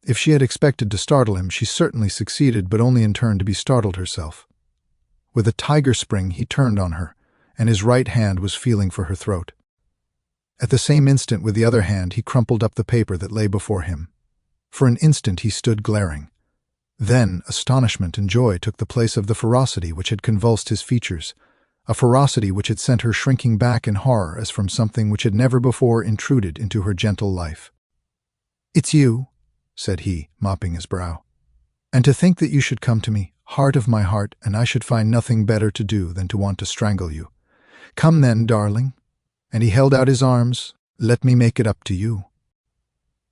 If she had expected to startle him, she certainly succeeded, but only in turn to be startled herself. With a tiger spring he turned on her, and his right hand was feeling for her throat. At the same instant, with the other hand, he crumpled up the paper that lay before him. For an instant he stood glaring. Then astonishment and joy took the place of the ferocity which had convulsed his features, a ferocity which had sent her shrinking back in horror as from something which had never before intruded into her gentle life. "It's you," said he, mopping his brow. "And to think that you should come to me, heart of my heart, and I should find nothing better to do than to want to strangle you. Come then, darling." And he held out his arms. "Let me make it up to you."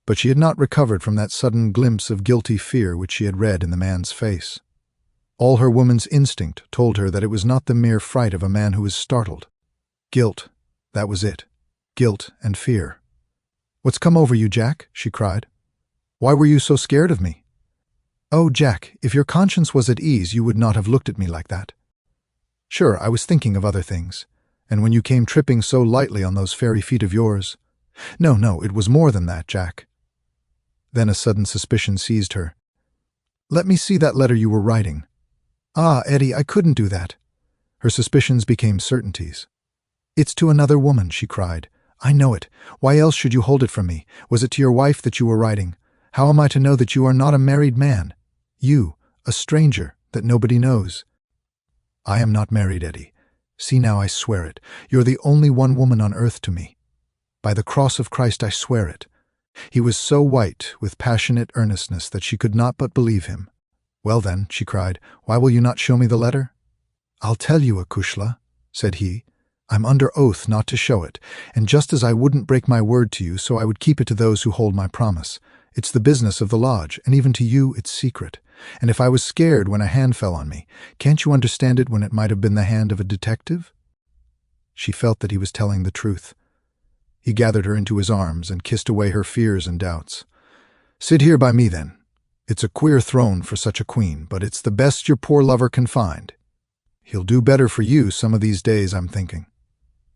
But she had not recovered from that sudden glimpse of guilty fear which she had read in the man's face. All her woman's instinct told her that it was not the mere fright of a man who is startled. Guilt, that was it. Guilt and fear. "What's come over you, Jack?" she cried. "Why were you so scared of me?" "Oh, Jack, if your conscience was at ease, you would not have looked at me like that." "Sure, I was thinking of other things. And when you came tripping so lightly on those fairy feet of yours—" No, it was more than that, Jack." Then a sudden suspicion seized her. Let me see that letter you were writing. Ah, Eddie, I couldn't do that. Her suspicions became certainties. It's to another woman, she cried. I know it. Why else should you hold it from me? Was it to your wife that you were writing? How am I to know that you are not a married man? You, a stranger, that nobody knows. I am not married, Eddie. See now, I swear it. You're the only one woman on earth to me. By the cross of Christ, I swear it. He was so white with passionate earnestness that she could not but believe him. Well then, she cried, why will you not show me the letter? I'll tell you, Akushla, said he. I'm under oath not to show it, and just as I wouldn't break my word to you, so I would keep it to those who hold my promise. It's the business of the lodge, and even to you it's secret. And if I was scared when a hand fell on me, can't you understand it when it might have been the hand of a detective? She felt that he was telling the truth. He gathered her into his arms and kissed away her fears and doubts. Sit here by me, then. It's a queer throne for such a queen, but it's the best your poor lover can find. He'll do better for you some of these days, I'm thinking.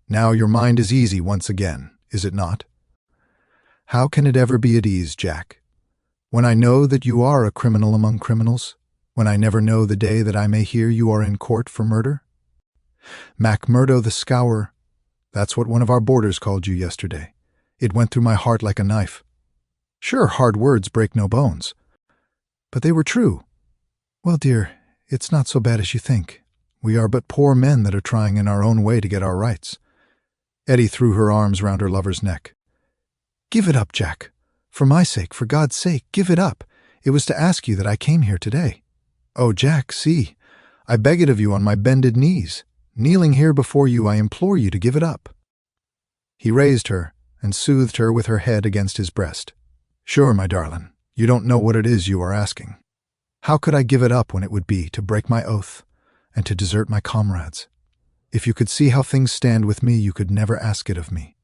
Now your mind is easy once again, is it not? How can it ever be at ease, Jack? When I know that you are a criminal among criminals? When I never know the day that I may hear you are in court for murder? MacMurdo the Scourer. That's what one of our boarders called you yesterday. It went through my heart like a knife. Sure, hard words break no bones. But they were true. Well, dear, it's not so bad as you think. We are but poor men that are trying in our own way to get our rights. Eddie threw her arms round her lover's neck. Give it up, Jack. For my sake, for God's sake, give it up. It was to ask you that I came here today. Oh, Jack, see, I beg it of you on my bended knees. Kneeling here before you, I implore you to give it up. He raised her and soothed her with her head against his breast. Sure, my darling, you don't know what it is you are asking. How could I give it up when it would be to break my oath and to desert my comrades? If you could see how things stand with me, you could never ask it of me.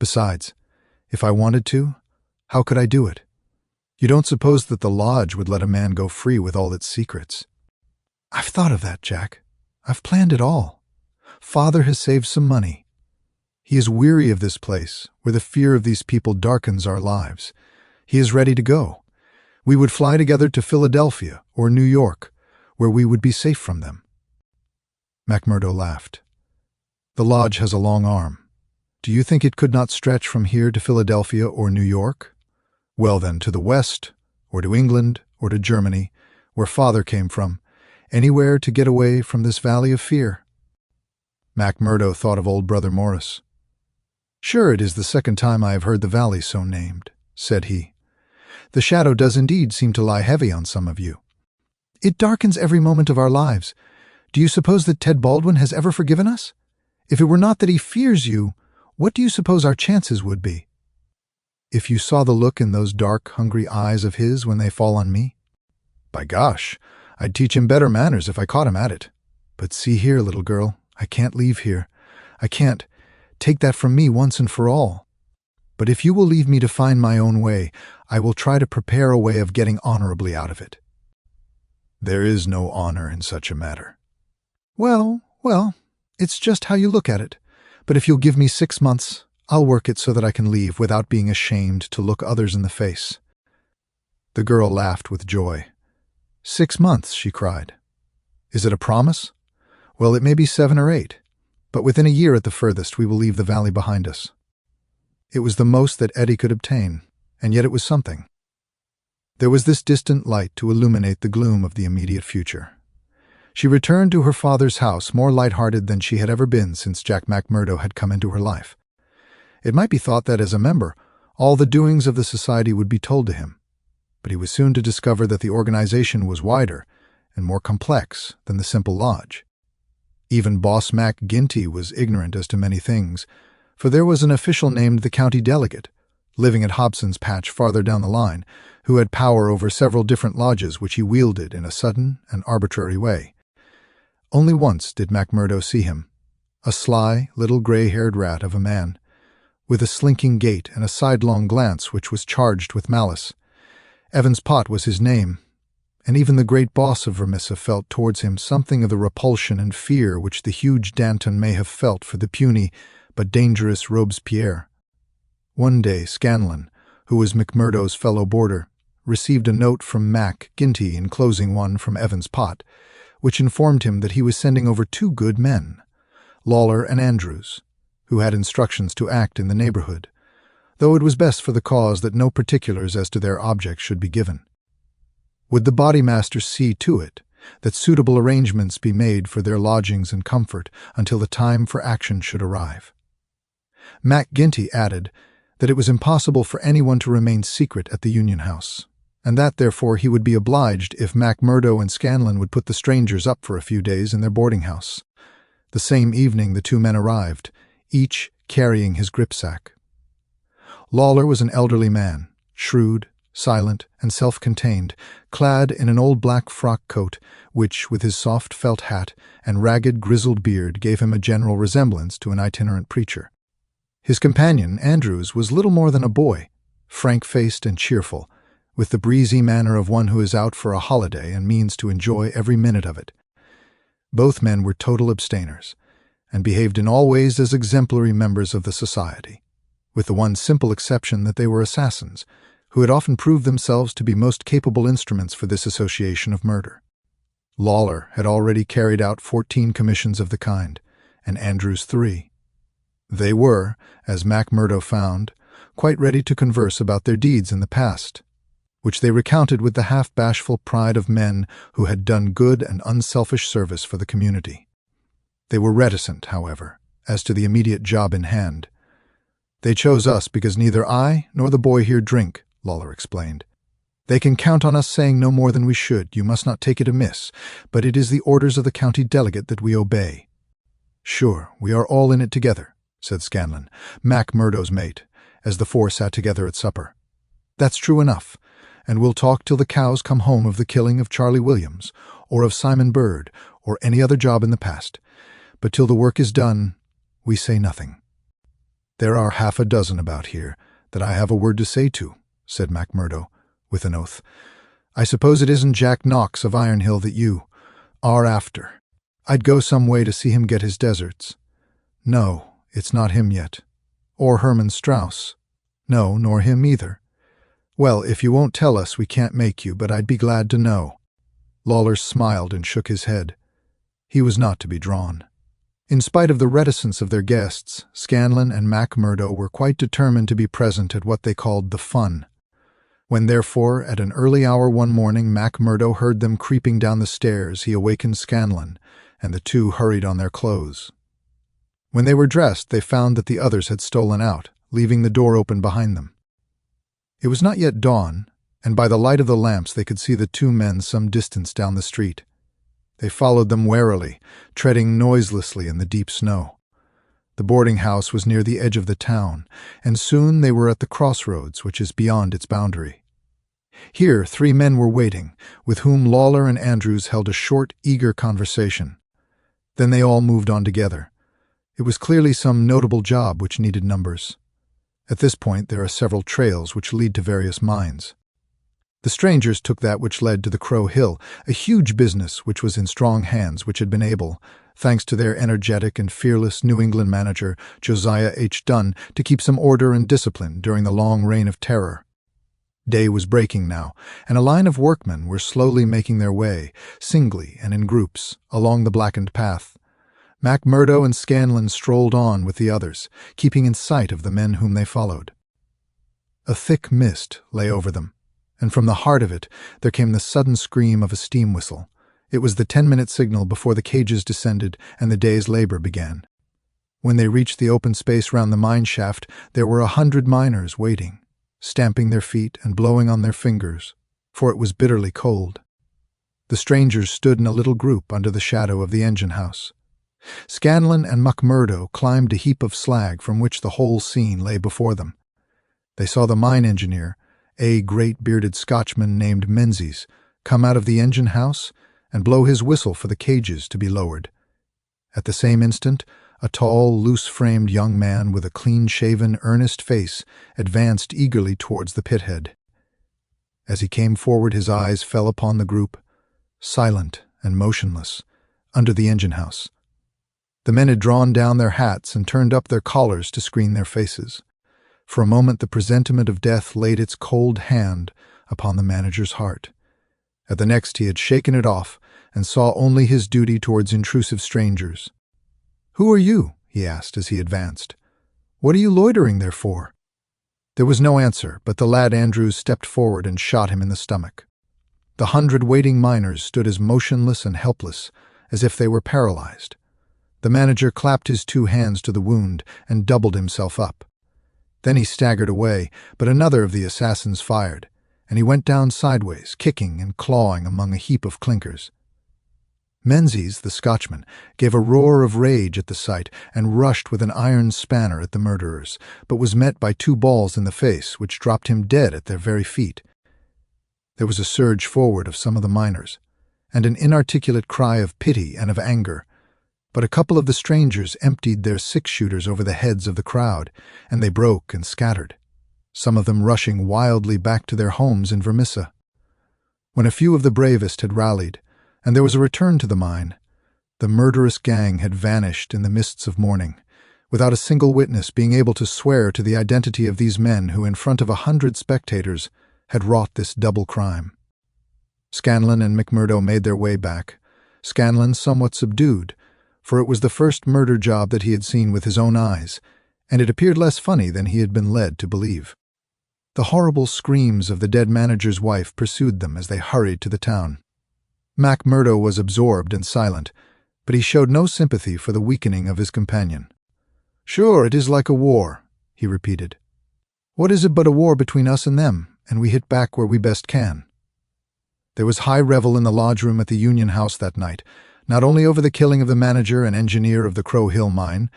Besides, if I wanted to, how could I do it? You don't suppose that the lodge would let a man go free with all its secrets? I've thought of that, Jack. I've planned it all. Father has saved some money. He is weary of this place, where the fear of these people darkens our lives. He is ready to go. We would fly together to Philadelphia or New York, where we would be safe from them. MacMurdo laughed. The lodge has a long arm. Do you think it could not stretch from here to Philadelphia or New York? Well then, to the west, or to England, or to Germany, where Father came from, anywhere to get away from this valley of fear. MacMurdo thought of old Brother Morris. Sure, it is the second time I have heard the valley so named, said he. The shadow does indeed seem to lie heavy on some of you. It darkens every moment of our lives. Do you suppose that Ted Baldwin has ever forgiven us? If it were not that he fears you, what do you suppose our chances would be? If you saw the look in those dark, hungry eyes of his when they fall on me? By gosh, I'd teach him better manners if I caught him at it. But see here, little girl, I can't leave here. I can't. Take that from me once and for all. But if you will leave me to find my own way, I will try to prepare a way of getting honorably out of it. There is no honor in such a matter. Well, it's just how you look at it. But if you'll give me 6 months, I'll work it so that I can leave without being ashamed to look others in the face. The girl laughed with joy. 6 months, she cried. Is it a promise? Well, it may be 7 or 8, but within a year at the furthest we will leave the valley behind us. It was the most that Eddie could obtain, and yet it was something. There was this distant light to illuminate the gloom of the immediate future. She returned to her father's house more light-hearted than she had ever been since Jack MacMurdo had come into her life. It might be thought that, as a member, all the doings of the society would be told to him, but he was soon to discover that the organization was wider and more complex than the simple lodge. Even Boss Mac Ginty was ignorant as to many things, for there was an official named the county delegate, living at Hobson's Patch farther down the line, who had power over several different lodges which he wielded in a sudden and arbitrary way. Only once did MacMurdo see him, a sly, little gray-haired rat of a man, with a slinking gait and a sidelong glance which was charged with malice. Evans Pott was his name, and even the great boss of Vermissa felt towards him something of the repulsion and fear which the huge Danton may have felt for the puny but dangerous Robespierre. One day Scanlon, who was MacMurdo's fellow boarder, received a note from Mac Ginty enclosing one from Evans Pott, which informed him that he was sending over 2 good men, Lawler and Andrews, who had instructions to act in the neighborhood, though it was best for the cause that no particulars as to their objects should be given. Would the bodymaster see to it that suitable arrangements be made for their lodgings and comfort until the time for action should arrive? Mac Ginty added that it was impossible for anyone to remain secret at the Union House, and that, therefore, he would be obliged if MacMurdo and Scanlon would put the strangers up for a few days in their boarding-house. The same evening the 2 men arrived, each carrying his gripsack. Lawler was an elderly man, shrewd, silent, and self-contained, clad in an old black frock coat, which, with his soft felt hat and ragged grizzled beard, gave him a general resemblance to an itinerant preacher. His companion, Andrews, was little more than a boy, frank-faced and cheerful, with the breezy manner of one who is out for a holiday and means to enjoy every minute of it. Both men were total abstainers, and behaved in all ways as exemplary members of the society, with the one simple exception that they were assassins, who had often proved themselves to be most capable instruments for this association of murder. Lawler had already carried out 14 commissions of the kind, and Andrews 3. They were, as MacMurdo found, quite ready to converse about their deeds in the past, which they recounted with the half-bashful pride of men who had done good and unselfish service for the community. They were reticent, however, as to the immediate job in hand. "They chose us because neither I nor the boy here drink," Lawler explained. "They can count on us saying no more than we should. You must not take it amiss, but it is the orders of the county delegate that we obey." "Sure, we are all in it together," said Scanlon, MacMurdo's mate, as the 4 sat together at supper. "That's true enough, and we'll talk till the cows come home of the killing of Charlie Williams, or of Simon Bird, or any other job in the past. But till the work is done, we say nothing." "There are 6 about here that I have a word to say to," said MacMurdo, with an oath. "I suppose it isn't Jack Knox of Ironhill that you are after. I'd go some way to see him get his deserts." "No, it's not him yet." "Or Herman Strauss." "No, nor him either." "Well, if you won't tell us, we can't make you, but I'd be glad to know." Lawler smiled and shook his head. He was not to be drawn. In spite of the reticence of their guests, Scanlon and MacMurdo were quite determined to be present at what they called the fun. When, therefore, at an early hour one morning MacMurdo heard them creeping down the stairs, he awakened Scanlon, and the 2 hurried on their clothes. When they were dressed, they found that the others had stolen out, leaving the door open behind them. It was not yet dawn, and by the light of the lamps they could see the 2 men some distance down the street. They followed them warily, treading noiselessly in the deep snow. The boarding-house was near the edge of the town, and soon they were at the crossroads which is beyond its boundary. Here 3 men were waiting, with whom Lawler and Andrews held a short, eager conversation. Then they all moved on together. It was clearly some notable job which needed numbers. At this point there are several trails which lead to various mines. The strangers took that which led to the Crow Hill, a huge business which was in strong hands, which had been able, thanks to their energetic and fearless New England manager, Josiah H. Dunn, to keep some order and discipline during the long reign of terror. Day was breaking now, and a line of workmen were slowly making their way, singly and in groups, along the blackened path. MacMurdo and Scanlon strolled on with the others, keeping in sight of the men whom they followed. A thick mist lay over them, and from the heart of it there came the sudden scream of a steam whistle. It was the 10-minute signal before the cages descended and the day's labor began. When they reached the open space round the mine shaft, there were 100 miners waiting, stamping their feet and blowing on their fingers, for it was bitterly cold. The strangers stood in a little group under the shadow of the engine house. Scanlon and MacMurdo climbed a heap of slag from which the whole scene lay before them. They saw the mine engineer, a great bearded Scotchman named Menzies, come out of the engine house and blow his whistle for the cages to be lowered. At the same instant, a tall, loose-framed young man with a clean-shaven, earnest face advanced eagerly towards the pithead. As he came forward, his eyes fell upon the group, silent and motionless, under the engine house. The men had drawn down their hats and turned up their collars to screen their faces. For a moment the presentiment of death laid its cold hand upon the manager's heart. At the next he had shaken it off and saw only his duty towards intrusive strangers. "Who are you?" he asked as he advanced. "What are you loitering there for?" There was no answer, but the lad Andrews stepped forward and shot him in the stomach. The 100 waiting miners stood as motionless and helpless as if they were paralyzed. The manager clapped his 2 hands to the wound and doubled himself up. Then he staggered away, but another of the assassins fired, and he went down sideways, kicking and clawing among a heap of clinkers. Menzies, the Scotchman, gave a roar of rage at the sight and rushed with an iron spanner at the murderers, but was met by 2 balls in the face, which dropped him dead at their very feet. There was a surge forward of some of the miners, and an inarticulate cry of pity and of anger. But a couple of the strangers emptied their 6-shooters over the heads of the crowd, and they broke and scattered, some of them rushing wildly back to their homes in Vermissa. When a few of the bravest had rallied, and there was a return to the mine, the murderous gang had vanished in the mists of morning, without a single witness being able to swear to the identity of these men who, in front of 100 spectators, had wrought this double crime. Scanlon and McMurdo made their way back, Scanlon somewhat subdued, for it was the first murder job that he had seen with his own eyes, and it appeared less funny than he had been led to believe. The horrible screams of the dead manager's wife pursued them as they hurried to the town. McMurdo was absorbed and silent, but he showed no sympathy for the weakening of his companion. "Sure, it is like a war," he repeated. "What is it but a war between us and them, and we hit back where we best can?" There was high revel in the lodge room at the Union House that night, not only over the killing of the manager and engineer of the Crow Hill mine,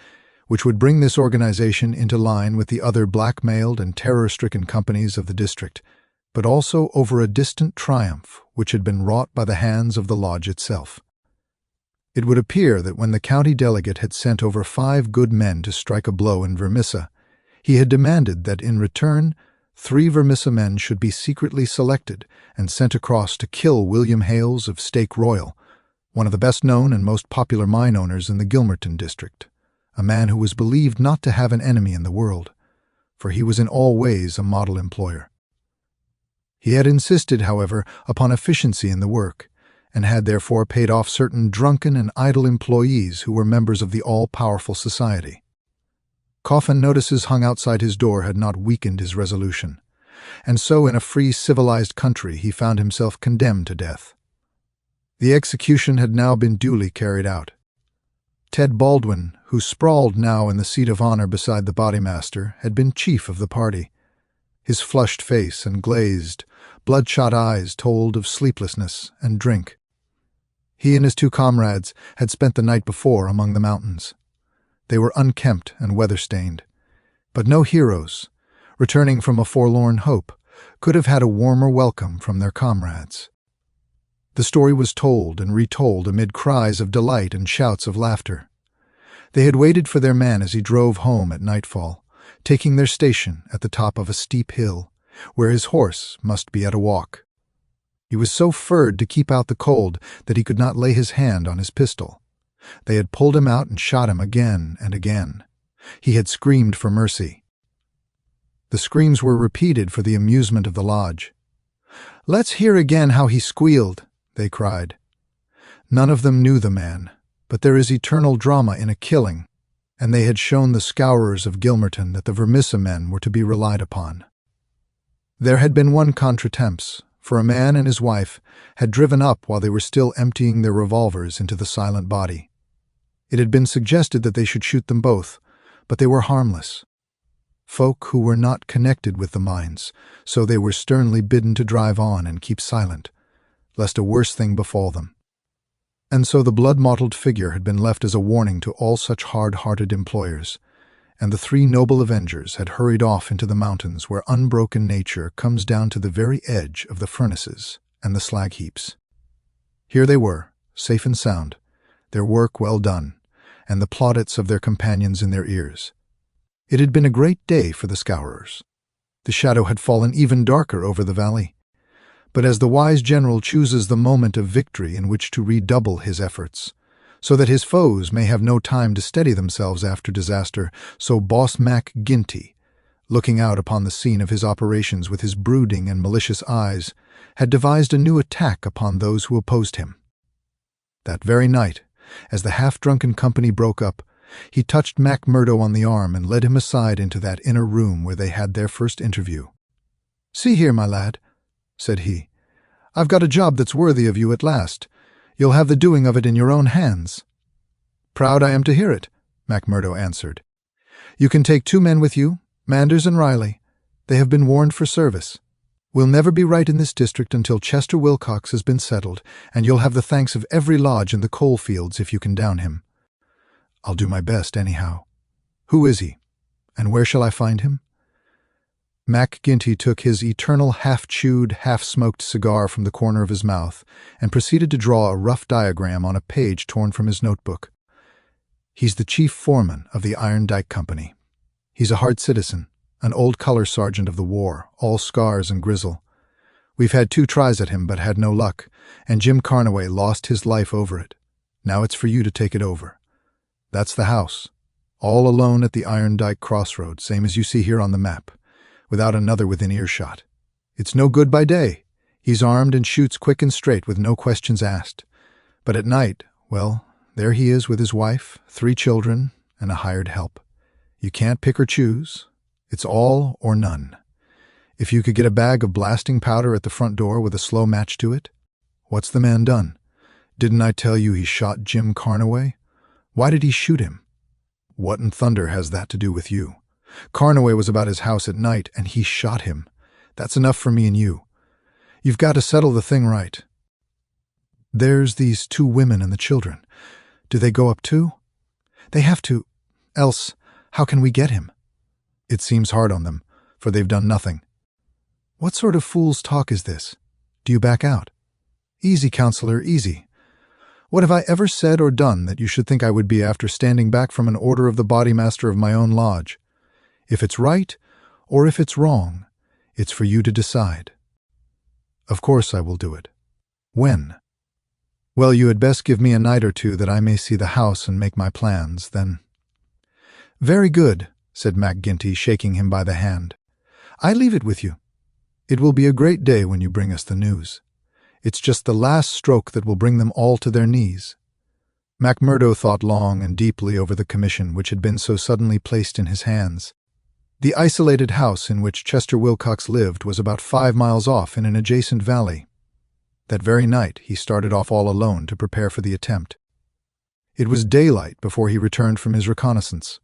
which would bring this organization into line with the other blackmailed and terror-stricken companies of the district, but also over a distant triumph which had been wrought by the hands of the lodge itself. It would appear that when the county delegate had sent over 5 good men to strike a blow in Vermissa, he had demanded that in return 3 Vermissa men should be secretly selected and sent across to kill William Hales of Stake Royal, one of the best-known and most popular mine owners in the Gilmerton district, a man who was believed not to have an enemy in the world, for he was in all ways a model employer. He had insisted, however, upon efficiency in the work, and had therefore paid off certain drunken and idle employees who were members of the all-powerful society. Coffin notices hung outside his door had not weakened his resolution, and so in a free civilized country he found himself condemned to death. The execution had now been duly carried out. Ted Baldwin, who sprawled now in the seat of honor beside the bodymaster, had been chief of the party. His flushed face and glazed, bloodshot eyes told of sleeplessness and drink. He and his 2 comrades had spent the night before among the mountains. They were unkempt and weather-stained, but no heroes, returning from a forlorn hope, could have had a warmer welcome from their comrades. The story was told and retold amid cries of delight and shouts of laughter. They had waited for their man as he drove home at nightfall, taking their station at the top of a steep hill, where his horse must be at a walk. He was so furred to keep out the cold that he could not lay his hand on his pistol. They had pulled him out and shot him again and again. He had screamed for mercy. The screams were repeated for the amusement of the lodge. "Let's hear again how he squealed," they cried. None of them knew the man, but there is eternal drama in a killing, and they had shown the scourers of Gilmerton that the Vermissa men were to be relied upon. There had been one contretemps, for a man and his wife had driven up while they were still emptying their revolvers into the silent body. It had been suggested that they should shoot them both, but they were harmless. Folk who were not connected with the mines, so they were sternly bidden to drive on and keep silent, lest a worse thing befall them. And so the blood-mottled figure had been left as a warning to all such hard-hearted employers, and the 3 noble avengers had hurried off into the mountains where unbroken nature comes down to the very edge of the furnaces and the slag heaps. Here they were, safe and sound, their work well done, and the plaudits of their companions in their ears. It had been a great day for the scourers. The shadow had fallen even darker over the valley. But as the wise general chooses the moment of victory in which to redouble his efforts, so that his foes may have no time to steady themselves after disaster, so Boss Mac Ginty, looking out upon the scene of his operations with his brooding and malicious eyes, had devised a new attack upon those who opposed him. That very night, as the half-drunken company broke up, he touched McMurdo on the arm and led him aside into that inner room where they had their first interview. "See here, my lad," said he. "I've got a job that's worthy of you at last. You'll have the doing of it in your own hands." "Proud I am to hear it," McMurdo answered. "You can take 2 men with you, Manders and Riley. They have been warned for service. We'll never be right in this district until Chester Wilcox has been settled, and you'll have the thanks of every lodge in the coal fields if you can down him." "I'll do my best, anyhow. Who is he, and where shall I find him?" McGinty took his eternal half-chewed, half-smoked cigar from the corner of his mouth and proceeded to draw a rough diagram on a page torn from his notebook. "He's the chief foreman of the Iron Dike Company. He's a hard citizen, an old color sergeant of the war, all scars and grizzle. We've had 2 tries at him but had no luck, and Jim Carnaway lost his life over it. Now it's for you to take it over. That's the house, all alone at the Iron Dike crossroad, same as you see here on the map, without another within earshot. It's no good by day. He's armed and shoots quick and straight with no questions asked. But at night, well, there he is with his wife, 3 children, and a hired help. You can't pick or choose. It's all or none. If you could get a bag of blasting powder at the front door with a slow match to it, what's the man done? Didn't I tell you he shot Jim Carnaway? Why did he shoot him? What in thunder has that to do with you? Carnaway was about his house at night, and he shot him. That's enough for me and you. You've got to settle the thing right. There's these 2 women and the children. Do they go up too? They have to. Else, how can we get him? It seems hard on them, for they've done nothing. What sort of fool's talk is this? Do you back out? Easy, counselor, easy. What have I ever said or done that you should think I would be after standing back from an order of the bodymaster of my own lodge? If it's right, or if it's wrong, it's for you to decide. Of course I will do it. When? Well, you had best give me a night or 2 that I may see the house and make my plans, then. Very good, said McGinty, shaking him by the hand. I leave it with you. It will be a great day when you bring us the news. It's just the last stroke that will bring them all to their knees. McMurdo thought long and deeply over the commission which had been so suddenly placed in his hands. The isolated house in which Chester Wilcox lived was about 5 miles off in an adjacent valley. That very night he started off all alone to prepare for the attempt. It was daylight before he returned from his reconnaissance.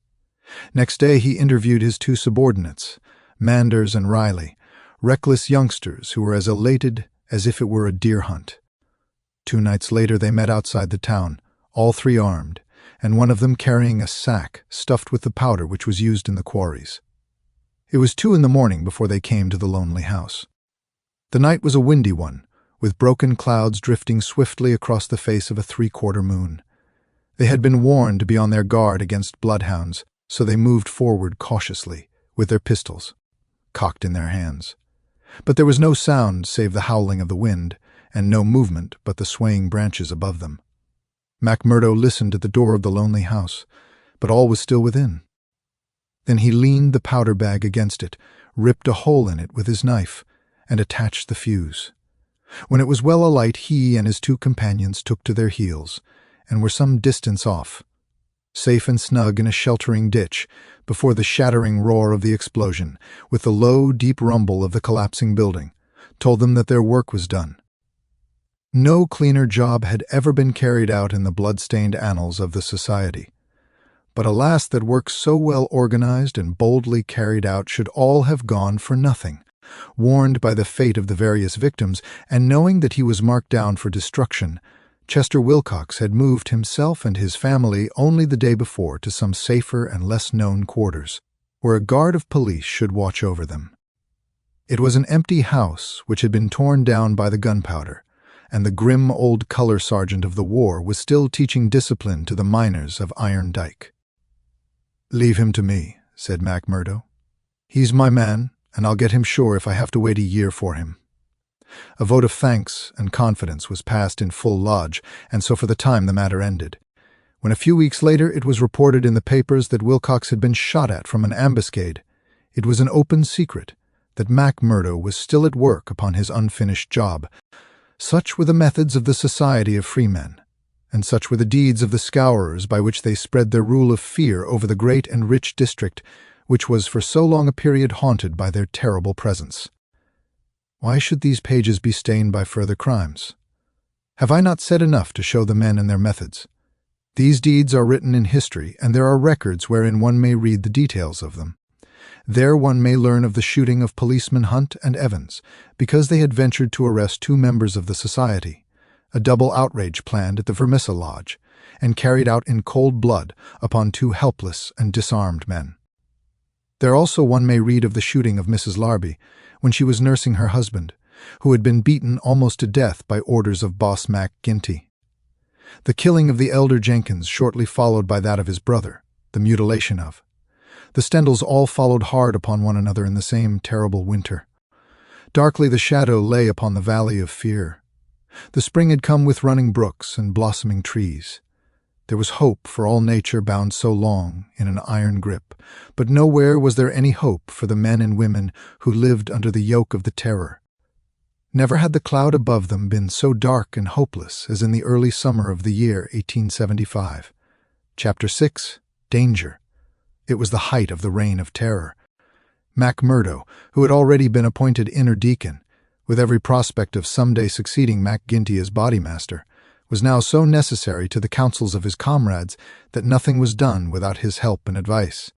Next day he interviewed his 2 subordinates, Manders and Riley, reckless youngsters who were as elated as if it were a deer hunt. 2 nights later they met outside the town, all 3 armed, and one of them carrying a sack stuffed with the powder which was used in the quarries. It was 2 in the morning before they came to the lonely house. The night was a windy one, with broken clouds drifting swiftly across the face of a 3/4 moon. They had been warned to be on their guard against bloodhounds, so they moved forward cautiously, with their pistols cocked in their hands. But there was no sound save the howling of the wind, and no movement but the swaying branches above them. McMurdo listened at the door of the lonely house, but all was still within. Then he leaned the powder bag against it, ripped a hole in it with his knife, and attached the fuse. When it was well alight, he and his 2 companions took to their heels, and were some distance off, safe and snug in a sheltering ditch, before the shattering roar of the explosion, with the low, deep rumble of the collapsing building, told them that their work was done. No cleaner job had ever been carried out in the blood-stained annals of the society. But alas, that work so well organized and boldly carried out should all have gone for nothing. Warned by the fate of the various victims, and knowing that he was marked down for destruction, Chester Wilcox had moved himself and his family only the day before to some safer and less known quarters, where a guard of police should watch over them. It was an empty house which had been torn down by the gunpowder, and the grim old color sergeant of the war was still teaching discipline to the miners of Iron Dike. "Leave him to me," said McMurdo. "He's my man, and I'll get him sure if I have to wait a year for him." A vote of thanks and confidence was passed in full lodge, and so for the time the matter ended. When a few weeks later it was reported in the papers that Wilcox had been shot at from an ambuscade, It was an open secret that Mac Murdo was still at work upon his unfinished job. Such were the methods of the Society of Freemen, and such were the deeds of the Scourers by which they spread their rule of fear over the great and rich district which was for so long a period haunted by their terrible presence. Why should these pages be stained by further crimes? Have I not said enough to show the men and their methods? These deeds are written in history, and there are records wherein one may read the details of them. There one may learn of the shooting of policemen Hunt and Evans, because they had ventured to arrest 2 members of the society, a double outrage planned at the Vermissa Lodge, and carried out in cold blood upon 2 helpless and disarmed men. There also one may read of the shooting of Mrs. Larby, when she was nursing her husband, who had been beaten almost to death by orders of Boss Mac Ginty. The killing of the elder Jenkins shortly followed by that of his brother, the mutilation of. The Stendals all followed hard upon one another in the same terrible winter. Darkly the shadow lay upon the valley of fear. The spring had come with running brooks and blossoming trees. There was hope for all nature bound so long in an iron grip, but nowhere was there any hope for the men and women who lived under the yoke of the terror. Never had the cloud above them been so dark and hopeless as in the early summer of the year 1875. Chapter 6. Danger. It was the height of the reign of terror. Mac Murdo, who had already been appointed inner deacon, with every prospect of someday succeeding Mac Ginty as bodymaster, was now so necessary to the counsels of his comrades that nothing was done without his help and advice.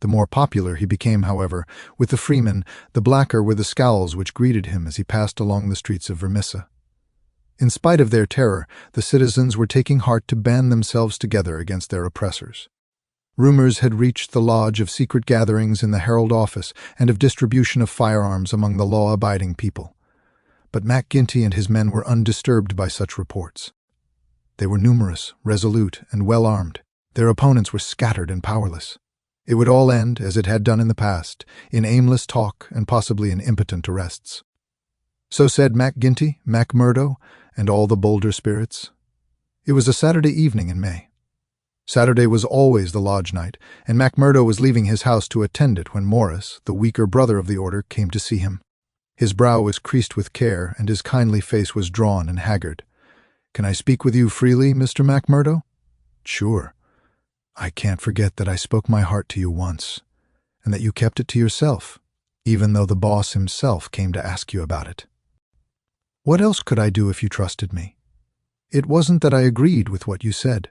The more popular he became, however, with the freemen, the blacker were the scowls which greeted him as he passed along the streets of Vermissa. In spite of their terror, the citizens were taking heart to band themselves together against their oppressors. Rumors had reached the lodge of secret gatherings in the Herald office and of distribution of firearms among the law-abiding people. But Mac Ginty and his men were undisturbed by such reports. They were numerous, resolute, and well-armed. Their opponents were scattered and powerless. It would all end, as it had done in the past, in aimless talk and possibly in impotent arrests. So said Mac Ginty, Mac Murdo, and all the bolder spirits. It was a Saturday evening in May. Saturday was always the lodge night, and Mac Murdo was leaving his house to attend it when Morris, the weaker brother of the order, came to see him. His brow was creased with care, and his kindly face was drawn and haggard. "Can I speak with you freely, Mr. Mac Murdo?" "Sure. I can't forget that I spoke my heart to you once, and that you kept it to yourself, even though the boss himself came to ask you about it. What else could I do if you trusted me? It wasn't that I agreed with what you said.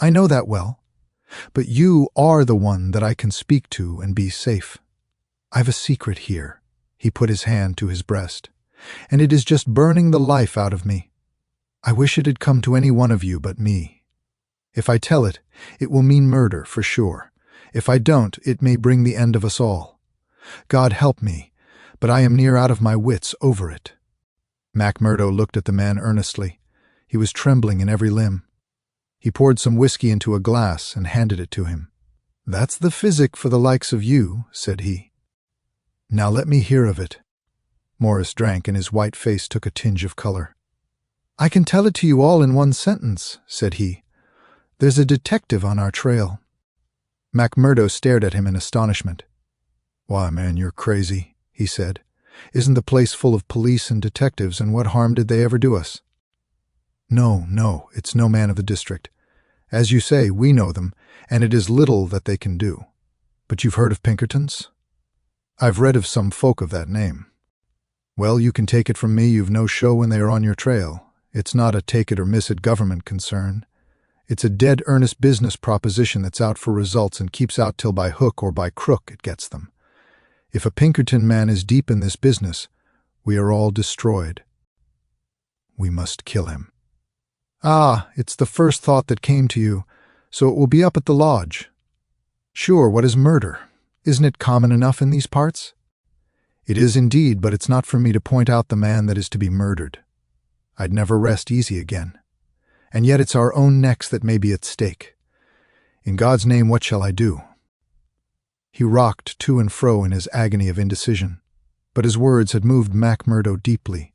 I know that well, but you are the one that I can speak to and be safe. I've a secret here." He put his hand to his breast, "and it is just burning the life out of me. I wish it had come to any one of you but me. If I tell it, it will mean murder for sure. If I don't, it may bring the end of us all. God help me, but I am near out of my wits over it." Mac Murdo looked at the man earnestly. He was trembling in every limb. He poured some whiskey into a glass and handed it to him. "That's the physic for the likes of you," said he. "Now let me hear of it." Morris drank, and his white face took a tinge of color. "I can tell it to you all in one sentence," said he. "There's a detective on our trail." Mac Murdo stared at him in astonishment. "Why, man, you're crazy," he said. "Isn't the place full of police and detectives, and what harm did they ever do us?" No, it's no man of the district. As you say, we know them, and it is little that they can do. But you've heard of Pinkertons?" "I've read of some folk of that name." "Well, you can take it from me you've no show when they are on your trail. It's not a take-it-or-miss-it government concern. It's a dead earnest business proposition that's out for results and keeps out till by hook or by crook it gets them. If a Pinkerton man is deep in this business, we are all destroyed. We must kill him." "Ah, it's the first thought that came to you, so it will be up at the lodge." "Sure, what is murder? Isn't it common enough in these parts?" "It is indeed, but it's not for me to point out the man that is to be murdered. I'd never rest easy again. And yet it's our own necks that may be at stake. In God's name, what shall I do?" He rocked to and fro in his agony of indecision, but his words had moved Mac Murdo deeply.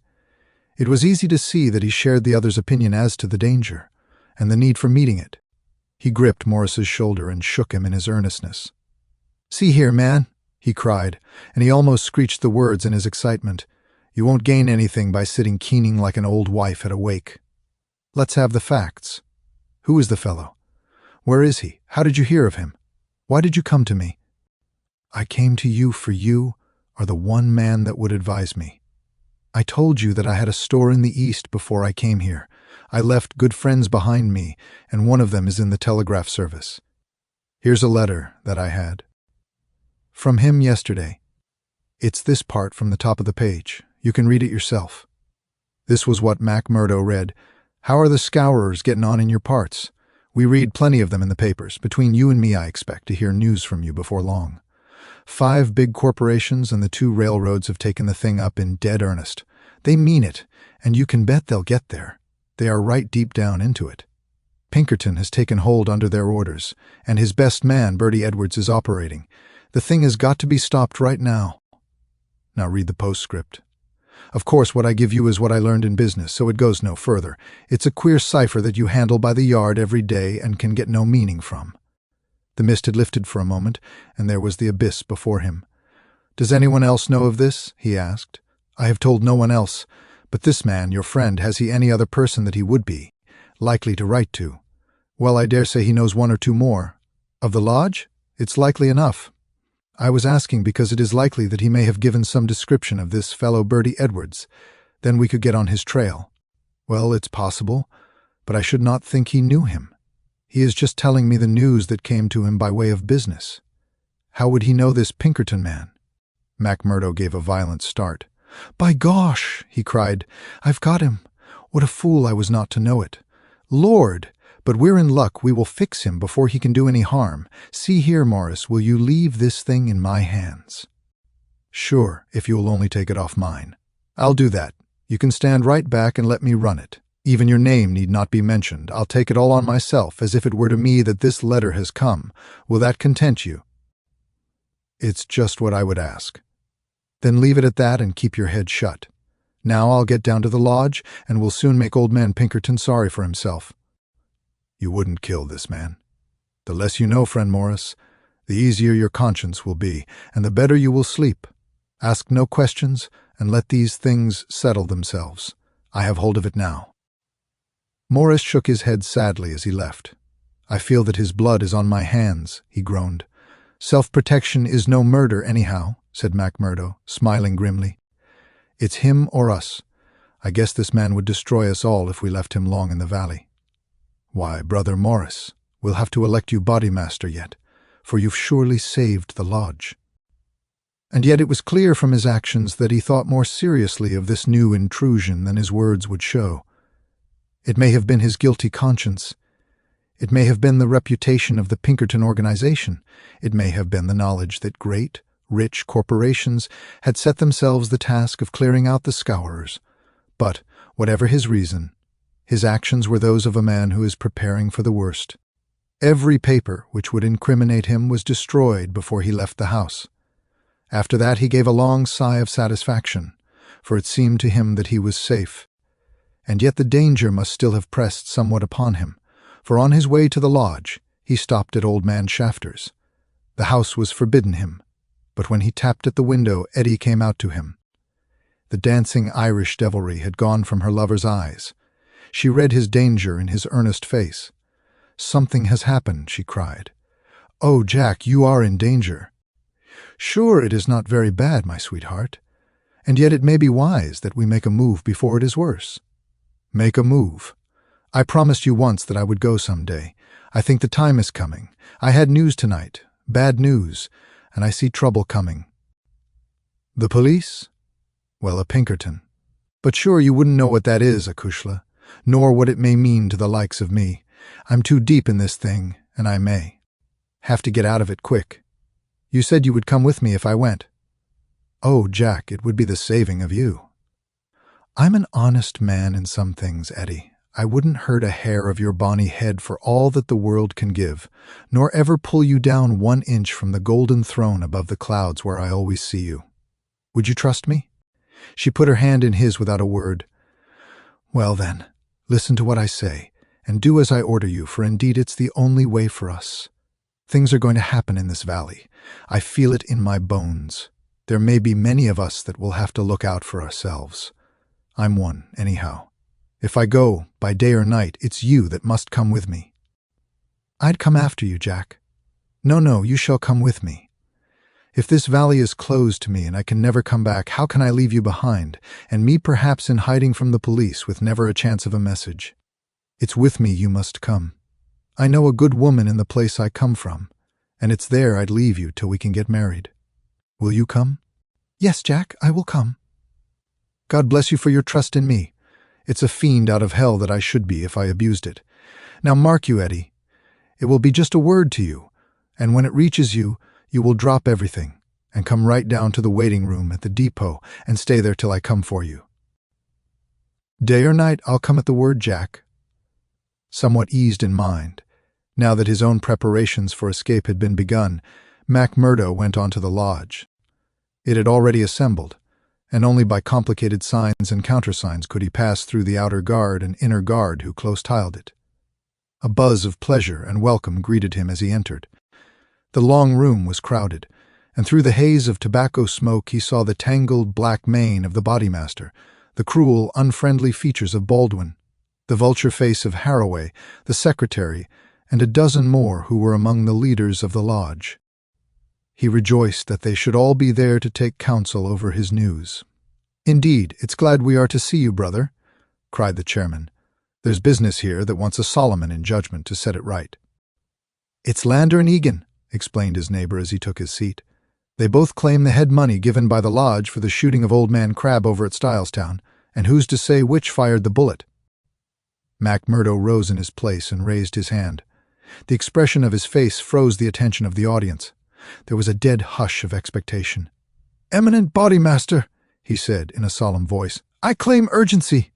It was easy to see that he shared the other's opinion as to the danger, and the need for meeting it. He gripped Morris's shoulder and shook him in his earnestness. "See here, man," he cried, and he almost screeched the words in his excitement. "You won't gain anything by sitting keening like an old wife at a wake. Let's have the facts. Who is the fellow? Where is he? How did you hear of him? Why did you come to me?" "I came to you for you are the one man that would advise me. I told you that I had a store in the East before I came here. I left good friends behind me, and one of them is in the telegraph service. Here's a letter that I had from him yesterday. It's this part from the top of the page. You can read it yourself." This was what McMurdo read. "How are the scourers getting on in your parts? We read plenty of them in the papers. Between you and me, I expect to hear news from you before long. 5 big corporations and the 2 railroads have taken the thing up in dead earnest. They mean it, and you can bet they'll get there. They are right deep down into it. Pinkerton has taken hold under their orders, and his best man, Bertie Edwards, is operating. The thing has got to be stopped right now. Now read the postscript. Of course, what I give you is what I learned in business, so it goes no further. It's a queer cipher that you handle by the yard every day and can get no meaning from." The mist had lifted for a moment, and there was the abyss before him. "Does anyone else know of this?" he asked. "I have told no one else. But this man, your friend, has he any other person that he would be likely to write to?" "Well, I dare say he knows 1 or 2 more. Of the lodge? It's likely enough. I was asking because it is likely that he may have given some description of this fellow Bertie Edwards. Then we could get on his trail." "Well, it's possible, but I should not think he knew him. He is just telling me the news that came to him by way of business. How would he know this Pinkerton man?" McMurdo gave a violent start. "By gosh!" he cried. "I've got him. What a fool I was not to know it. Lord! But we're in luck. We will fix him before he can do any harm. See here, Morris, will you leave this thing in my hands?" "Sure, if you'll only take it off mine." "I'll do that. You can stand right back and let me run it. Even your name need not be mentioned. I'll take it all on myself, as if it were to me that this letter has come. Will that content you?" "It's just what I would ask." "Then leave it at that and keep your head shut. Now I'll get down to the lodge, and we'll soon make old man Pinkerton sorry for himself." "You wouldn't kill this man. The less you know, friend Morris, the easier your conscience will be, and the better you will sleep. Ask no questions, and let these things settle themselves. I have hold of it now." Morris shook his head sadly as he left. "I feel that his blood is on my hands," he groaned. "Self-protection is no murder anyhow," said McMurdo, smiling grimly. "It's him or us. I guess this man would destroy us all if we left him long in the valley. Why, Brother Morris, we'll have to elect you bodymaster yet, for you've surely saved the lodge." And yet it was clear from his actions that he thought more seriously of this new intrusion than his words would show. It may have been his guilty conscience. It may have been the reputation of the Pinkerton organization. It may have been the knowledge that great, rich corporations had set themselves the task of clearing out the scourers. But, whatever his reason, his actions were those of a man who is preparing for the worst. Every paper which would incriminate him was destroyed before he left the house. After that he gave a long sigh of satisfaction, for it seemed to him that he was safe. And yet the danger must still have pressed somewhat upon him, for on his way to the lodge he stopped at old man Shafter's. The house was forbidden him, but when he tapped at the window Eddie came out to him. The dancing Irish devilry had gone from her lover's eyes. She read his danger in his earnest face. "Something has happened," she cried. "Oh, Jack, you are in danger." "Sure, it is not very bad, my sweetheart. And yet it may be wise that we make a move before it is worse." "Make a move? I promised you once that I would go some day. I think the time is coming. I had news tonight, bad news, and I see trouble coming." "The police?" "Well, a Pinkerton. But sure you wouldn't know what that is, Acushla, nor what it may mean to the likes of me. I'm too deep in this thing, and I may have to get out of it quick. You said you would come with me if I went." "Oh, Jack, it would be the saving of you." "I'm an honest man in some things, Eddie. I wouldn't hurt a hair of your bonny head for all that the world can give, nor ever pull you down 1 inch from the golden throne above the clouds where I always see you. Would you trust me?" She put her hand in his without a word. "Well then, listen to what I say, and do as I order you, for indeed it's the only way for us. Things are going to happen in this valley. I feel it in my bones. There may be many of us that will have to look out for ourselves. I'm one, anyhow. If I go, by day or night, it's you that must come with me." "I'd come after you, Jack." No, you shall come with me. If this valley is closed to me and I can never come back, how can I leave you behind, and me perhaps in hiding from the police with never a chance of a message? It's with me you must come. I know a good woman in the place I come from, and it's there I'd leave you till we can get married. Will you come?" "Yes, Jack, I will come." "God bless you for your trust in me. It's a fiend out of hell that I should be if I abused it. Now mark you, Eddie. It will be just a word to you, and when it reaches you, you will drop everything and come right down to the waiting room at the depot and stay there till I come for you." "Day or night, I'll come at the word, Jack." Somewhat eased in mind, now that his own preparations for escape had been begun, McMurdo went on to the lodge. It had already assembled, and only by complicated signs and countersigns could he pass through the outer guard and inner guard who close-tiled it. A buzz of pleasure and welcome greeted him as he entered. The long room was crowded, and through the haze of tobacco smoke he saw the tangled black mane of the bodymaster, the cruel, unfriendly features of Baldwin, the vulture face of Haraway, the secretary, and a dozen more who were among the leaders of the lodge. He rejoiced that they should all be there to take counsel over his news. "Indeed, it's glad we are to see you, brother," cried the chairman. "There's business here that wants a Solomon in judgment to set it right." "It's Lander and Egan," explained his neighbor as he took his seat. "They both claim the head money given by the lodge for the shooting of Old Man Crab over at Stylestown, and who's to say which fired the bullet?" McMurdo rose in his place and raised his hand. The expression of his face froze the attention of the audience. There was a dead hush of expectation. "Eminent Bodymaster," he said in a solemn voice, "I claim urgency."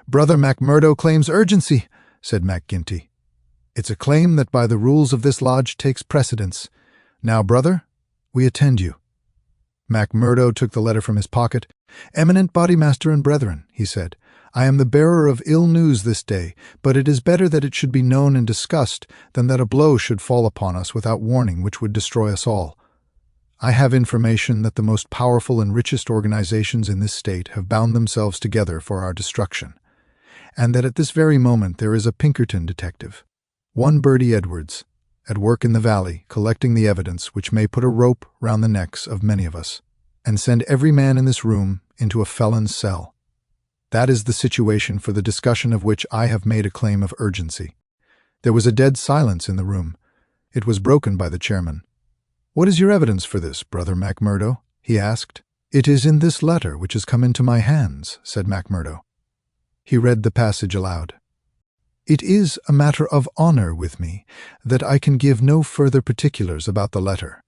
"Brother McMurdo claims urgency," said McGinty. "It's a claim that by the rules of this lodge takes precedence. Now, brother, we attend you." McMurdo took the letter from his pocket. "Eminent Bodymaster and brethren," he said, "I am the bearer of ill news this day, but it is better that it should be known and discussed than that a blow should fall upon us without warning which would destroy us all. I have information that the most powerful and richest organizations in this state have bound themselves together for our destruction, and that at this very moment there is a Pinkerton detective, one Bertie Edwards, at work in the valley collecting the evidence which may put a rope round the necks of many of us, and send every man in this room into a felon's cell. That is the situation for the discussion of which I have made a claim of urgency." There was a dead silence in the room. It was broken by the chairman. "What is your evidence for this, Brother McMurdo?" he asked. "It is in this letter which has come into my hands," said McMurdo. He read the passage aloud. "It is a matter of honor with me that I can give no further particulars about the letter,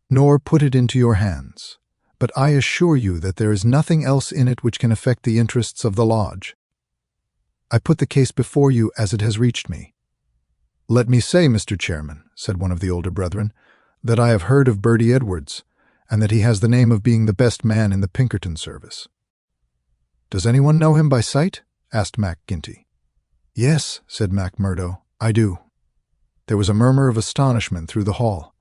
nor put it into your hands. But I assure you that there is nothing else in it which can affect the interests of the lodge. I put the case before you as it has reached me." "Let me say, Mr. Chairman," said one of the older brethren, "that I have heard of Bertie Edwards, and that he has the name of being the best man in the Pinkerton service." "Does anyone know him by sight?" asked McGinty. "Yes," said McMurdo, "I do." There was a murmur of astonishment through the hall.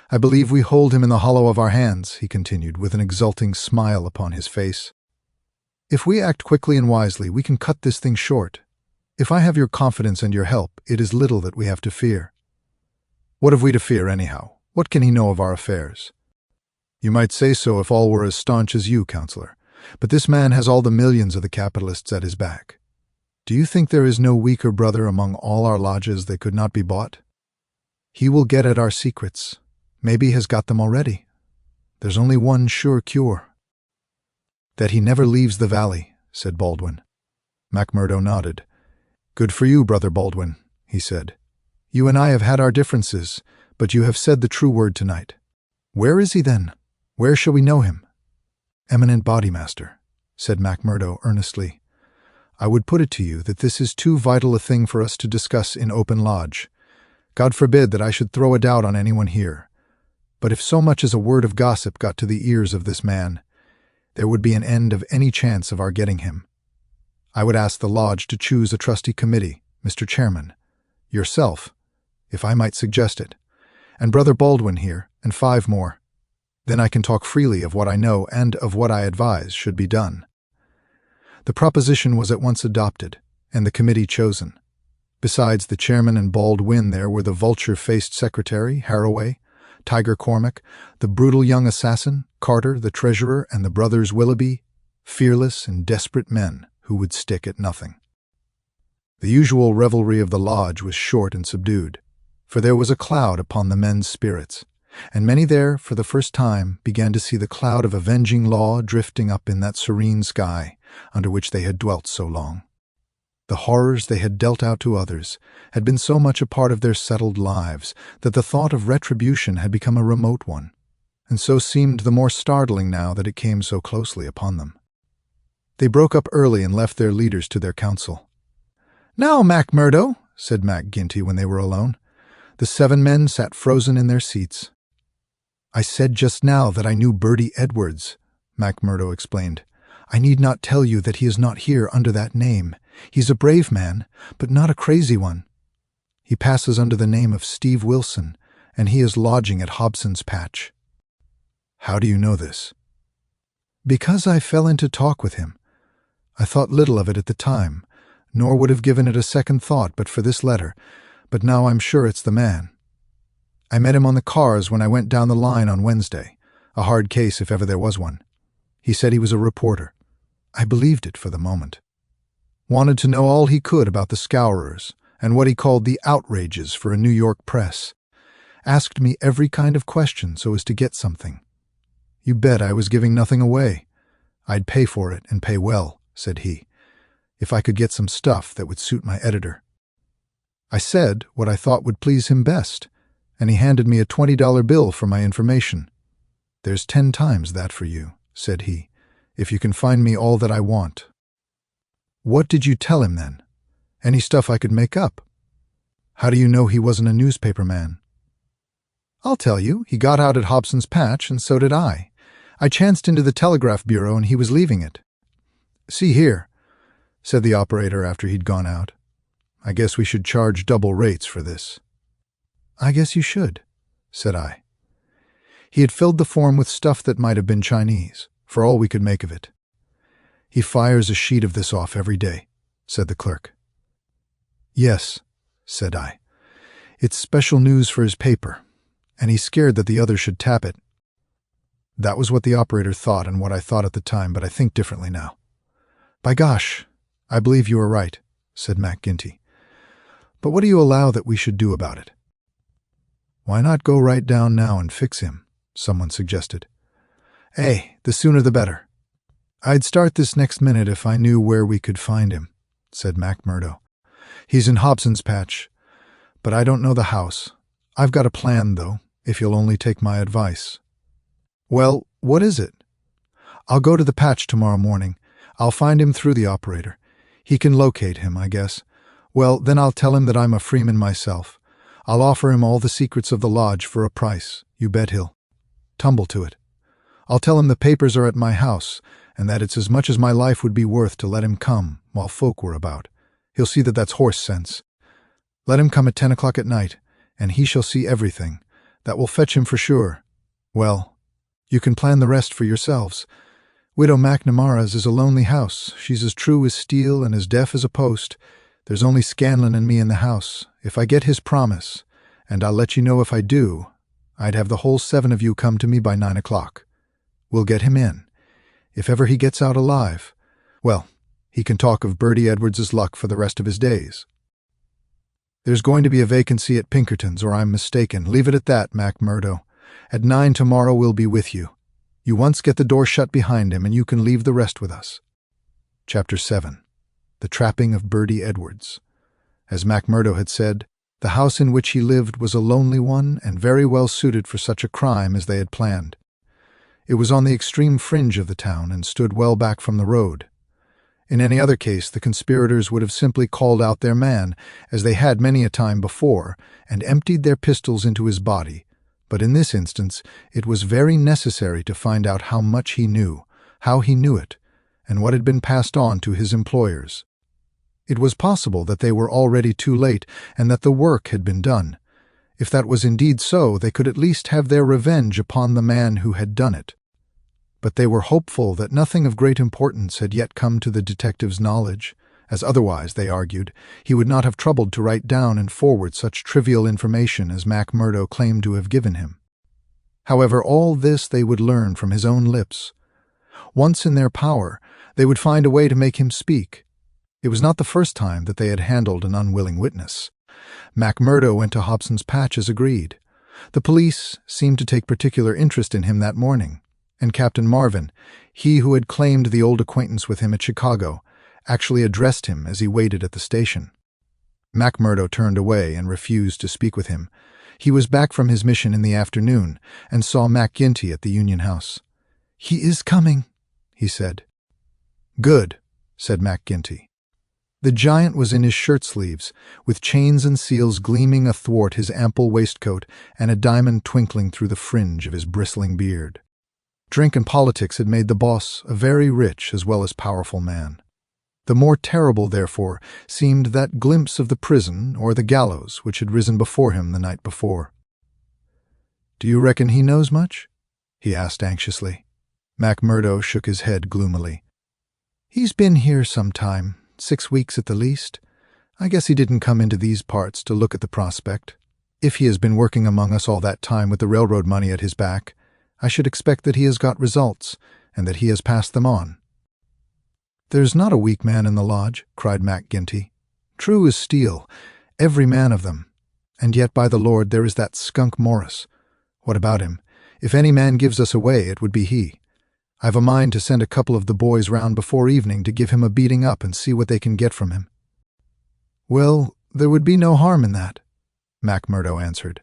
"I believe we hold him in the hollow of our hands," he continued, with an exulting smile upon his face. "If we act quickly and wisely, we can cut this thing short. If I have your confidence and your help, it is little that we have to fear." "What have we to fear, anyhow? What can he know of our affairs?" "You might say so if all were as staunch as you, Counselor, but this man has all the millions of the capitalists at his back. Do you think there is no weaker brother among all our lodges that could not be bought? He will get at our secrets. Maybe he has got them already. There's only one sure cure." "That he never leaves the valley," said Baldwin. McMurdo nodded. "Good for you, Brother Baldwin," he said. "You and I have had our differences, but you have said the true word tonight. Where is he then? Where shall we know him?" "Eminent Bodymaster," said McMurdo earnestly, "I would put it to you that this is too vital a thing for us to discuss in open lodge. God forbid that I should throw a doubt on anyone here. But if so much as a word of gossip got to the ears of this man, there would be an end of any chance of our getting him. I would ask the lodge to choose a trustee committee, Mr. Chairman, yourself, if I might suggest it. And Brother Baldwin here, and 5 more. Then I can talk freely of what I know and of what I advise should be done." The proposition was at once adopted, and the committee chosen. Besides the chairman and Baldwin, there were the vulture-faced secretary, Haraway, Tiger Cormac, the brutal young assassin, Carter, the treasurer, and the brothers Willoughby, fearless and desperate men who would stick at nothing. The usual revelry of the lodge was short and subdued, for there was a cloud upon the men's spirits, and many there, for the first time, began to see the cloud of avenging law drifting up in that serene sky under which they had dwelt so long. The horrors they had dealt out to others had been so much a part of their settled lives that the thought of retribution had become a remote one, and so seemed the more startling now that it came so closely upon them. They broke up early and left their leaders to their council. "Now, McMurdo," said McGinty when they were alone. The 7 men sat frozen in their seats. "I said just now that I knew Bertie Edwards," McMurdo explained. "I need not tell you that he is not here under that name. He's a brave man, but not a crazy one. He passes under the name of Steve Wilson, and he is lodging at Hobson's Patch." "How do you know this?" "Because I fell into talk with him. I thought little of it at the time, nor would have given it a second thought but for this letter, but now I'm sure it's the man. I met him on the cars when I went down the line on Wednesday, a hard case if ever there was one. He said he was a reporter. I believed it for the moment. Wanted to know all he could about the Scourers and what he called the outrages for a New York press. Asked me every kind of question so as to get something. You bet I was giving nothing away. I'd pay for it and pay well, said he, if I could get some stuff that would suit my editor. I said what I thought would please him best, and he handed me a $20 bill for my information. "There's 10 times that for you," said he, "if you can find me all that I want." "What did you tell him then? Any stuff I could make up? How do you know he wasn't a newspaper man?" "I'll tell you. He got out at Hobson's Patch, and so did I. I chanced into the telegraph bureau, and he was leaving it. "See here," said the operator after he'd gone out. "I guess we should charge double rates for this." "I guess you should," said I. He had filled the form with stuff that might have been Chinese, for all we could make of it. "He fires a sheet of this off every day," said the clerk. "Yes," said I. "It's special news for his paper, and he's scared that the others should tap it." That was what the operator thought and what I thought at the time, but I think differently now. "By gosh, I believe you are right," said McGinty. "But what do you allow that we should do about it?" "Why not go right down now and fix him?" someone suggested. The sooner the better." "I'd start this next minute if I knew where we could find him," said McMurdo. "He's in Hobson's Patch, but I don't know the house. I've got a plan, though, if you'll only take my advice." "Well, what is it?" "I'll go to the patch tomorrow morning. I'll find him through the operator. He can locate him, I guess. Well, then I'll tell him that I'm a freeman myself. I'll offer him all the secrets of the lodge for a price. You bet he'll tumble to it. I'll tell him the papers are at my house, and that it's as much as my life would be worth to let him come while folk were about. He'll see that that's horse sense. Let him come at 10 o'clock at night, and he shall see everything. That will fetch him for sure. Well, you can plan the rest for yourselves. Widow McNamara's is a lonely house. She's as true as steel and as deaf as a post. There's only Scanlon and me in the house. If I get his promise, and I'll let you know if I do, I'd have the whole 7 of you come to me by 9 o'clock. We'll get him in. If ever he gets out alive, well, he can talk of Bertie Edwards's luck for the rest of his days. There's going to be a vacancy at Pinkerton's, or I'm mistaken. Leave it at that, McMurdo. At 9 tomorrow we'll be with you. You once get the door shut behind him, and you can leave the rest with us. Chapter 7. The Trapping of Bertie Edwards. As McMurdo had said, the house in which he lived was a lonely one and very well suited for such a crime as they had planned. It was on the extreme fringe of the town and stood well back from the road. In any other case, the conspirators would have simply called out their man, as they had many a time before, and emptied their pistols into his body. But in this instance, it was very necessary to find out how much he knew, how he knew it, and what had been passed on to his employers. It was possible that they were already too late and that the work had been done, If that was indeed so, they could at least have their revenge upon the man who had done it. But they were hopeful that nothing of great importance had yet come to the detective's knowledge, as otherwise, they argued, he would not have troubled to write down and forward such trivial information as McMurdo claimed to have given him. However, all this they would learn from his own lips. Once in their power, they would find a way to make him speak. It was not the first time that they had handled an unwilling witness. McMurdo went to Hobson's Patch as agreed. The police seemed to take particular interest in him that morning, and Captain Marvin, he who had claimed the old acquaintance with him at Chicago, actually addressed him as he waited at the station. McMurdo turned away and refused to speak with him. He was back from his mission in the afternoon and saw McGinty at the Union House. "He is coming," he said. "Good," said McGinty. The giant was in his shirt-sleeves, with chains and seals gleaming athwart his ample waistcoat and a diamond twinkling through the fringe of his bristling beard. Drink and politics had made the boss a very rich as well as powerful man. The more terrible, therefore, seemed that glimpse of the prison or the gallows which had risen before him the night before. "Do you reckon he knows much?" he asked anxiously. McMurdo shook his head gloomily. "He's been here some time, 6 weeks at the least. I guess he didn't come into these parts to look at the prospect. If he has been working among us all that time with the railroad money at his back, I should expect that he has got results, and that he has passed them on." "There's not a weak man in the lodge," cried McGinty. "True as steel, every man of them. And yet, by the Lord, there is that skunk Morris. What about him? If any man gives us away, it would be he. I've a mind to send a couple of the boys round before evening to give him a beating up and see what they can get from him." "Well, there would be no harm in that," McMurdo answered.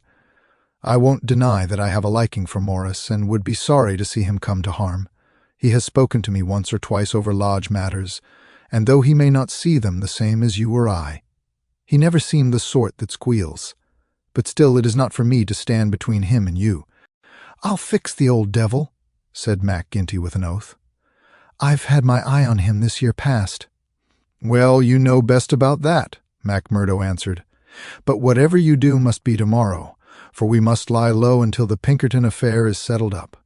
"I won't deny that I have a liking for Morris and would be sorry to see him come to harm. He has spoken to me once or twice over lodge matters, and though he may not see them the same as you or I, he never seemed the sort that squeals. But still it is not for me to stand between him and you." "I'll fix the old devil," said McGinty with an oath. "I've had my eye on him this year past." "Well, you know best about that," McMurdo answered. "But whatever you do must be tomorrow, for we must lie low until the Pinkerton affair is settled up.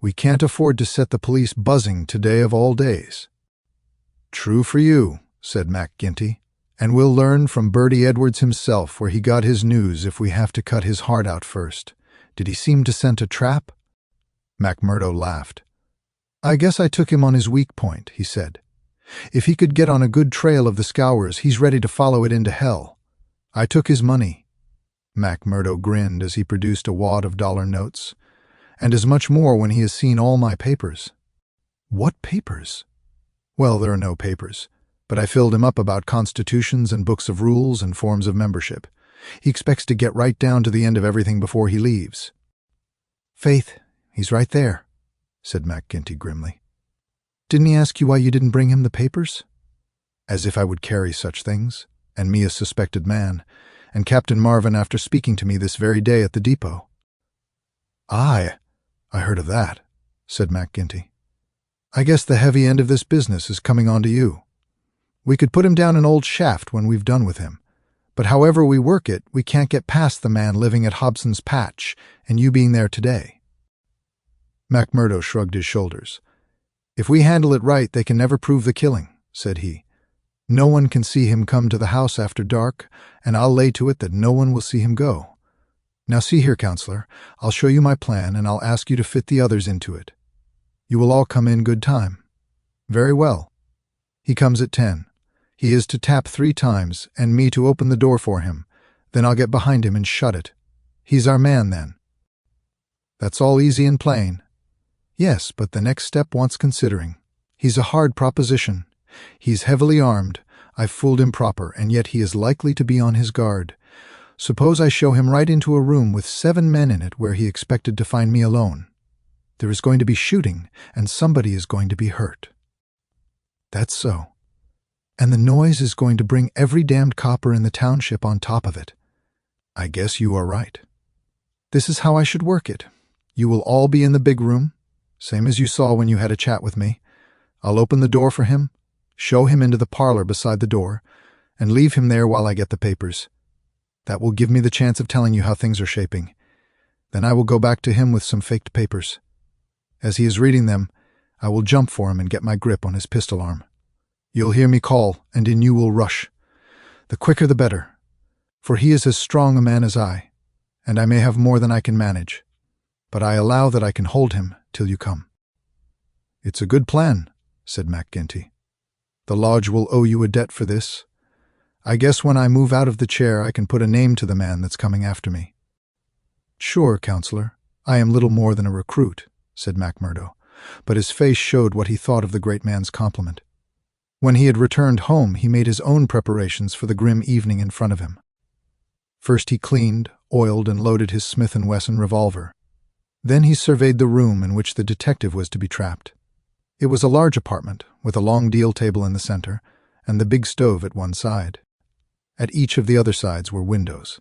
We can't afford to set the police buzzing today of all days." "True for you," said McGinty, "and we'll learn from Bertie Edwards himself where he got his news if we have to cut his heart out first. Did he seem to scent a trap?" McMurdo laughed. "I guess I took him on his weak point," he said. "If he could get on a good trail of the Scowers, he's ready to follow it into hell. I took his money." McMurdo grinned as he produced a wad of dollar notes. "And as much more when he has seen all my papers." "What papers?" "Well, there are no papers, but I filled him up about constitutions and books of rules and forms of membership. He expects to get right down to the end of everything before he leaves." "Faith, he's right there," said McGinty grimly. "Didn't he ask you why you didn't bring him the papers?" "As if I would carry such things, and me a suspected man, and Captain Marvin after speaking to me this very day at the depot." "Aye, I heard of that," said McGinty. "I guess the heavy end of this business is coming on to you. We could put him down an old shaft when we've done with him, but however we work it, we can't get past the man living at Hobson's Patch and you being there today." McMurdo shrugged his shoulders. "If we handle it right, they can never prove the killing," said he. "No one can see him come to the house after dark, and I'll lay to it that no one will see him go. Now see here, Counselor, I'll show you my plan, and I'll ask you to fit the others into it. You will all come in good time." "Very well." "He comes at 10. He is to tap 3 times, and me to open the door for him. Then I'll get behind him and shut it. He's our man then." "That's all easy and plain." "Yes, but the next step wants considering. He's a hard proposition. He's heavily armed. I've fooled him proper, and yet he is likely to be on his guard. Suppose I show him right into a room with 7 men in it where he expected to find me alone. There is going to be shooting, and somebody is going to be hurt." "That's so. And the noise is going to bring every damned copper in the township on top of it." "I guess you are right." "This is how I should work it. You will all be in the big room, same as you saw when you had a chat with me. I'll open the door for him, show him into the parlor beside the door, and leave him there while I get the papers. That will give me the chance of telling you how things are shaping. Then I will go back to him with some faked papers. As he is reading them, I will jump for him and get my grip on his pistol arm. You'll hear me call, and in you will rush. The quicker the better, for he is as strong a man as I, and I may have more than I can manage, but I allow that I can hold him till you come." "It's a good plan," said McGinty. "The lodge will owe you a debt for this. I guess when I move out of the chair I can put a name to the man that's coming after me." "Sure, counselor, I am little more than a recruit," said McMurdo, but his face showed what he thought of the great man's compliment. When he had returned home, he made his own preparations for the grim evening in front of him. First he cleaned, oiled, and loaded his Smith & Wesson revolver. Then he surveyed the room in which the detective was to be trapped. It was a large apartment, with a long deal table in the center, and the big stove at one side. At each of the other sides were windows.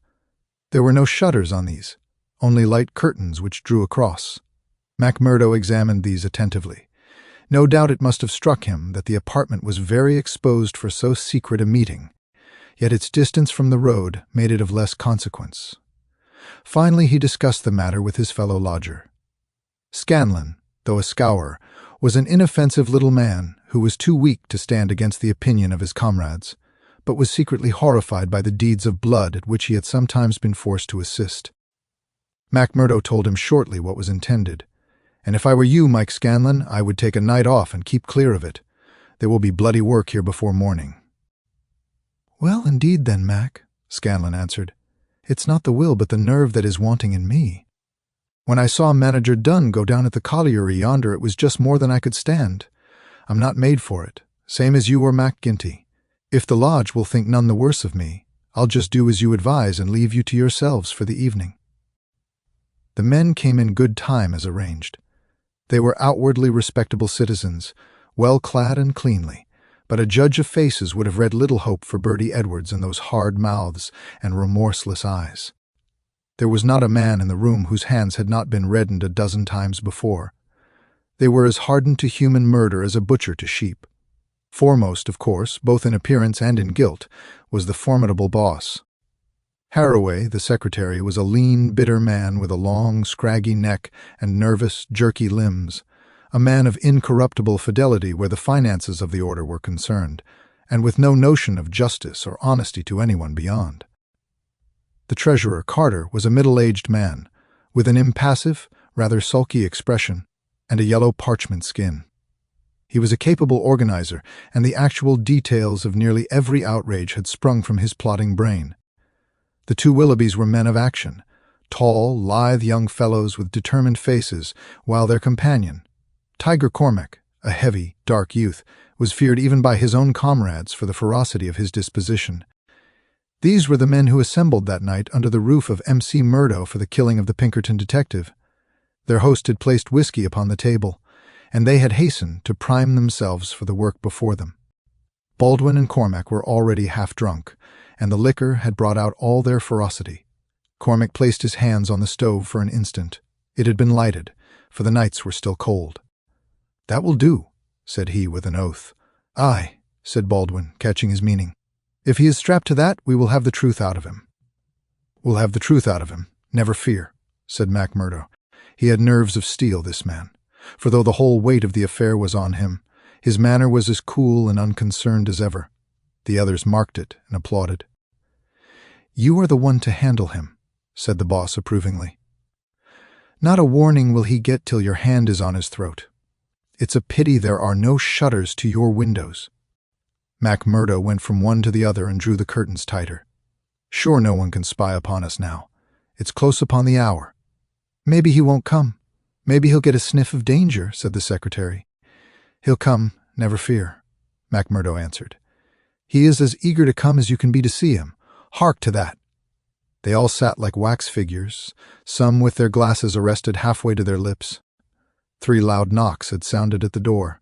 There were no shutters on these, only light curtains which drew across. McMurdo examined these attentively. No doubt it must have struck him that the apartment was very exposed for so secret a meeting, yet its distance from the road made it of less consequence. Finally he discussed the matter with his fellow lodger. Scanlon, though a scour, was an inoffensive little man who was too weak to stand against the opinion of his comrades, but was secretly horrified by the deeds of blood at which he had sometimes been forced to assist. McMurdo told him shortly what was intended. "And if I were you, Mike Scanlon, I would take a night off and keep clear of it. There will be bloody work here before morning." "Well, indeed then, Mac," Scanlon answered. "It's not the will but the nerve that is wanting in me. When I saw Manager Dunn go down at the colliery yonder, it was just more than I could stand. I'm not made for it, same as you or McGinty. If the lodge will think none the worse of me, I'll just do as you advise and leave you to yourselves for the evening." The men came in good time as arranged. They were outwardly respectable citizens, well clad and cleanly, but a judge of faces would have read little hope for Bertie Edwards in those hard mouths and remorseless eyes. There was not a man in the room whose hands had not been reddened a dozen times before. They were as hardened to human murder as a butcher to sheep. Foremost, of course, both in appearance and in guilt, was the formidable boss. Haraway, the secretary, was a lean, bitter man with a long, scraggy neck and nervous, jerky limbs, a man of incorruptible fidelity where the finances of the order were concerned, and with no notion of justice or honesty to anyone beyond. The treasurer, Carter, was a middle-aged man, with an impassive, rather sulky expression, and a yellow parchment skin. He was a capable organizer, and the actual details of nearly every outrage had sprung from his plotting brain. The two Willoughbys were men of action, tall, lithe young fellows with determined faces, while their companion, Tiger Cormac, a heavy, dark youth, was feared even by his own comrades for the ferocity of his disposition. These were the men who assembled that night under the roof of M.C. Murdo for the killing of the Pinkerton detective. Their host had placed whiskey upon the table, and they had hastened to prime themselves for the work before them. Baldwin and Cormac were already half drunk, and the liquor had brought out all their ferocity. Cormac placed his hands on the stove for an instant. It had been lighted, for the nights were still cold. "That will do," said he with an oath. "Aye," said Baldwin, catching his meaning. "If he is strapped to that, we will have the truth out of him." "We'll have the truth out of him, never fear," said McMurdo. He had nerves of steel, this man, for though the whole weight of the affair was on him, his manner was as cool and unconcerned as ever. The others marked it and applauded. "You are the one to handle him," said the boss approvingly. "Not a warning will he get till your hand is on his throat. It's a pity there are no shutters to your windows." McMurdo went from one to the other and drew the curtains tighter. "Sure no one can spy upon us now. It's close upon the hour." "Maybe he won't come. Maybe he'll get a sniff of danger," said the secretary. "He'll come, never fear," McMurdo answered. "He is as eager to come as you can be to see him. Hark to that." They all sat like wax figures, some with their glasses arrested halfway to their lips. 3 loud knocks had sounded at the door.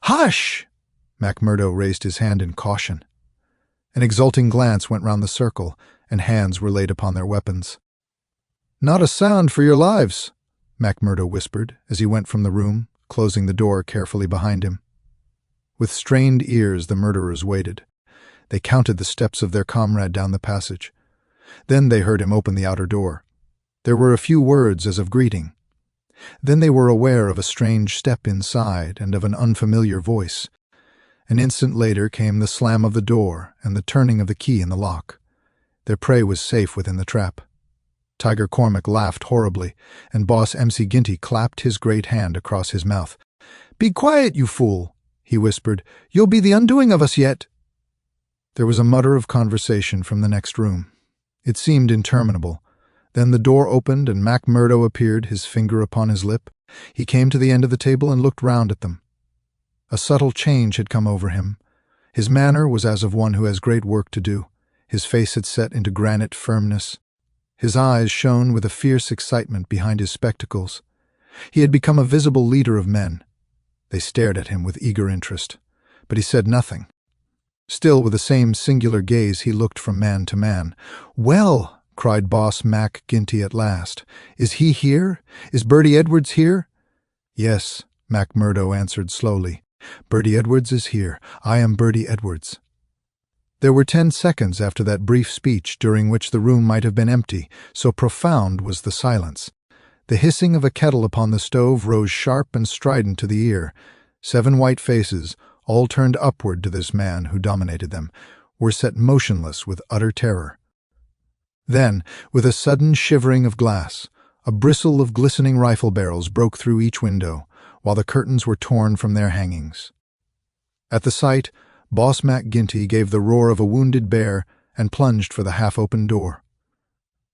"Hush!" McMurdo raised his hand in caution. An exulting glance went round the circle, and hands were laid upon their weapons. "Not a sound for your lives," McMurdo whispered as he went from the room, closing the door carefully behind him. With strained ears the murderers waited. They counted the steps of their comrade down the passage. Then they heard him open the outer door. There were a few words as of greeting. Then they were aware of a strange step inside and of an unfamiliar voice. An instant later came the slam of the door and the turning of the key in the lock. Their prey was safe within the trap. Tiger Cormac laughed horribly, and Boss MC Ginty clapped his great hand across his mouth. "Be quiet, you fool," he whispered. "You'll be the undoing of us yet." There was a mutter of conversation from the next room. It seemed interminable. Then the door opened and Mac Murdo appeared, his finger upon his lip. He came to the end of the table and looked round at them. A subtle change had come over him. His manner was as of one who has great work to do. His face had set into granite firmness. His eyes shone with a fierce excitement behind his spectacles. He had become a visible leader of men. They stared at him with eager interest, but he said nothing. Still, with the same singular gaze, he looked from man to man. "Well," cried Boss Mac Ginty at last, "is he here? Is Bertie Edwards here?" "Yes," Mac Murdo answered slowly. "Bertie Edwards is here. I am Bertie Edwards." There were 10 seconds after that brief speech during which the room might have been empty, so profound was the silence. The hissing of a kettle upon the stove rose sharp and strident to the ear. 7 white faces, all turned upward to this man who dominated them, were set motionless with utter terror. Then, with a sudden shivering of glass, a bristle of glistening rifle barrels broke through each window, while the curtains were torn from their hangings. At the sight, Boss Mac Ginty gave the roar of a wounded bear and plunged for the half-open door.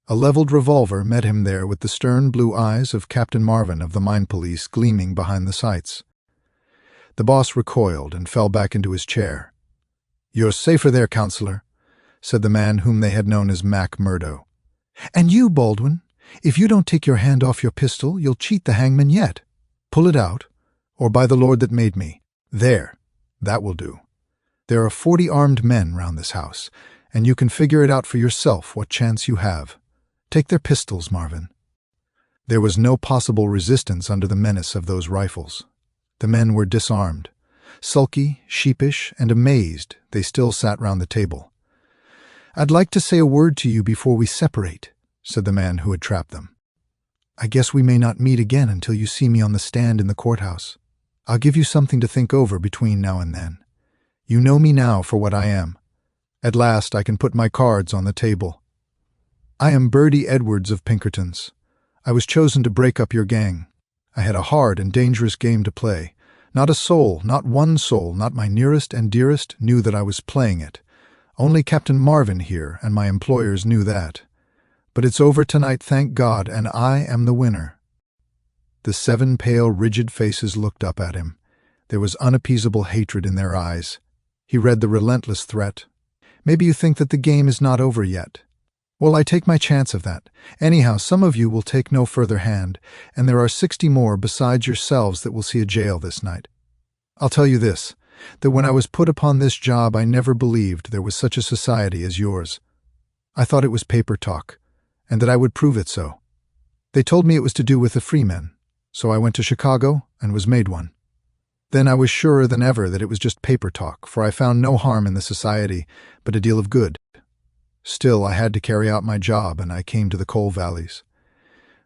A leveled revolver met him there with the stern blue eyes of Captain Marvin of the Mine Police gleaming behind the sights. The boss recoiled and fell back into his chair. "You're safer there, counselor," said the man whom they had known as Mac Murdo. "And you, Baldwin, if you don't take your hand off your pistol, you'll cheat the hangman yet. Pull it out, or by the Lord that made me. There, that will do. There are 40 armed men round this house, and you can figure it out for yourself what chance you have. Take their pistols, Marvin." There was no possible resistance under the menace of those rifles. The men were disarmed. Sulky, sheepish, and amazed, they still sat round the table. "I'd like to say a word to you before we separate," said the man who had trapped them. "I guess we may not meet again until you see me on the stand in the courthouse. I'll give you something to think over between now and then. You know me now for what I am. At last I can put my cards on the table. I am Bertie Edwards of Pinkerton's. I was chosen to break up your gang. I had a hard and dangerous game to play. Not a soul, not one soul, not my nearest and dearest, knew that I was playing it. Only Captain Marvin here and my employers knew that. But it's over tonight, thank God, and I am the winner." The 7 pale, rigid faces looked up at him. There was unappeasable hatred in their eyes. He read the relentless threat. "Maybe you think that the game is not over yet. Well, I take my chance of that. Anyhow, some of you will take no further hand, and there are 60 more besides yourselves that will see a jail this night. I'll tell you this, that when I was put upon this job I never believed there was such a society as yours. I thought it was paper talk, and that I would prove it so. They told me it was to do with the freemen, so I went to Chicago and was made one. Then I was surer than ever that it was just paper talk, for I found no harm in the society, but a deal of good. Still, I had to carry out my job, and I came to the coal valleys.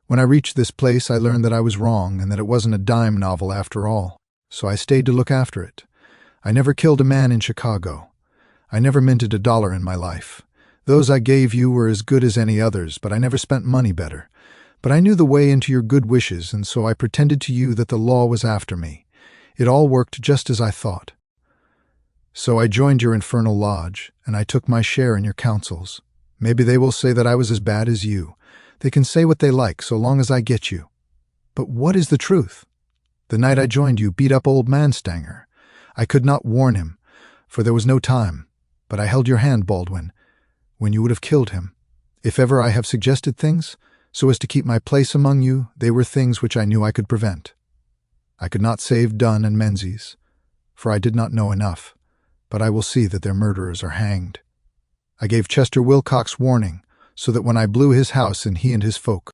When I reached this place, I learned that I was wrong and that it wasn't a dime novel after all, so I stayed to look after it. I never killed a man in Chicago. I never minted a dollar in my life. Those I gave you were as good as any others, but I never spent money better. But I knew the way into your good wishes, and so I pretended to you that the law was after me. It all worked just as I thought. So I joined your infernal lodge, and I took my share in your councils. Maybe they will say that I was as bad as you. They can say what they like, so long as I get you. But what is the truth? The night I joined you beat up old Manstanger. I could not warn him, for there was no time, but I held your hand, Baldwin, when you would have killed him. If ever I have suggested things, so as to keep my place among you, they were things which I knew I could prevent. I could not save Dunn and Menzies, for I did not know enough, but I will see that their murderers are hanged. I gave Chester Wilcox warning, so that when I blew his house and he and his folk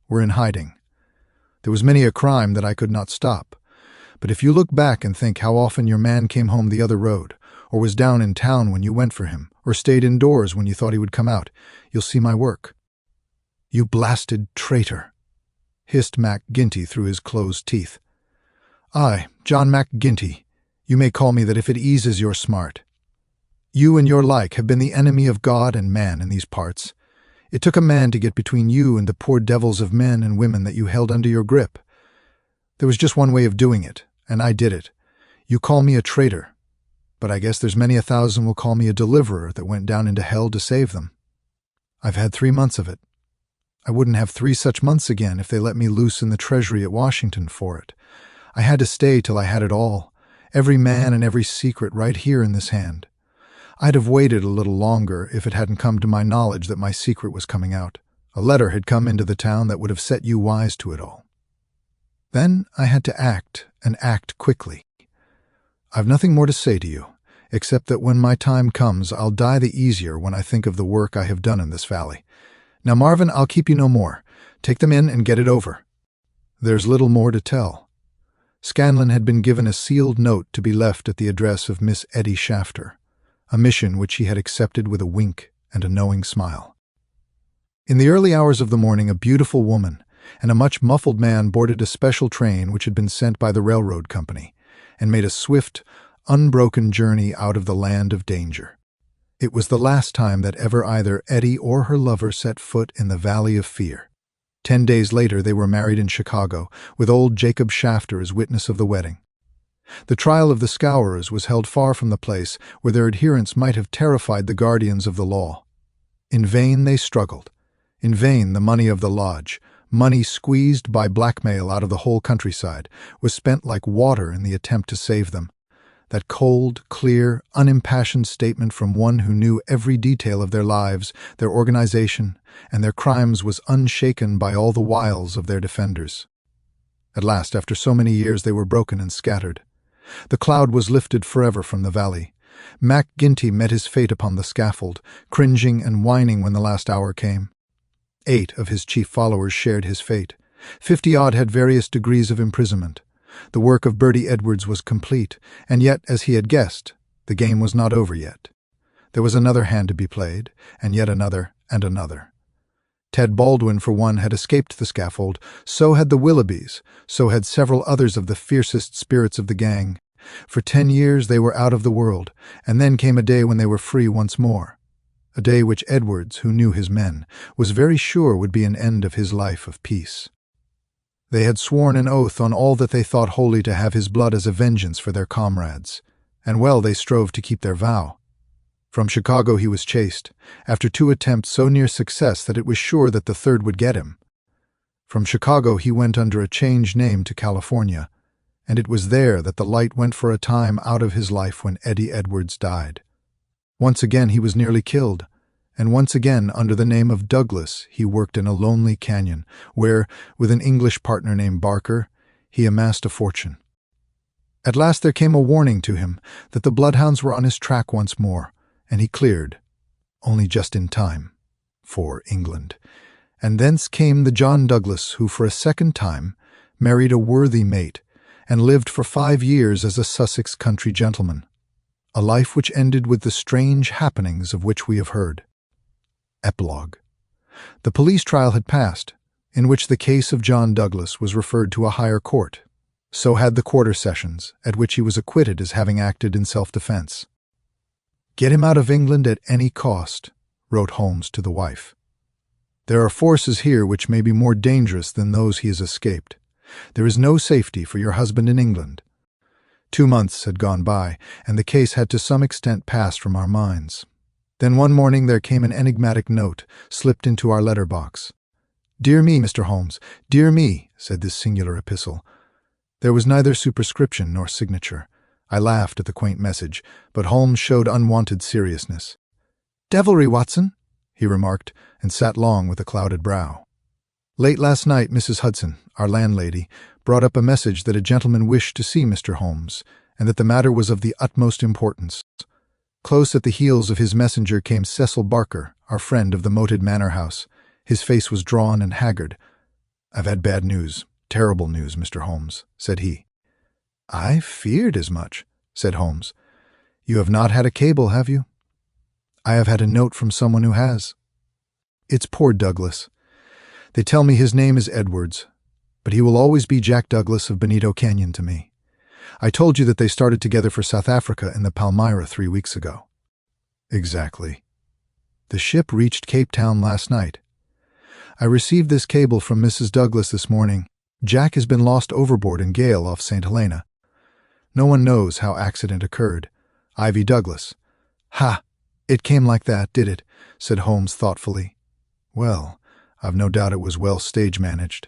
were in hiding. There was many a crime that I could not stop, but if you look back and think how often your man came home the other road, or was down in town when you went for him, or stayed indoors when you thought he would come out. You'll see my work." "You blasted traitor," hissed MacGinty through his closed teeth. "I, John MacGinty, you may call me that if it eases your smart. You and your like have been the enemy of God and man in these parts. It took a man to get between you and the poor devils of men and women that you held under your grip. There was just one way of doing it, and I did it. You call me a traitor, but I guess there's many 1,000 will call me a deliverer that went down into hell to save them. I've had 3 months of it. I wouldn't have 3 such months again if they let me loose in the treasury at Washington for it. I had to stay till I had it all, every man and every secret right here in this hand. I'd have waited a little longer if it hadn't come to my knowledge that my secret was coming out. A letter had come into the town that would have set you wise to it all. Then I had to act, and act quickly. I've nothing more to say to you, except that when my time comes I'll die the easier when I think of the work I have done in this valley. Now, Marvin, I'll keep you no more. Take them in and get it over." There's little more to tell. Scanlon had been given a sealed note to be left at the address of Miss Etty Shafter, a mission which he had accepted with a wink and a knowing smile. In the early hours of the morning, a beautiful woman and a much muffled man boarded a special train which had been sent by the railroad company, and made a swift, unbroken journey out of the land of danger. It was the last time that ever either Etty or her lover set foot in the Valley of Fear. 10 days later they were married in Chicago, with old Jacob Shafter as witness of the wedding. The trial of the Scourers was held far from the place where their adherents might have terrified the guardians of the law. In vain they struggled. In vain the money of the lodge, money squeezed by blackmail out of the whole countryside, was spent like water in the attempt to save them. That cold, clear, unimpassioned statement from one who knew every detail of their lives, their organization, and their crimes was unshaken by all the wiles of their defenders. At last, after so many years, they were broken and scattered. The cloud was lifted forever from the valley. MacGinty met his fate upon the scaffold, cringing and whining when the last hour came. 8 of his chief followers shared his fate. 50-odd had various degrees of imprisonment. The work of Bertie Edwards was complete, and yet, as he had guessed, the game was not over yet. There was another hand to be played, and yet another and another. Ted Baldwin, for one, had escaped the scaffold. So had the Willoughbys. So had several others of the fiercest spirits of the gang. For 10 years they were out of the world, and then came a day when they were free once more. A day which Edwards, who knew his men, was very sure would be an end of his life of peace. They had sworn an oath on all that they thought holy to have his blood as a vengeance for their comrades, and well they strove to keep their vow. From Chicago he was chased, after 2 attempts so near success that it was sure that the third would get him. From Chicago he went under a changed name to California, and it was there that the light went for a time out of his life when Eddie Edwards died. Once again he was nearly killed, and once again under the name of Douglas he worked in a lonely canyon, where, with an English partner named Barker, he amassed a fortune. At last there came a warning to him that the bloodhounds were on his track once more, and he cleared, only just in time, for England. And thence came the John Douglas who for a second time married a worthy mate and lived for 5 years as a Sussex country gentleman, a life which ended with the strange happenings of which we have heard. Epilogue. The police trial had passed, in which the case of John Douglas was referred to a higher court. So had the quarter sessions, at which he was acquitted as having acted in self-defense. "Get him out of England at any cost," wrote Holmes to the wife. "There are forces here which may be more dangerous than those he has escaped. There is no safety for your husband in England." 2 months had gone by, and the case had to some extent passed from our minds. Then one morning there came an enigmatic note, slipped into our letter box. "Dear me, Mr. Holmes, dear me," said this singular epistle. There was neither superscription nor signature. I laughed at the quaint message, but Holmes showed unwonted seriousness. "Devilry, Watson," he remarked, and sat long with a clouded brow. Late last night Mrs. Hudson, our landlady, brought up a message that a gentleman wished to see Mr. Holmes, and that the matter was of the utmost importance. Close at the heels of his messenger came Cecil Barker, our friend of the moated manor house. His face was drawn and haggard. "I've had bad news, terrible news, Mr. Holmes," said he. "I feared as much," said Holmes. "You have not had a cable, have you?" I have had a note from someone who has. It's poor Douglas. They tell me his name is Edwards, but he will always be Jack Douglas of Benito Canyon to me. I told you that they started together for South Africa in the Palmyra 3 weeks ago. Exactly. The ship reached Cape Town last night. I received this cable from Mrs. Douglas this morning. Jack has been lost overboard in gale off St. Helena. No one knows how accident occurred. Ivy Douglas. Ha! It came like that, did it? Said Holmes thoughtfully. Well, I've no doubt it was well stage-managed.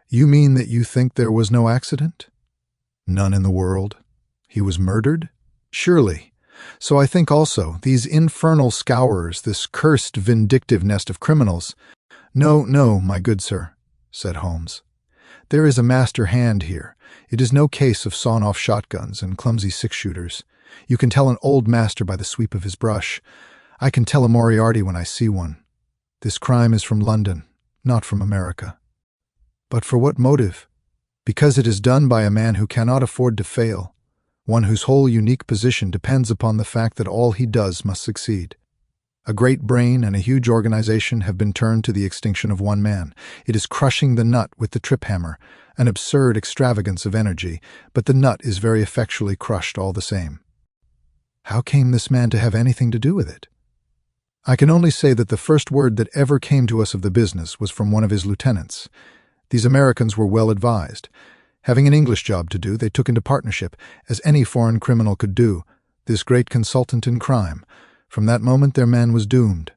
You mean that you think there was no accident? None in the world. He was murdered? Surely. So I think also, these infernal scourers, this cursed vindictive nest of criminals. No, no, my good sir, said Holmes. There is a master hand here. It is no case of sawn-off shotguns and clumsy six-shooters. You can tell an old master by the sweep of his brush. I can tell a Moriarty when I see one. This crime is from London, not from America. But for what motive? Because it is done by a man who cannot afford to fail, one whose whole unique position depends upon the fact that all he does must succeed. A great brain and a huge organization have been turned to the extinction of one man. It is crushing the nut with the trip hammer, an absurd extravagance of energy, but the nut is very effectually crushed all the same. How came this man to have anything to do with it? I can only say that the first word that ever came to us of the business was from one of his lieutenants. These Americans were well advised. Having an English job to do, they took into partnership, as any foreign criminal could do, this great consultant in crime. From that moment their man was doomed.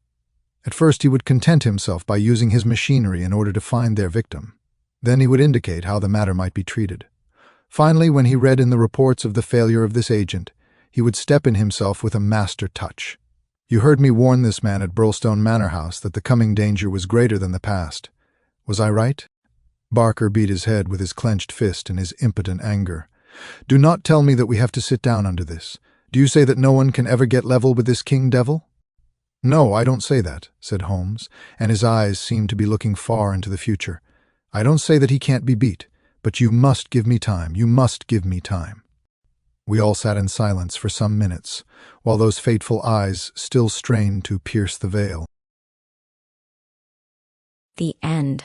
At first he would content himself by using his machinery in order to find their victim. Then he would indicate how the matter might be treated. Finally, when he read in the reports of the failure of this agent, he would step in himself with a master touch. You heard me warn this man at Burlstone Manor House that the coming danger was greater than the past. Was I right? Barker beat his head with his clenched fist in his impotent anger. Do not tell me that we have to sit down under this. Do you say that no one can ever get level with this king devil? No, I don't say that, said Holmes, and his eyes seemed to be looking far into the future. I don't say that he can't be beat, but you must give me time. You must give me time. We all sat in silence for some minutes, while those fateful eyes still strained to pierce the veil. The end.